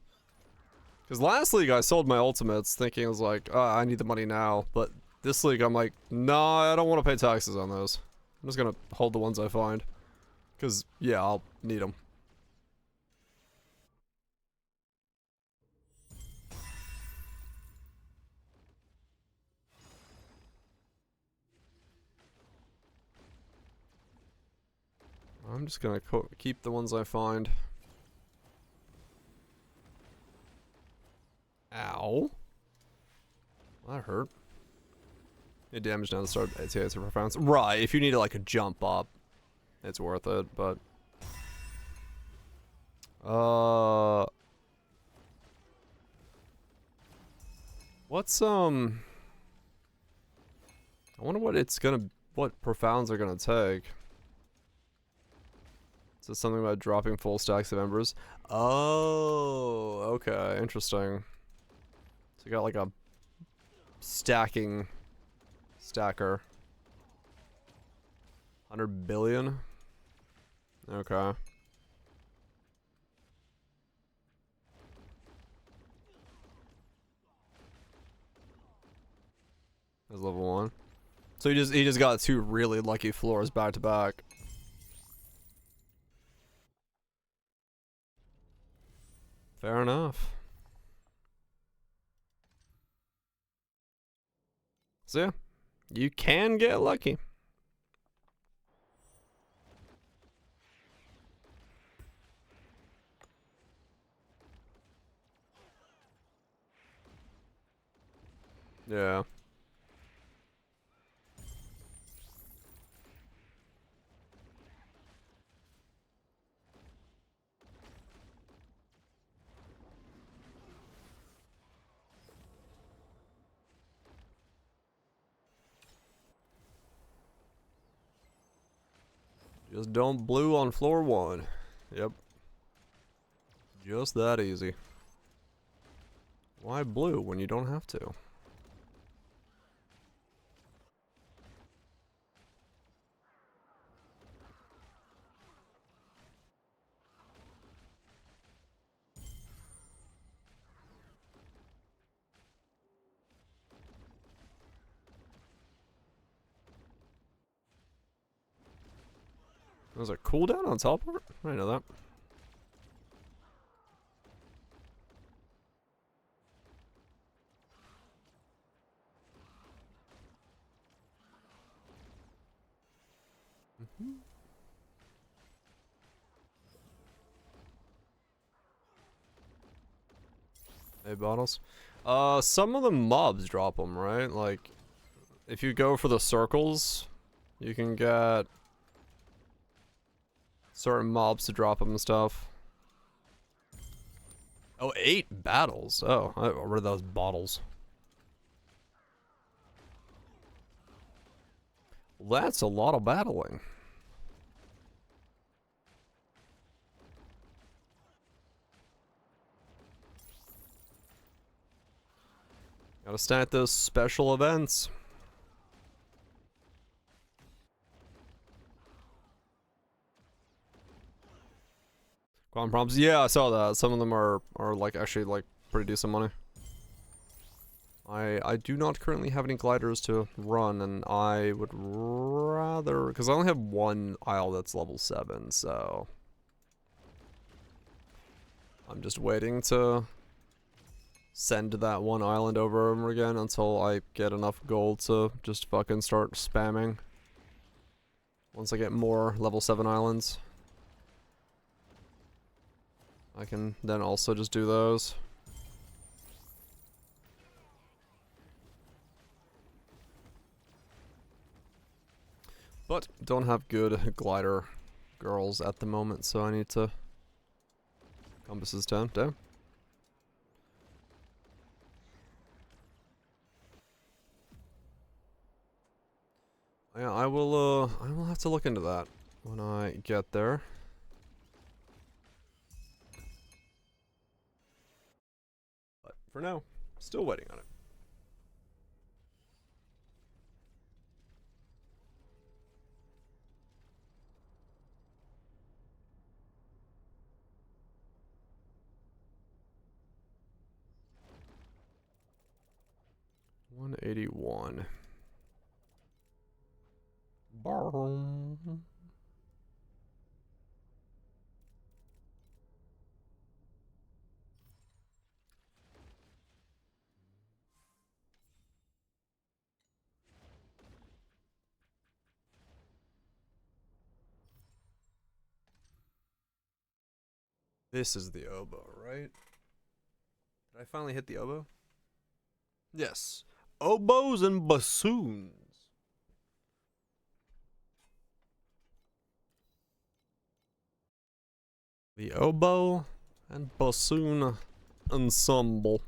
because last league I sold my ultimates thinking it was like, oh, I need the money now, but this league I'm like, nah, I don't want to pay taxes on those. I'm just gonna hold the ones I find, because yeah, I'll need them. I'm just gonna keep the ones I find. Ow. That hurt. It damage down to start ATS or performance. Right, if you need like a jump up, it's worth it, but what's I wonder what profounds are gonna take. Is it something about dropping full stacks of embers? Oh, okay, interesting. So you got like a stacker. 100 billion? Okay. That's level 1. So he just got 2 really lucky floors back to back. Fair enough. So yeah, you can get lucky. Yeah. Just don't blue on floor 1. Yep. Just that easy. Why blue when you don't have to? There's a cooldown on teleport? I didn't know that. Hey, bottles. Some of the mobs drop them, right? Like, if you go for the circles, you can get certain mobs to drop them and stuff. Oh, 8 battles. Oh, I got rid of those bottles. Well, that's a lot of battling. Gotta start those special events. Quantum prompts. Yeah, I saw that. Some of them are like actually like pretty decent money. I do not currently have any gliders to run, and I would rather, because I only have one isle that's level 7, so I'm just waiting to send that one island over and over again until I get enough gold to just fucking start spamming. Once I get more level 7 islands, I can then also just do those. But don't have good glider girls at the moment, so I need to compasses down. Yeah, I will have to look into that when I get there. But for now, still waiting on it. $181. Boom. This is the oboe, right? Did I finally hit the oboe? Yes. Oboes and bassoons. The oboe and bassoon ensemble.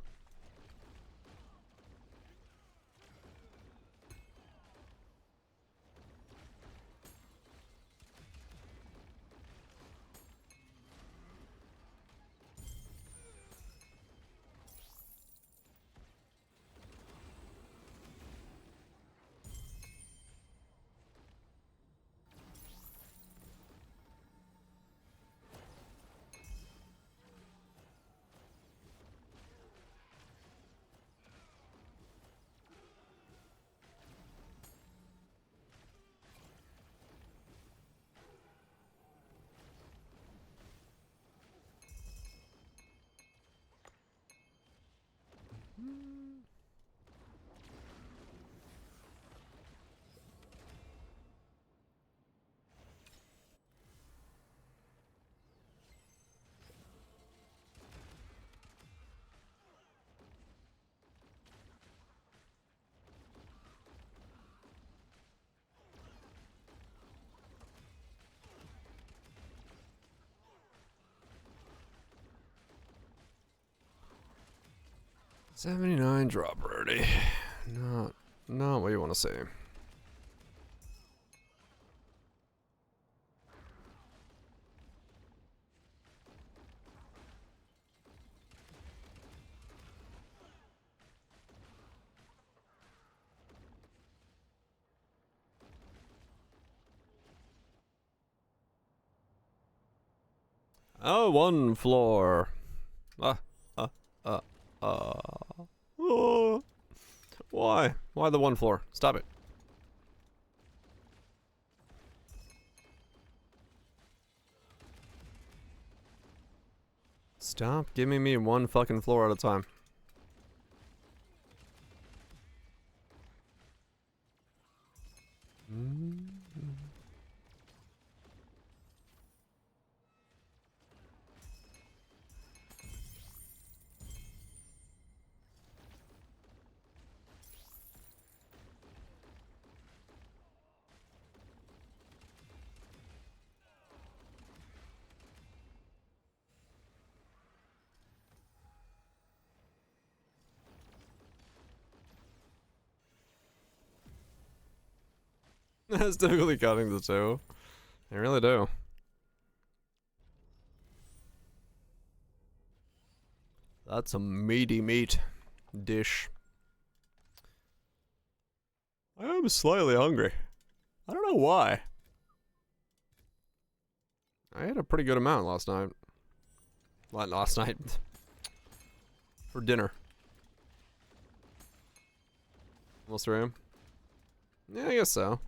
79 drop rarity. Not what you want to see. Oh, one floor. Oh. Why? Why the one floor? Stop it. Stop giving me one fucking floor at a time. That's difficulty cutting the two. They really do. That's a meaty meat dish. I am slightly hungry. I don't know why. I had a pretty good amount last night. Not last night. For dinner. Almost 3 a.m. Yeah, I guess so.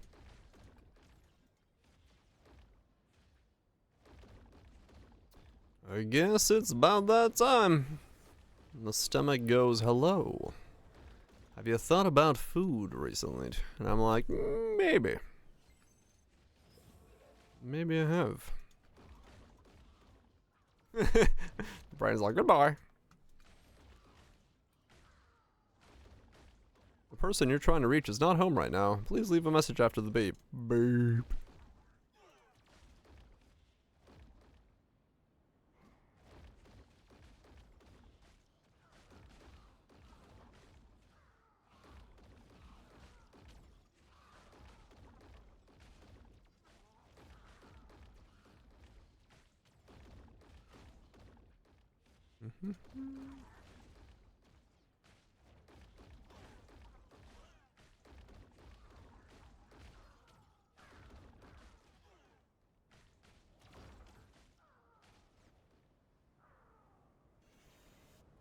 I guess it's about that time. The stomach goes, hello. Have you thought about food recently? And I'm like, maybe. Maybe I have. The brain's like, goodbye. The person you're trying to reach is not home right now. Please leave a message after the beep. Beep.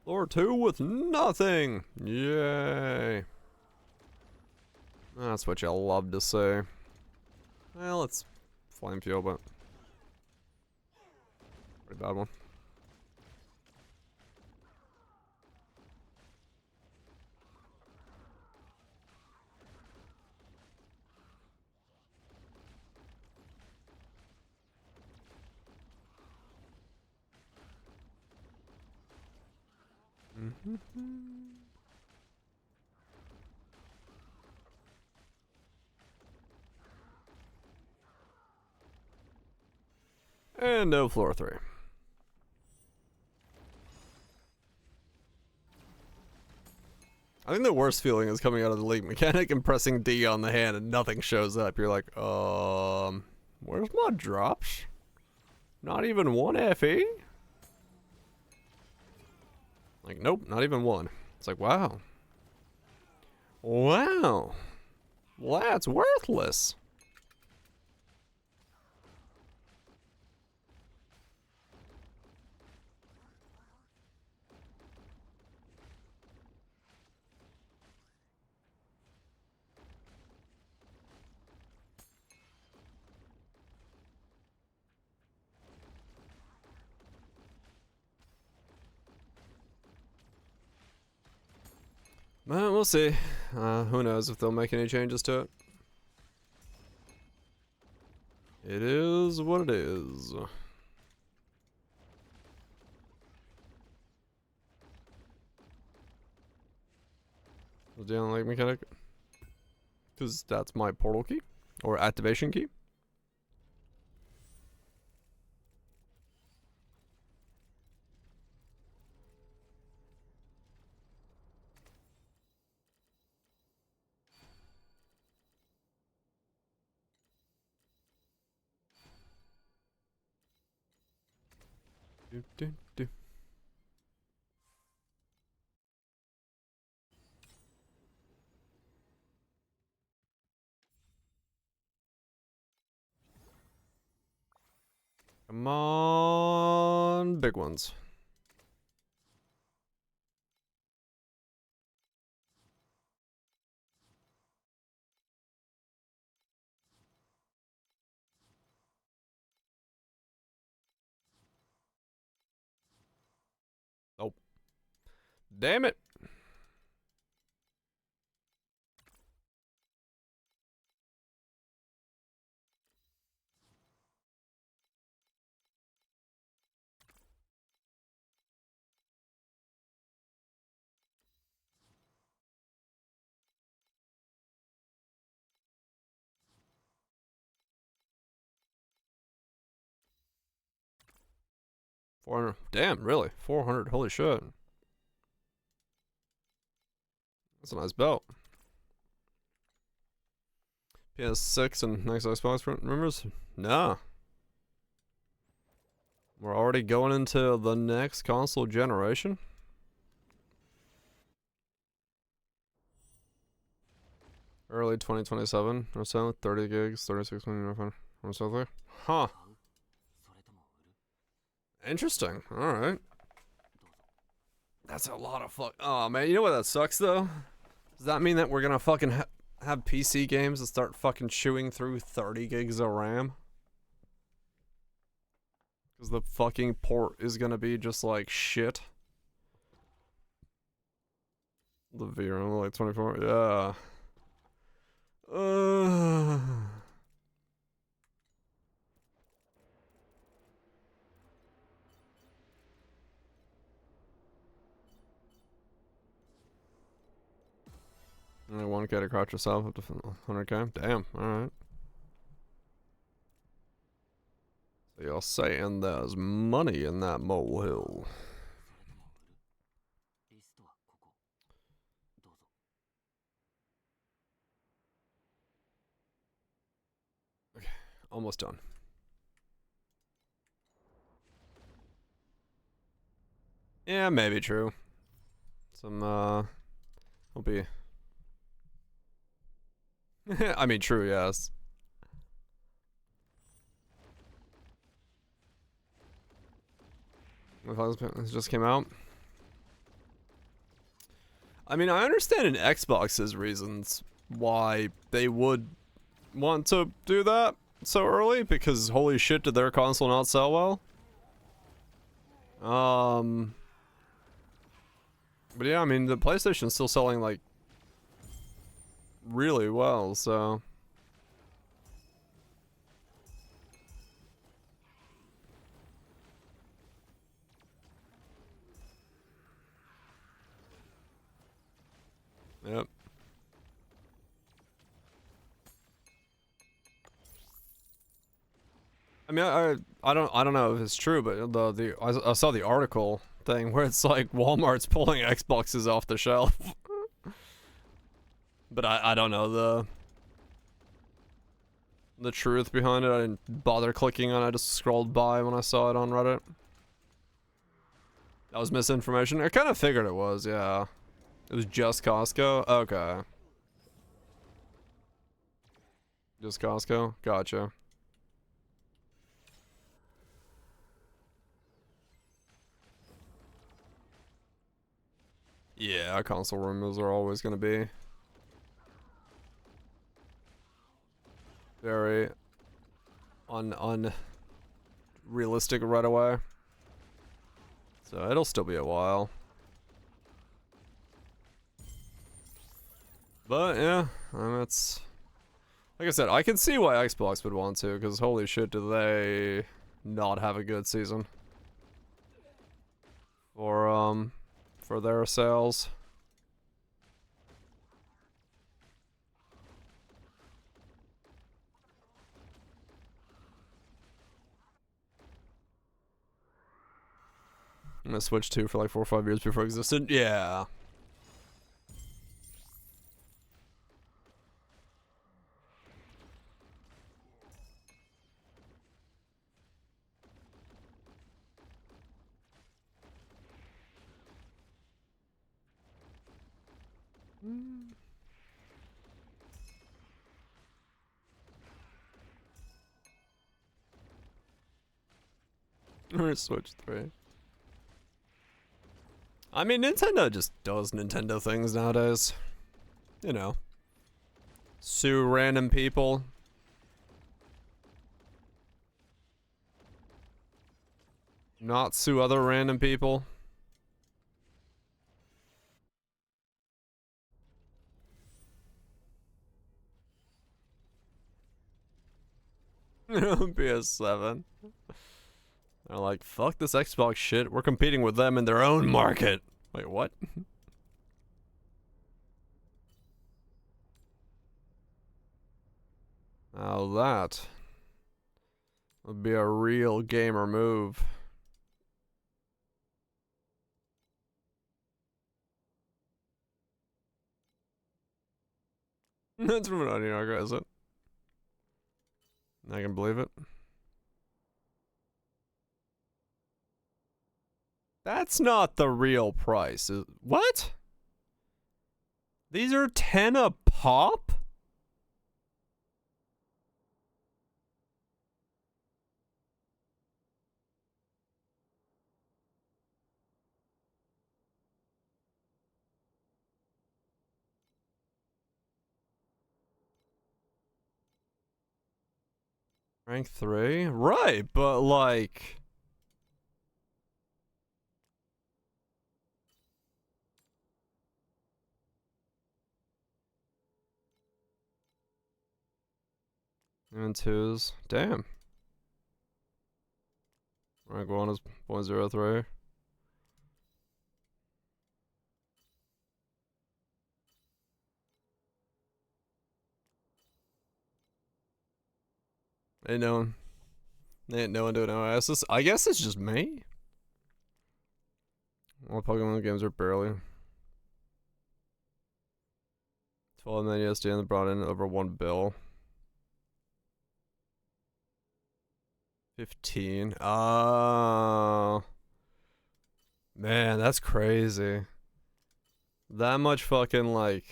Floor 2 with nothing! Yay! That's what y'all love to say. Well, it's flame fuel, but pretty bad one. And no floor 3. I think the worst feeling is coming out of the league mechanic and pressing D on the hand and nothing shows up. You're like, where's my drops? Not even one FE? Like, nope, not even one. It's like, wow. Wow. Well, that's worthless. Well, we'll see. Who knows if they'll make any changes to it. It is what it is. Was the only mechanic? Because that's my portal key or activation key. Do, do, do. Come on, big ones. Oh, damn it. $400. Damn, really? 400. Holy shit. That's a nice belt. PS6 and next Xbox members? Nah. We're already going into the next console generation? Early 2027 or so, 30 gigs, 36 million or something. Huh. Interesting. Alright. That's a lot of fuck. Oh man, you know what that sucks though? Does that mean that we're gonna fucking have PC games that start fucking chewing through 30 gigs of RAM? Because the fucking port is gonna be just like shit. The VRAM like 24. Yeah. Only 1K to crouch yourself up to 100K. Damn. Alright. So you're saying there's money in that molehill. Okay. Almost done. Yeah, maybe true. Some, will be. I mean, true, yes. This just came out. I mean, I understand in Xbox's reasons why they would want to do that so early, because holy shit, did their console not sell well? But yeah, I mean, the PlayStation's still selling, like, really well, so. Yep. I mean, I don't know if it's true, but I saw the article thing where it's like Walmart's pulling Xboxes off the shelf. But I don't know the truth behind it. I didn't bother clicking on it. I just scrolled by when I saw it on Reddit. That was misinformation. I kind of figured it was, yeah. It was just Costco? Okay. Just Costco? Gotcha. Yeah, console rumors are always gonna be very unrealistic right away. So it'll still be a while. But yeah, it's like I said, I can see why Xbox would want to, because holy shit, do they not have a good season for their sales. I'm gonna Switch 2 for like 4 or 5 years before it existed. Yeah. Or Switch 3. I mean, Nintendo just does Nintendo things nowadays. You know. Sue random people. Not sue other random people. PS7. They're like, fuck this Xbox shit. We're competing with them in their own market. Wait, what? Now that would be a real gamer move. That's from an onion, is it? I can believe it. That's not the real price. What? These are 10 a pop? Rank 3? Right, but like... And 2s. Damn. Rank 1 is 0.03. Ain't no one. Ain't no one doing OS. I guess it's just me. All Pokemon games are barely. 12 million USD and they brought in over 1 bill. 15. Oh. Man, that's crazy. That much fucking like...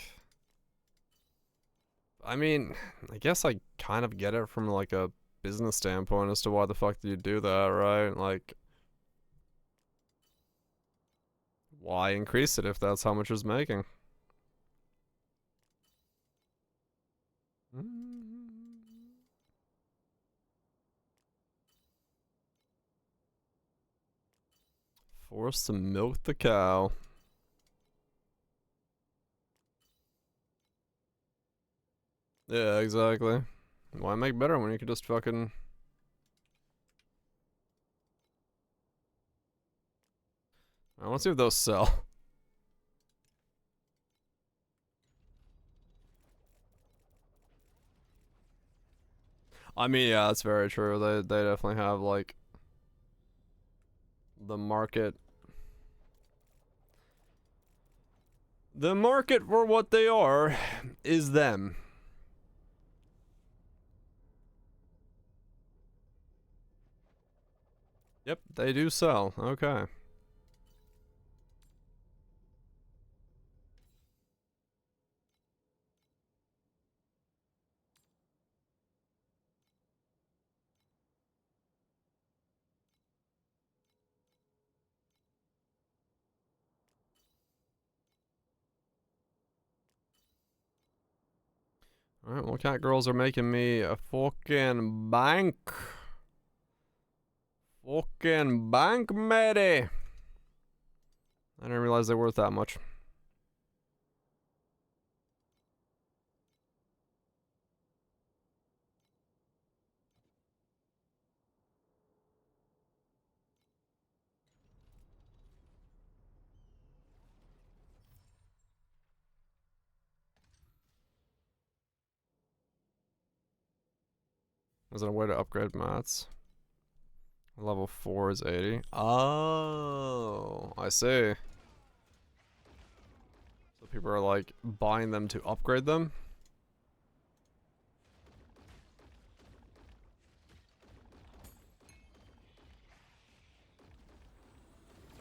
I mean, I guess I kind of get it from like a business standpoint as to why the fuck do you do that, right? Like, why increase it if that's how much it's making? Forced to milk the cow. Yeah, exactly. Why make better when you can just fucking... I want to see if those sell. I mean, yeah, that's very true. They definitely have like the market. The market for what they are is them. Yep, they do sell. Okay. Alright, well, cat girls are making me a fucking bank. Fucking bank, matey. I didn't realize they were worth that much. Is there a way to upgrade mats? Level 4 is 80. Oh, I see. So people are like buying them to upgrade them?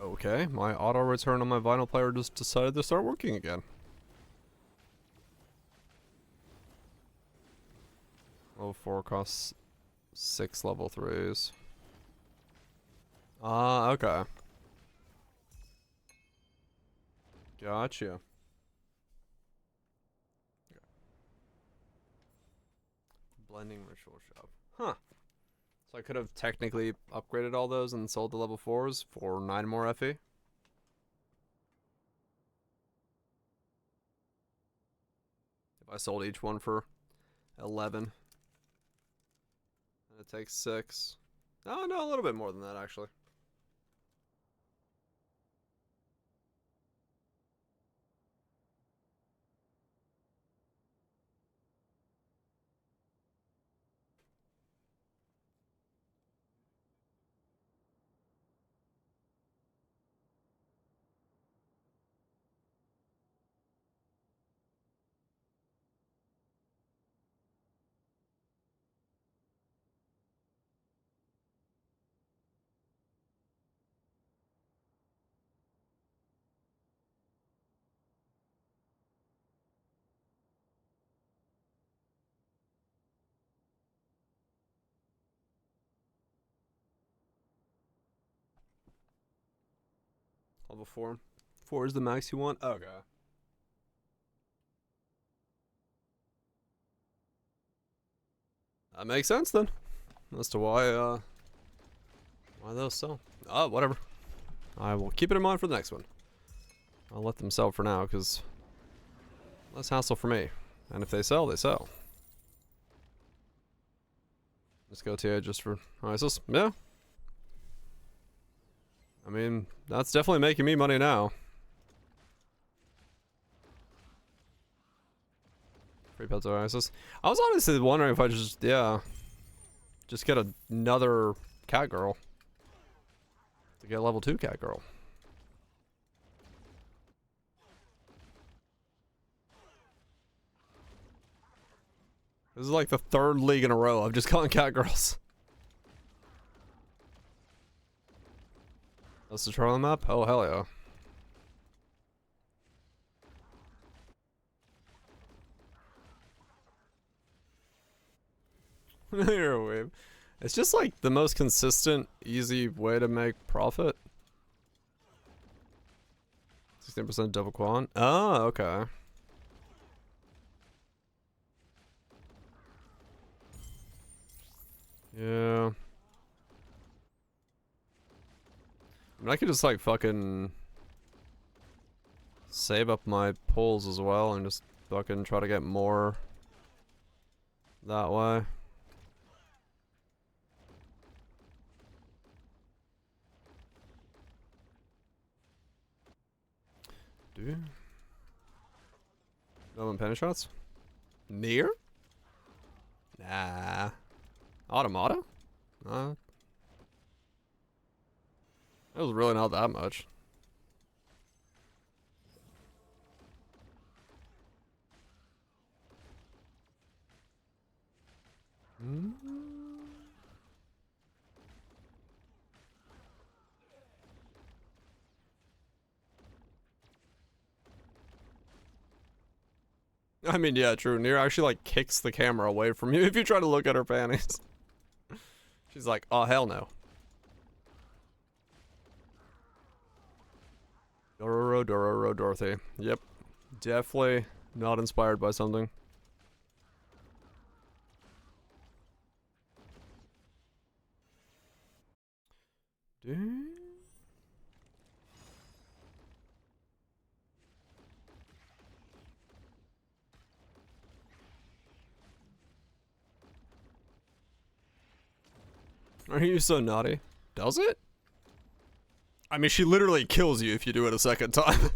Okay, my auto return on my vinyl player just decided to start working again. Level 4 costs 6 level 3s. Ah, okay. Gotcha. Blending ritual shop. Huh. So I could have technically upgraded all those and sold the level 4s for 9 more FE. If I sold each one for 11. And it takes 6. Oh, no, a little bit more than that, actually. Level 4. 4 is the max you want? Okay. That makes sense then. As to why those sell. Oh, whatever. I will keep it in mind for the next one. I'll let them sell for now, because less hassle for me. And if they sell, they sell. Let's go TA just for ISIS. Yeah. I mean, that's definitely making me money now. Free pets or ISIS. I was honestly wondering if I just, just get another cat girl. To get a level 2 cat girl. This is like the 3rd league in a row I've just gotten cat girls. That's the trial map? Oh, hell yeah. You're a weeb. It's just like the most consistent, easy way to make profit. 16% double quant. Oh, okay. Yeah. I mean, I could just like fucking save up my pulls as well and just fucking try to get more that way. Dude. No penny shots? Near? Nah. Automata? It was really not that much. I mean, yeah, true. Nier actually like kicks the camera away from you if you try to look at her panties. She's like, oh hell no. Dororo, Dorothy. Yep. Definitely not inspired by something. Dude. Are you so naughty? Does it? I mean, she literally kills you if you do it a second time.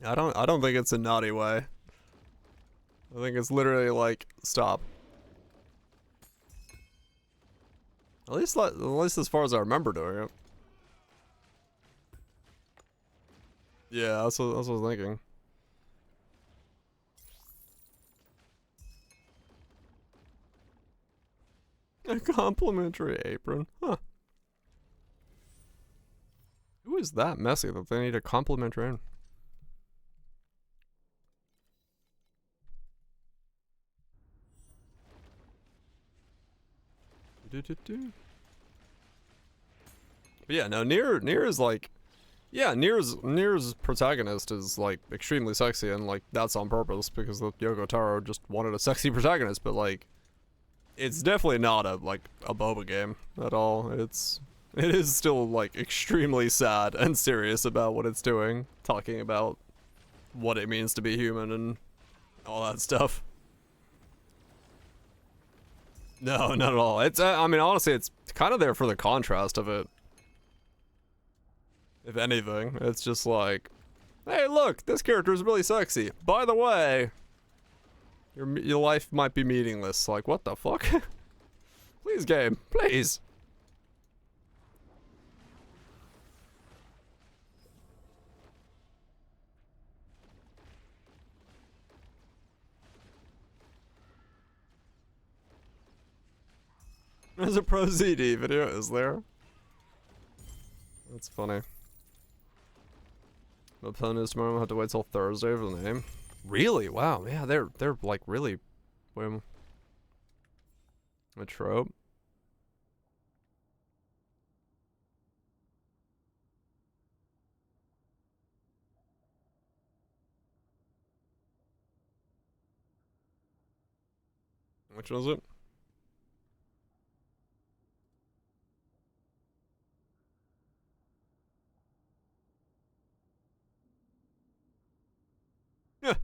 I don't think it's a naughty way. I think it's literally like, stop. At least as far as I remember doing it. Yeah, that's what I was thinking. A complimentary apron. Huh. is that messy that they need a compliment in? But yeah, no, Nier is like, yeah, Nier's protagonist is like extremely sexy, and like that's on purpose because the Yoko Taro just wanted a sexy protagonist. But like, it's definitely not a boba game at all. It is still like extremely sad and serious about what it's doing, talking about what it means to be human and all that stuff. No, not at all. It's I mean, honestly, it's kind of there for the contrast of it. If anything, it's just like, hey, look, this character is really sexy. By the way, your life might be meaningless. Like, what the fuck? Please, game, please. There's a pro ZD video, is there? That's funny. My plan is tomorrow. We'll have to wait till Thursday for the name. Really? Wow. Yeah, they're like really, a trope. Which was it? Yeah.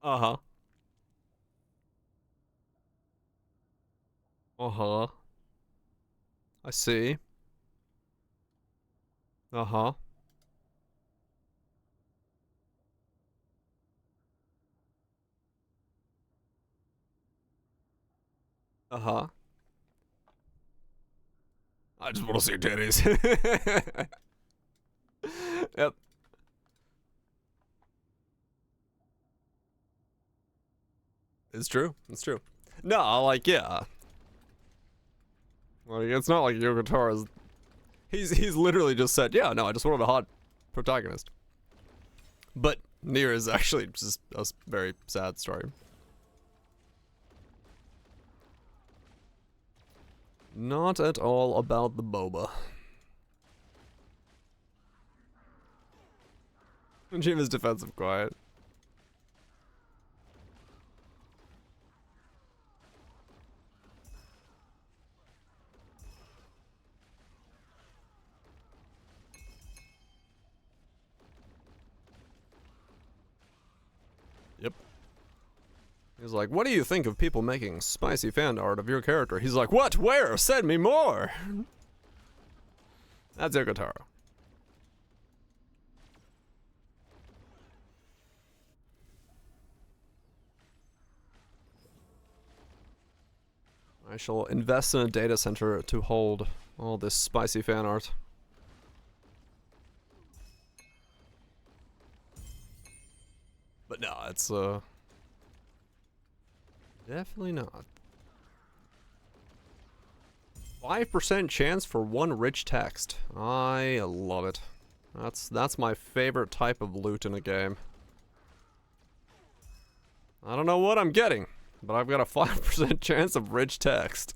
Uh-huh. Uh-huh. I see. Uh-huh. Uh-huh. I just want to see titties. Yep. It's true. It's true. No, like, yeah. Like, it's not like Yoko Tara's... He's literally just said, yeah, no, I just wanted a hot protagonist. But Nier is actually just a very sad story. Not at all about the boba. Jim is defensive quiet. Yep. He's like, what do you think of people making spicy fan art of your character? He's like, what? Where? Send me more! That's Yoko Taro. I shall invest in a data center to hold all this spicy fan art. But no, it's definitely not. 5% chance for one rich text. I love it. That's my favorite type of loot in a game. I don't know what I'm getting, but I've got a 5% chance of rich text.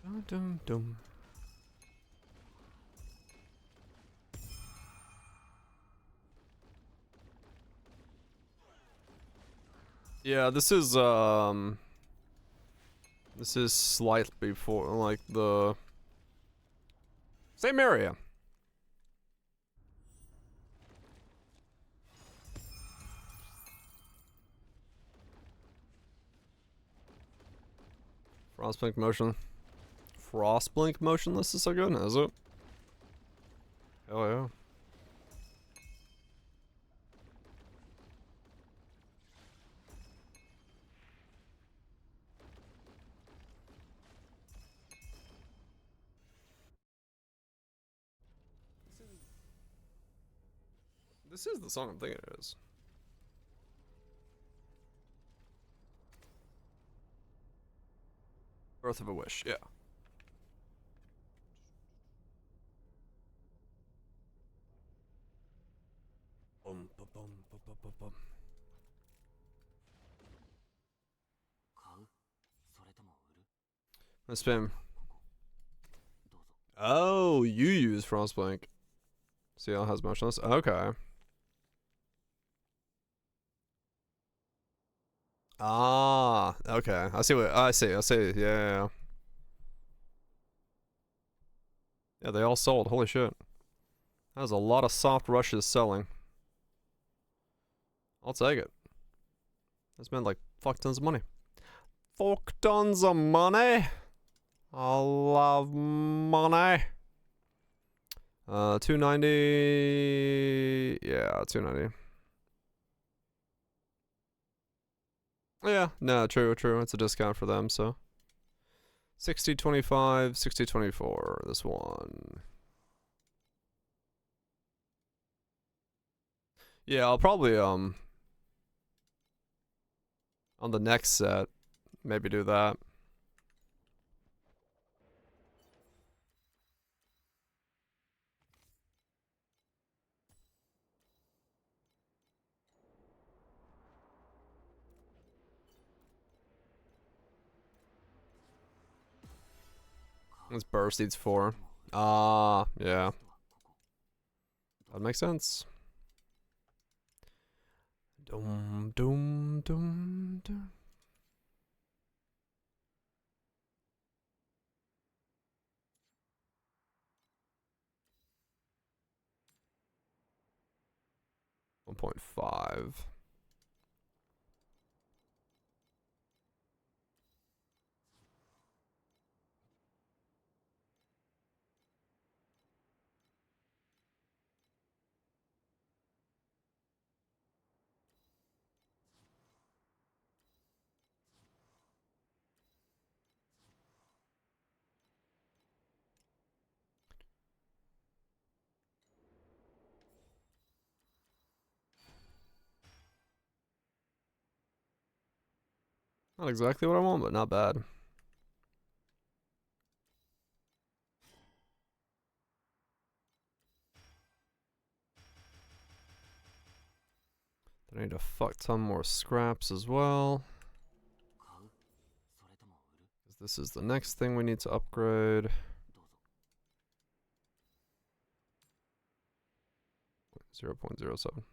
Dum dum dum. Yeah, this is slightly before, like, the same area. Frostblink motion. Frostblink motionless is so good, is it? Hell yeah. This is the song I'm thinking it is. Birth of a Wish, yeah. Boom, boom, boom, boom, boom, boom, boom. Let's spam. Oh, you use Frostblink. CL has motionless. Okay. Ah, okay. I see what I see. I see. Yeah, yeah, yeah. Yeah, they all sold. Holy shit. That was a lot of soft rushes selling. I'll take it. That's been like fuck tons of money. Fuck tons of money. I love money. 290. Yeah, 290. Yeah, no, true, true. It's a discount for them, so. 6025, 6024. This one. Yeah, I'll probably on the next set maybe do that. This burst needs 4. Ah, yeah. That makes sense. Dum dum dum dum. $1.5. Not exactly what I want, but not bad. I need a fuck ton more scraps as well. This is the next thing we need to upgrade. 0.07.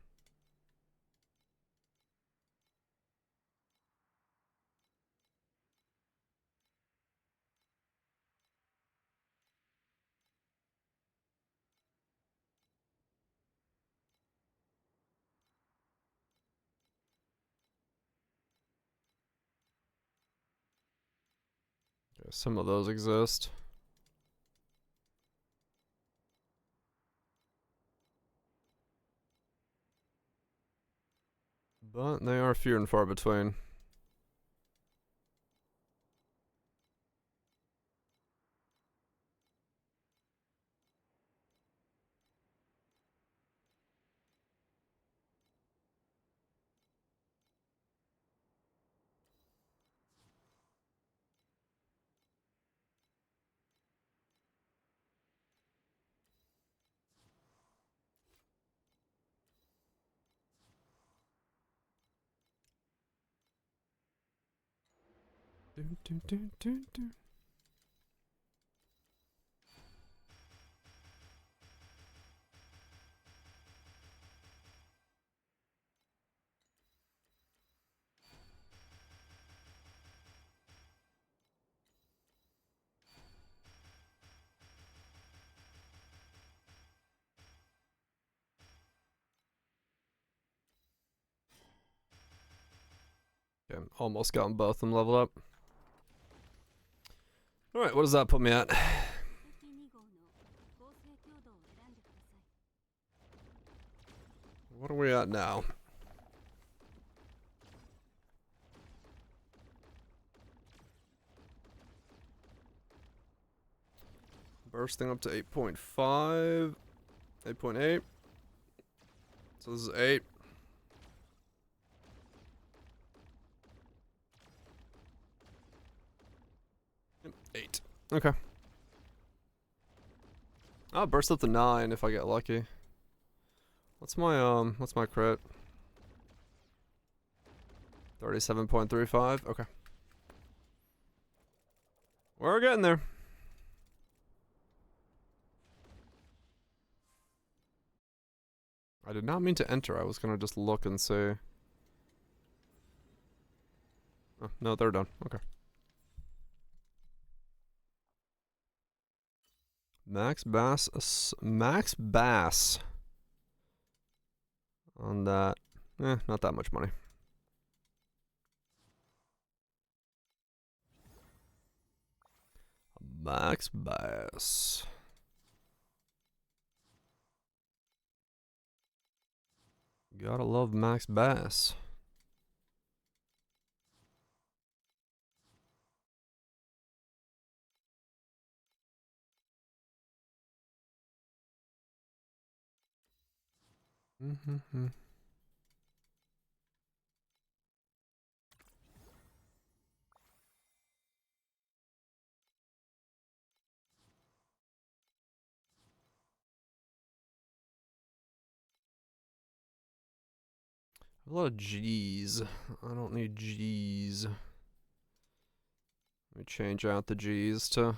Okay, some of those exist. But they are few and far between. Do, do, do, do, do. Okay, almost gotten both of them leveled up. Alright, what does that put me at? What are we at now? Bursting up to 8.5. 8.8. So this is 8. Yep, 8. Okay. I'll burst up to 9 if I get lucky. What's my crit? 37.35. Okay. We're getting there. I did not mean to enter. I was gonna just look and see. Oh, no, they're done. Okay. Max bass on that. Not that much money. Max bass. Gotta love max bass. Mm-hmm. A lot of G's. I don't need G's. Let me change out the G's to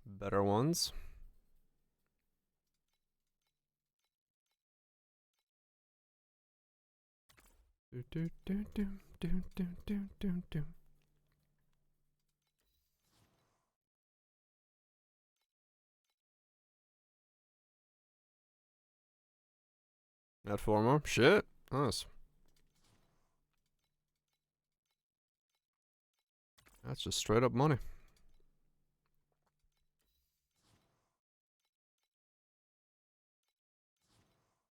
better ones. Do do do do do do do do do. Add 4 more. Shit. Nice. That's just straight up money.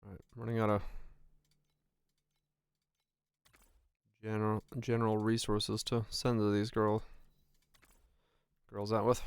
Alright, running out of general resources to send to these girls out with.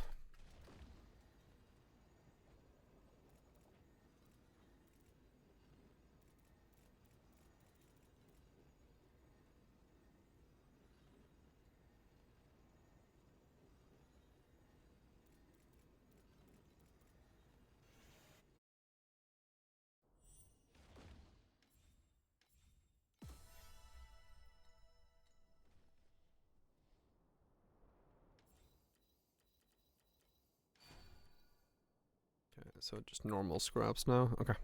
Okay, so just normal scraps now. Okay.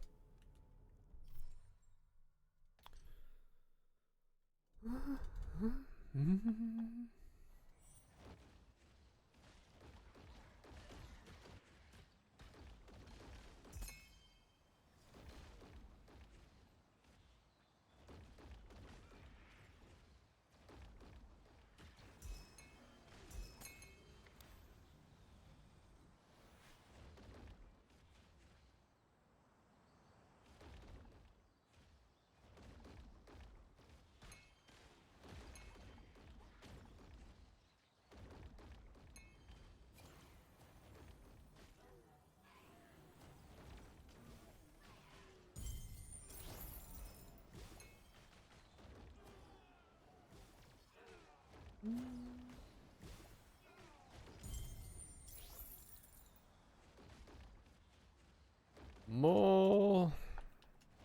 More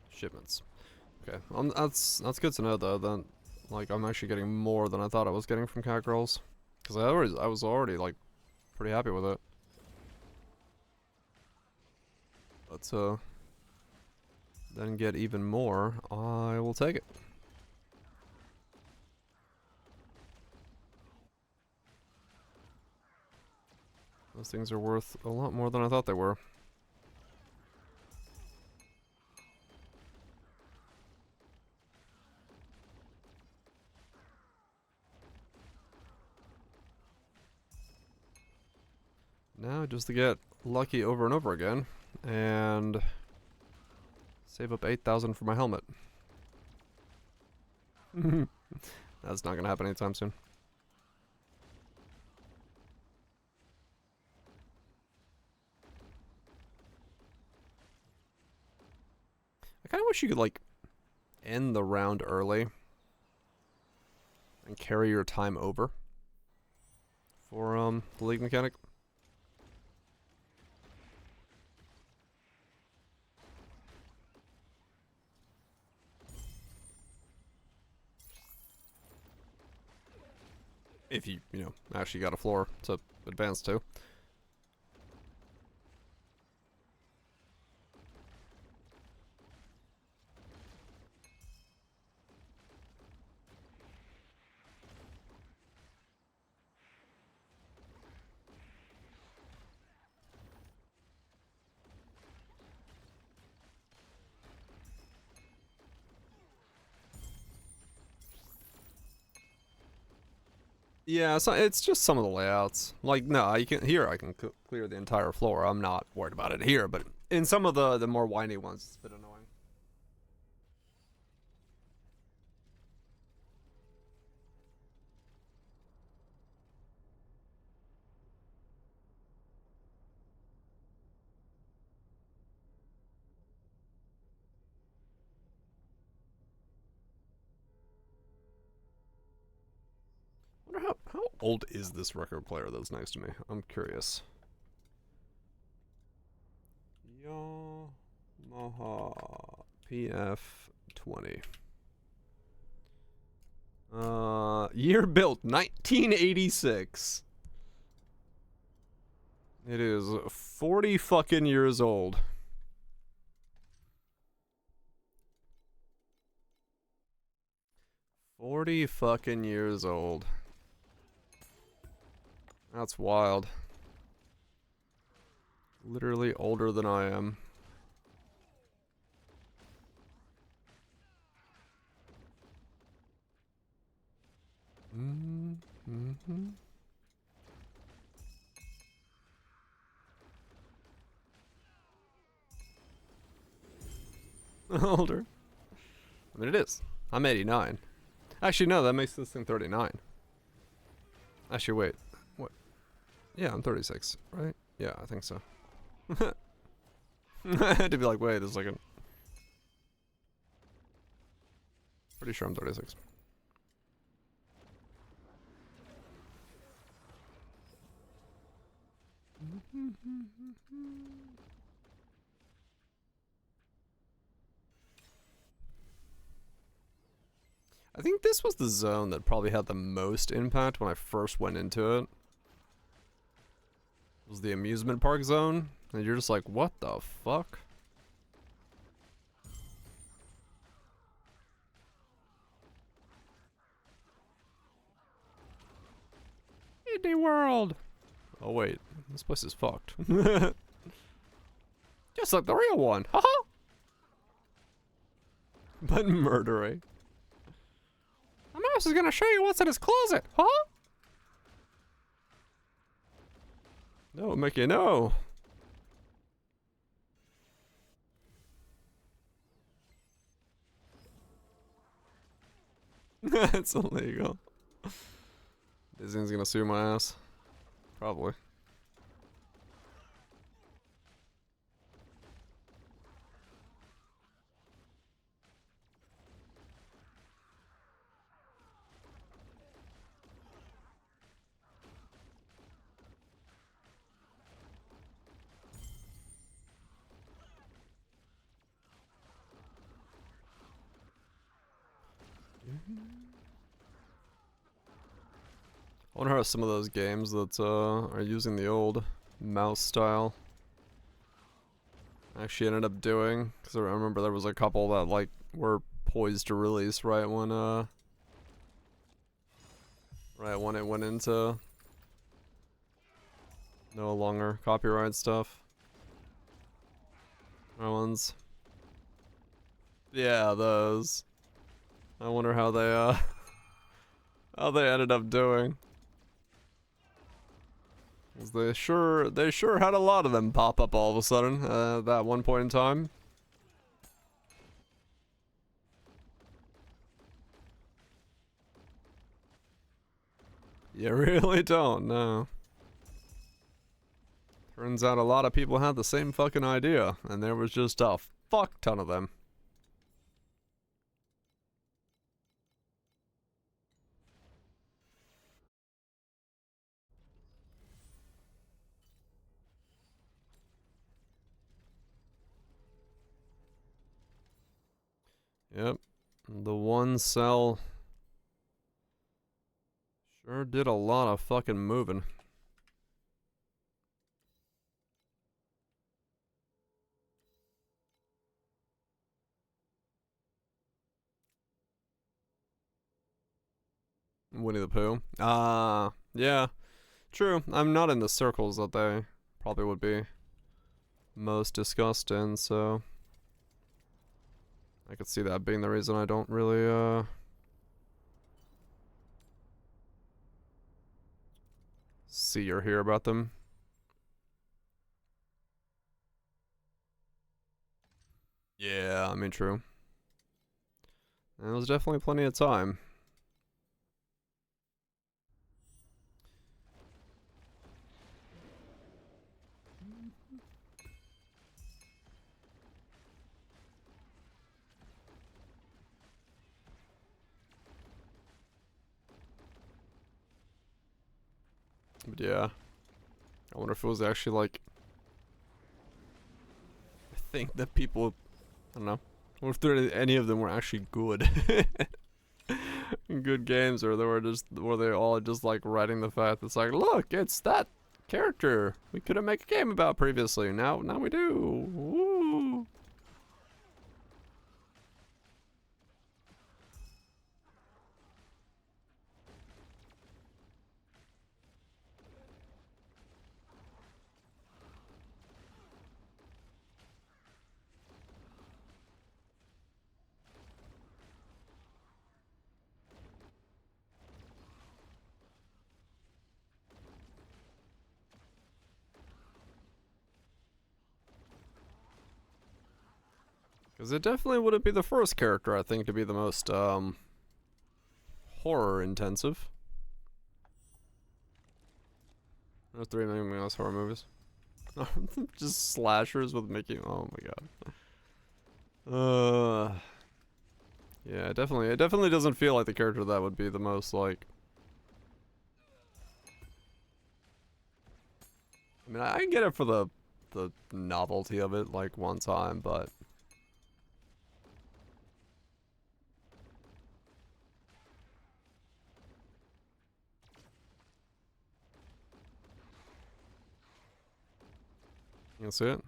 shipments. Okay, that's good to know though. That like I'm actually getting more than I thought I was getting from cat girls, because I was already like pretty happy with it. But then get even more, I will take it. Those things are worth a lot more than I thought they were. just to get lucky over and over again. And save up 8,000 for my helmet. That's not gonna happen anytime soon. I kinda wish you could, like, end the round early and carry your time over for the league mechanic. If you know, actually got a floor to advance to. Yeah, so it's just some of the layouts. Like, no, I can clear the entire floor. I'm not worried about it here, but in some of the more whiny ones, it's a bit annoying. I wonder how old is this record player that's next to me? I'm curious. Yamaha PF20. Year built 1986. It is 40 fucking years old. $40 fucking years old. That's wild. Literally older than I am. Mm-hmm. Older. I mean, it is. I'm 89. Actually, no, that makes this thing 39. Actually, wait. What? Yeah, I'm 36, right? Yeah, I think so. I had to be like, wait a second. Pretty sure I'm 36. I think this was the zone that probably had the most impact when I first went into it. It was the amusement park zone, and you're just like, what the fuck? Indie World! Oh wait, this place is fucked. Just like the real one, haha! But murdery. A mouse is gonna show you what's in his closet, huh? No, Mickey, no. It's illegal. Disney's gonna sue my ass. Probably. I wonder how some of those games that are using the old mouse style actually ended up doing, because I remember there was a couple that like were poised to release right when it went into no longer copyright stuff. That ones. Yeah, those. I wonder how they how they ended up doing. 'Cause they sure had a lot of them pop up all of a sudden that one point in time. You really don't, no. Turns out a lot of people had the same fucking idea, and there was just a fuck ton of them. Yep. The one cell sure did a lot of fucking moving. Winnie the Pooh. Yeah. True. I'm not in the circles that they probably would be most discussed in, so I could see that being the reason I don't really see or hear about them. Yeah, I mean, true. There was definitely plenty of time. But yeah. I wonder if it was actually like, I think that people, I don't know. I wonder if any of them were actually good. Good games, or were they all just like writing the fact that's like, look, it's that character we couldn't make a game about previously. Now we do. Woo. Because it definitely wouldn't be the first character, I think, to be the most, horror intensive. There's 3 million less horror movies. Just slashers with Mickey. Oh my god. Yeah, it definitely doesn't feel like the character that would be the most, like... I mean, I can get it for the novelty of it, like, one time, but... You can see it?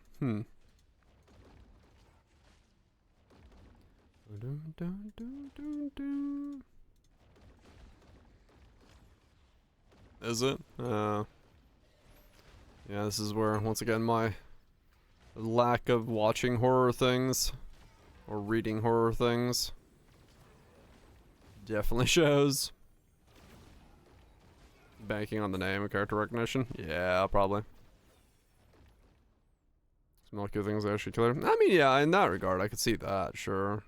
Is it? Yeah, this is where, once again, my lack of watching horror things, or reading horror things, definitely shows. Banking on the name and character recognition? Yeah, probably. Smell good things actually killer. I mean, yeah, in that regard, I could see that, sure.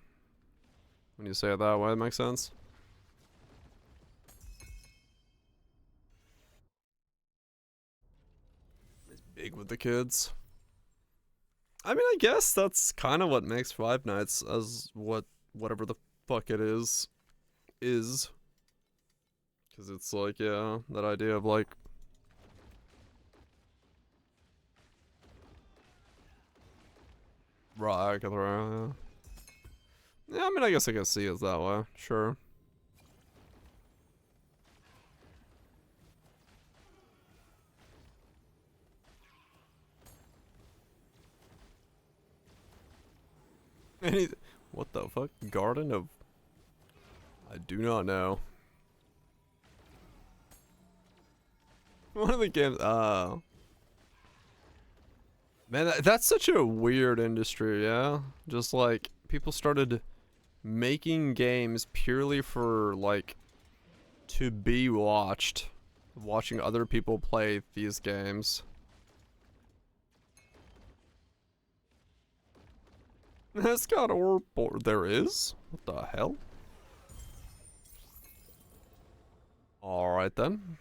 When you say it that way, it makes sense. It's big with the kids. I mean, I guess that's kind of what makes Five Nights as whatever the fuck it is. Because it's like, yeah, that idea of like... Right, I could throw, yeah. Yeah, I mean, I guess I can see it that way, sure. What the fuck? Garden of... I do not know. One of the games... Man, that's such a weird industry, yeah? Just like, people started making games purely for, like, to be watched. watching other people play these games. It's got orb board. There is? What the hell? Alright then.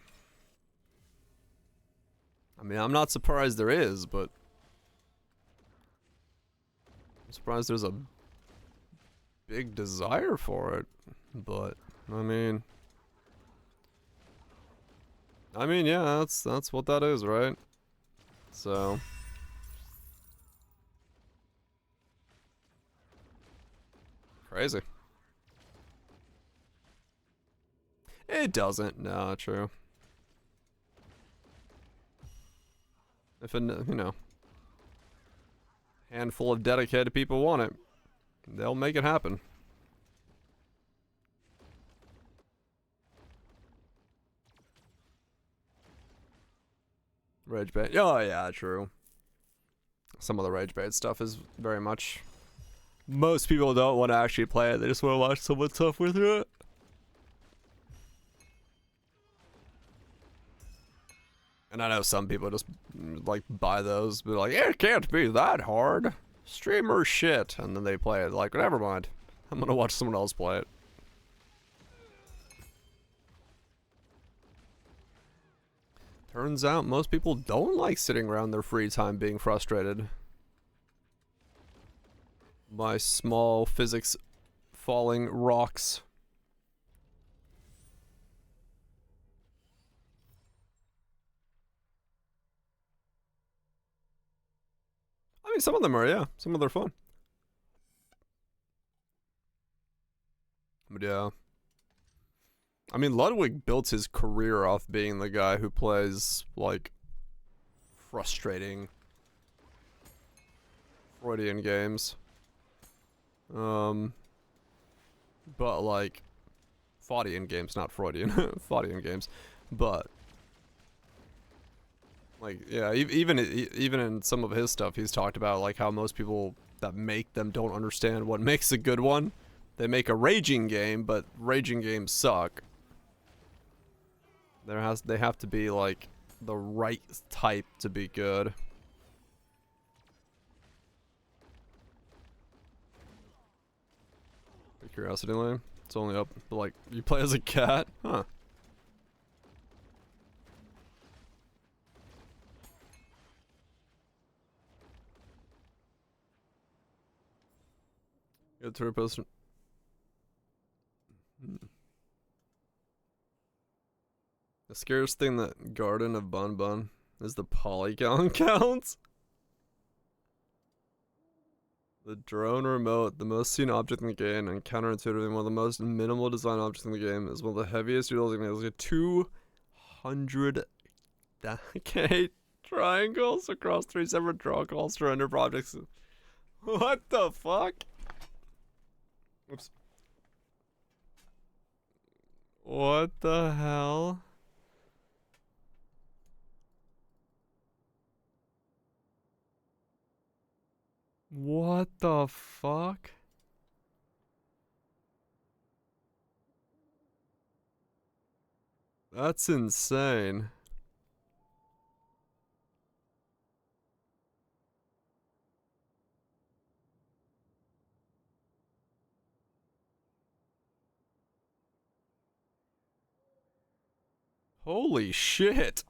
I mean, I'm not surprised there is, but I'm surprised there's a big desire for it. But I mean, yeah, that's what that is, right? So crazy. It doesn't. No, true. If a, you know, handful of dedicated people want it, they'll make it happen. Rage bait. Oh yeah, true. Some of the rage bait stuff is very much. Most people don't want to actually play it. They just want to watch someone tough with it. And I know some people just like buy those, but like, it can't be that hard. Streamer shit, and then they play it. Like, never mind. I'm gonna watch someone else play it. Turns out most people don't like sitting around their free time being frustrated by small physics falling rocks. I mean, some of them are, yeah. Some of them are fun. But yeah. I mean, Ludwig built his career off being the guy who plays, like, frustrating Freudian games. But, like, Faudian games, not Freudian. Faudian games. But, like, yeah, even in some of his stuff, he's talked about, like, how most people that make them don't understand what makes a good one. They make a raging game, but raging games suck. They have to be like the right type to be good. Curiosity lane. It's only up, but like you play as a cat, huh? Good to post. The scariest thing that Garden of Bun Bun is the polygon counts. The drone remote, the most seen object in the game, and counterintuitively one of the most minimal design objects in the game, is one of the heaviest utilizing 200k triangles across 3 separate draw calls to render objects. What the fuck? Oops. What the hell? What the fuck? That's insane. Holy shit.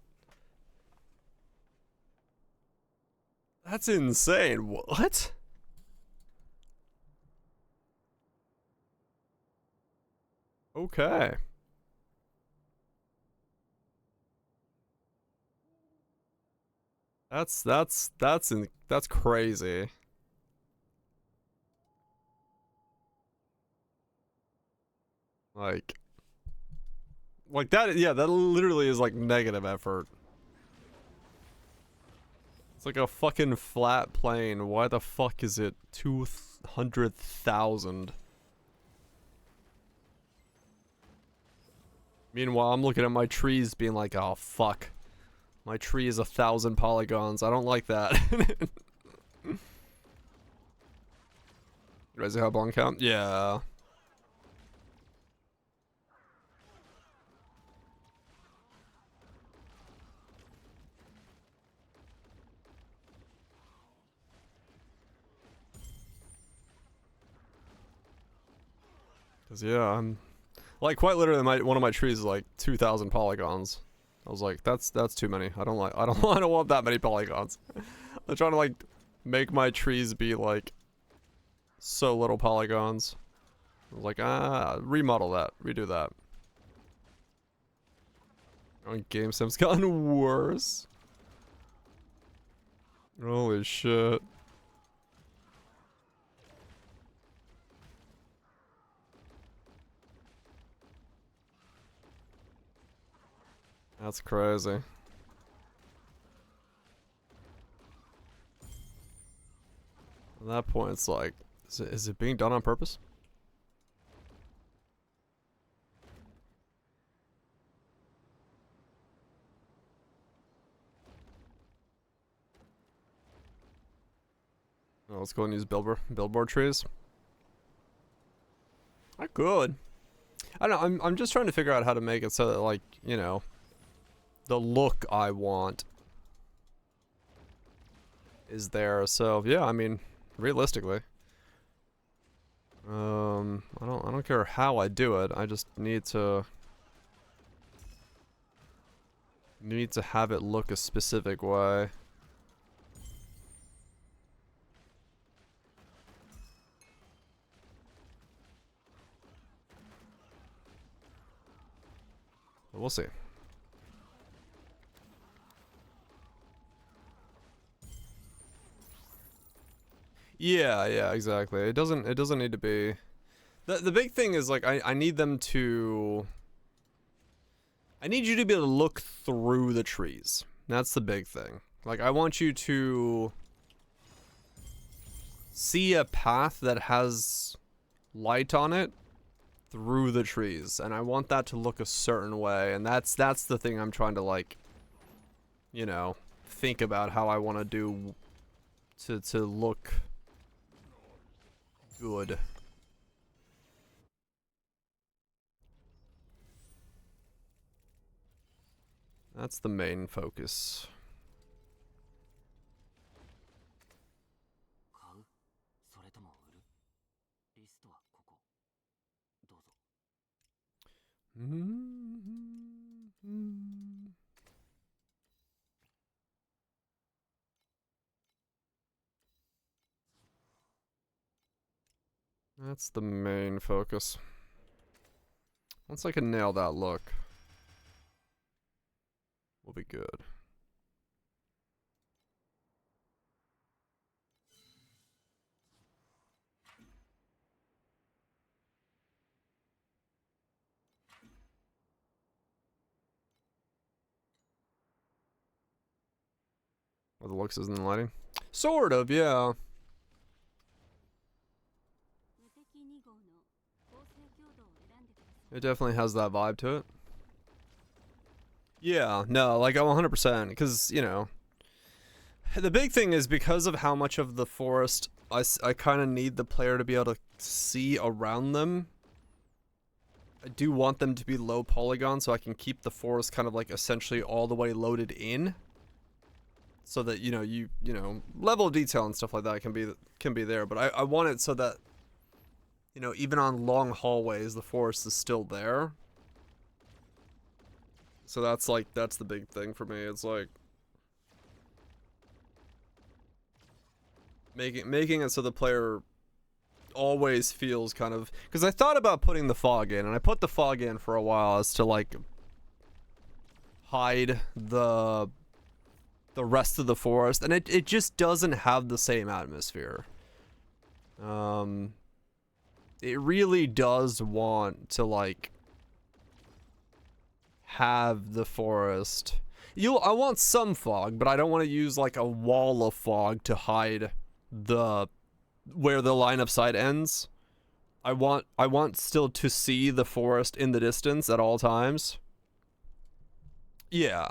That's insane. What? Okay. That's crazy. Like that, yeah, that literally is like negative effort. It's like a fucking flat plane. Why the fuck is it 200,000? Meanwhile, I'm looking at my trees being like, oh fuck. My tree is 1,000 polygons. I don't like that. Crazy how long count? Yeah. Cause yeah, I'm like quite literally one of my trees is like 2,000 polygons. I was like, that's too many. I don't I don't want that many polygons. I'm trying to like make my trees be like so little polygons. I was like, remodel that, redo that. Oh, game sim's gotten worse. Holy shit. That's crazy. At that point, it's like, is it being done on purpose? Oh, let's go and use billboard trees. I could. I don't know, I'm just trying to figure out how to make it so that, like, you know, the look I want is there. So yeah, I mean, realistically, I don't care how I do it. I just need to have it look a specific way. But we'll see. Yeah, yeah, exactly. It doesn't need to be. The big thing is like I need them to. I need you to be able to look through the trees. That's the big thing. Like I want you to see a path that has light on it through the trees, and I want that to look a certain way, and that's the thing I'm trying to, like, you know, think about how I want to do to look good. That's the main focus. That's the main focus. Once I can nail that look, we'll be good. Well, the looks isn't the lighting. Sort of, yeah. It definitely has that vibe to it. Yeah, no, like I'm 100%, because, you know, the big thing is because of how much of the forest I kind of need the player to be able to see around them. I do want them to be low polygon so I can keep the forest kind of like essentially all the way loaded in. So that, you know, level of detail and stuff like that can be there, but I want it so that, you know, even on long hallways the forest is still there. So that's the big thing for me. It's like making it so the player always feels kind of, because I thought about putting the fog in, and I put the fog in for a while as to like hide the rest of the forest, and it just doesn't have the same atmosphere. It really does want to like have the forest. I want some fog, but I don't want to use like a wall of fog to hide where the line of sight ends. I want still to see the forest in the distance at all times. Yeah.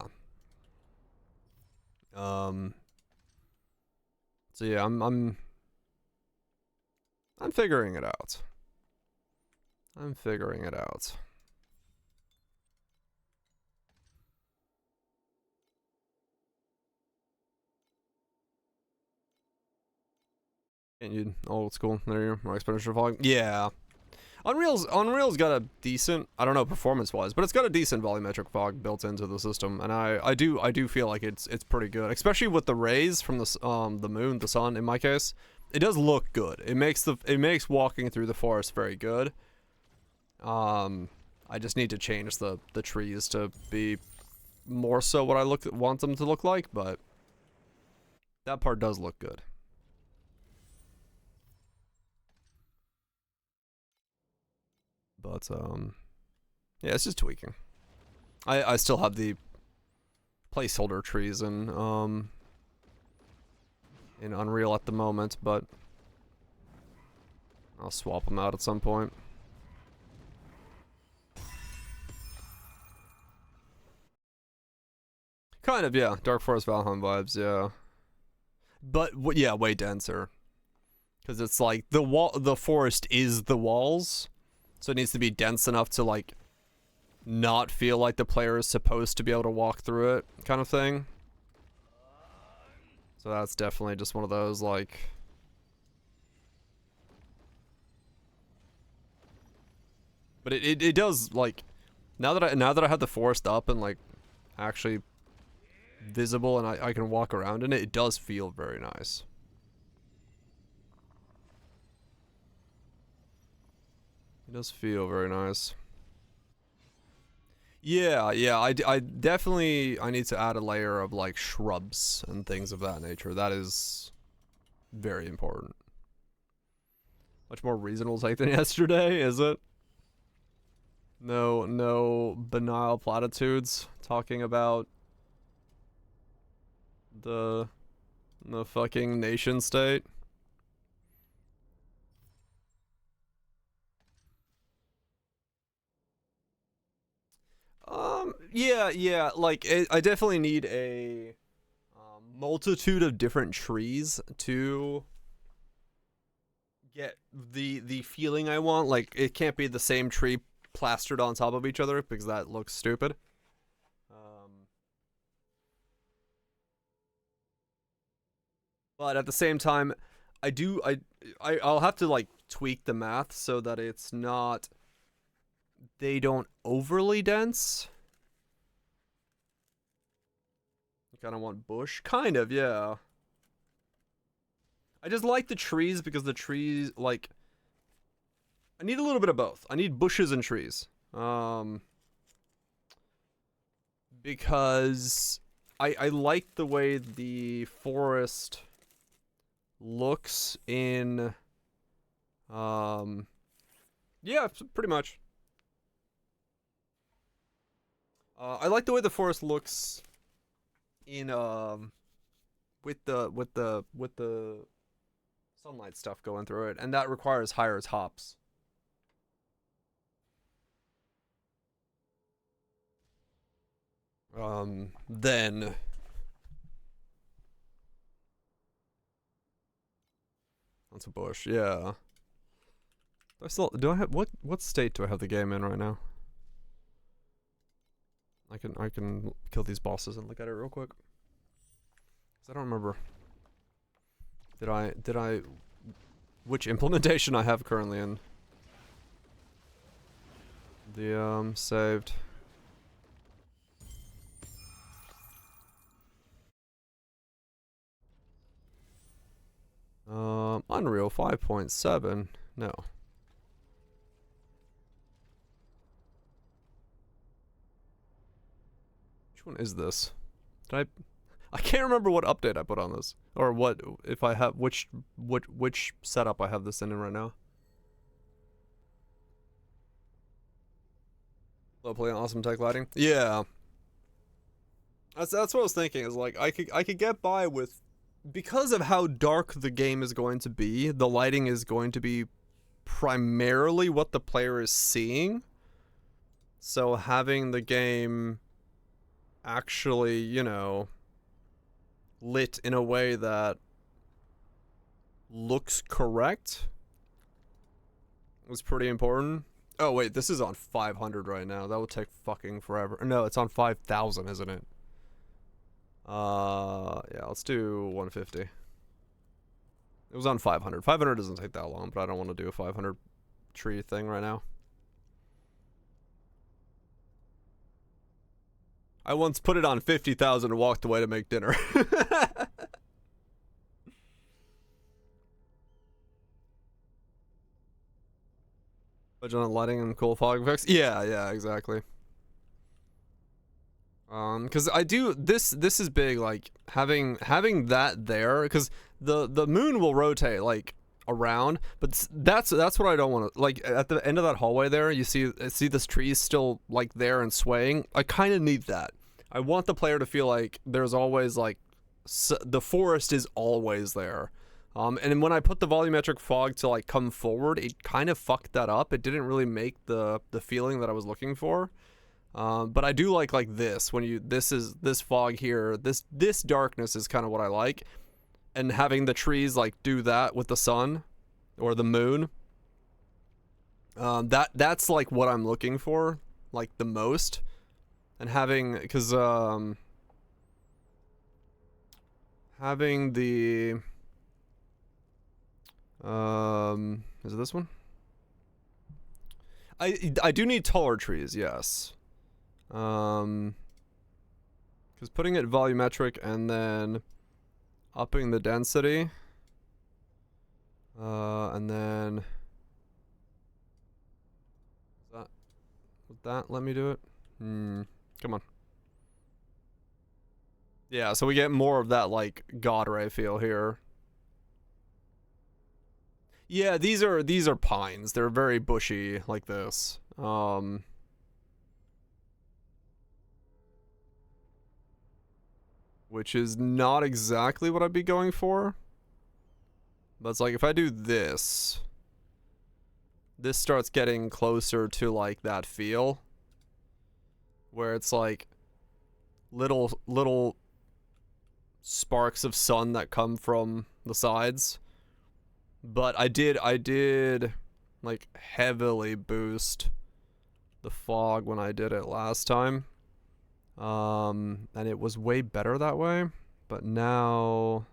So yeah, I'm figuring it out. I'm figuring it out. And you old school. There you go. More exponential fog. Yeah. Unreal's got a decent, I don't know performance-wise, but it's got a decent volumetric fog built into the system, and I do feel like it's pretty good, especially with the rays from the moon, the sun in my case. It does look good. It makes walking through the forest very good. I just need to change the trees to be more so what I want them to look like, but that part does look good. But yeah, it's just tweaking. I still have the placeholder trees in Unreal at the moment, but I'll swap them out at some point. Kind of, yeah. Dark Forest Valheim vibes, yeah. But yeah, way denser. Because it's like the forest is the walls, so it needs to be dense enough to like not feel like the player is supposed to be able to walk through it, kind of thing. So that's definitely just one of those like. But it does like now that I have the forest up and like actually visible and I can walk around in it, it does feel very nice. It does feel very nice. Yeah, I definitely need to add a layer of like shrubs and things of that nature. That is very important. Much more reasonable take than yesterday, is it? No banal platitudes talking about the fucking nation state. Yeah, like I definitely need a multitude of different trees to get the feeling I want. Like it can't be the same tree plastered on top of each other because that looks stupid. But at the same time, I'll have to like tweak the math so that it's not, they don't overly dense. You kind of want bush, kind of, yeah. I just like the trees because the trees like, I need a little bit of both. I need bushes and trees. Because I like the way the forest looks in yeah, pretty much. I like the way the forest looks in with the sunlight stuff going through it, and that requires higher tops. Then that's a bush, yeah. Do I have what state do I have the game in right now? I can kill these bosses and look at it real quick. 'Cause I don't remember. Did I which implementation I have currently in the saved. Unreal 5.7. No. Which one is this? Did I can't remember what update I put on this, or what if I have which setup I have this in right now. Low play on awesome tech lighting. Yeah. That's what I was thinking. Is like I could get by with, because of how dark the game is going to be. The lighting is going to be primarily what the player is seeing. So having the game actually, you know, lit in a way that looks correct was pretty important. Oh wait, this is on 500 right now. That would take fucking forever. No, it's on 5,000, isn't it? Yeah, let's do 150. It was on 500. 500 doesn't take that long, but I don't want to do a 500 tree thing right now. I once put it on 50,000 and walked away to make dinner. Budget on lighting and cool fog effects. Yeah, exactly. Because I do this is big, like having that there, because the moon will rotate like around, but that's what I don't want to, like at the end of that hallway there, you see this tree still like there and swaying. I kind of need that. I want the player to feel like there's always like the forest is always there. And when I put the volumetric fog to like come forward, it kind of fucked that up. It didn't really make the feeling that I was looking for. But I do like this when this fog here, this darkness is kind of what I like, and having the trees like do that with the sun or the moon. That's like what I'm looking for, like the most, and having having the is it this one? I do need taller trees, yes. Because putting it volumetric and then upping the density, and then would that let me do it? Come on. Yeah, so we get more of that like God Ray feel here. Yeah, these are pines. They're very bushy like this. Which is not exactly what I'd be going for. But it's like if I do this starts getting closer to like that feel where it's like little sparks of sun that come from the sides. But I did like heavily boost the fog when I did it last time. And it was way better that way, but now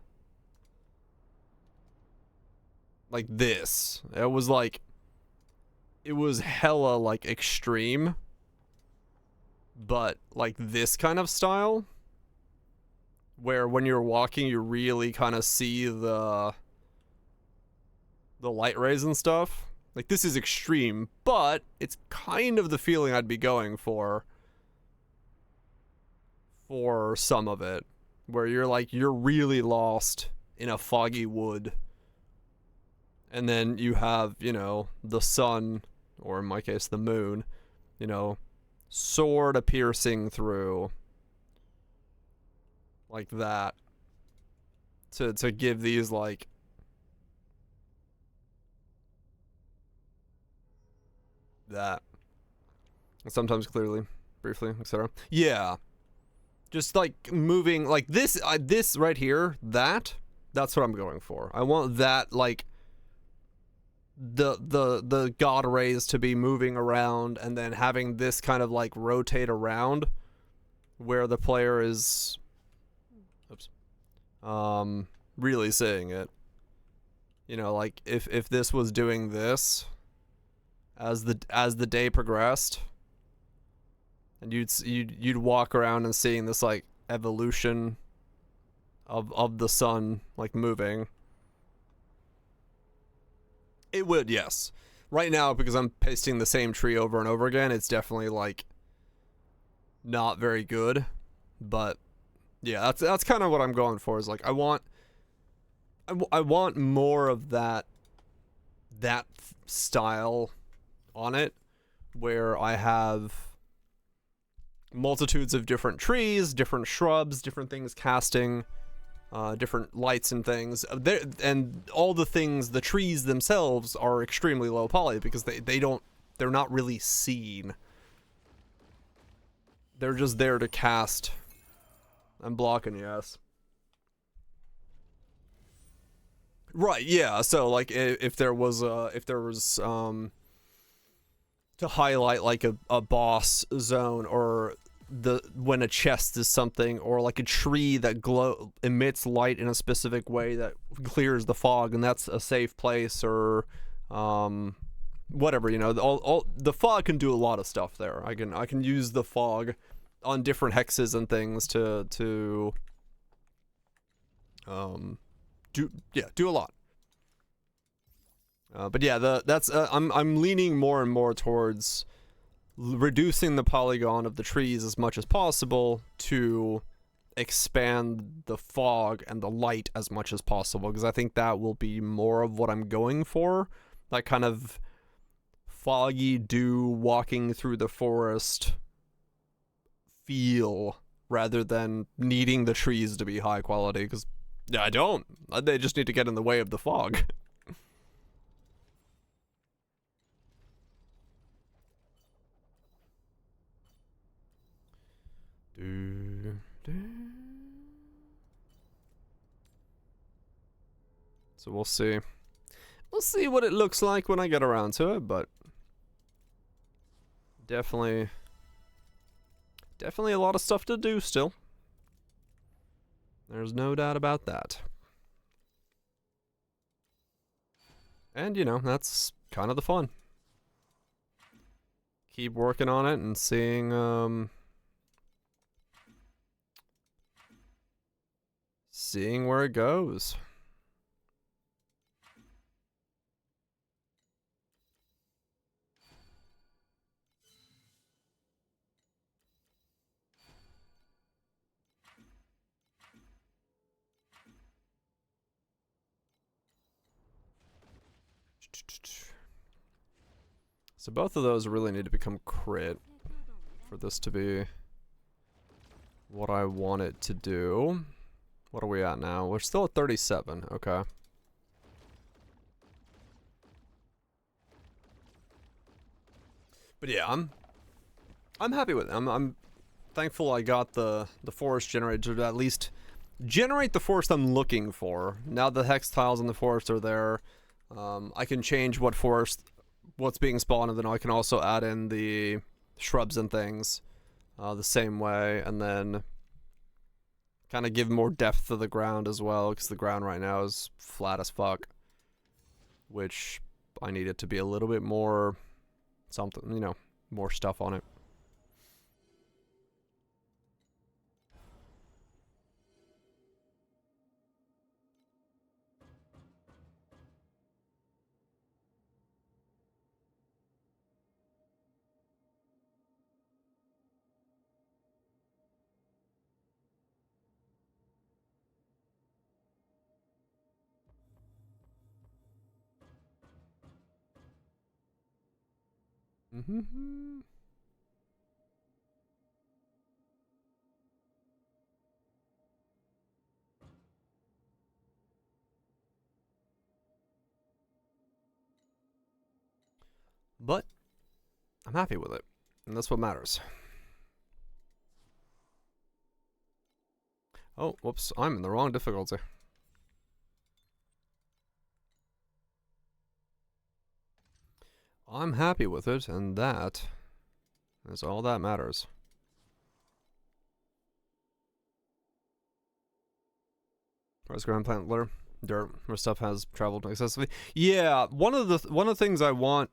like this, it was hella like extreme, but like this kind of style where when you're walking you really kind of see the light rays and stuff. Like this is extreme, but it's kind of the feeling I'd be going for some of it, where you're really lost in a foggy wood, and then you have, the sun, or in my case the moon, sort of piercing through like that to give these like that, sometimes clearly, briefly, etc. Yeah, just like moving like this right here, that's what I'm going for. I want that, like the God rays to be moving around, and then having this kind of like rotate around where the player is really seeing it. Like if this was doing this as the day progressed, and you'd walk around and seeing this like evolution of the sun like moving. It would, yes. Right now, because I'm pasting the same tree over and over again, it's definitely like not very good. But yeah, that's kind of what I'm going for. Is like I want more of that style on it, where I have multitudes of different trees, different shrubs, different things casting different lights and things, and all the things, the trees themselves are extremely low poly because they're not really seen. They're just there to cast. I'm blocking, yes. Right, yeah. So like if there was to highlight like a boss zone, or when a chest is something, or like a tree that emits light in a specific way that clears the fog, and that's a safe place, or whatever, you know, all the fog can do a lot of stuff there. I can use the fog on different hexes and things to do a lot. But yeah, I'm leaning more and more towards reducing the polygon of the trees as much as possible to expand the fog and the light as much as possible, because I think that will be more of what I'm going for. That kind of foggy dew walking through the forest feel, rather than needing the trees to be high quality, because I don't. They just need to get in the way of the fog. So we'll see. We'll see what it looks like when I get around to it, but definitely a lot of stuff to do still. There's no doubt about that. And, you know, that's kind of the fun. Keep working on it and seeing where it goes. So both of those really need to become crit for this to be what I want it to do. What are we at now? We're still at 37. Okay. But yeah, I'm happy with it. I'm thankful I got the forest generator to at least generate the forest I'm looking for. Now the hex tiles in the forest are there. I can change what's being spawned, and then I can also add in the shrubs and things the same way, and then kind of give more depth to the ground as well, because the ground right now is flat as fuck, which I need it to be a little bit more something, you know, more stuff on it. Mm-hmm. But I'm happy with it, and that's what matters. Oh, whoops, I'm in the wrong difficulty. I'm happy with it, and that is all that matters. Where's ground plant litter? Dirt, where stuff has traveled excessively. Yeah, one of the things I want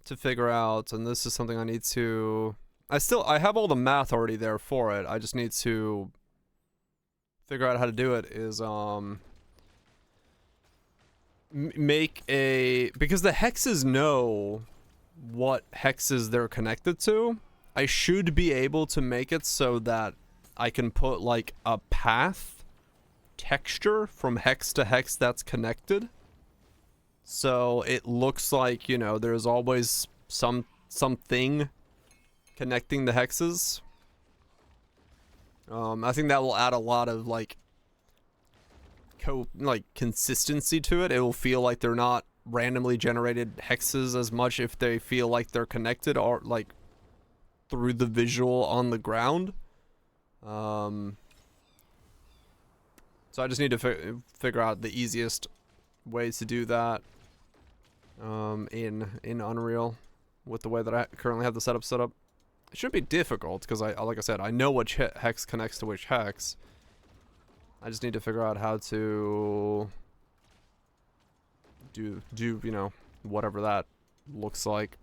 to figure out, and this is something I need to, I have all the math already there for it. I just need to figure out how to do it. Is make a, because the hexes know what hexes they're connected to. I should be able to make it so that I can put like a path texture from hex to hex that's connected, so it looks like, you know, there's always something connecting the hexes. I think that will add a lot of like consistency to it. It will feel like they're not randomly generated hexes as much if they feel like they're connected, or like through the visual on the ground. So I just need to figure out the easiest ways to do that in Unreal with the way that I currently have the setup set up. It shouldn't be difficult, because like I said, I know which hex connects to which hex. I just need to figure out how to do you know, whatever that looks like.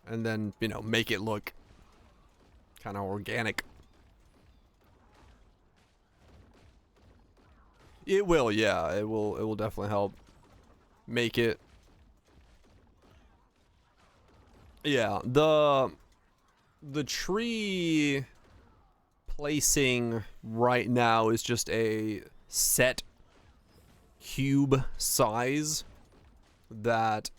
And then, you know, make it look kind of organic. It will, yeah. It will definitely help make it. Yeah, the tree placing right now is just a set cube size that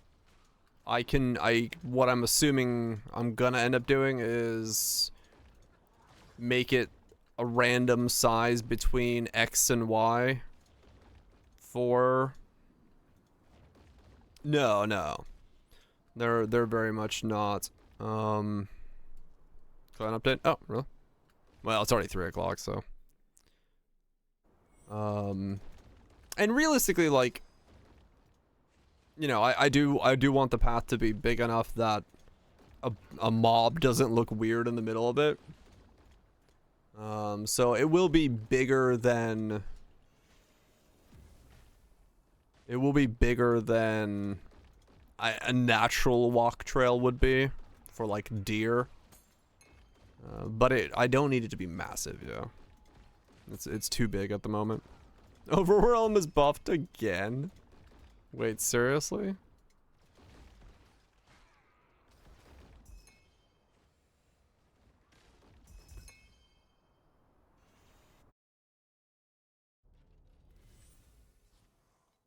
what I'm assuming I'm gonna end up doing is make it a random size between X and Y for... No. They're very much not. Client update? Oh, really? Well, it's already 3 o'clock, so. And realistically, like, you know, I do want the path to be big enough that a mob doesn't look weird in the middle of it. So it will be bigger than... It will be bigger than a natural walk trail would be for, like, deer. But I don't need it to be massive, yeah. It's too big at the moment. Overwhelm is buffed again? Wait, seriously?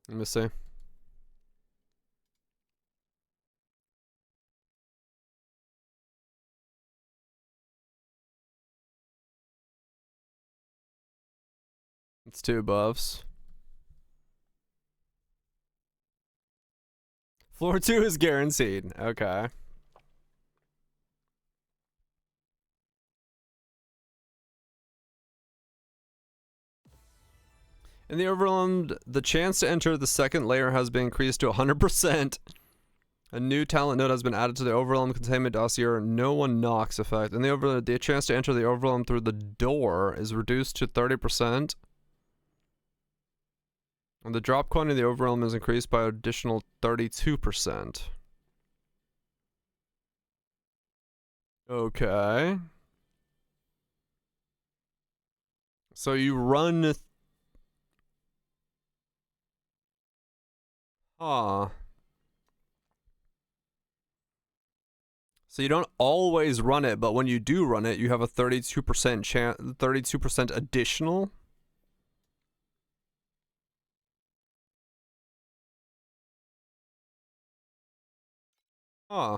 Let me see. It's 2 buffs. Floor 2 is guaranteed. Okay. In the overwhelmed, the chance to enter the second layer has been increased to 100%. A new talent node has been added to the overwhelm containment dossier. No one knocks effect. And the chance to enter the overwhelm through the door is reduced to 30%. And the drop quantity of the overwhelm is increased by an additional 32%. Okay. So you run... Huh. So you don't always run it, but when you do run it, you have a 32% chance, 32% additional. Huh.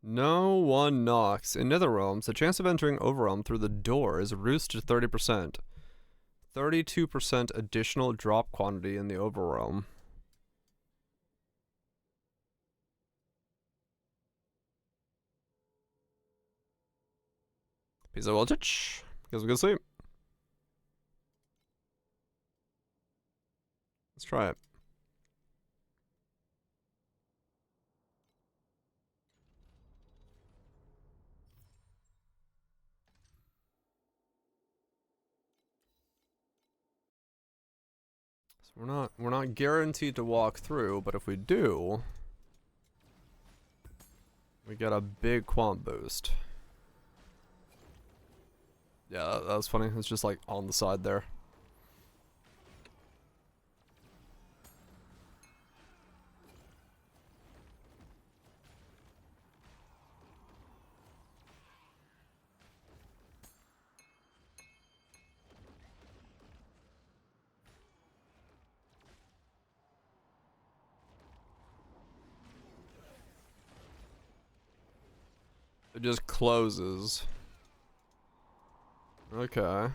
No one knocks. In Nether Realms, the chance of entering Overrealm through the door is reduced to 30%. 32% additional drop quantity in the Overrealm. Piece of voltage. Guess we can sleep. Let's try it. So we're not guaranteed to walk through, but if we do, we get a big quant boost. Yeah, that was funny. It's just like on the side there. It just closes. Okay.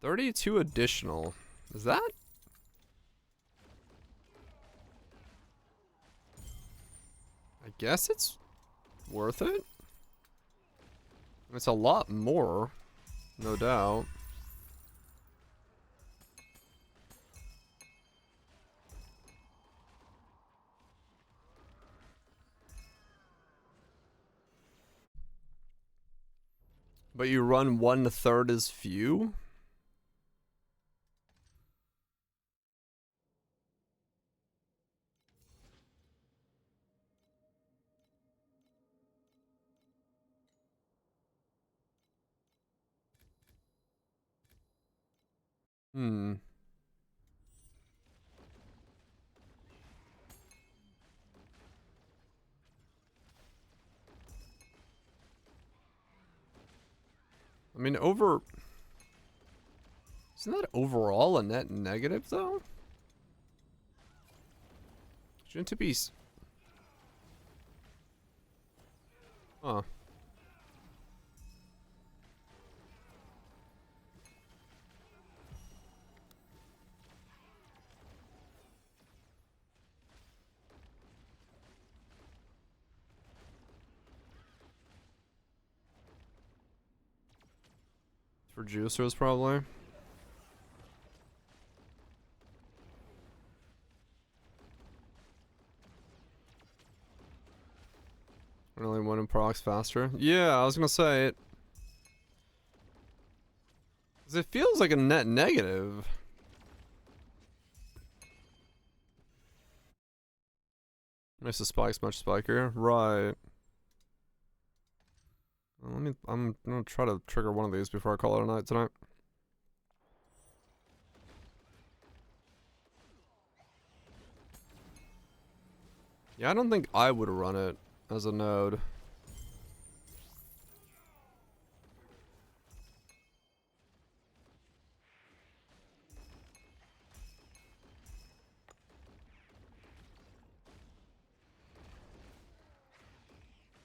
$32 additional. Is that? I guess it's worth it. It's a lot more, no doubt. But you run 1/3 as few? Hmm. I mean, isn't that overall a net negative, though? Shouldn't it be... Huh. For juicers, probably. Really one in procs faster. Yeah, I was gonna say it. 'Cause it feels like a net negative. Makes the spikes much spikier. Right. Well, I'm gonna try to trigger one of these before I call it a night tonight. Yeah, I don't think I would run it as a node.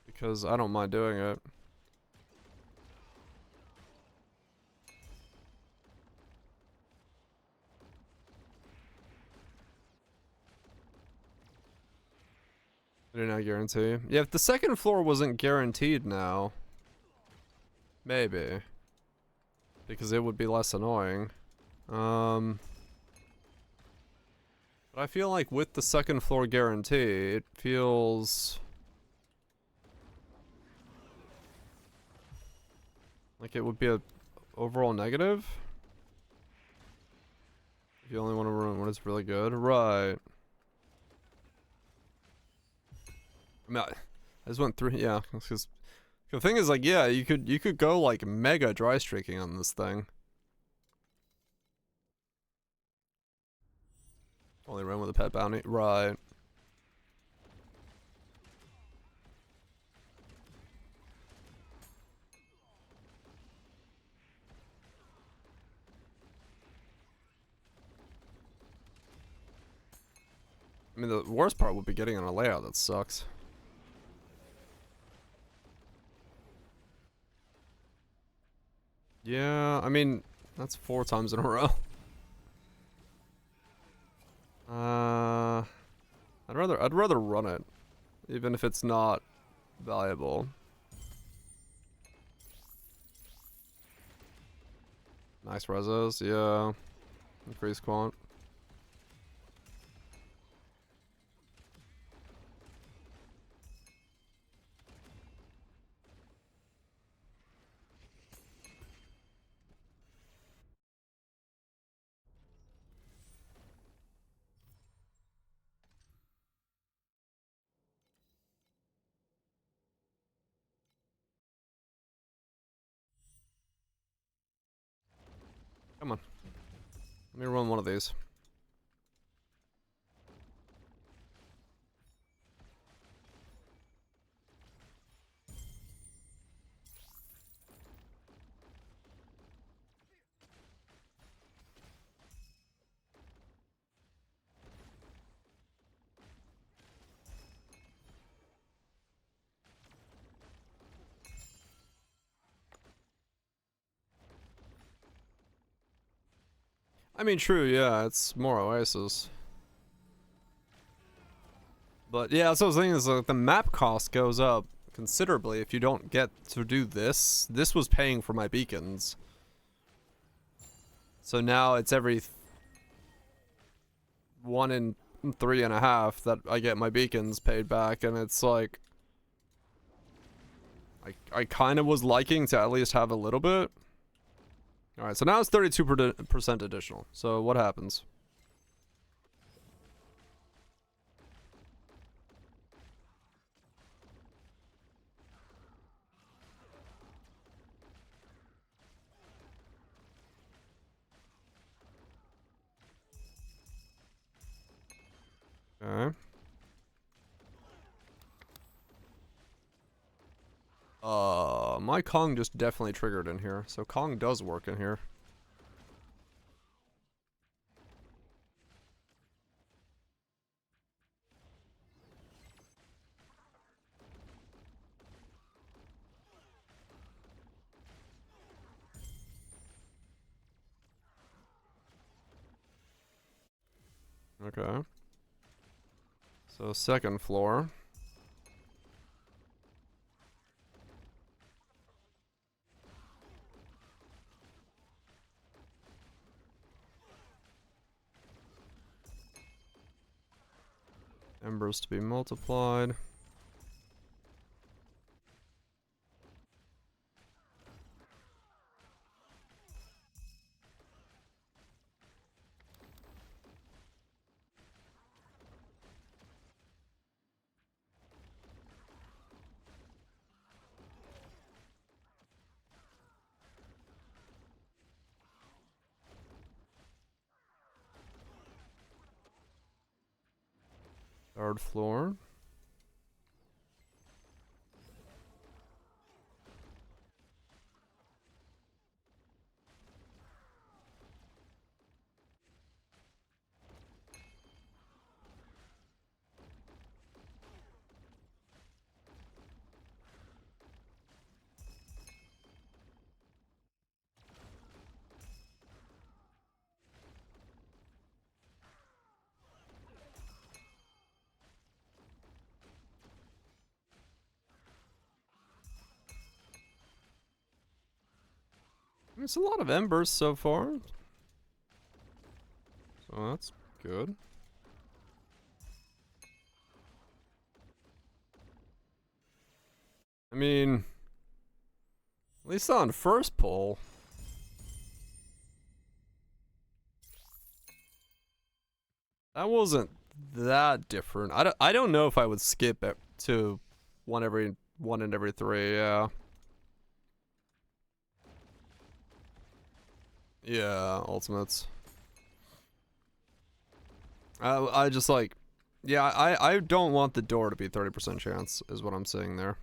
Because I don't mind doing it. I did not guarantee. Yeah, if the second floor wasn't guaranteed now, maybe. Because it would be less annoying. But I feel like with the second floor guarantee, it feels like it would be a overall negative. If you only want to run when it's really good. Right. I mean, I just went through, yeah, because the thing is, like, yeah, you could go like mega dry streaking on this thing. Only run with a pet bounty, right? I mean, the worst part would be getting on a layout that sucks. Yeah, I mean, that's 4 times in a row. I'd rather run it, even if it's not valuable. Nice resos, yeah. Increase quant. Come on. Let me run one of these. I mean, true, yeah, it's more Oasis. But yeah, that's what I was thinking, is like the map cost goes up considerably if you don't get to do this. This was paying for my beacons. So now it's every 1 in 3.5 that I get my beacons paid back, and it's like I kind of was liking to at least have a little bit. Alright, so now it's 32% additional. So what happens? Okay. My Kong just definitely triggered in here. So Kong does work in here. Okay. So second floor. Embers to be multiplied. Third floor. It's a lot of embers so far. So that's good. I mean, at least on first pull. That wasn't that different. I don't know if I would skip it to one in every 3, yeah. Yeah, ultimates. I just like, yeah, I don't want the door to be 30% chance, is what I'm saying there.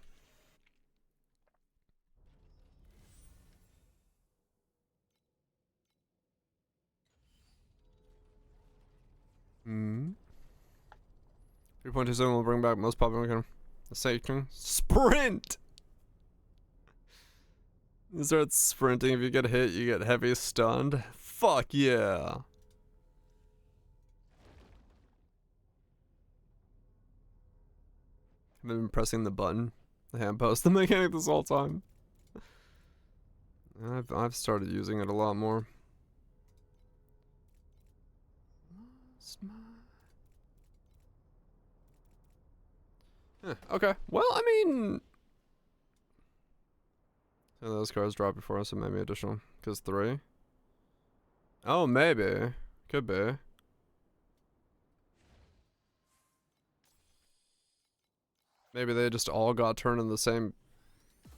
Hmm. 3.27 will bring back most popular kind of section. Sprint! You start sprinting, if you get hit, you get heavy stunned. Fuck yeah. I've been pressing the button, the hand post, the mechanic this whole time. I've started using it a lot more. Okay. Well, I mean, so those cards drop before us, so maybe additional. Cause 3. Oh, maybe. Could be. Maybe they just all got turned in the same,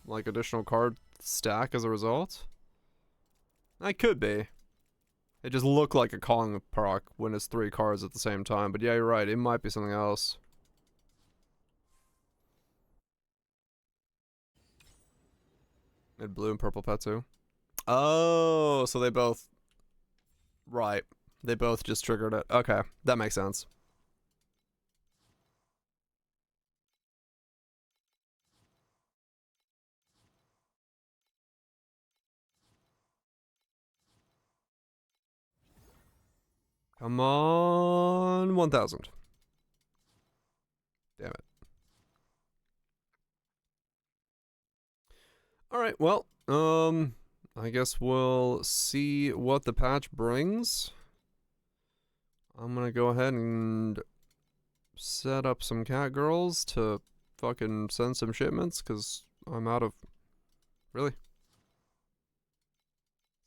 like, additional card stack as a result. That could be. It just looked like a Kong proc when it's 3 cards at the same time. But yeah, you're right. It might be something else. And blue and purple pet too. Oh, so they both. Right. They both just triggered it. Okay, that makes sense. Come on, 1,000. Damn it. Alright, well, I guess we'll see what the patch brings. I'm gonna go ahead and set up some cat girls to fucking send some shipments, because I'm out of... Really?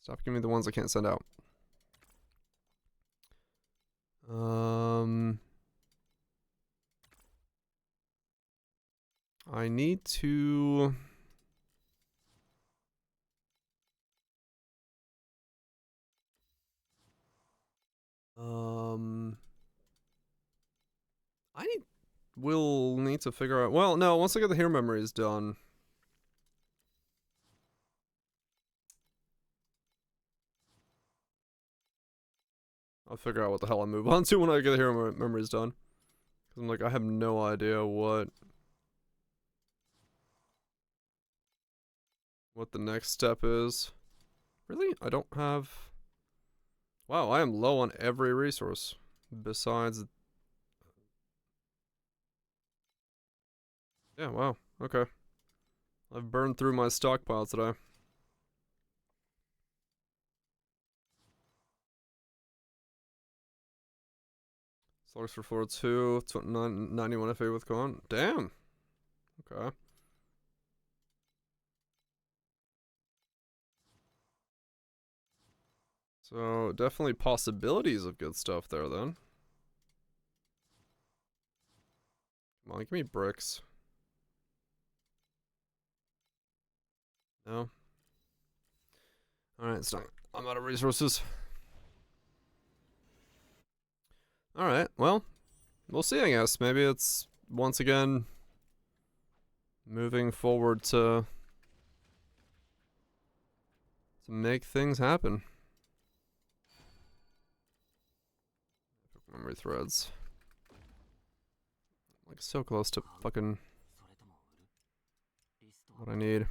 Stop giving me the ones I can't send out. I need to... We'll need to figure out... Well, no, once I get the hero memories done... I'll figure out what the hell I move on to when I get the hero memories done. Because I'm like, I have no idea what the next step is. Really? I don't have... Wow, I am low on every resource. Besides... Yeah, wow. Okay. I've burned through my stockpile today. Slugs for floor 2, 91 FA with con. Damn! Okay. So, definitely possibilities of good stuff there, then. Come on, give me bricks. No? Alright, it's not. I'm out of resources. Alright, well, we'll see, I guess. Maybe it's, once again, moving forward to make things happen. Memory threads. Like, so close to fucking what I need.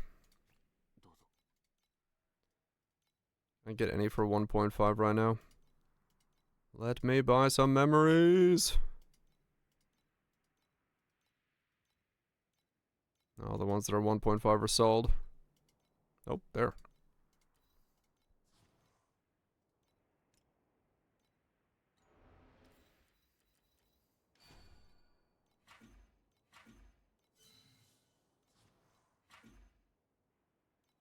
Can I get any for 1.5 right now? Let me buy some memories. Oh, the ones that are 1.5 are sold. Oh, there.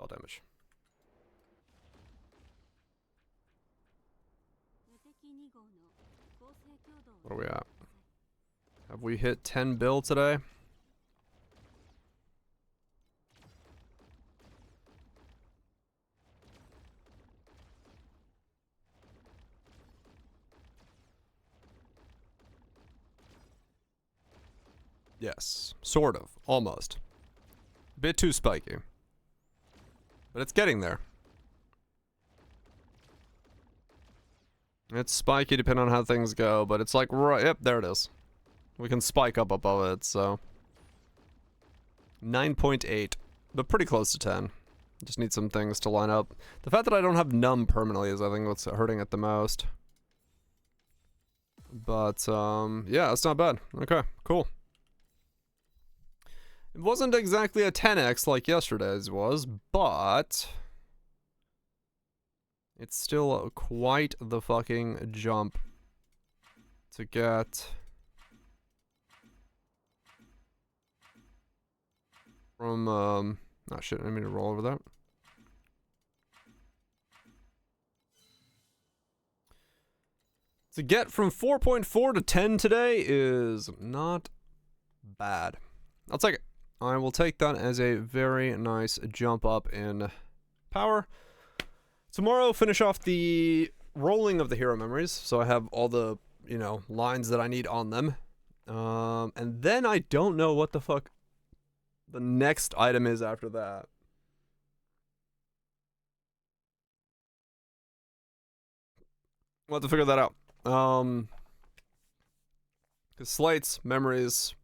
All damage. What are we at? Have we hit 10 bill today? Yes, sort of, almost. Bit too spiky. But it's getting there. It's spiky depending on how things go, but it's like, right, yep, there it is. We can spike up above it, so. 9.8, but pretty close to 10. Just need some things to line up. The fact that I don't have numb permanently is, I think, what's hurting it the most. But, yeah, it's not bad. Okay, cool. It wasn't exactly a 10x like yesterday's was, but it's still quite the fucking jump to get from, oh shit, I didn't mean to roll over that. To get from 4.4 to 10 today is not bad. I'll take it. I will take that as a very nice jump up in power. Tomorrow, finish off the rolling of the hero memories, so I have all the, you know, lines that I need on them. And then I don't know what the fuck the next item is after that. We'll have to figure that out. Because Slates, memories,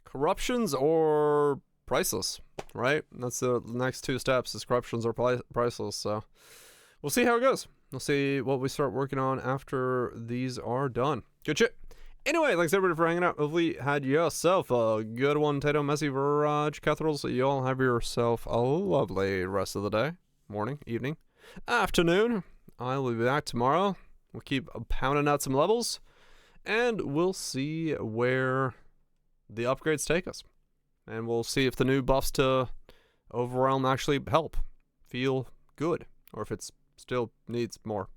corruptions, or priceless, right? That's the next two steps, is corruptions or priceless, so we'll see how it goes. We'll see what we start working on after these are done. Good shit. Anyway, thanks everybody for hanging out. Hopefully you had yourself a good one, Tato, Messi, Viraj, Catherals. You all have yourself a lovely rest of the day, morning, evening, afternoon. I will be back tomorrow. We'll keep pounding out some levels, and we'll see where the upgrades take us. And we'll see if the new buffs to Overwhelm actually help feel good, or if it's still needs more.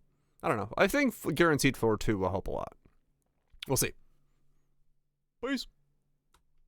I don't know. I think Guaranteed 4-2 will help a lot. We'll see. Peace.